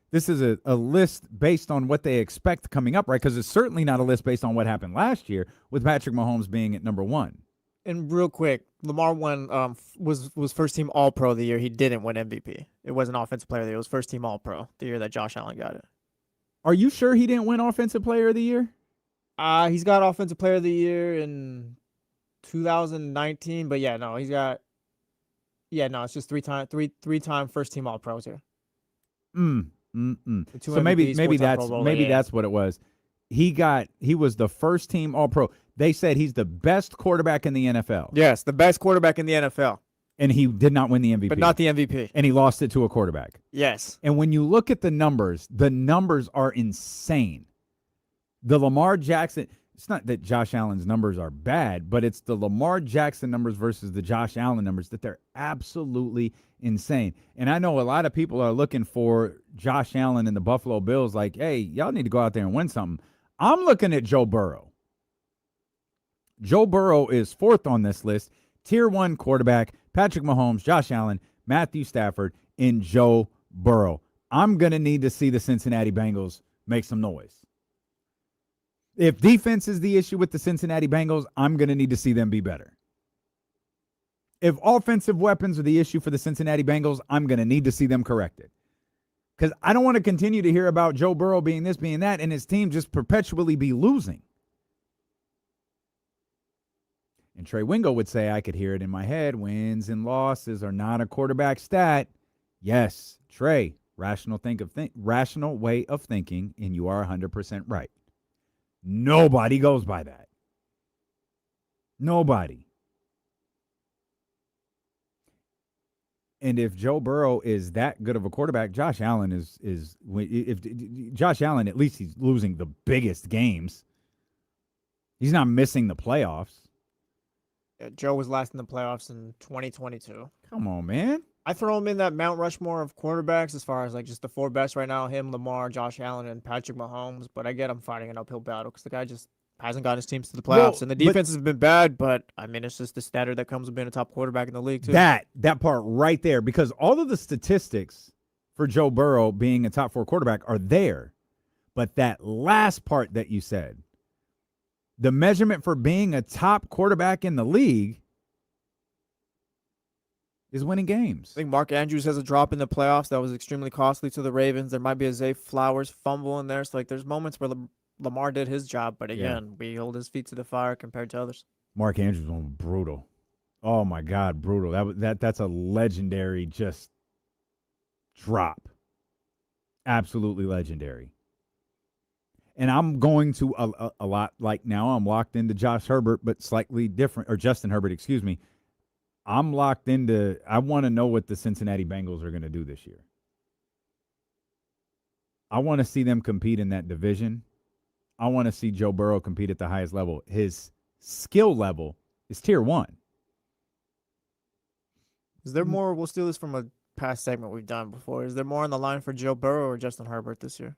This is a list based on what they expect coming up, right? Because it's certainly not a list based on what happened last year with Patrick Mahomes being at number 1. And real quick, Lamar won was first team All Pro the year he didn't win MVP. It wasn't offensive player of the year. It was first team All Pro the year that Josh Allen got it. Are you sure he didn't win offensive player of the year? He's got Offensive Player of the Year in 2019, but yeah, no, he's got. Yeah, no, it's just three-time first-team All-Pros here. The two So maybe MVPs, 4-time Pro Bowler, maybe yeah. that's what it was. He was the first team All-Pro. They said he's the best quarterback in the NFL. Yes, the best quarterback in the NFL, And he did not win the MVP. but not the MVP. And he lost it to a quarterback. Yes. And when you look at the numbers are insane. The Lamar Jackson, it's not that Josh Allen's numbers are bad, but it's the Lamar Jackson numbers versus the Josh Allen numbers that they're absolutely insane. And I know a lot of people are looking for Josh Allen and the Buffalo Bills like, hey, y'all need to go out there and win something. I'm looking at Joe Burrow. Joe Burrow is fourth on this list. Tier 1 quarterback, Patrick Mahomes, Josh Allen, Matthew Stafford, and Joe Burrow. I'm going to need to see the Cincinnati Bengals make some noise. If defense is the issue with the Cincinnati Bengals, I'm going to need to see them be better. If offensive weapons are the issue for the Cincinnati Bengals, I'm going to need to see them corrected. Because I don't want to continue to hear about Joe Burrow being this, being that, and his team just perpetually be losing. And Trey Wingo would say, I could hear it in my head, wins and losses are not a quarterback stat. Yes, Trey, rational way of thinking, and you are 100% right. Nobody goes by that. Nobody. And if Joe Burrow is that good of a quarterback, Josh Allen is if Josh Allen, at least he's losing the biggest games. He's not missing the playoffs. Yeah, Joe was last in the playoffs in 2022. Come on, man. I throw him in that Mount Rushmore of quarterbacks as far as like just the four best right now: him, Lamar, Josh Allen, and Patrick Mahomes. But I get him fighting an uphill battle because the guy just hasn't gotten his teams to the playoffs, and the defense has been bad. But I mean, it's just the standard that comes with being a top quarterback in the league too. That part right there, because all of the statistics for Joe Burrow being a top 4 quarterback are there, but that last part that you said, the measurement for being a top quarterback in the league, is winning games. I think Mark Andrews has a drop in the playoffs that was extremely costly to the Ravens. There might be a Zay Flowers fumble in there. So, like, there's moments where Lamar did his job, but again, we hold his feet to the fire compared to others. Mark Andrews was brutal. Oh, my God, brutal. That's a legendary just drop. Absolutely legendary. And I'm going to a lot like now I'm locked into Josh Herbert, but slightly different, or Justin Herbert, excuse me. I'm locked into, I want to know what the Cincinnati Bengals are going to do this year. I want to see them compete in that division. I want to see Joe Burrow compete at the highest level. His skill level is tier 1. Is there more? We'll steal this from a past segment we've done before. Is there more on the line for Joe Burrow or Justin Herbert this year?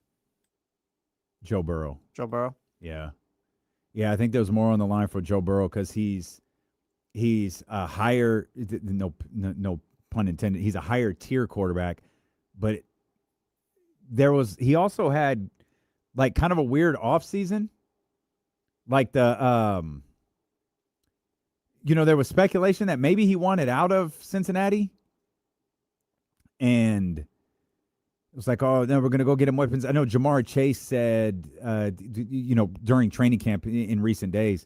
Joe Burrow. Joe Burrow? Yeah. Yeah, I think there's more on the line for Joe Burrow because he's a higher, no pun intended, he's a higher tier quarterback, but he also had like kind of a weird offseason. Like there was speculation that maybe he wanted out of Cincinnati. And it was like, oh, no, we're going to go get him weapons. I know Jamar Chase said, during training camp in recent days,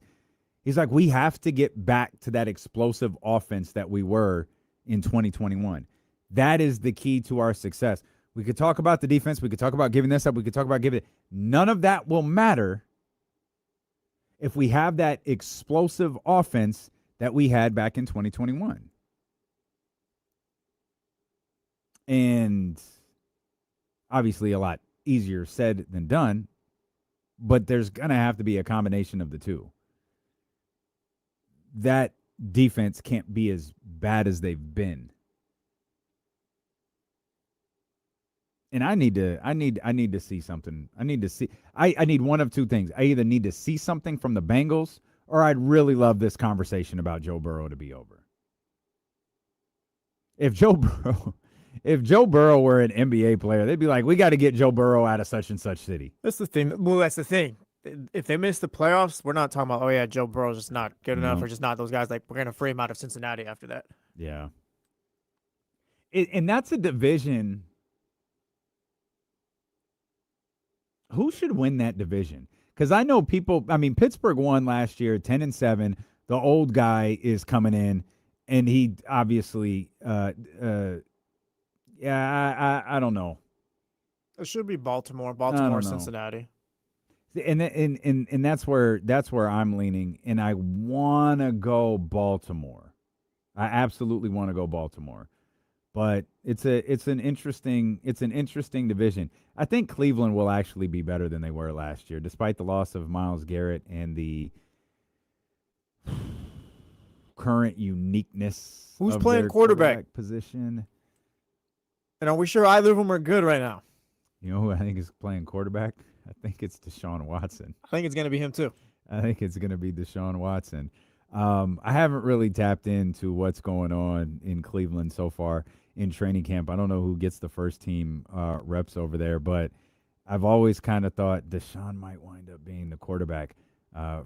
he's like, we have to get back to that explosive offense that we were in 2021. That is the key to our success. We could talk about the defense. We could talk about giving this up. We could talk about giving it. None of that will matter if we have that explosive offense that we had back in 2021. And obviously a lot easier said than done, but there's going to have to be a combination of the two. That defense can't be as bad as they've been. And I need to see something. I need one of two things. I either need to see something from the Bengals, or I'd really love this conversation about Joe Burrow to be over. If Joe Burrow were an NBA player, they'd be like, we got to get Joe Burrow out of such and such city. That's the thing. Well, that's the thing. If they miss the playoffs, we're not talking about, oh, yeah, Joe Burrow's just not good enough or just not those guys. Like, we're going to free him out of Cincinnati after that. Yeah. And that's a division. Who should win that division? Because I know people. I mean, Pittsburgh won last year, 10-7. The old guy is coming in, and he obviously, I don't know. It should be Baltimore, know. Cincinnati. And that's where I'm leaning, and I want to go Baltimore. I absolutely want to go Baltimore, but it's an interesting division. I think Cleveland will actually be better than they were last year, despite the loss of Myles Garrett and the current uniqueness. Who's of playing their quarterback position? And are we sure either of them are good right now? You know who I think is playing quarterback? I think it's Deshaun Watson. I think it's going to be him too. I think it's going to be Deshaun Watson. I haven't really tapped into what's going on in Cleveland so far in training camp. I don't know who gets the first team reps over there, but I've always kind of thought Deshaun might wind up being the quarterback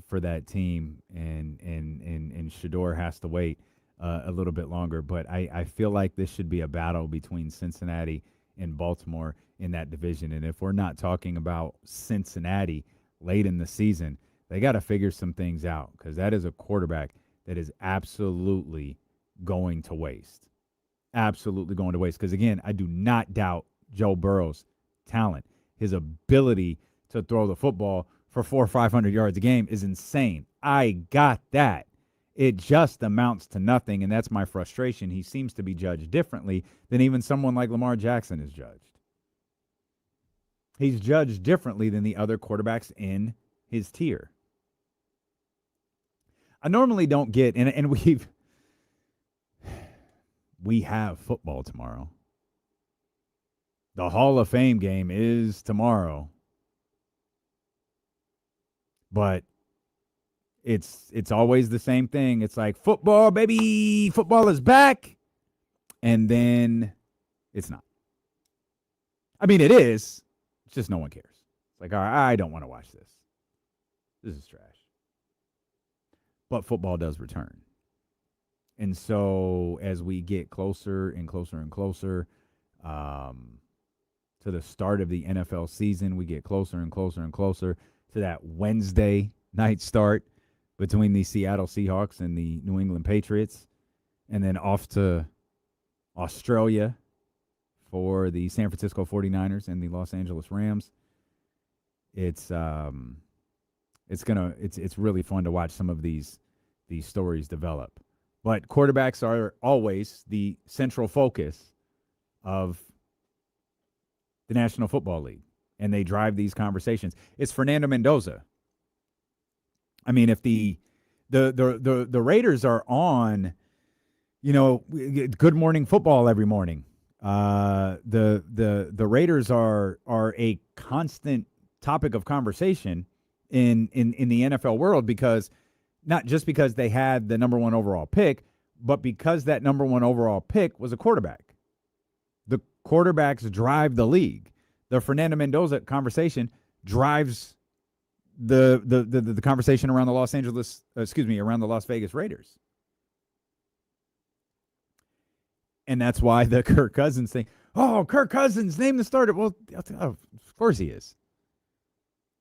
for that team, and Shador has to wait a little bit longer. But I feel like this should be a battle between Cincinnati and Baltimore in that division. And if we're not talking about Cincinnati late in the season, they got to figure some things out, because that is a quarterback that is absolutely going to waste. Absolutely going to waste. Because, again, I do not doubt Joe Burrow's talent. His ability to throw the football for 400 or 500 yards a game is insane. I got that. It just amounts to nothing, and that's my frustration. He seems to be judged differently than even someone like Lamar Jackson is judged. He's judged differently than the other quarterbacks in his tier. I normally don't get, and we have football tomorrow. The Hall of Fame game is tomorrow. But it's always the same thing. It's like, football, baby, football is back. And then it's not. I mean, it is. It's just no one cares. It's like, all right, I don't want to watch this. This is trash. But football does return. And so as we get closer and closer and closer to the start of the NFL season, we get closer and closer and closer to that Wednesday night start between the Seattle Seahawks and the New England Patriots, and then off to Australia for the San Francisco 49ers and the Los Angeles Rams. It's really fun to watch some of these stories develop. But quarterbacks are always the central focus of the National Football League, and they drive these conversations. It's Fernando Mendoza. I mean, if the Raiders are on, Good Morning Football every morning, the Raiders are a constant topic of conversation in the NFL world, because not just because they had the number one overall pick, but because that number one overall pick was a quarterback. The quarterbacks drive the league. The Fernando Mendoza conversation drives the conversation around the around the Las Vegas Raiders. And that's why the Kirk Cousins thing. Oh, Kirk Cousins, name the starter. Well, of course he is.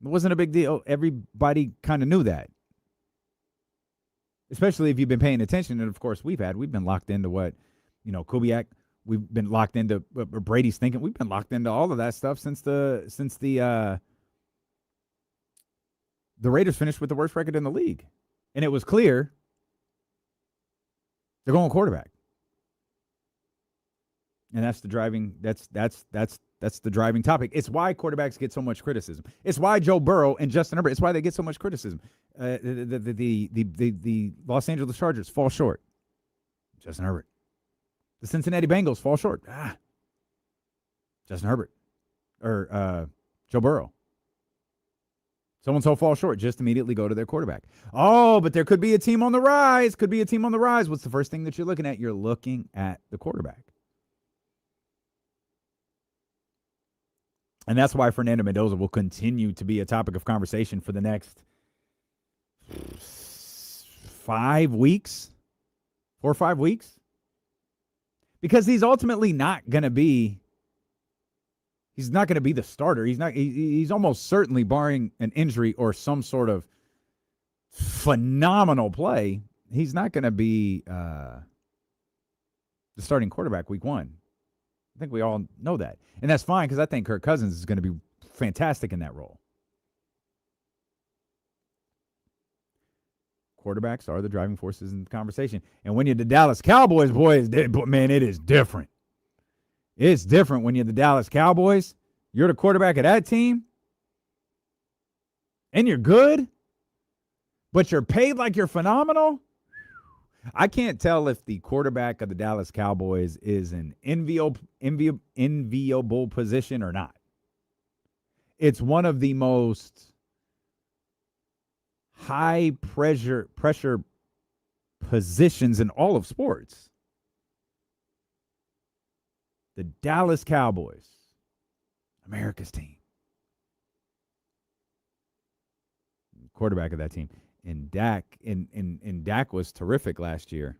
It wasn't a big deal. Everybody kind of knew that. Especially if you've been paying attention. And, of course, we've been locked into what, Kubiak. We've been locked into Brady's thinking. We've been locked into all of that stuff since the Raiders finished with the worst record in the league. And it was clear they're going quarterback. And that's the driving topic. It's why quarterbacks get so much criticism. It's why Joe Burrow and Justin Herbert, it's why they get so much criticism. The Los Angeles Chargers fall short. Justin Herbert. The Cincinnati Bengals fall short. Justin Herbert. Or Joe Burrow. So-and-so fall short. Just immediately go to their quarterback. Oh, but there could be a team on the rise. What's the first thing that you're looking at? You're looking at the quarterback. And that's why Fernando Mendoza will continue to be a topic of conversation for the next 5 weeks. 4 or 5 weeks. Because he's ultimately not going to be He's not going to be the starter. He's almost certainly, barring an injury or some sort of phenomenal play, he's not going to be the starting quarterback week 1. I think we all know that. And that's fine because I think Kirk Cousins is going to be fantastic in that role. Quarterbacks are the driving forces in the conversation. And when you're the Dallas Cowboys, man, it is different. It's different when you're the Dallas Cowboys. You're the quarterback of that team. And you're good. But you're paid like you're phenomenal. I can't tell if the quarterback of the Dallas Cowboys is an enviable position or not. It's one of the most high pressure positions in all of sports. The Dallas Cowboys, America's team. Quarterback of that team. And Dak was terrific last year.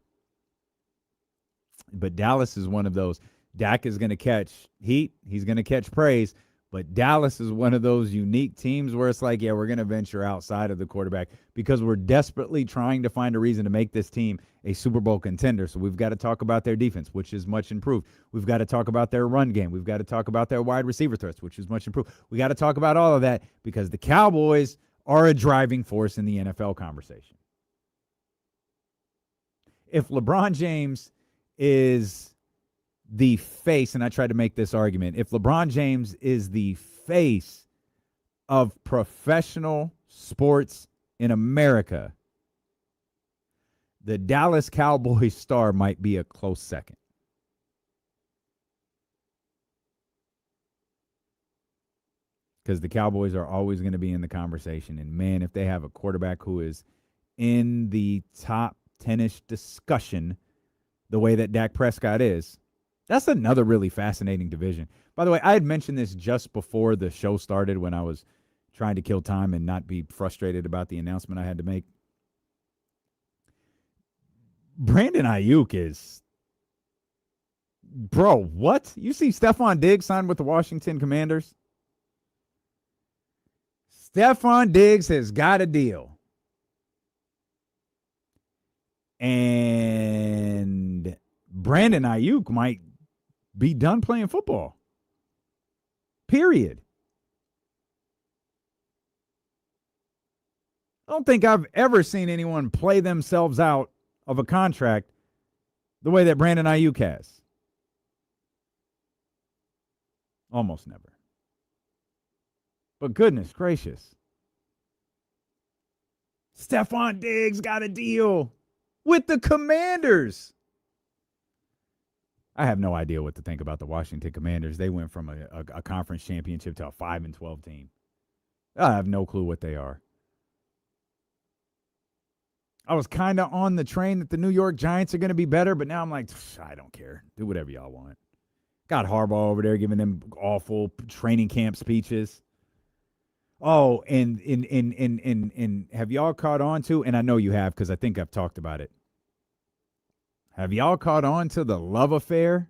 But Dallas is one of those. Dak is going to catch heat. He's going to catch praise. But Dallas is one of those unique teams where it's like, yeah, we're going to venture outside of the quarterback because we're desperately trying to find a reason to make this team a Super Bowl contender. So we've got to talk about their defense, which is much improved. We've got to talk about their run game. We've got to talk about their wide receiver threats, which is much improved. We got to talk about all of that because the Cowboys are a driving force in the NFL conversation. If LeBron James is the face, and I tried to make this argument, if LeBron James is the face of professional sports in America, the Dallas Cowboys star might be a close second. Because the Cowboys are always going to be in the conversation. And, man, if they have a quarterback who is in the top 10-ish discussion the way that Dak Prescott is, that's another really fascinating division. By the way, I had mentioned this just before the show started when I was trying to kill time and not be frustrated about the announcement I had to make. Brandon Ayuk is, bro, what? You see Stephon Diggs signed with the Washington Commanders? Stephon Diggs has got a deal. And Brandon Ayuk might be done playing football. Period. I don't think I've ever seen anyone play themselves out of a contract the way that Brandon Ayuk has. Almost never. But goodness gracious. Stephon Diggs got a deal with the Commanders. I have no idea what to think about the Washington Commanders. They went from a conference championship to a 5-12 team. I have no clue what they are. I was kind of on the train that the New York Giants are going to be better, but now I'm like, I don't care. Do whatever y'all want. Got Harbaugh over there giving them awful training camp speeches. Oh, and have y'all caught on to, and I know you have because I think I've talked about it. Have y'all caught on to the love affair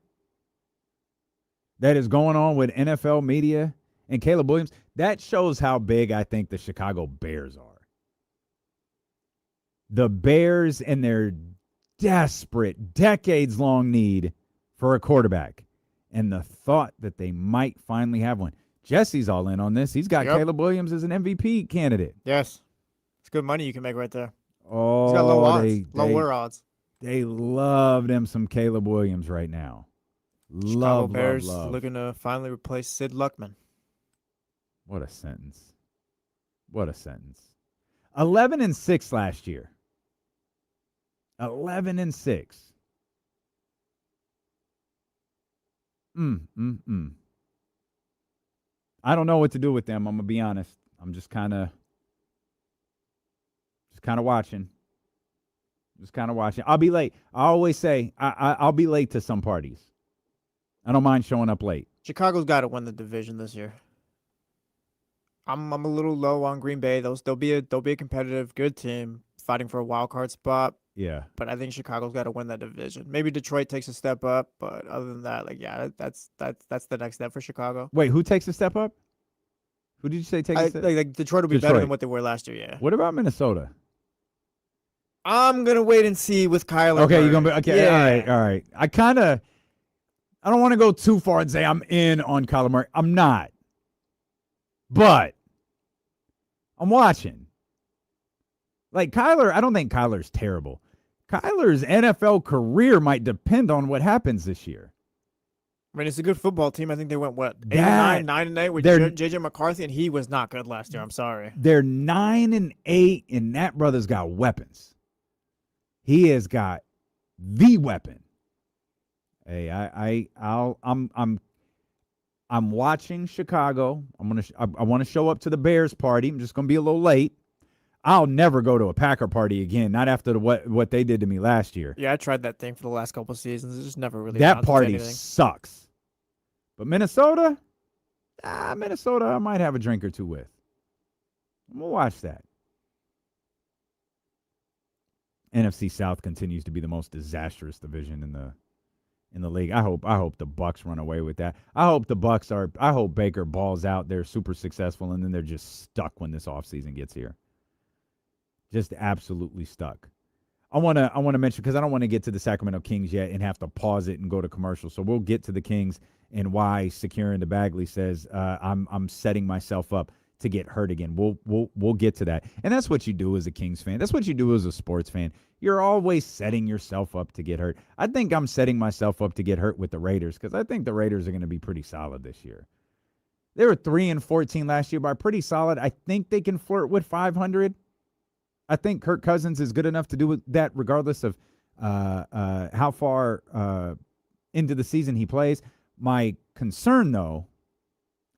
that is going on with NFL media and Caleb Williams? That shows how big I think the Chicago Bears are. The Bears and their desperate, decades-long need for a quarterback. And the thought that they might finally have one. Jesse's all in on this. He's got Caleb Williams as an MVP candidate. Yes. It's good money you can make right there. Oh, he's got low odds. Lower odds. They love them some Caleb Williams right now. Chicago Bears looking to finally replace Sid Luckman. What a sentence. What a sentence. 11-6 last year. 11-6. I don't know what to do with them. I'm gonna be honest. I'm just kind of watching. Just kind of watching. I'll be late. I always say I'll be late to some parties. I don't mind showing up late. Chicago's got to win the division this year. I'm a little low on Green Bay. They'll be a competitive, good team fighting for a wild card spot. Yeah. But I think Chicago's got to win that division. Maybe Detroit takes a step up, but other than that, that's the next step for Chicago. Wait, who takes a step up? Who did you say takes a step? Like Detroit will be better than what they were last year. Yeah. What about Minnesota? I'm gonna wait and see with Kyler. Okay, you're gonna be okay. Yeah. All right. I don't want to go too far and say I'm in on Kyler Murray. I'm not, but I'm watching. Like Kyler, I don't think Kyler's terrible. Kyler's NFL career might depend on what happens this year. I mean, it's a good football team. I think they went 8-9, 9-8 with JJ McCarthy, and he was not good last year. I'm sorry. They're 9-8, and that brother's got weapons. He has got the weapon. Hey, I'm watching Chicago. I want to show up to the Bears party. I'm just gonna be a little late. I'll never go to a Packer party again. Not after what they did to me last year. Yeah, I tried that thing for the last couple of seasons. It just never really. That party anything. sucks. But Minnesota, I might have a drink or two with. I'm gonna watch that. NFC South continues to be the most disastrous division in the league. I hope the Bucks run away with that. I hope Baker balls out. They're super successful, and then they're just stuck when this offseason gets here. Just absolutely stuck. I want to mention, because I don't want to get to the Sacramento Kings yet and have to pause it and go to commercial. So we'll get to the Kings and why Securin the Bagley says I'm setting myself up to get hurt again. We'll get to that. And that's what you do as a Kings fan. That's what you do as a sports fan. You're always setting yourself up to get hurt. I think I'm setting myself up to get hurt with the Raiders, because I think the Raiders are going to be pretty solid this year. They were 3-14 last year, but pretty solid. I think they can flirt with 500. I think Kirk Cousins is good enough to do that regardless of how far into the season he plays. My concern, though,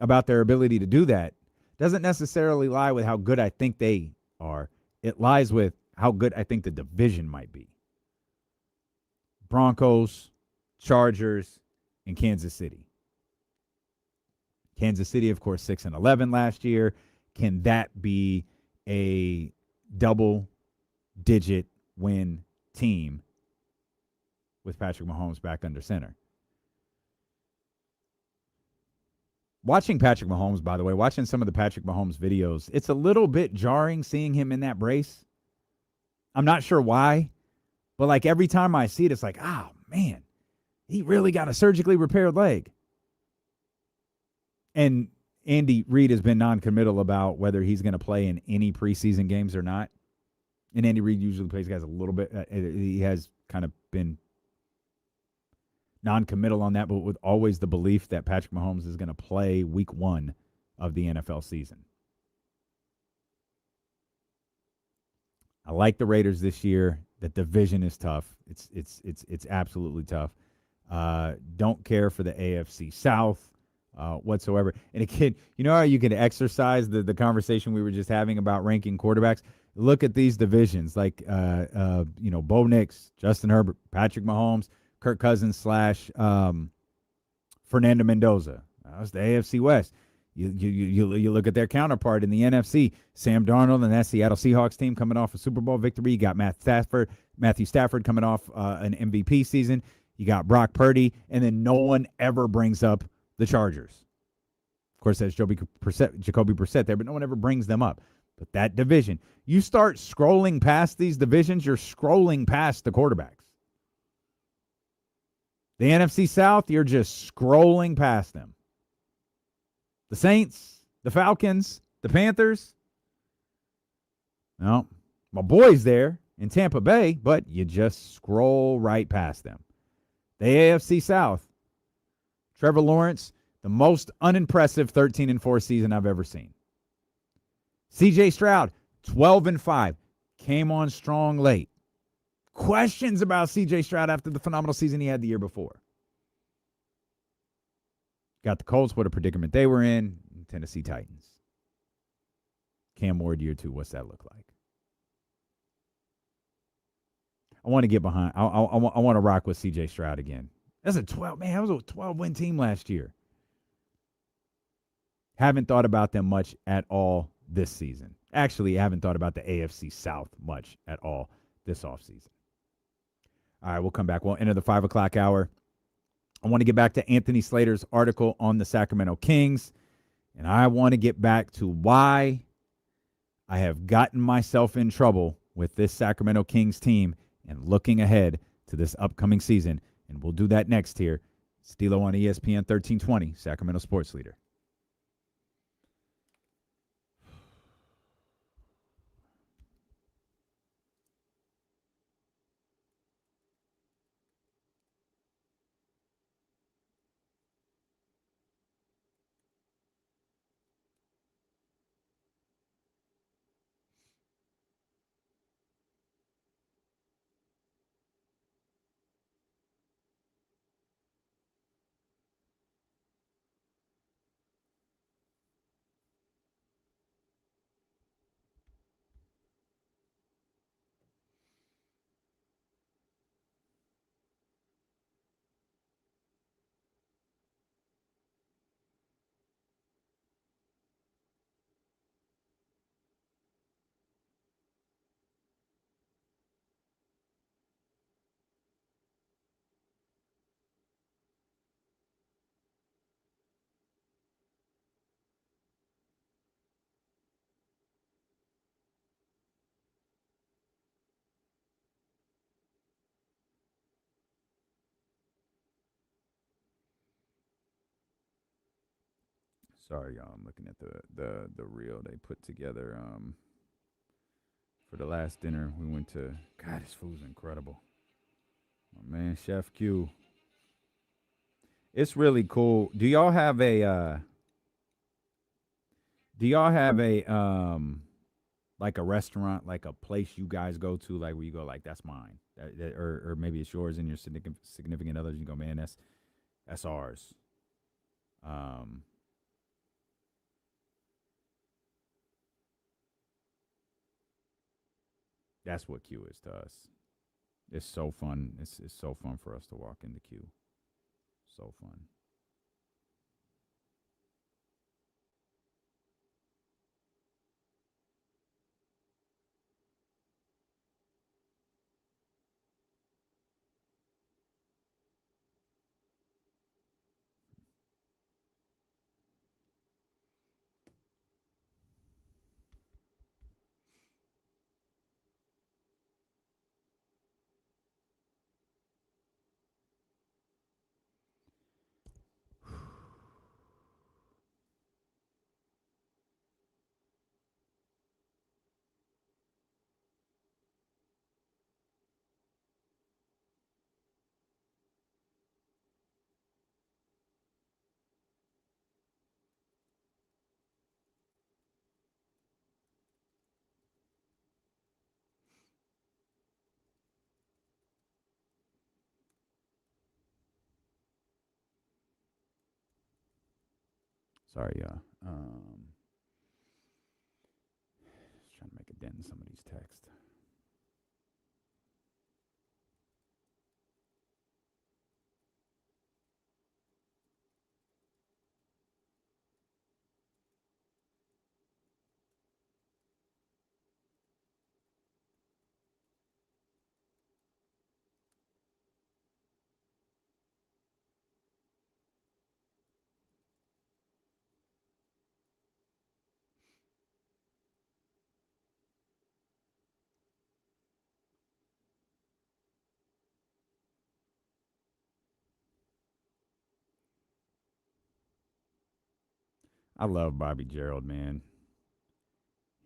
about their ability to do that doesn't necessarily lie with how good I think they are. It lies with how good I think the division might be. Broncos, Chargers, and Kansas City. Kansas City, of course, 6-11 last year. Can that be a double-digit win team with Patrick Mahomes back under center? Watching Patrick Mahomes, by the way, watching some of the Patrick Mahomes videos, it's a little bit jarring seeing him in that brace. I'm not sure why, but like every time I see it, it's like, oh, man, he really got a surgically repaired leg. And Andy Reid has been non-committal about whether he's going to play in any preseason games or not. And Andy Reid usually plays guys a little bit. He has kind of been non-committal on that, but with always the belief that Patrick Mahomes is going to play week 1 of the NFL season. I like the Raiders this year. The division is tough. It's absolutely tough. Don't care for the AFC South whatsoever. And again, you know how you can exercise the conversation we were just having about ranking quarterbacks? Look at these divisions like Bo Nix, Justin Herbert, Patrick Mahomes, Kirk Cousins / Fernando Mendoza. That's the AFC West. You look at their counterpart in the NFC, Sam Darnold and that Seattle Seahawks team coming off a Super Bowl victory. You got Matthew Stafford coming off an MVP season. You got Brock Purdy, and then no one ever brings up the Chargers. Of course, there's Jacoby Brissett there, but no one ever brings them up. But that division, you start scrolling past these divisions, you're scrolling past the quarterbacks. The NFC South, you're just scrolling past them. The Saints, the Falcons, the Panthers. No, my boys there in Tampa Bay, but you just scroll right past them. The AFC South, Trevor Lawrence, the most unimpressive 13-4 season I've ever seen. CJ Stroud, 12-5, came on strong late. Questions about CJ Stroud after the phenomenal season he had the year before. Got the Colts, what a predicament they were in. Tennessee Titans. Cam Ward year 2, what's that look like? I want to get behind. I want to rock with CJ Stroud again. That was a 12-win team last year. Haven't thought about them much at all this season. Actually, I haven't thought about the AFC South much at all this offseason. All right, we'll come back. We'll enter the 5 o'clock hour. I want to get back to Anthony Slater's article on the Sacramento Kings, and I want to get back to why I have gotten myself in trouble with this Sacramento Kings team and looking ahead to this upcoming season. And we'll do that next here. Stilo on ESPN 1320, Sacramento Sports Leader. Sorry, y'all. I'm looking at the reel they put together for the last dinner. We went to, God, this food's incredible. My man, Chef Q. It's really cool. Do y'all have a like a restaurant, like a place you guys go to, like where you go, like that's mine, or maybe it's yours and your significant others. You go, man, that's ours. That's what Q is to us. It's so fun. It's so fun for us to walk into Q. So fun. Sorry, y'all. Just trying to make a dent in some of these texts. I love Bobby Gerald, man.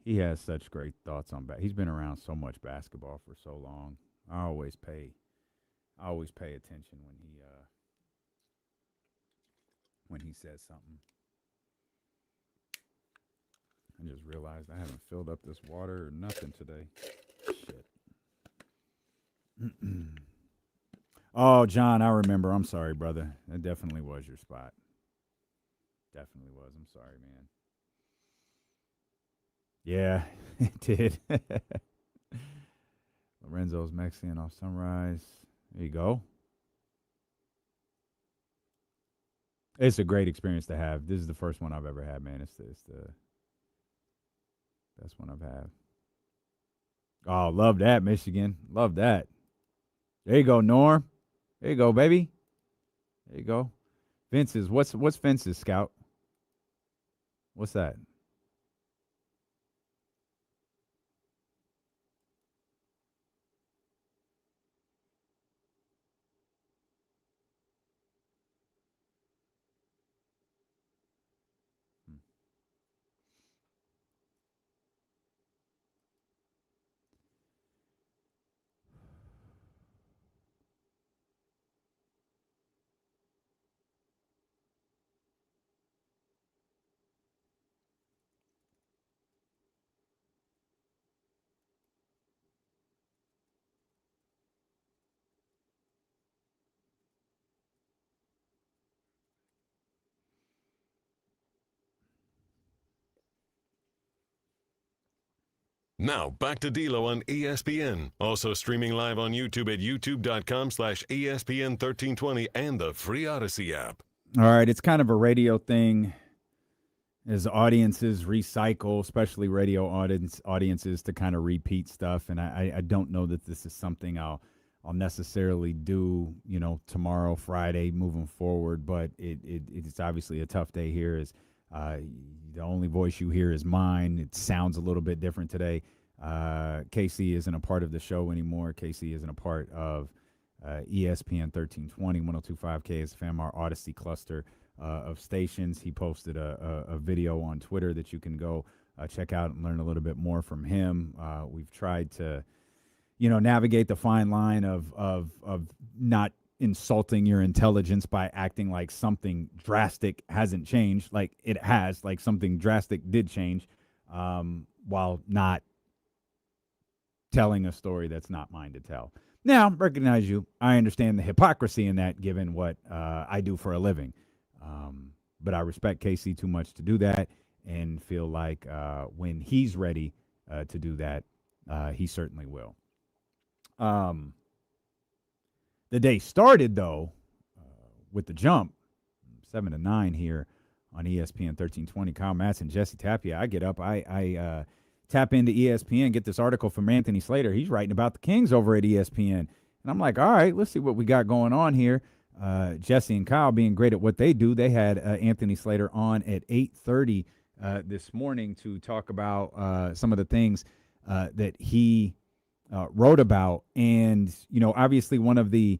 He has such great thoughts on He's been around so much basketball for so long. I always pay attention when he says something. I just realized I haven't filled up this water or nothing today. Shit. Oh, John, I remember. I'm sorry, brother. That definitely was your spot. Definitely was. I'm sorry, man. Yeah, it did. Lorenzo's Mexican off Sunrise. There you go. It's a great experience to have. This is the first one I've ever had, man. It's the best one I've had. Oh, love that, Michigan. Love that. There you go, Norm. There you go, baby. There you go. Fences. What's fences, Scout? What's that? Now, back to D'Lo on ESPN. Also streaming live on YouTube at youtube.com/ESPN1320 and the free Odyssey app. All right, it's kind of a radio thing as audiences recycle, especially radio audiences, to kind of repeat stuff. And I don't know that this is something I'll necessarily do, tomorrow, Friday, moving forward. But it's obviously a tough day here. The only voice you hear is mine. It sounds a little bit different today. Casey isn't a part of the show anymore. Casey isn't a part of ESPN 1320, 102.5 KSFM, our Odyssey cluster of stations. He posted a video on Twitter that you can go check out and learn a little bit more from him. We've tried to, navigate the fine line of not insulting your intelligence by acting like something drastic hasn't changed, like it has, like something drastic did change, while not telling a story that's not mine to tell. Now, recognize you. I understand the hypocrisy in that, given what I do for a living. But I respect Casey too much to do that, and feel like when he's ready to do that, he certainly will. The day started, though, with the jump, 7-9 here on ESPN 1320. Kyle Madson, Jesse Tapia. I get up. I tap into ESPN, get this article from Anthony Slater. He's writing about the Kings over at ESPN. And I'm like, all right, let's see what we got going on here. Jesse and Kyle being great at what they do. They had Anthony Slater on at 8:30 this morning to talk about some of the things that he wrote about. And, obviously one of the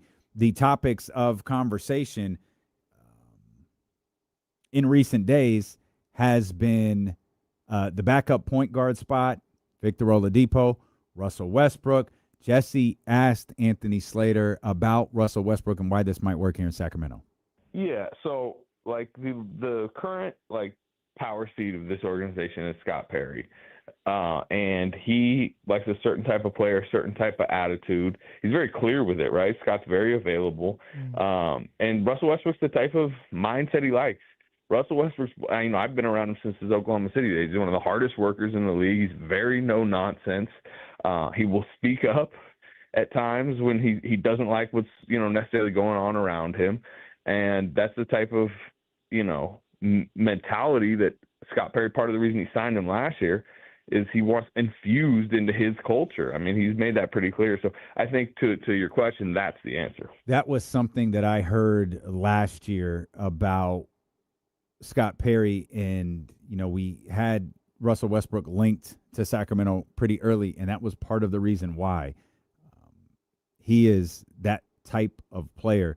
topics of conversation in recent days has been the backup point guard spot, Victor Oladipo, Russell Westbrook. Jesse asked Anthony Slater about Russell Westbrook and why this might work here in Sacramento. Yeah, so the current power seat of this organization is Scott Perry. And he likes a certain type of player, a certain type of attitude. He's very clear with it, right? Scott's very available. And Russell Westbrook's the type of mindset he likes. Russell Westbrook's, I've been around him since his Oklahoma City days. He's one of the hardest workers in the league. He's very no nonsense. He will speak up at times when he doesn't like what's, necessarily going on around him. And that's the type of, mentality that Scott Perry, part of the reason he signed him last year, is he wants infused into his culture. I mean, he's made that pretty clear. So I think to your question, that's the answer. That was something that I heard last year about Scott Perry, and, we had Russell Westbrook linked to Sacramento pretty early, and that was part of the reason why. He is that type of player.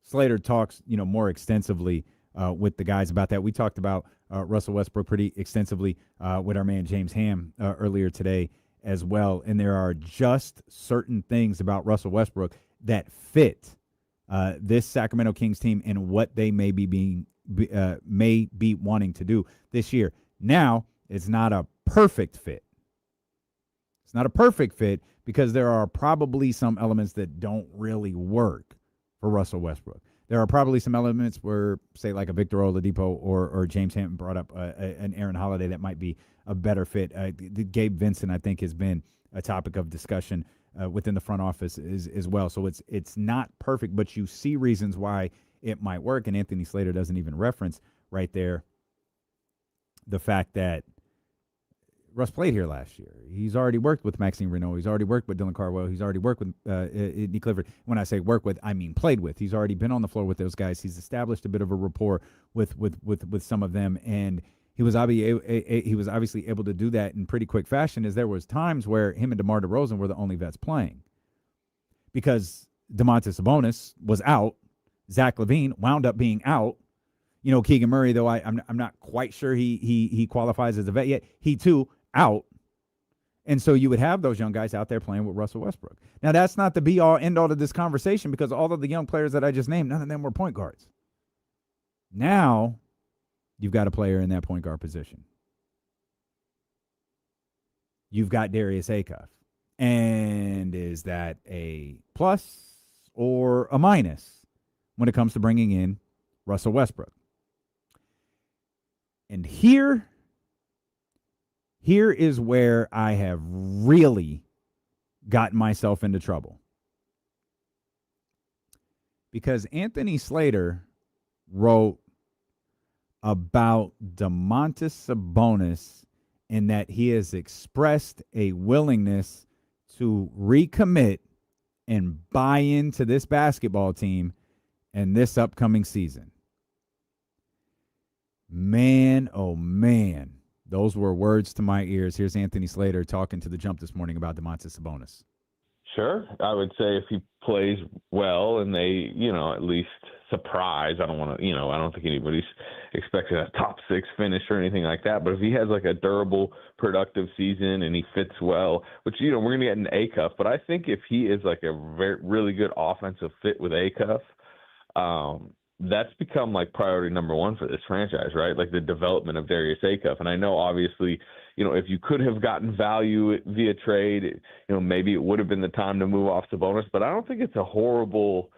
Slater talks, more extensively with the guys about that. We talked about Russell Westbrook pretty extensively with our man James Ham earlier today as well. And there are just certain things about Russell Westbrook that fit this Sacramento Kings team and what they may be wanting to do this year. Now, it's not a perfect fit. It's not a perfect fit because there are probably some elements that don't really work for Russell Westbrook. There are probably some elements where, say, like a Victor Oladipo or James Hampton brought up an Aaron Holiday that might be a better fit. Gabe Vincent, I think, has been a topic of discussion within the front office as well. So it's not perfect, but you see reasons why it might work. And Anthony Slater doesn't even reference right there the fact that Russ played here last year. He's already worked with Maxime Renault. He's already worked with Dylan Carwell. He's already worked with Nick Clifford. When I say work with, I mean played with. He's already been on the floor with those guys. He's established a bit of a rapport with some of them, and he was obviously able to do that in pretty quick fashion, as there was times where him and DeMar DeRozan were the only vets playing because Domantas Sabonis was out. Zach LaVine wound up being out. Keegan Murray, though I'm not quite sure he qualifies as a vet yet. He too out, and so you would have those young guys out there playing with Russell Westbrook. Now that's not the be all end all to this conversation because all of the young players that I just named, none of them were point guards. Now you've got a player in that point guard position. You've got Darius Acuff, and is that a plus or a minus when it comes to bringing in Russell Westbrook? And here is where I have really gotten myself into trouble. Because Anthony Slater wrote about Domantas Sabonis in that he has expressed a willingness to recommit and buy into this basketball team in this upcoming season. Man, oh man, those were words to my ears. Here's Anthony Slater talking to The Jump this morning about Domantas Sabonis. Sure. I would say if he plays well and they, at least surprise, I don't think anybody's expecting a top 6 finish or anything like that. But if he has like a durable, productive season and he fits well, which, we're going to get an Acuff, but I think if he is like a really good offensive fit with Acuff, that's become like priority number 1 for this franchise, right? Like the development of Darius Acuff. And I know obviously, if you could have gotten value via trade, maybe it would have been the time to move off Sabonis, but I don't think it's a horrible,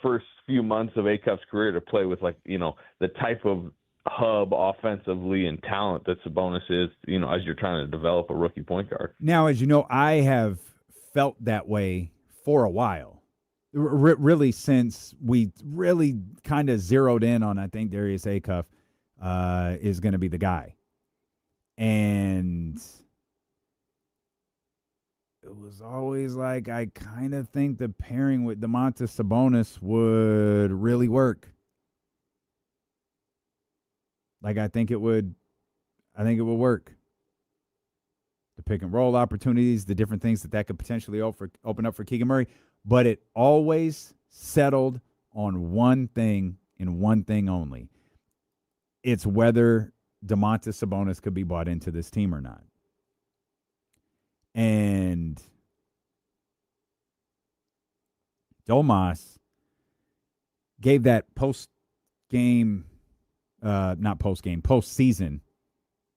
first few months of Acuff's career to play with the type of hub offensively and talent that Sabonis is, as you're trying to develop a rookie point guard. Now, as you know, I have felt that way for a while. Really, since we really kind of zeroed in on, I think Darius Acuff is going to be the guy. And it was always like, I kind of think the pairing with Domantas Sabonis would really work. Like, I think it would work. The pick and roll opportunities, the different things that could potentially open up for Keegan Murray. But it always settled on one thing and one thing only. It's whether Domantas Sabonis could be bought into this team or not. And Domas gave that postseason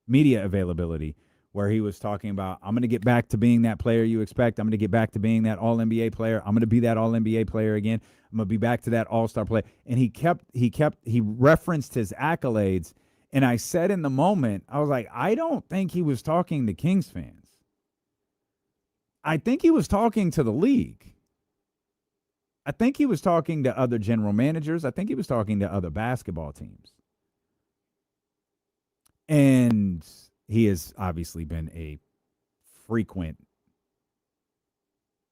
media availability where he was talking about, I'm going to get back to being that player you expect. I'm going to get back to being that All-NBA player. I'm going to be that All-NBA player again. I'm going to be back to that All-Star player. And he referenced his accolades. And I said in the moment, I was like, I don't think he was talking to Kings fans. I think he was talking to the league. I think he was talking to other general managers. I think he was talking to other basketball teams. And he has obviously been a frequent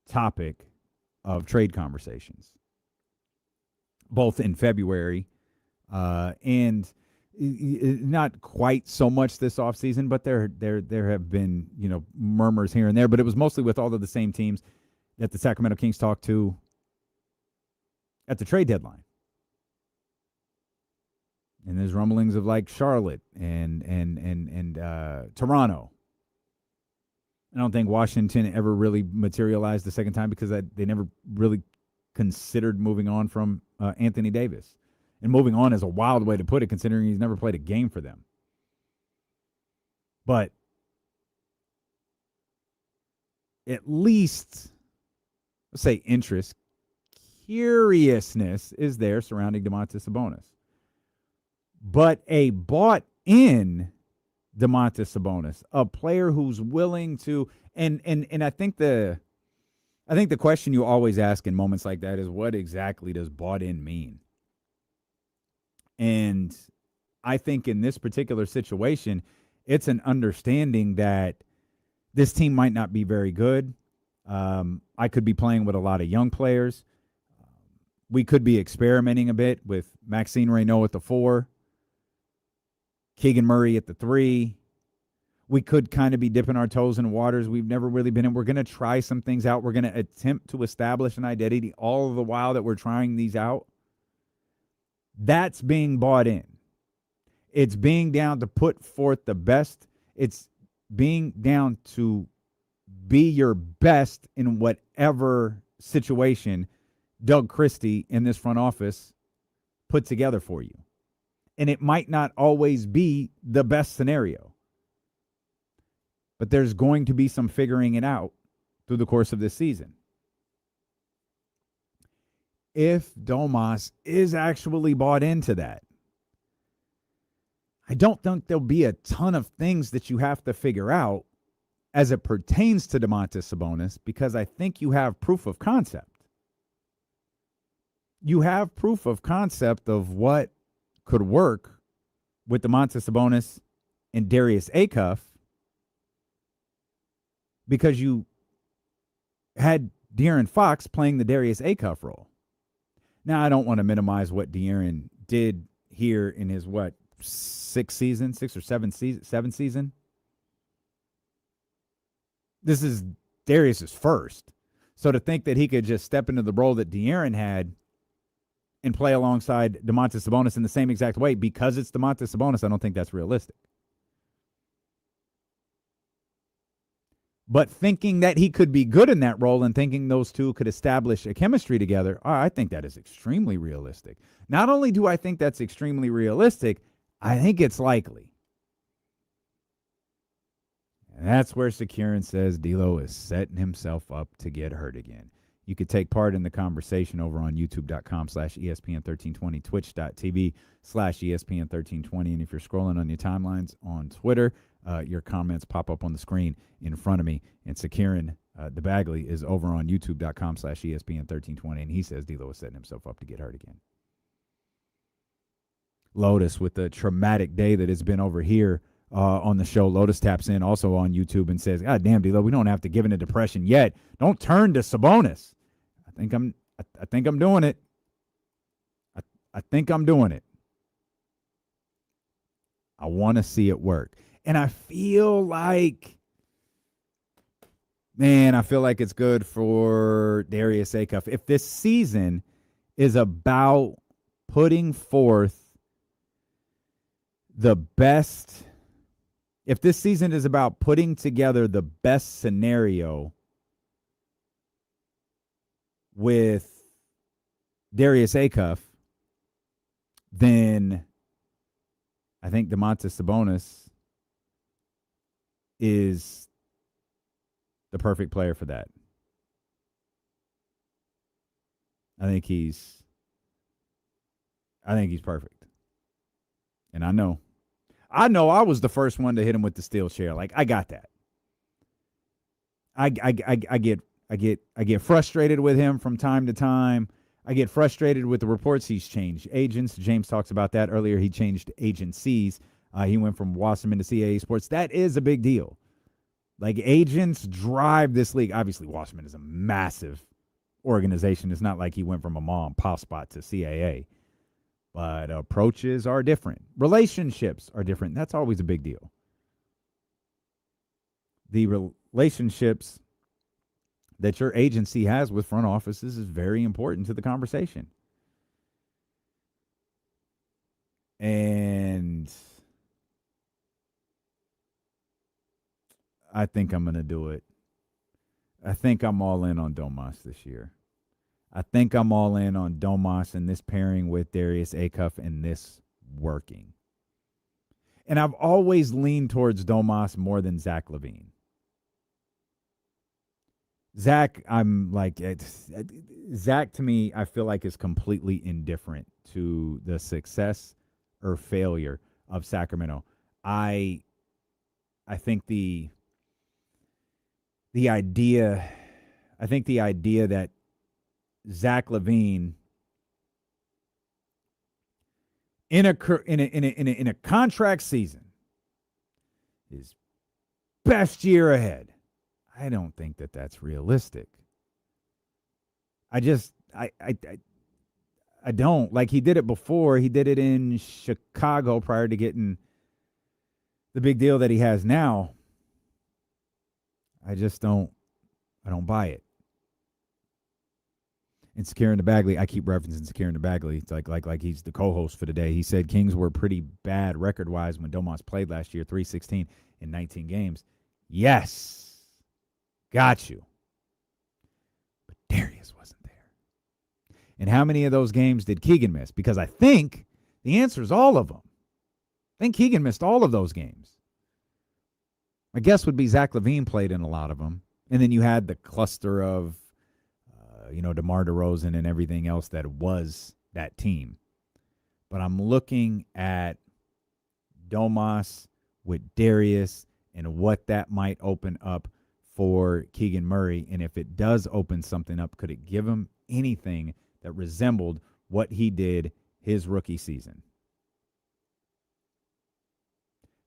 topic of trade conversations, both in February and not quite so much this offseason, but there have been, murmurs here and there, but it was mostly with all of the same teams that the Sacramento Kings talked to at the trade deadline. And there's rumblings of like Charlotte and Toronto. I don't think Washington ever really materialized the second time because they never really considered moving on from Anthony Davis. And moving on is a wild way to put it, considering he's never played a game for them. But at least, let's say interest, curiousness is there surrounding Domantas Sabonis. But a bought-in Domantas Sabonis, a player who's willing to, and I think the question you always ask in moments like that is, what exactly does bought-in mean? And I think in this particular situation, It's an understanding that this team might not be very good. I could be playing with a lot of young players. We could be experimenting a bit with Maxine Reynaud at the 4, Keegan Murray at the 3. We could kind of be dipping our toes in waters we've never really been in. We're going to try some things out. We're going to attempt to establish an identity all the while that we're trying these out. That's being bought in. It's being down to put forth the best. It's being down to be your best in whatever situation Doug Christie in this front office put together for you. And it might not always be the best scenario, but there's going to be some figuring it out through the course of this season. If Domas is actually bought into that, I don't think there'll be a ton of things that you have to figure out as it pertains to Domantas Sabonis, because I think you have proof of concept. You have proof of concept of what could work with Domantas Sabonis and Darius Acuff, because you had De'Aaron Fox playing the Darius Acuff role. Now, I don't want to minimize what De'Aaron did here in his, sixth or seventh season. This is Darius's first. So to think that he could just step into the role that De'Aaron had and play alongside Domantas Sabonis in the same exact way because it's Domantas Sabonis, I don't think that's realistic. But thinking that he could be good in that role and thinking those two could establish a chemistry together, I think that is extremely realistic. Not only do I think that's extremely realistic, I think it's likely. And that's where Securin says D'Lo is setting himself up to get hurt again. You could take part in the conversation over on youtube.com/ESPN1320, twitch.tv/ESPN1320. And if you're scrolling on your timelines on Twitter, your comments pop up on the screen in front of me. And Securin, the Bagley, is over on youtube.com/ESPN1320. And he says D'Lo is setting himself up to get hurt again. Lotus, with the traumatic day that it's been over here on the show, Lotus taps in also on YouTube and says, God damn, D'Lo, we don't have to give in to depression yet. Don't turn to Sabonis. I think I'm doing it. I think I'm doing it. I want to see it work. And I feel like it's good for Darius Acuff. If this season is about putting forth the best, if this season is about putting together the best scenario with Darius Acuff, then I think Domantas Sabonis is the perfect player for that. I think he's perfect. And I know I was the first one to hit him with the steel chair. Like, I got that. I get frustrated with him from time to time. I get frustrated with the reports he's changed agents. James talks about that earlier. He changed agencies. He went from Wasserman to CAA Sports. That is a big deal. Like, agents drive this league. Obviously, Wasserman is a massive organization. It's not like he went from a mom pop spot to CAA. But approaches are different. Relationships are different. That's always a big deal. The relationships that your agency has with front offices is very important to the conversation. And I think I'm going to do it. I think I'm all in on Domas this year. I think I'm all in on Domas and this pairing with Darius Acuff and this working. And I've always leaned towards Domas more than Zach LaVine. Zach, Zach to me, I feel like is completely indifferent to the success or failure of Sacramento. I think the idea that Zach LaVine in a contract season his best year ahead. I don't think that that's realistic. I don't. Like, he did it before. He did it in Chicago prior to getting the big deal that he has now. I don't buy it. And Saquon Bagley, I keep referencing Saquon Bagley. It's like he's the co-host for today. He said Kings were pretty bad record-wise when Domas played last year, 3-16 in 19 games. Yes. Got you. But Darius wasn't there. And how many of those games did Keegan miss? Because I think the answer is all of them. I think Keegan missed all of those games. My guess would be Zach LaVine played in a lot of them. And then you had the cluster of, DeMar DeRozan and everything else that was that team. But I'm looking at Domas with Darius and what that might open up for Keegan Murray. And if it does open something up, could it give him anything that resembled what he did his rookie season?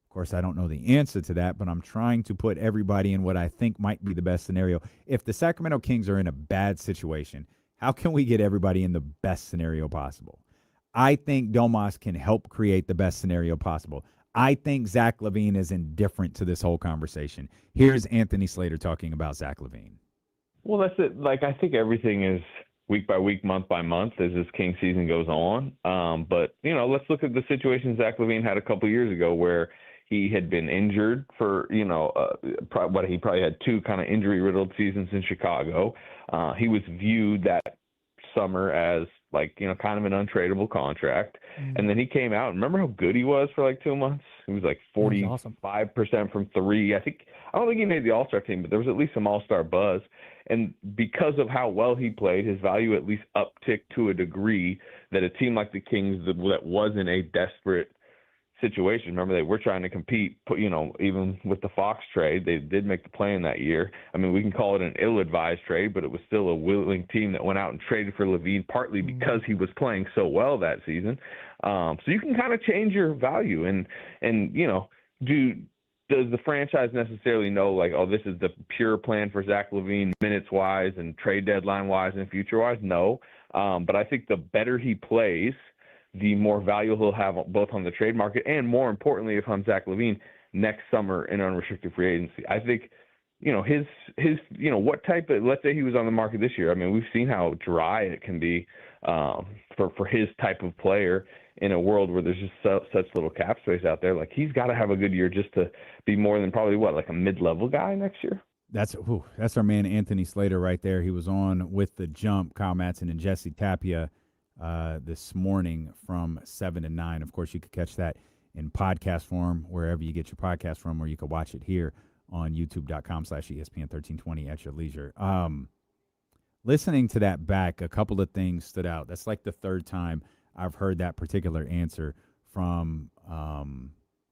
Of course, I don't know the answer to that, but I'm trying to put everybody in what I think might be the best scenario. If the Sacramento Kings are in a bad situation, how can we get everybody in the best scenario possible? I think Domas can help create the best scenario possible. I think Zach LaVine is indifferent to this whole conversation. Here's Anthony Slater talking about Zach LaVine. Well, that's it. Like, I think everything is week by week, month by month as this King season goes on. But, let's look at the situation Zach LaVine had a couple years ago where he had been injured for, he probably had two kind of injury-riddled seasons in Chicago. He was viewed that summer as, kind of an untradeable contract. Mm-hmm. And then he came out. Remember how good he was for 2 months? He was 45% from three. I don't think he made the All-Star team, but there was at least some All-Star buzz. And because of how well he played, his value at least upticked to a degree that a team like the Kings that wasn't a desperate situation. Remember, they were trying to compete, even with the Fox trade. They did make the play in that year. I mean, we can call it an ill-advised trade, but it was still a willing team that went out and traded for LaVine, partly because he was playing so well that season. So you can kind of change your value. And does the franchise necessarily know, this is the pure plan for Zach LaVine minutes-wise and trade deadline-wise and future-wise? No. But I think the better he plays, the more value he'll have both on the trade market and, more importantly, if I'm Zach LaVine, next summer in unrestricted free agency. I think, his what type of, let's say he was on the market this year. I mean, we've seen how dry it can be for his type of player in a world where there's just such little cap space out there. He's got to have a good year just to be more than probably a mid-level guy next year. That's our man Anthony Slater right there. He was on with The Jump, Kyle Madson and Jesse Tapia this morning from 7 to 9. Of course, you could catch that in podcast form wherever you get your podcast from, or you could watch it here on youtube.com/ESPN1320 at your leisure. Listening to that back, a couple of things stood out. That's the third time I've heard that particular answer from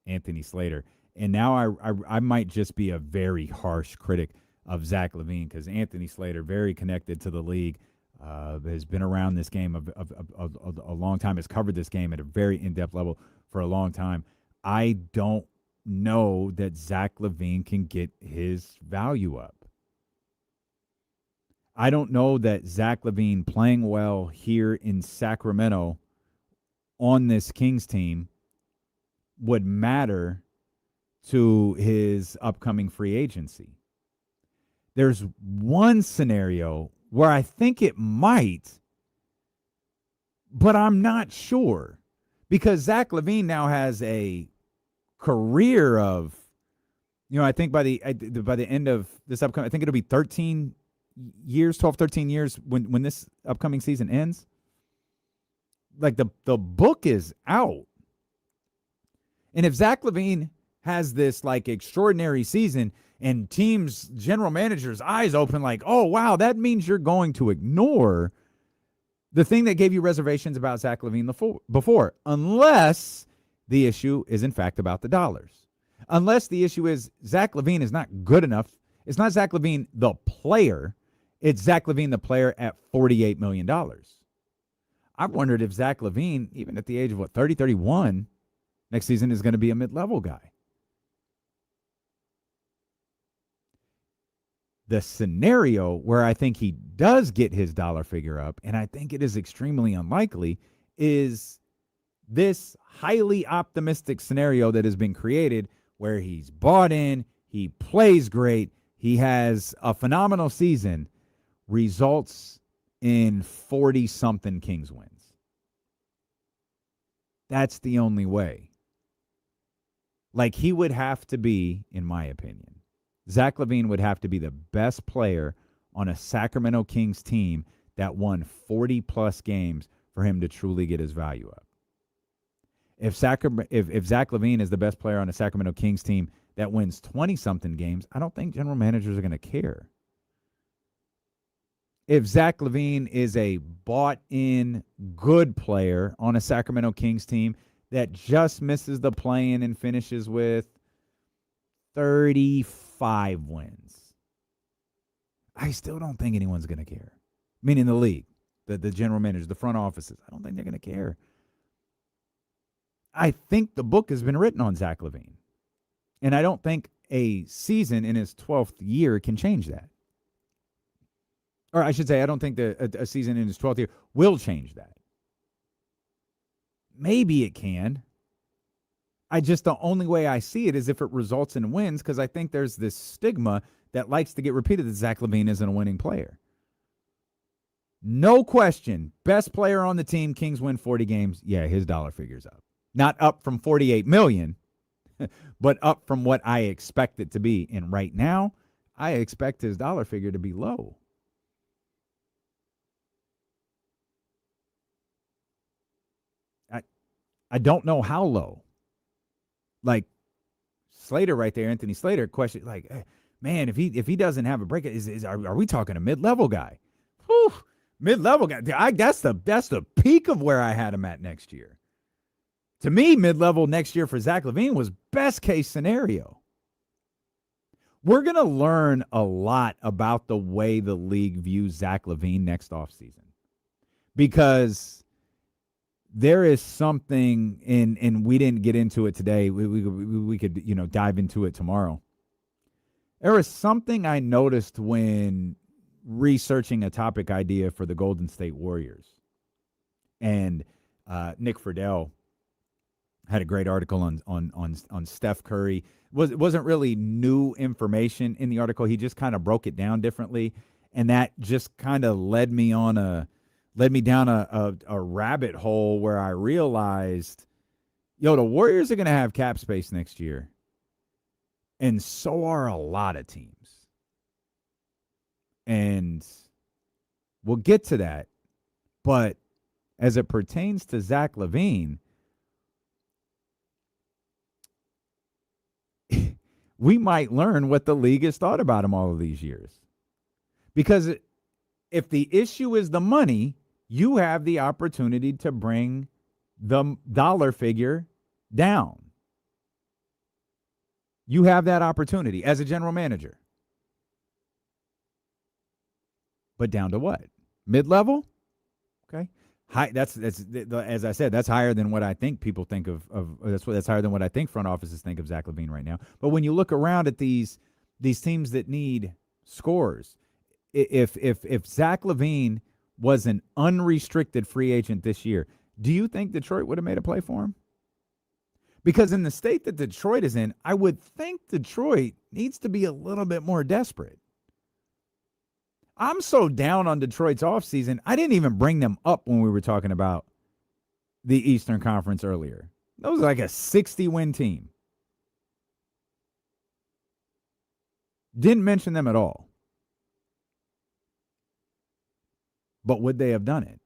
Anthony Slater. And now I might just be a very harsh critic of Zach LaVine, because Anthony Slater, very connected to the league, has been around this game a long time, has covered this game at a very in-depth level for a long time. I don't know that Zach LaVine can get his value up. I don't know that Zach LaVine playing well here in Sacramento on this Kings team would matter to his upcoming free agency. There's one scenario where I think it might, but I'm not sure, because Zach LaVine now has a career of, I think by the end of this upcoming, I think it'll be 13 years when this upcoming season ends. The book is out. And if Zach LaVine has this extraordinary season and teams, general managers' eyes open oh, wow, that means you're going to ignore the thing that gave you reservations about Zach LaVine before, unless the issue is, in fact, about the dollars. Unless the issue is Zach LaVine is not good enough. It's not Zach LaVine the player. It's Zach LaVine the player at $48 million. I've wondered if Zach LaVine, even at the age of 30, 31, next season is going to be a mid-level guy. The scenario where I think he does get his dollar figure up, and I think it is extremely unlikely, is this highly optimistic scenario that has been created where he's bought in, he plays great, he has a phenomenal season, results in 40-something Kings wins. That's the only way. Like, he would have to be, in my opinion, Zach LaVine would have to be the best player on a Sacramento Kings team that won 40-plus games for him to truly get his value up. If Zach LaVine is the best player on a Sacramento Kings team that wins 20-something games, I don't think general managers are going to care. If Zach LaVine is a bought-in good player on a Sacramento Kings team that just misses the play-in and finishes with 35 wins, I still don't think anyone's going to care. Meaning the league, the general managers, the front offices. I don't think they're going to care. I think the book has been written on Zach LaVine. And I don't think a season in his 12th year can change that. Or I should say, I don't think that a season in his 12th year will change that. Maybe it can. The only way I see it is if it results in wins, because I think there's this stigma that likes to get repeated that Zach LaVine isn't a winning player. No question, best player on the team, Kings win 40 games. Yeah, his dollar figure's up. Not up from $48 million, but up from what I expect it to be. And right now, I expect his dollar figure to be low. I don't know how low. Like Slater right there, Anthony Slater, question like, hey, man, if he doesn't have a break, are we talking a mid-level guy? Whew, mid-level guy. That's the peak of where I had him at next year. To me, mid-level next year for Zach LaVine was best case scenario. We're going to learn a lot about the way the league views Zach LaVine next offseason. Because there is something and we didn't get into it today. We could dive into it tomorrow. There is something I noticed when researching a topic idea for the Golden State Warriors. And Nick Friedel had a great article on Steph Curry. It wasn't really new information in the article. He just kind of broke it down differently, and that just kind of led me down a rabbit hole where I realized, the Warriors are going to have cap space next year, and so are a lot of teams. And we'll get to that, but as it pertains to Zach LaVine, we might learn what the league has thought about him all of these years. Because if the issue is the money, you have the opportunity to bring the dollar figure down. You have that opportunity as a general manager. But down to what? Mid-level? Okay. High, that's as I said, that's higher than what I think people think of that's higher than what I think front offices think of Zach LaVine right now. But when you look around at these teams that need scores, if Zach LaVine was an unrestricted free agent this year, do you think Detroit would have made a play for him? Because in the state that Detroit is in, I would think Detroit needs to be a little bit more desperate. I'm so down on Detroit's offseason, I didn't even bring them up when we were talking about the Eastern Conference earlier. That was like a 60-win team. Didn't mention them at all. But would they have done it?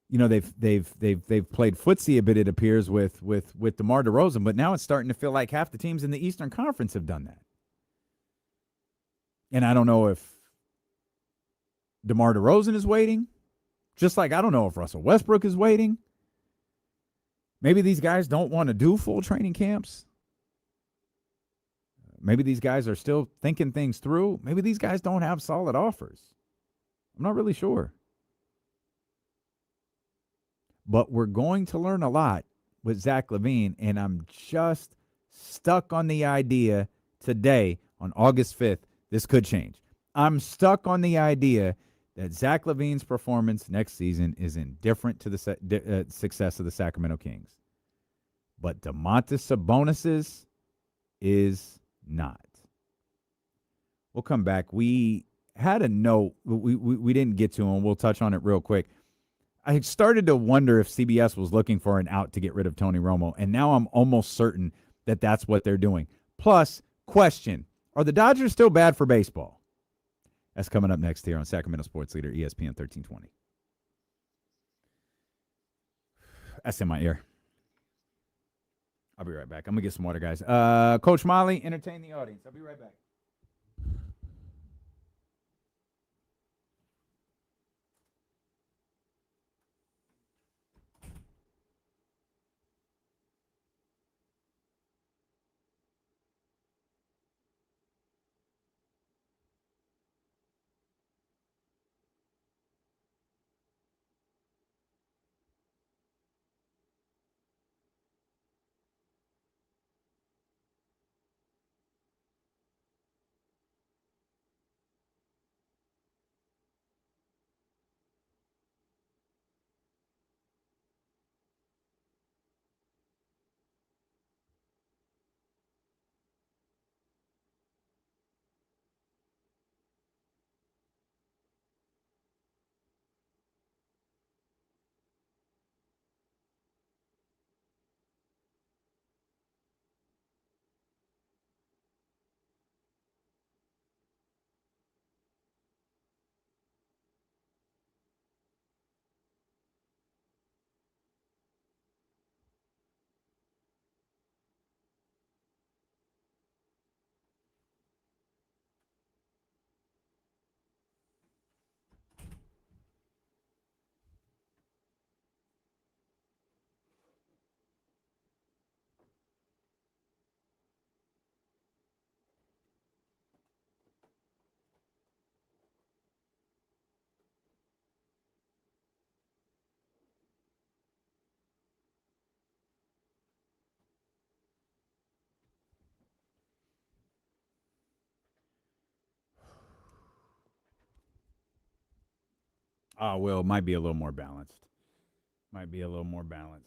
They've played footsie a bit, it appears, with DeMar DeRozan, but now it's starting to feel like half the teams in the Eastern Conference have done that. And I don't know if DeMar DeRozan is waiting, just like I don't know if Russell Westbrook is waiting. Maybe these guys don't want to do full training camps. Maybe these guys are still thinking things through. Maybe these guys don't have solid offers. I'm not really sure. But we're going to learn a lot with Zach LaVine, and I'm just stuck on the idea today on August 5th, this could change. I'm stuck on the idea that Zach LaVine's performance next season is indifferent to the success of the Sacramento Kings. But Domantas Sabonis's is not. We'll come back. We had a note. We didn't get to him. We'll touch on it real quick. I started to wonder if CBS was looking for an out to get rid of Tony Romo, and now I'm almost certain that that's what they're doing. Plus, question, are the Dodgers still bad for baseball? That's coming up next here on Sacramento Sports Leader, ESPN 1320. That's in my ear. I'll be right back. I'm going to get some water, guys. Coach Molly, entertain the audience. I'll be right back. Oh, well, might be a little more balanced. Might be a little more balanced.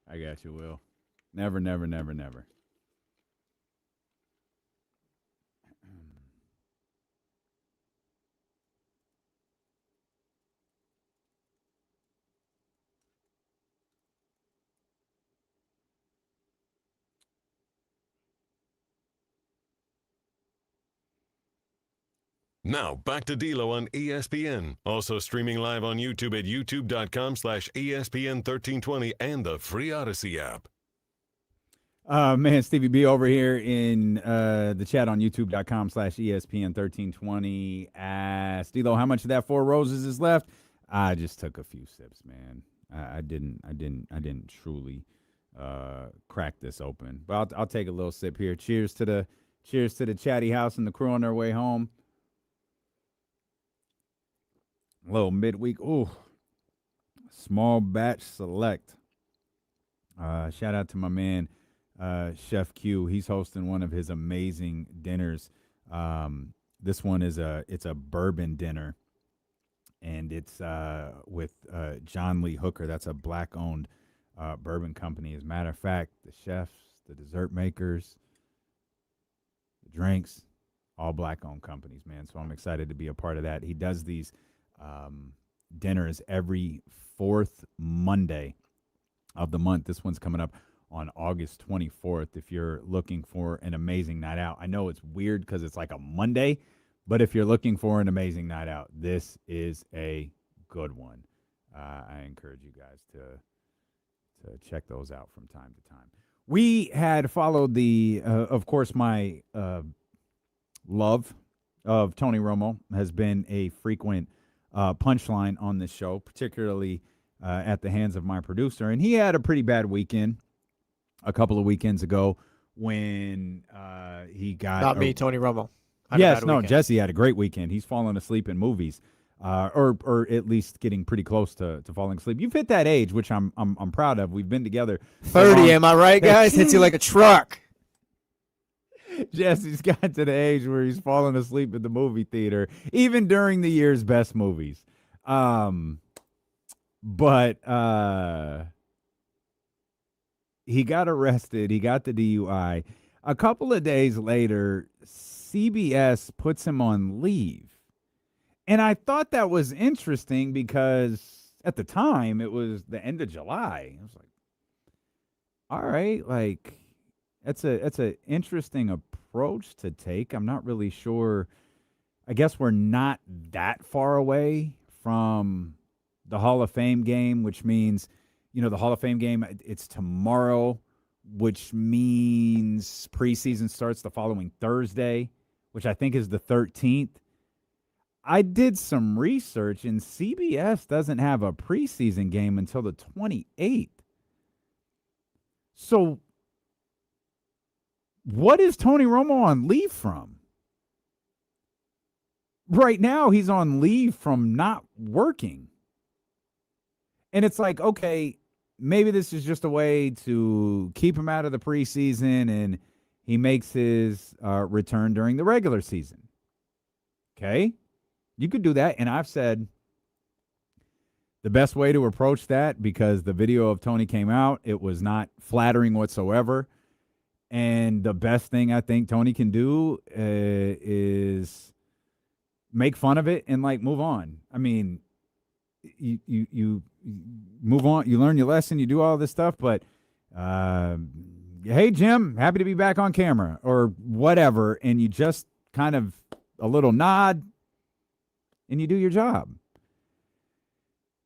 I got you, Will. Never, never, never, never. Now, back to D'Lo on ESPN. Also streaming live on YouTube at youtube.com/ESPN1320 and the free Odyssey app. Man, Stevie B over here in the chat on youtube.com/ESPN1320 asked D'Lo how much of that Four Roses is left. I just took a few sips, man. I didn't truly crack this open, but I'll take a little sip here. Cheers to the chatty house and the crew on their way home. Little midweek. Ooh. Small batch select. Shout out to my man, Chef Q. He's hosting one of his amazing dinners. This one is it's a bourbon dinner, and it's with John Lee Hooker. That's a black-owned bourbon company. As a matter of fact, the chefs, the dessert makers, the drinks, all black-owned companies, man. So I'm excited to be a part of that. He does these dinners every fourth Monday of the month. This one's coming up on August 24th. If you're looking for an amazing night out, I know it's weird because it's like a Monday, but if you're looking for an amazing night out, this is a good one. I encourage you guys to check those out from time to time. We had followed of course, my love of Tony Romo has been a frequent punchline on this show, particularly at the hands of my producer. And he had a pretty bad weekend a couple of weekends ago when he got... Not me, Tony Romo. Yes, no, Jesse had a great weekend. He's fallen asleep in movies, or at least getting pretty close to falling asleep. You've hit that age, which I'm proud of. We've been together 30, am I right, guys? Hits you like a truck. Jesse's got to the age where he's falling asleep at the movie theater, even during the year's best movies. But he got arrested. He got the DUI. A couple of days later, CBS puts him on leave. And I thought that was interesting because at the time, it was the end of July. I was like, all right, like, that's an interesting approach to take. I'm not really sure. I guess we're not that far away from the Hall of Fame game, which means, the Hall of Fame game, it's tomorrow, which means preseason starts the following Thursday, which I think is the 13th. I did some research, and CBS doesn't have a preseason game until the 28th. So what is Tony Romo on leave from? Right now, he's on leave from not working. And it's like, okay, maybe this is just a way to keep him out of the preseason and he makes his return during the regular season. Okay? You could do that. And I've said the best way to approach that, because the video of Tony came out, it was not flattering whatsoever. And the best thing I think Tony can do is make fun of it and move on. I mean, you move on, you learn your lesson, you do all this stuff, but hey, Jim, happy to be back on camera or whatever, and you just kind of a little nod and you do your job.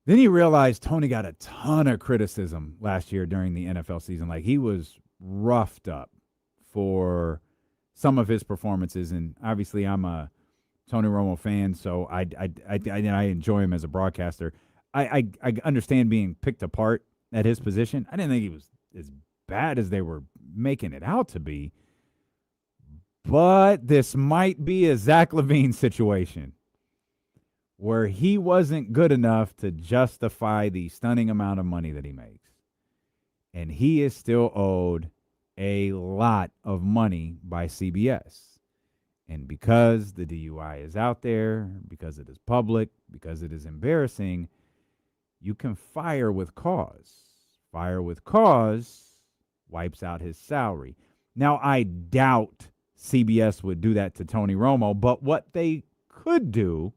Then you realize Tony got a ton of criticism last year during the NFL season. Like, he was roughed up for some of his performances, and obviously I'm a Tony Romo fan, so I enjoy him as a broadcaster. I understand being picked apart at his position. I didn't think he was as bad as they were making it out to be, but this might be a Zach LaVine situation where he wasn't good enough to justify the stunning amount of money that he makes. And he is still owed a lot of money by CBS. And because the DUI is out there, because it is public, because it is embarrassing, you can fire with cause. Fire with cause wipes out his salary. Now, I doubt CBS would do that to Tony Romo, but what they could do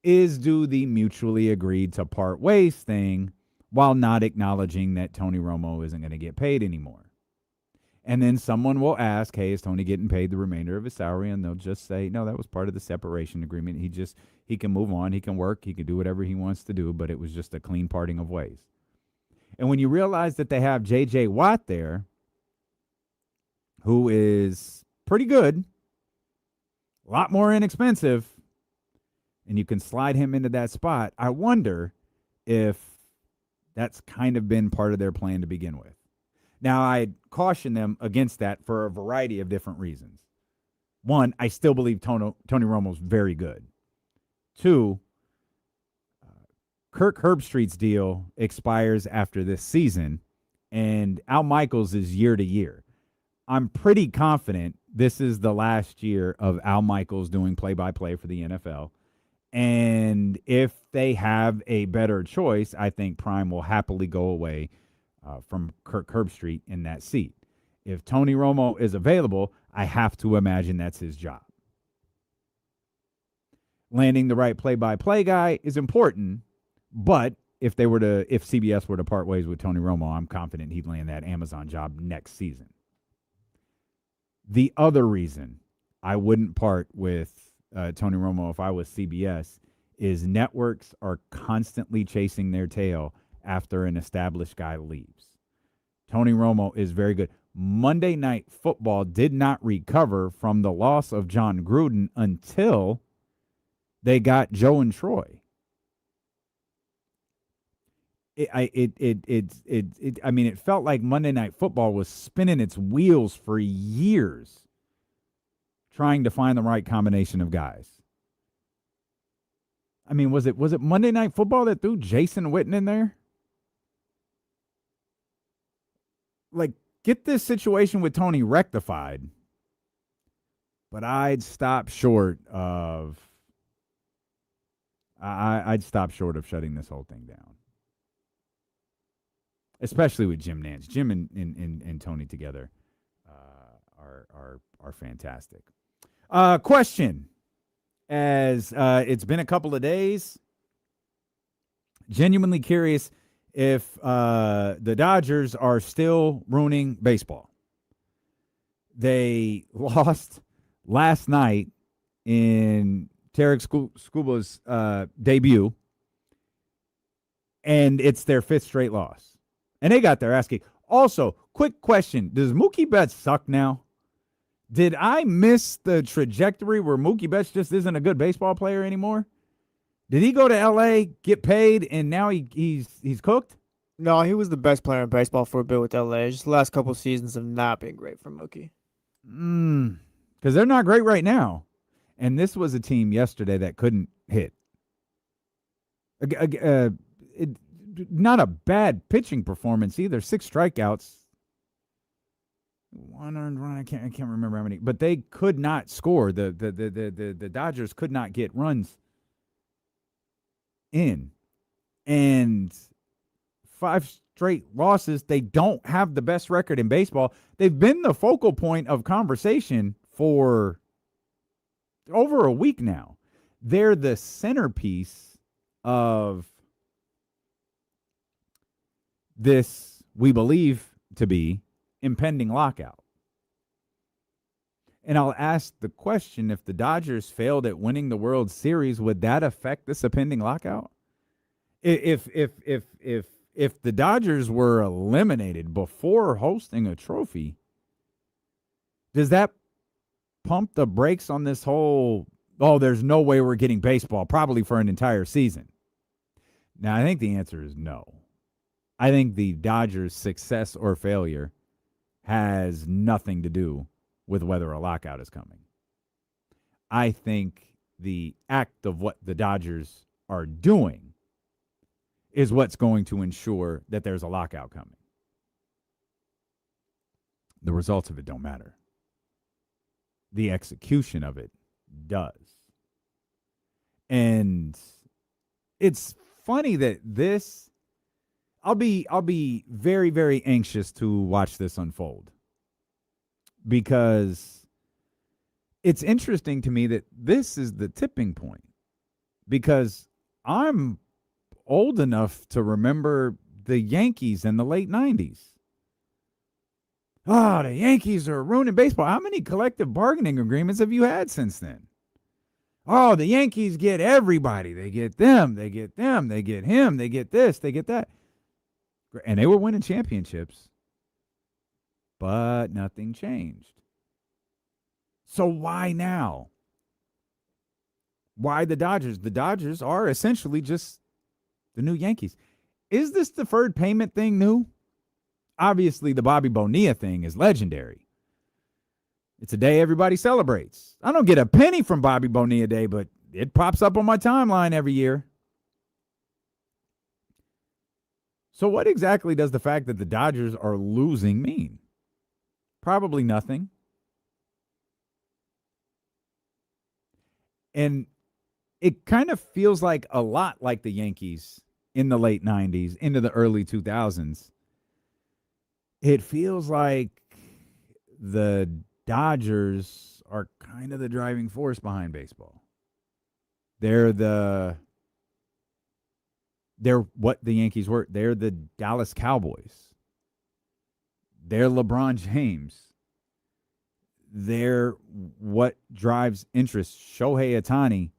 is do the mutually agreed to part ways thing while not acknowledging that Tony Romo isn't going to get paid anymore. And then someone will ask, hey, is Tony getting paid the remainder of his salary? And they'll just say, no, that was part of the separation agreement. He can move on. He can work. He can do whatever he wants to do, but it was just a clean parting of ways. And when you realize that they have J.J. Watt there, who is pretty good, a lot more inexpensive, and you can slide him into that spot, I wonder if that's kind of been part of their plan to begin with. Now, I'd caution them against that for a variety of different reasons. One, I still believe Tony Romo's very good. Two, Kirk Herbstreit's deal expires after this season, and Al Michaels is year to year. I'm pretty confident this is the last year of Al Michaels doing play-by-play for the NFL. And if they have a better choice, I think Prime will happily go away from Kirk Herbstreit in that seat. If Tony Romo is available, I have to imagine that's his job. Landing the right play-by-play guy is important, but if CBS were to part ways with Tony Romo, I'm confident he'd land that Amazon job next season. The other reason I wouldn't part with Tony Romo if I was CBS is networks are constantly chasing their tail after an established guy leaves. Tony Romo is very good. Monday Night Football did not recover from the loss of John Gruden until they got Joe and Troy. It felt like Monday Night Football was spinning its wheels for years trying to find the right combination of guys. I mean, was it Monday Night Football that threw Jason Witten in there? Like, get this situation with Tony rectified. But I'd stop short of shutting this whole thing down. Especially with Jim Nantz. Jim and Tony together are fantastic. Question. As it's been a couple of days, genuinely curious if the Dodgers are still ruining baseball. They lost last night in Tarek Scuba's debut, and it's their 5th straight loss. And they got their ass kicked. Also, quick question. Does Mookie Betts suck now? Did I miss the trajectory where Mookie Betts just isn't a good baseball player anymore? Did he go to L.A., get paid, and now he's cooked? No, he was the best player in baseball for a bit with L.A. Just the last couple seasons have not been great for Mookie. Because they're not great right now. And this was a team yesterday that couldn't hit. Not a bad pitching performance either. 6 strikeouts. 1 earned run. I can't remember how many. But they could not score. The Dodgers could not get runs in. And 5 straight losses. They don't have the best record in baseball. They've been the focal point of conversation for over a week now. They're the centerpiece of this, we believe to be, impending lockout. And I'll ask the question, if the Dodgers failed at winning the World Series, would that affect this impending lockout? If the Dodgers were eliminated before hosting a trophy, does that pump the brakes on this whole, there's no way we're getting baseball probably for an entire season? Now, I think the answer is no. I think the Dodgers' success or failure has nothing to do with whether a lockout is coming. I think the act of what the Dodgers are doing is what's going to ensure that there's a lockout coming. The results of it don't matter. The execution of it does. And it's funny that this, I'll be very, very anxious to watch this unfold, because it's interesting to me that this is the tipping point, because I'm old enough to remember the Yankees in the late 90s. The Yankees are ruining baseball. How many collective bargaining agreements have you had since then? The Yankees get everybody. They get them. They get them. They get him. They get this. They get that. And they were winning championships, but nothing changed. So why now? Why the Dodgers? The Dodgers are essentially just the new Yankees. Is this deferred payment thing new? Obviously, the Bobby Bonilla thing is legendary. It's a day everybody celebrates. I don't get a penny from Bobby Bonilla Day, but it pops up on my timeline every year. So what exactly does the fact that the Dodgers are losing mean? Probably nothing. And it kind of feels like a lot like the Yankees in the late 90s into the early 2000s. It feels like the Dodgers are kind of the driving force behind baseball. They're what the Yankees were. They're the Dallas Cowboys. They're LeBron James. They're what drives interest. Shohei Ohtani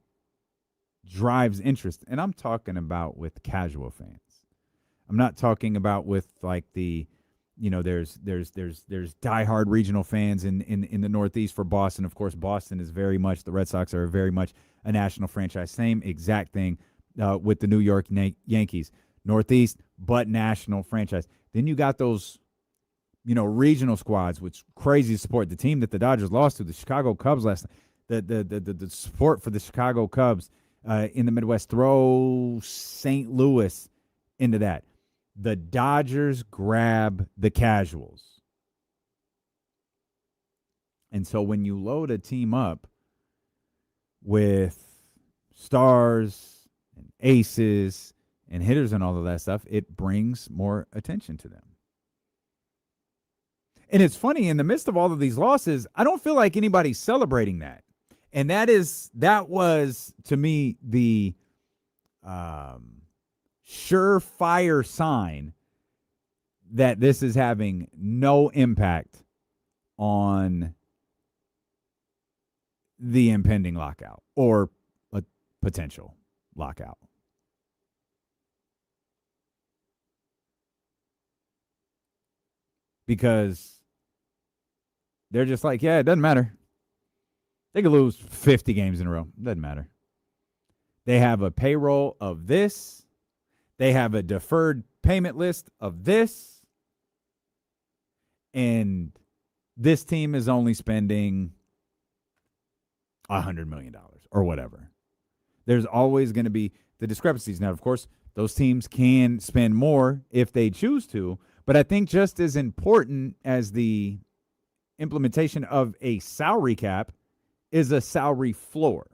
drives interest. And I'm talking about with casual fans. I'm not talking about with like the, there's diehard regional fans in the Northeast for Boston. Of course, Boston is very much, the Red Sox are very much a national franchise. Same exact thing with the New York Yankees. Northeast, but national franchise. Then you got those, regional squads, which crazy support. The team that the Dodgers lost to, the Chicago Cubs last night, the support for the Chicago Cubs in the Midwest. Throw St. Louis into that. The Dodgers grab the casuals. And so when you load a team up with stars and aces and hitters and all of that stuff, it brings more attention to them. And it's funny, in the midst of all of these losses, I don't feel like anybody's celebrating that. And that was, to me, the surefire sign that this is having no impact on the impending lockout or a potential lockout. Because they're just like, yeah, it doesn't matter. They could lose 50 games in a row. Doesn't matter. They have a payroll of this. They have a deferred payment list of this. And this team is only spending $100 million or whatever. There's always going to be the discrepancies. Now, of course, those teams can spend more if they choose to. But I think just as important as the implementation of a salary cap is a salary floor.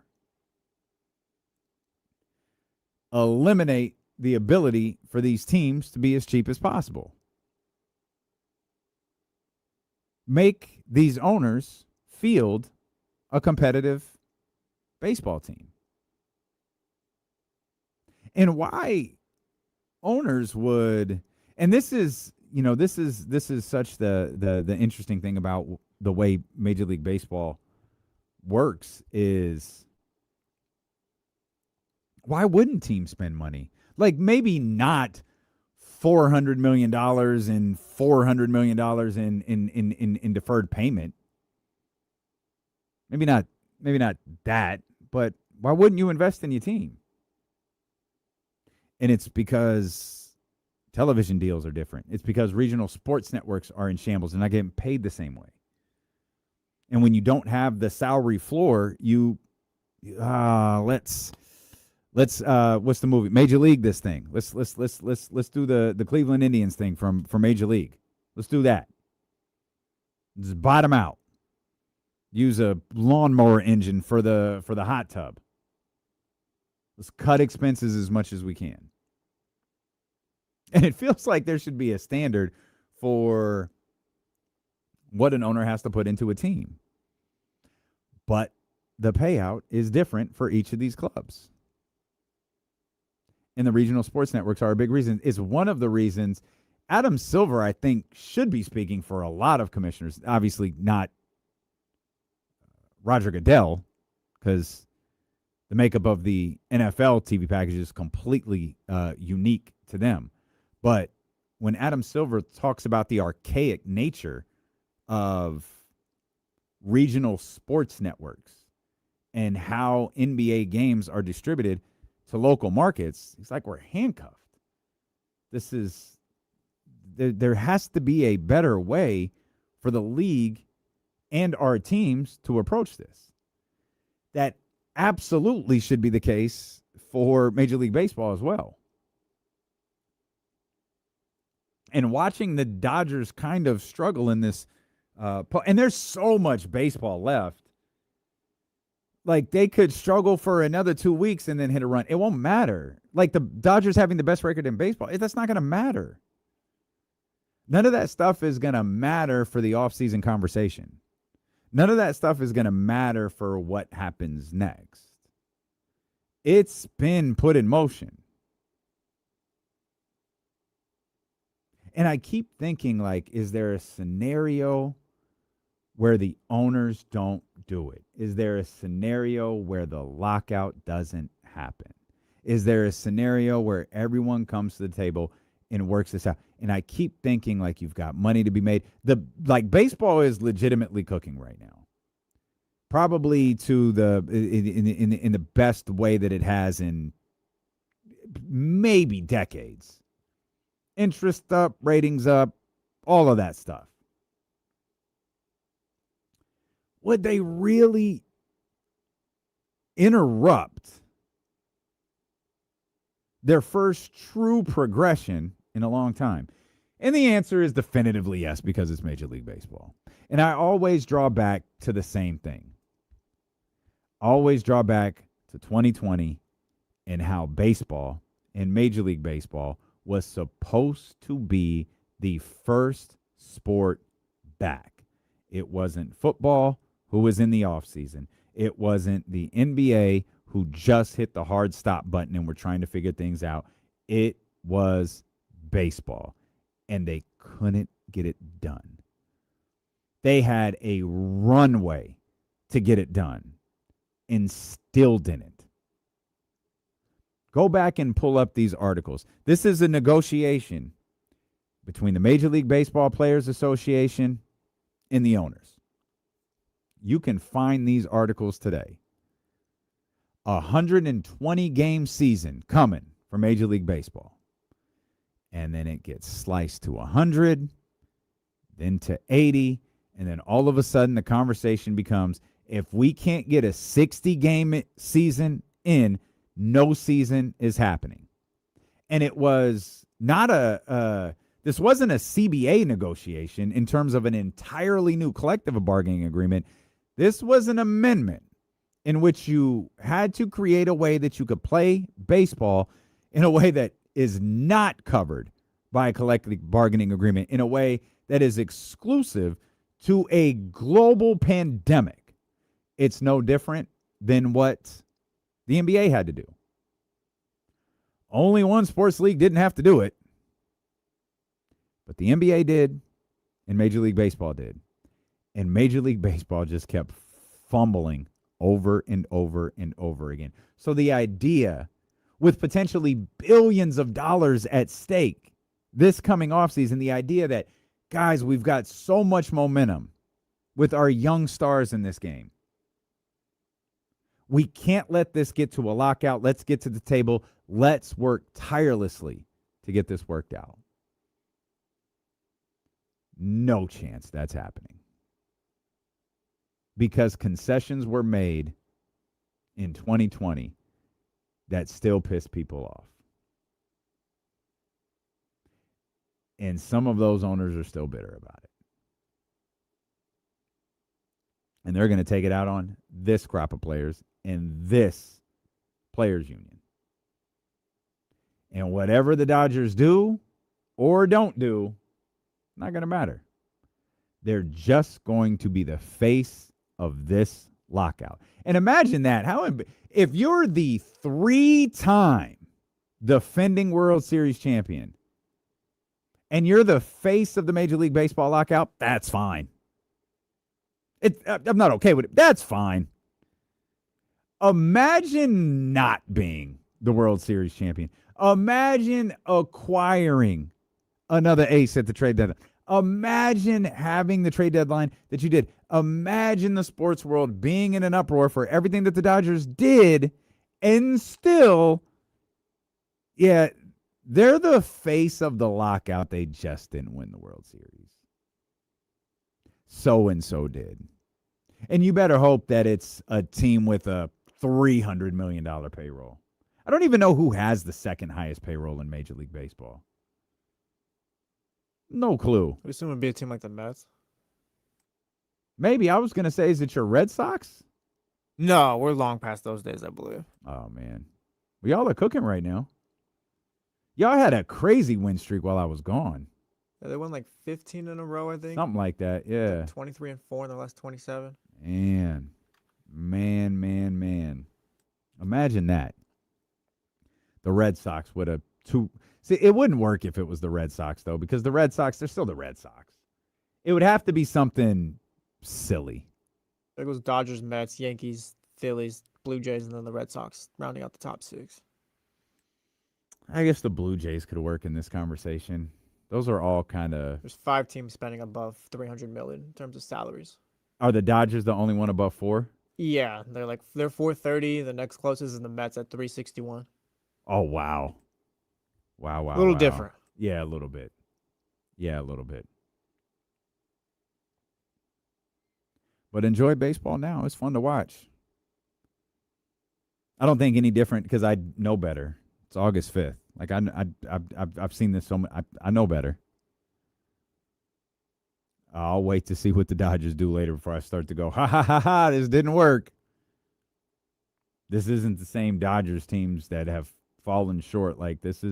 Eliminate the ability for these teams to be as cheap as possible. Make these owners field a competitive baseball team. And why owners would, and this is such the interesting thing about the way Major League Baseball works is, why wouldn't teams spend money? Like, maybe not $400 million and $400 million in deferred payment. Maybe not that, but why wouldn't you invest in your team? And it's because television deals are different. It's because regional sports networks are in shambles and not getting paid the same way. And when you don't have the salary floor, let's what's the movie? Major League this thing. Let's do the Cleveland Indians thing from Major League. Let's do that. Just bottom out. Use a lawnmower engine for the hot tub. Let's cut expenses as much as we can. And it feels like there should be a standard for what an owner has to put into a team. But the payout is different for each of these clubs. And the regional sports networks are a big reason. It's one of the reasons Adam Silver, I think, should be speaking for a lot of commissioners. Obviously not Roger Goodell, because the makeup of the NFL TV package is completely unique to them. But when Adam Silver talks about the archaic nature of regional sports networks and how NBA games are distributed to local markets, it's like we're handcuffed. There has to be a better way for the league and our teams to approach this. That absolutely should be the case for Major League Baseball as well. And watching the Dodgers kind of struggle in this, and there's so much baseball left. Like, they could struggle for another 2 weeks and then hit a run. It won't matter. Like, the Dodgers having the best record in baseball, that's not going to matter. None of that stuff is going to matter for the offseason conversation. None of that stuff is going to matter for what happens next. It's been put in motion. And I keep thinking, like, is there a scenario where the owners don't do it? Is there a scenario where the lockout doesn't happen? Is there a scenario where everyone comes to the table and works this out. And I keep thinking like you've got money to be made. Baseball is legitimately cooking right now. Probably to in the best way that it has in maybe decades. Interest up, ratings up, all of that stuff. Would they really interrupt their first true progression in a long time? And the answer is definitively yes, because it's Major League Baseball. And I always draw back to the same thing. Always draw back to 2020 and how baseball and Major League Baseball was supposed to be the first sport back. It wasn't football, who was in the offseason. It wasn't the NBA, who just hit the hard stop button and were trying to figure things out. It was baseball, and they couldn't get it done. They had a runway to get it done and still didn't. Go back and pull up these articles. This is a negotiation between the Major League Baseball Players Association and the owners. You can find these articles today. 120-game season coming for Major League Baseball. And then it gets sliced to 100, then to 80, and then all of a sudden the conversation becomes, if we can't get a 60-game season in, no season is happening. And it was not this wasn't a CBA negotiation in terms of an entirely new collective bargaining agreement. This was an amendment in which you had to create a way that you could play baseball in a way that is not covered by a collective bargaining agreement, in a way that is exclusive to a global pandemic. It's no different than what the NBA had to do. Only one sports league didn't have to do it, but the NBA did, and Major League Baseball did. And Major League Baseball just kept fumbling over and over and over again. So the idea, with potentially billions of dollars at stake this coming offseason, the idea that, guys, we've got so much momentum with our young stars in this game. We can't let this get to a lockout. Let's get to the table. Let's work tirelessly to get this worked out. No chance that's happening. Because concessions were made in 2020 that still piss people off. And some of those owners are still bitter about it. And they're going to take it out on this crop of players and this players union. And whatever the Dodgers do or don't do, not going to matter. They're just going to be the face of this lockout. And imagine that. If you're the 3-time defending World Series champion and you're the face of the Major League Baseball lockout, that's fine. I'm not okay with it. That's fine. Imagine not being the World Series champion. Imagine acquiring another ace at the trade deadline. Imagine having the trade deadline that you did. Imagine the sports world being in an uproar for everything that the Dodgers did, and still, they're the face of the lockout. They just didn't win the World Series. So-and-so did. And you better hope that it's a team with a $300 million payroll. I don't even know who has the second highest payroll in Major League Baseball. No clue. I assume it would be a team like the Mets. Maybe. I was going to say, is it your Red Sox? No, we're long past those days, I believe. Oh, man. Well, y'all are cooking right now. Y'all had a crazy win streak while I was gone. Yeah, they won like 15 in a row, I think. Something like that, yeah. 23-4 in the last 27. Man. Imagine that. The Red Sox would have See, it wouldn't work if it was the Red Sox, though, because the Red Sox, they're still the Red Sox. It would have to be something silly. There goes Dodgers, Mets, Yankees, Phillies, Blue Jays, and then the Red Sox rounding out the top 6. I guess the Blue Jays could work in this conversation. Those are all kind of. There's 5 teams spending above $300 million in terms of salaries. Are the Dodgers the only one above 4? Yeah, they're 430. The next closest is the Mets at 361. Oh wow. Wow. A little different. Yeah, a little bit. But enjoy baseball now. It's fun to watch. I don't think any different because I know better. It's August 5th. Like I've seen this so much. I know better. I'll wait to see what the Dodgers do later before I start to go, ha, this didn't work. This isn't the same Dodgers teams that have fallen short. Like these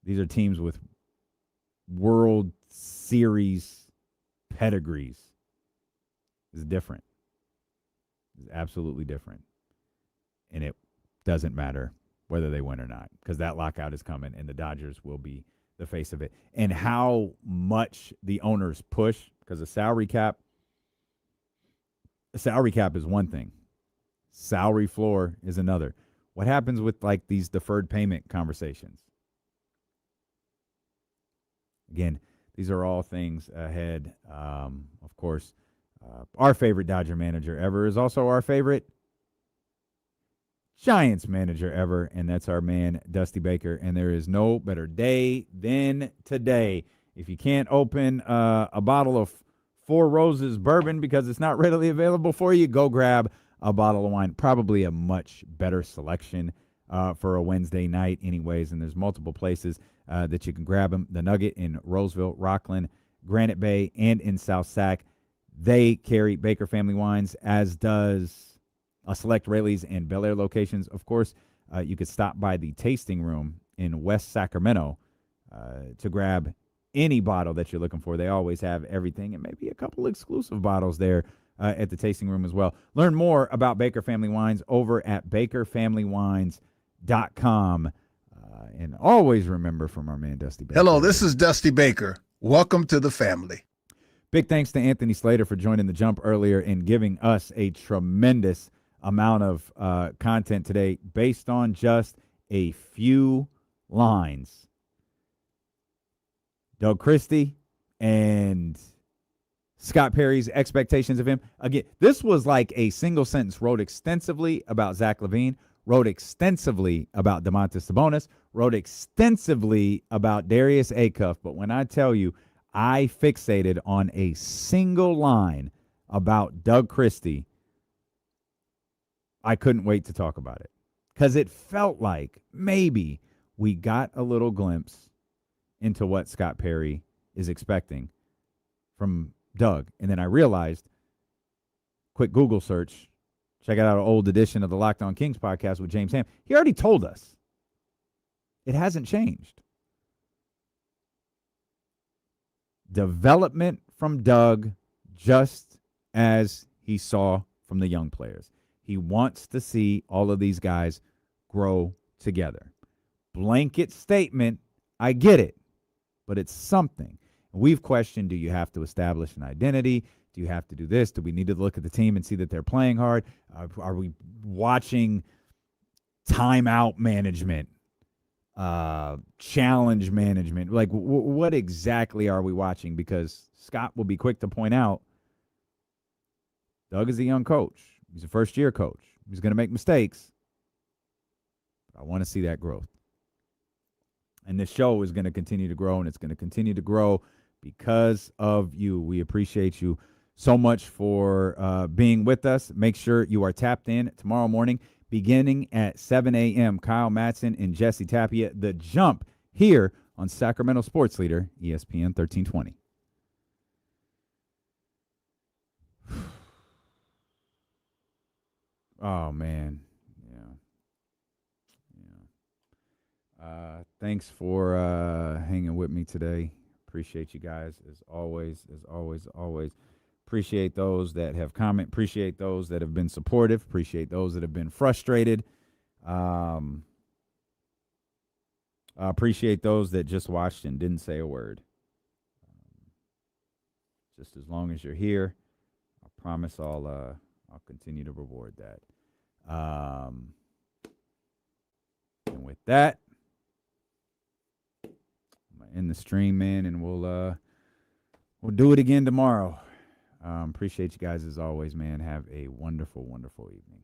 are teams with World Series pedigrees. It's different. It's absolutely different. And it doesn't matter whether they win or not because that lockout is coming and the Dodgers will be the face of it. And how much the owners push because a salary cap is one thing. Salary floor is another. What happens with like these deferred payment conversations? Again, these are all things ahead. Of course, our favorite Dodger manager ever is also our favorite Giants manager ever, and that's our man, Dusty Baker. And there is no better day than today. If you can't open a bottle of Four Roses bourbon because it's not readily available for you, go grab a bottle of wine. Probably a much better selection for a Wednesday night anyways, and there's multiple places that you can grab them. The Nugget in Roseville, Rockland, Granite Bay, and in South Sac. They carry Baker Family Wines, as does select Rayleigh's and Bel Air locations. Of course, you could stop by the tasting room in West Sacramento to grab any bottle that you're looking for. They always have everything and maybe a couple exclusive bottles there at the tasting room as well. Learn more about Baker Family Wines over at bakerfamilywines.com. And always remember from our man, Dusty Baker. Hello, this is Dusty Baker. Welcome to the family. Big thanks to Anthony Slater for joining the Jump earlier and giving us a tremendous amount of content today based on just a few lines. Doug Christie and Scott Perry's expectations of him. Again, this was like a single sentence. Wrote extensively about Zach LaVine, wrote extensively about Domantas Sabonis, wrote extensively about Darius Acuff. But when I tell you, I fixated on a single line about Doug Christie, I couldn't wait to talk about it because it felt like maybe we got a little glimpse into what Scott Perry is expecting from Doug. And then I realized, quick Google search, check out an old edition of the Locked On Kings podcast with James Ham. He already told us. It hasn't changed. Development from Doug just as he saw from the young players. He wants to see all of these guys grow together. Blanket statement, I get it, but it's something. We've questioned, do you have to establish an identity? Do you have to do this? Do we need to look at the team and see that they're playing hard? Are we watching timeout management, challenge management? Like, what exactly are we watching? Because Scott will be quick to point out, Doug is a young coach. He's a first-year coach. He's going to make mistakes. I want to see that growth. And this show is going to continue to grow, and it's going to continue to grow because of you. We appreciate you so much for being with us. Make sure you are tapped in tomorrow morning, beginning at 7 a.m. Kyle Madson and Jesse Tapia, The Jump, here on Sacramento Sports Leader, ESPN 1320. Oh, man. Yeah. Thanks for hanging with me today. Appreciate you guys as always. Appreciate those that have commented. Appreciate those that have been supportive. Appreciate those that have been frustrated. Appreciate those that just watched and didn't say a word. Just as long as you're here, I promise I'll continue to reward that. And with that, in the stream, man, and we'll do it again tomorrow. Appreciate you guys as always, man. Have a wonderful, wonderful evening.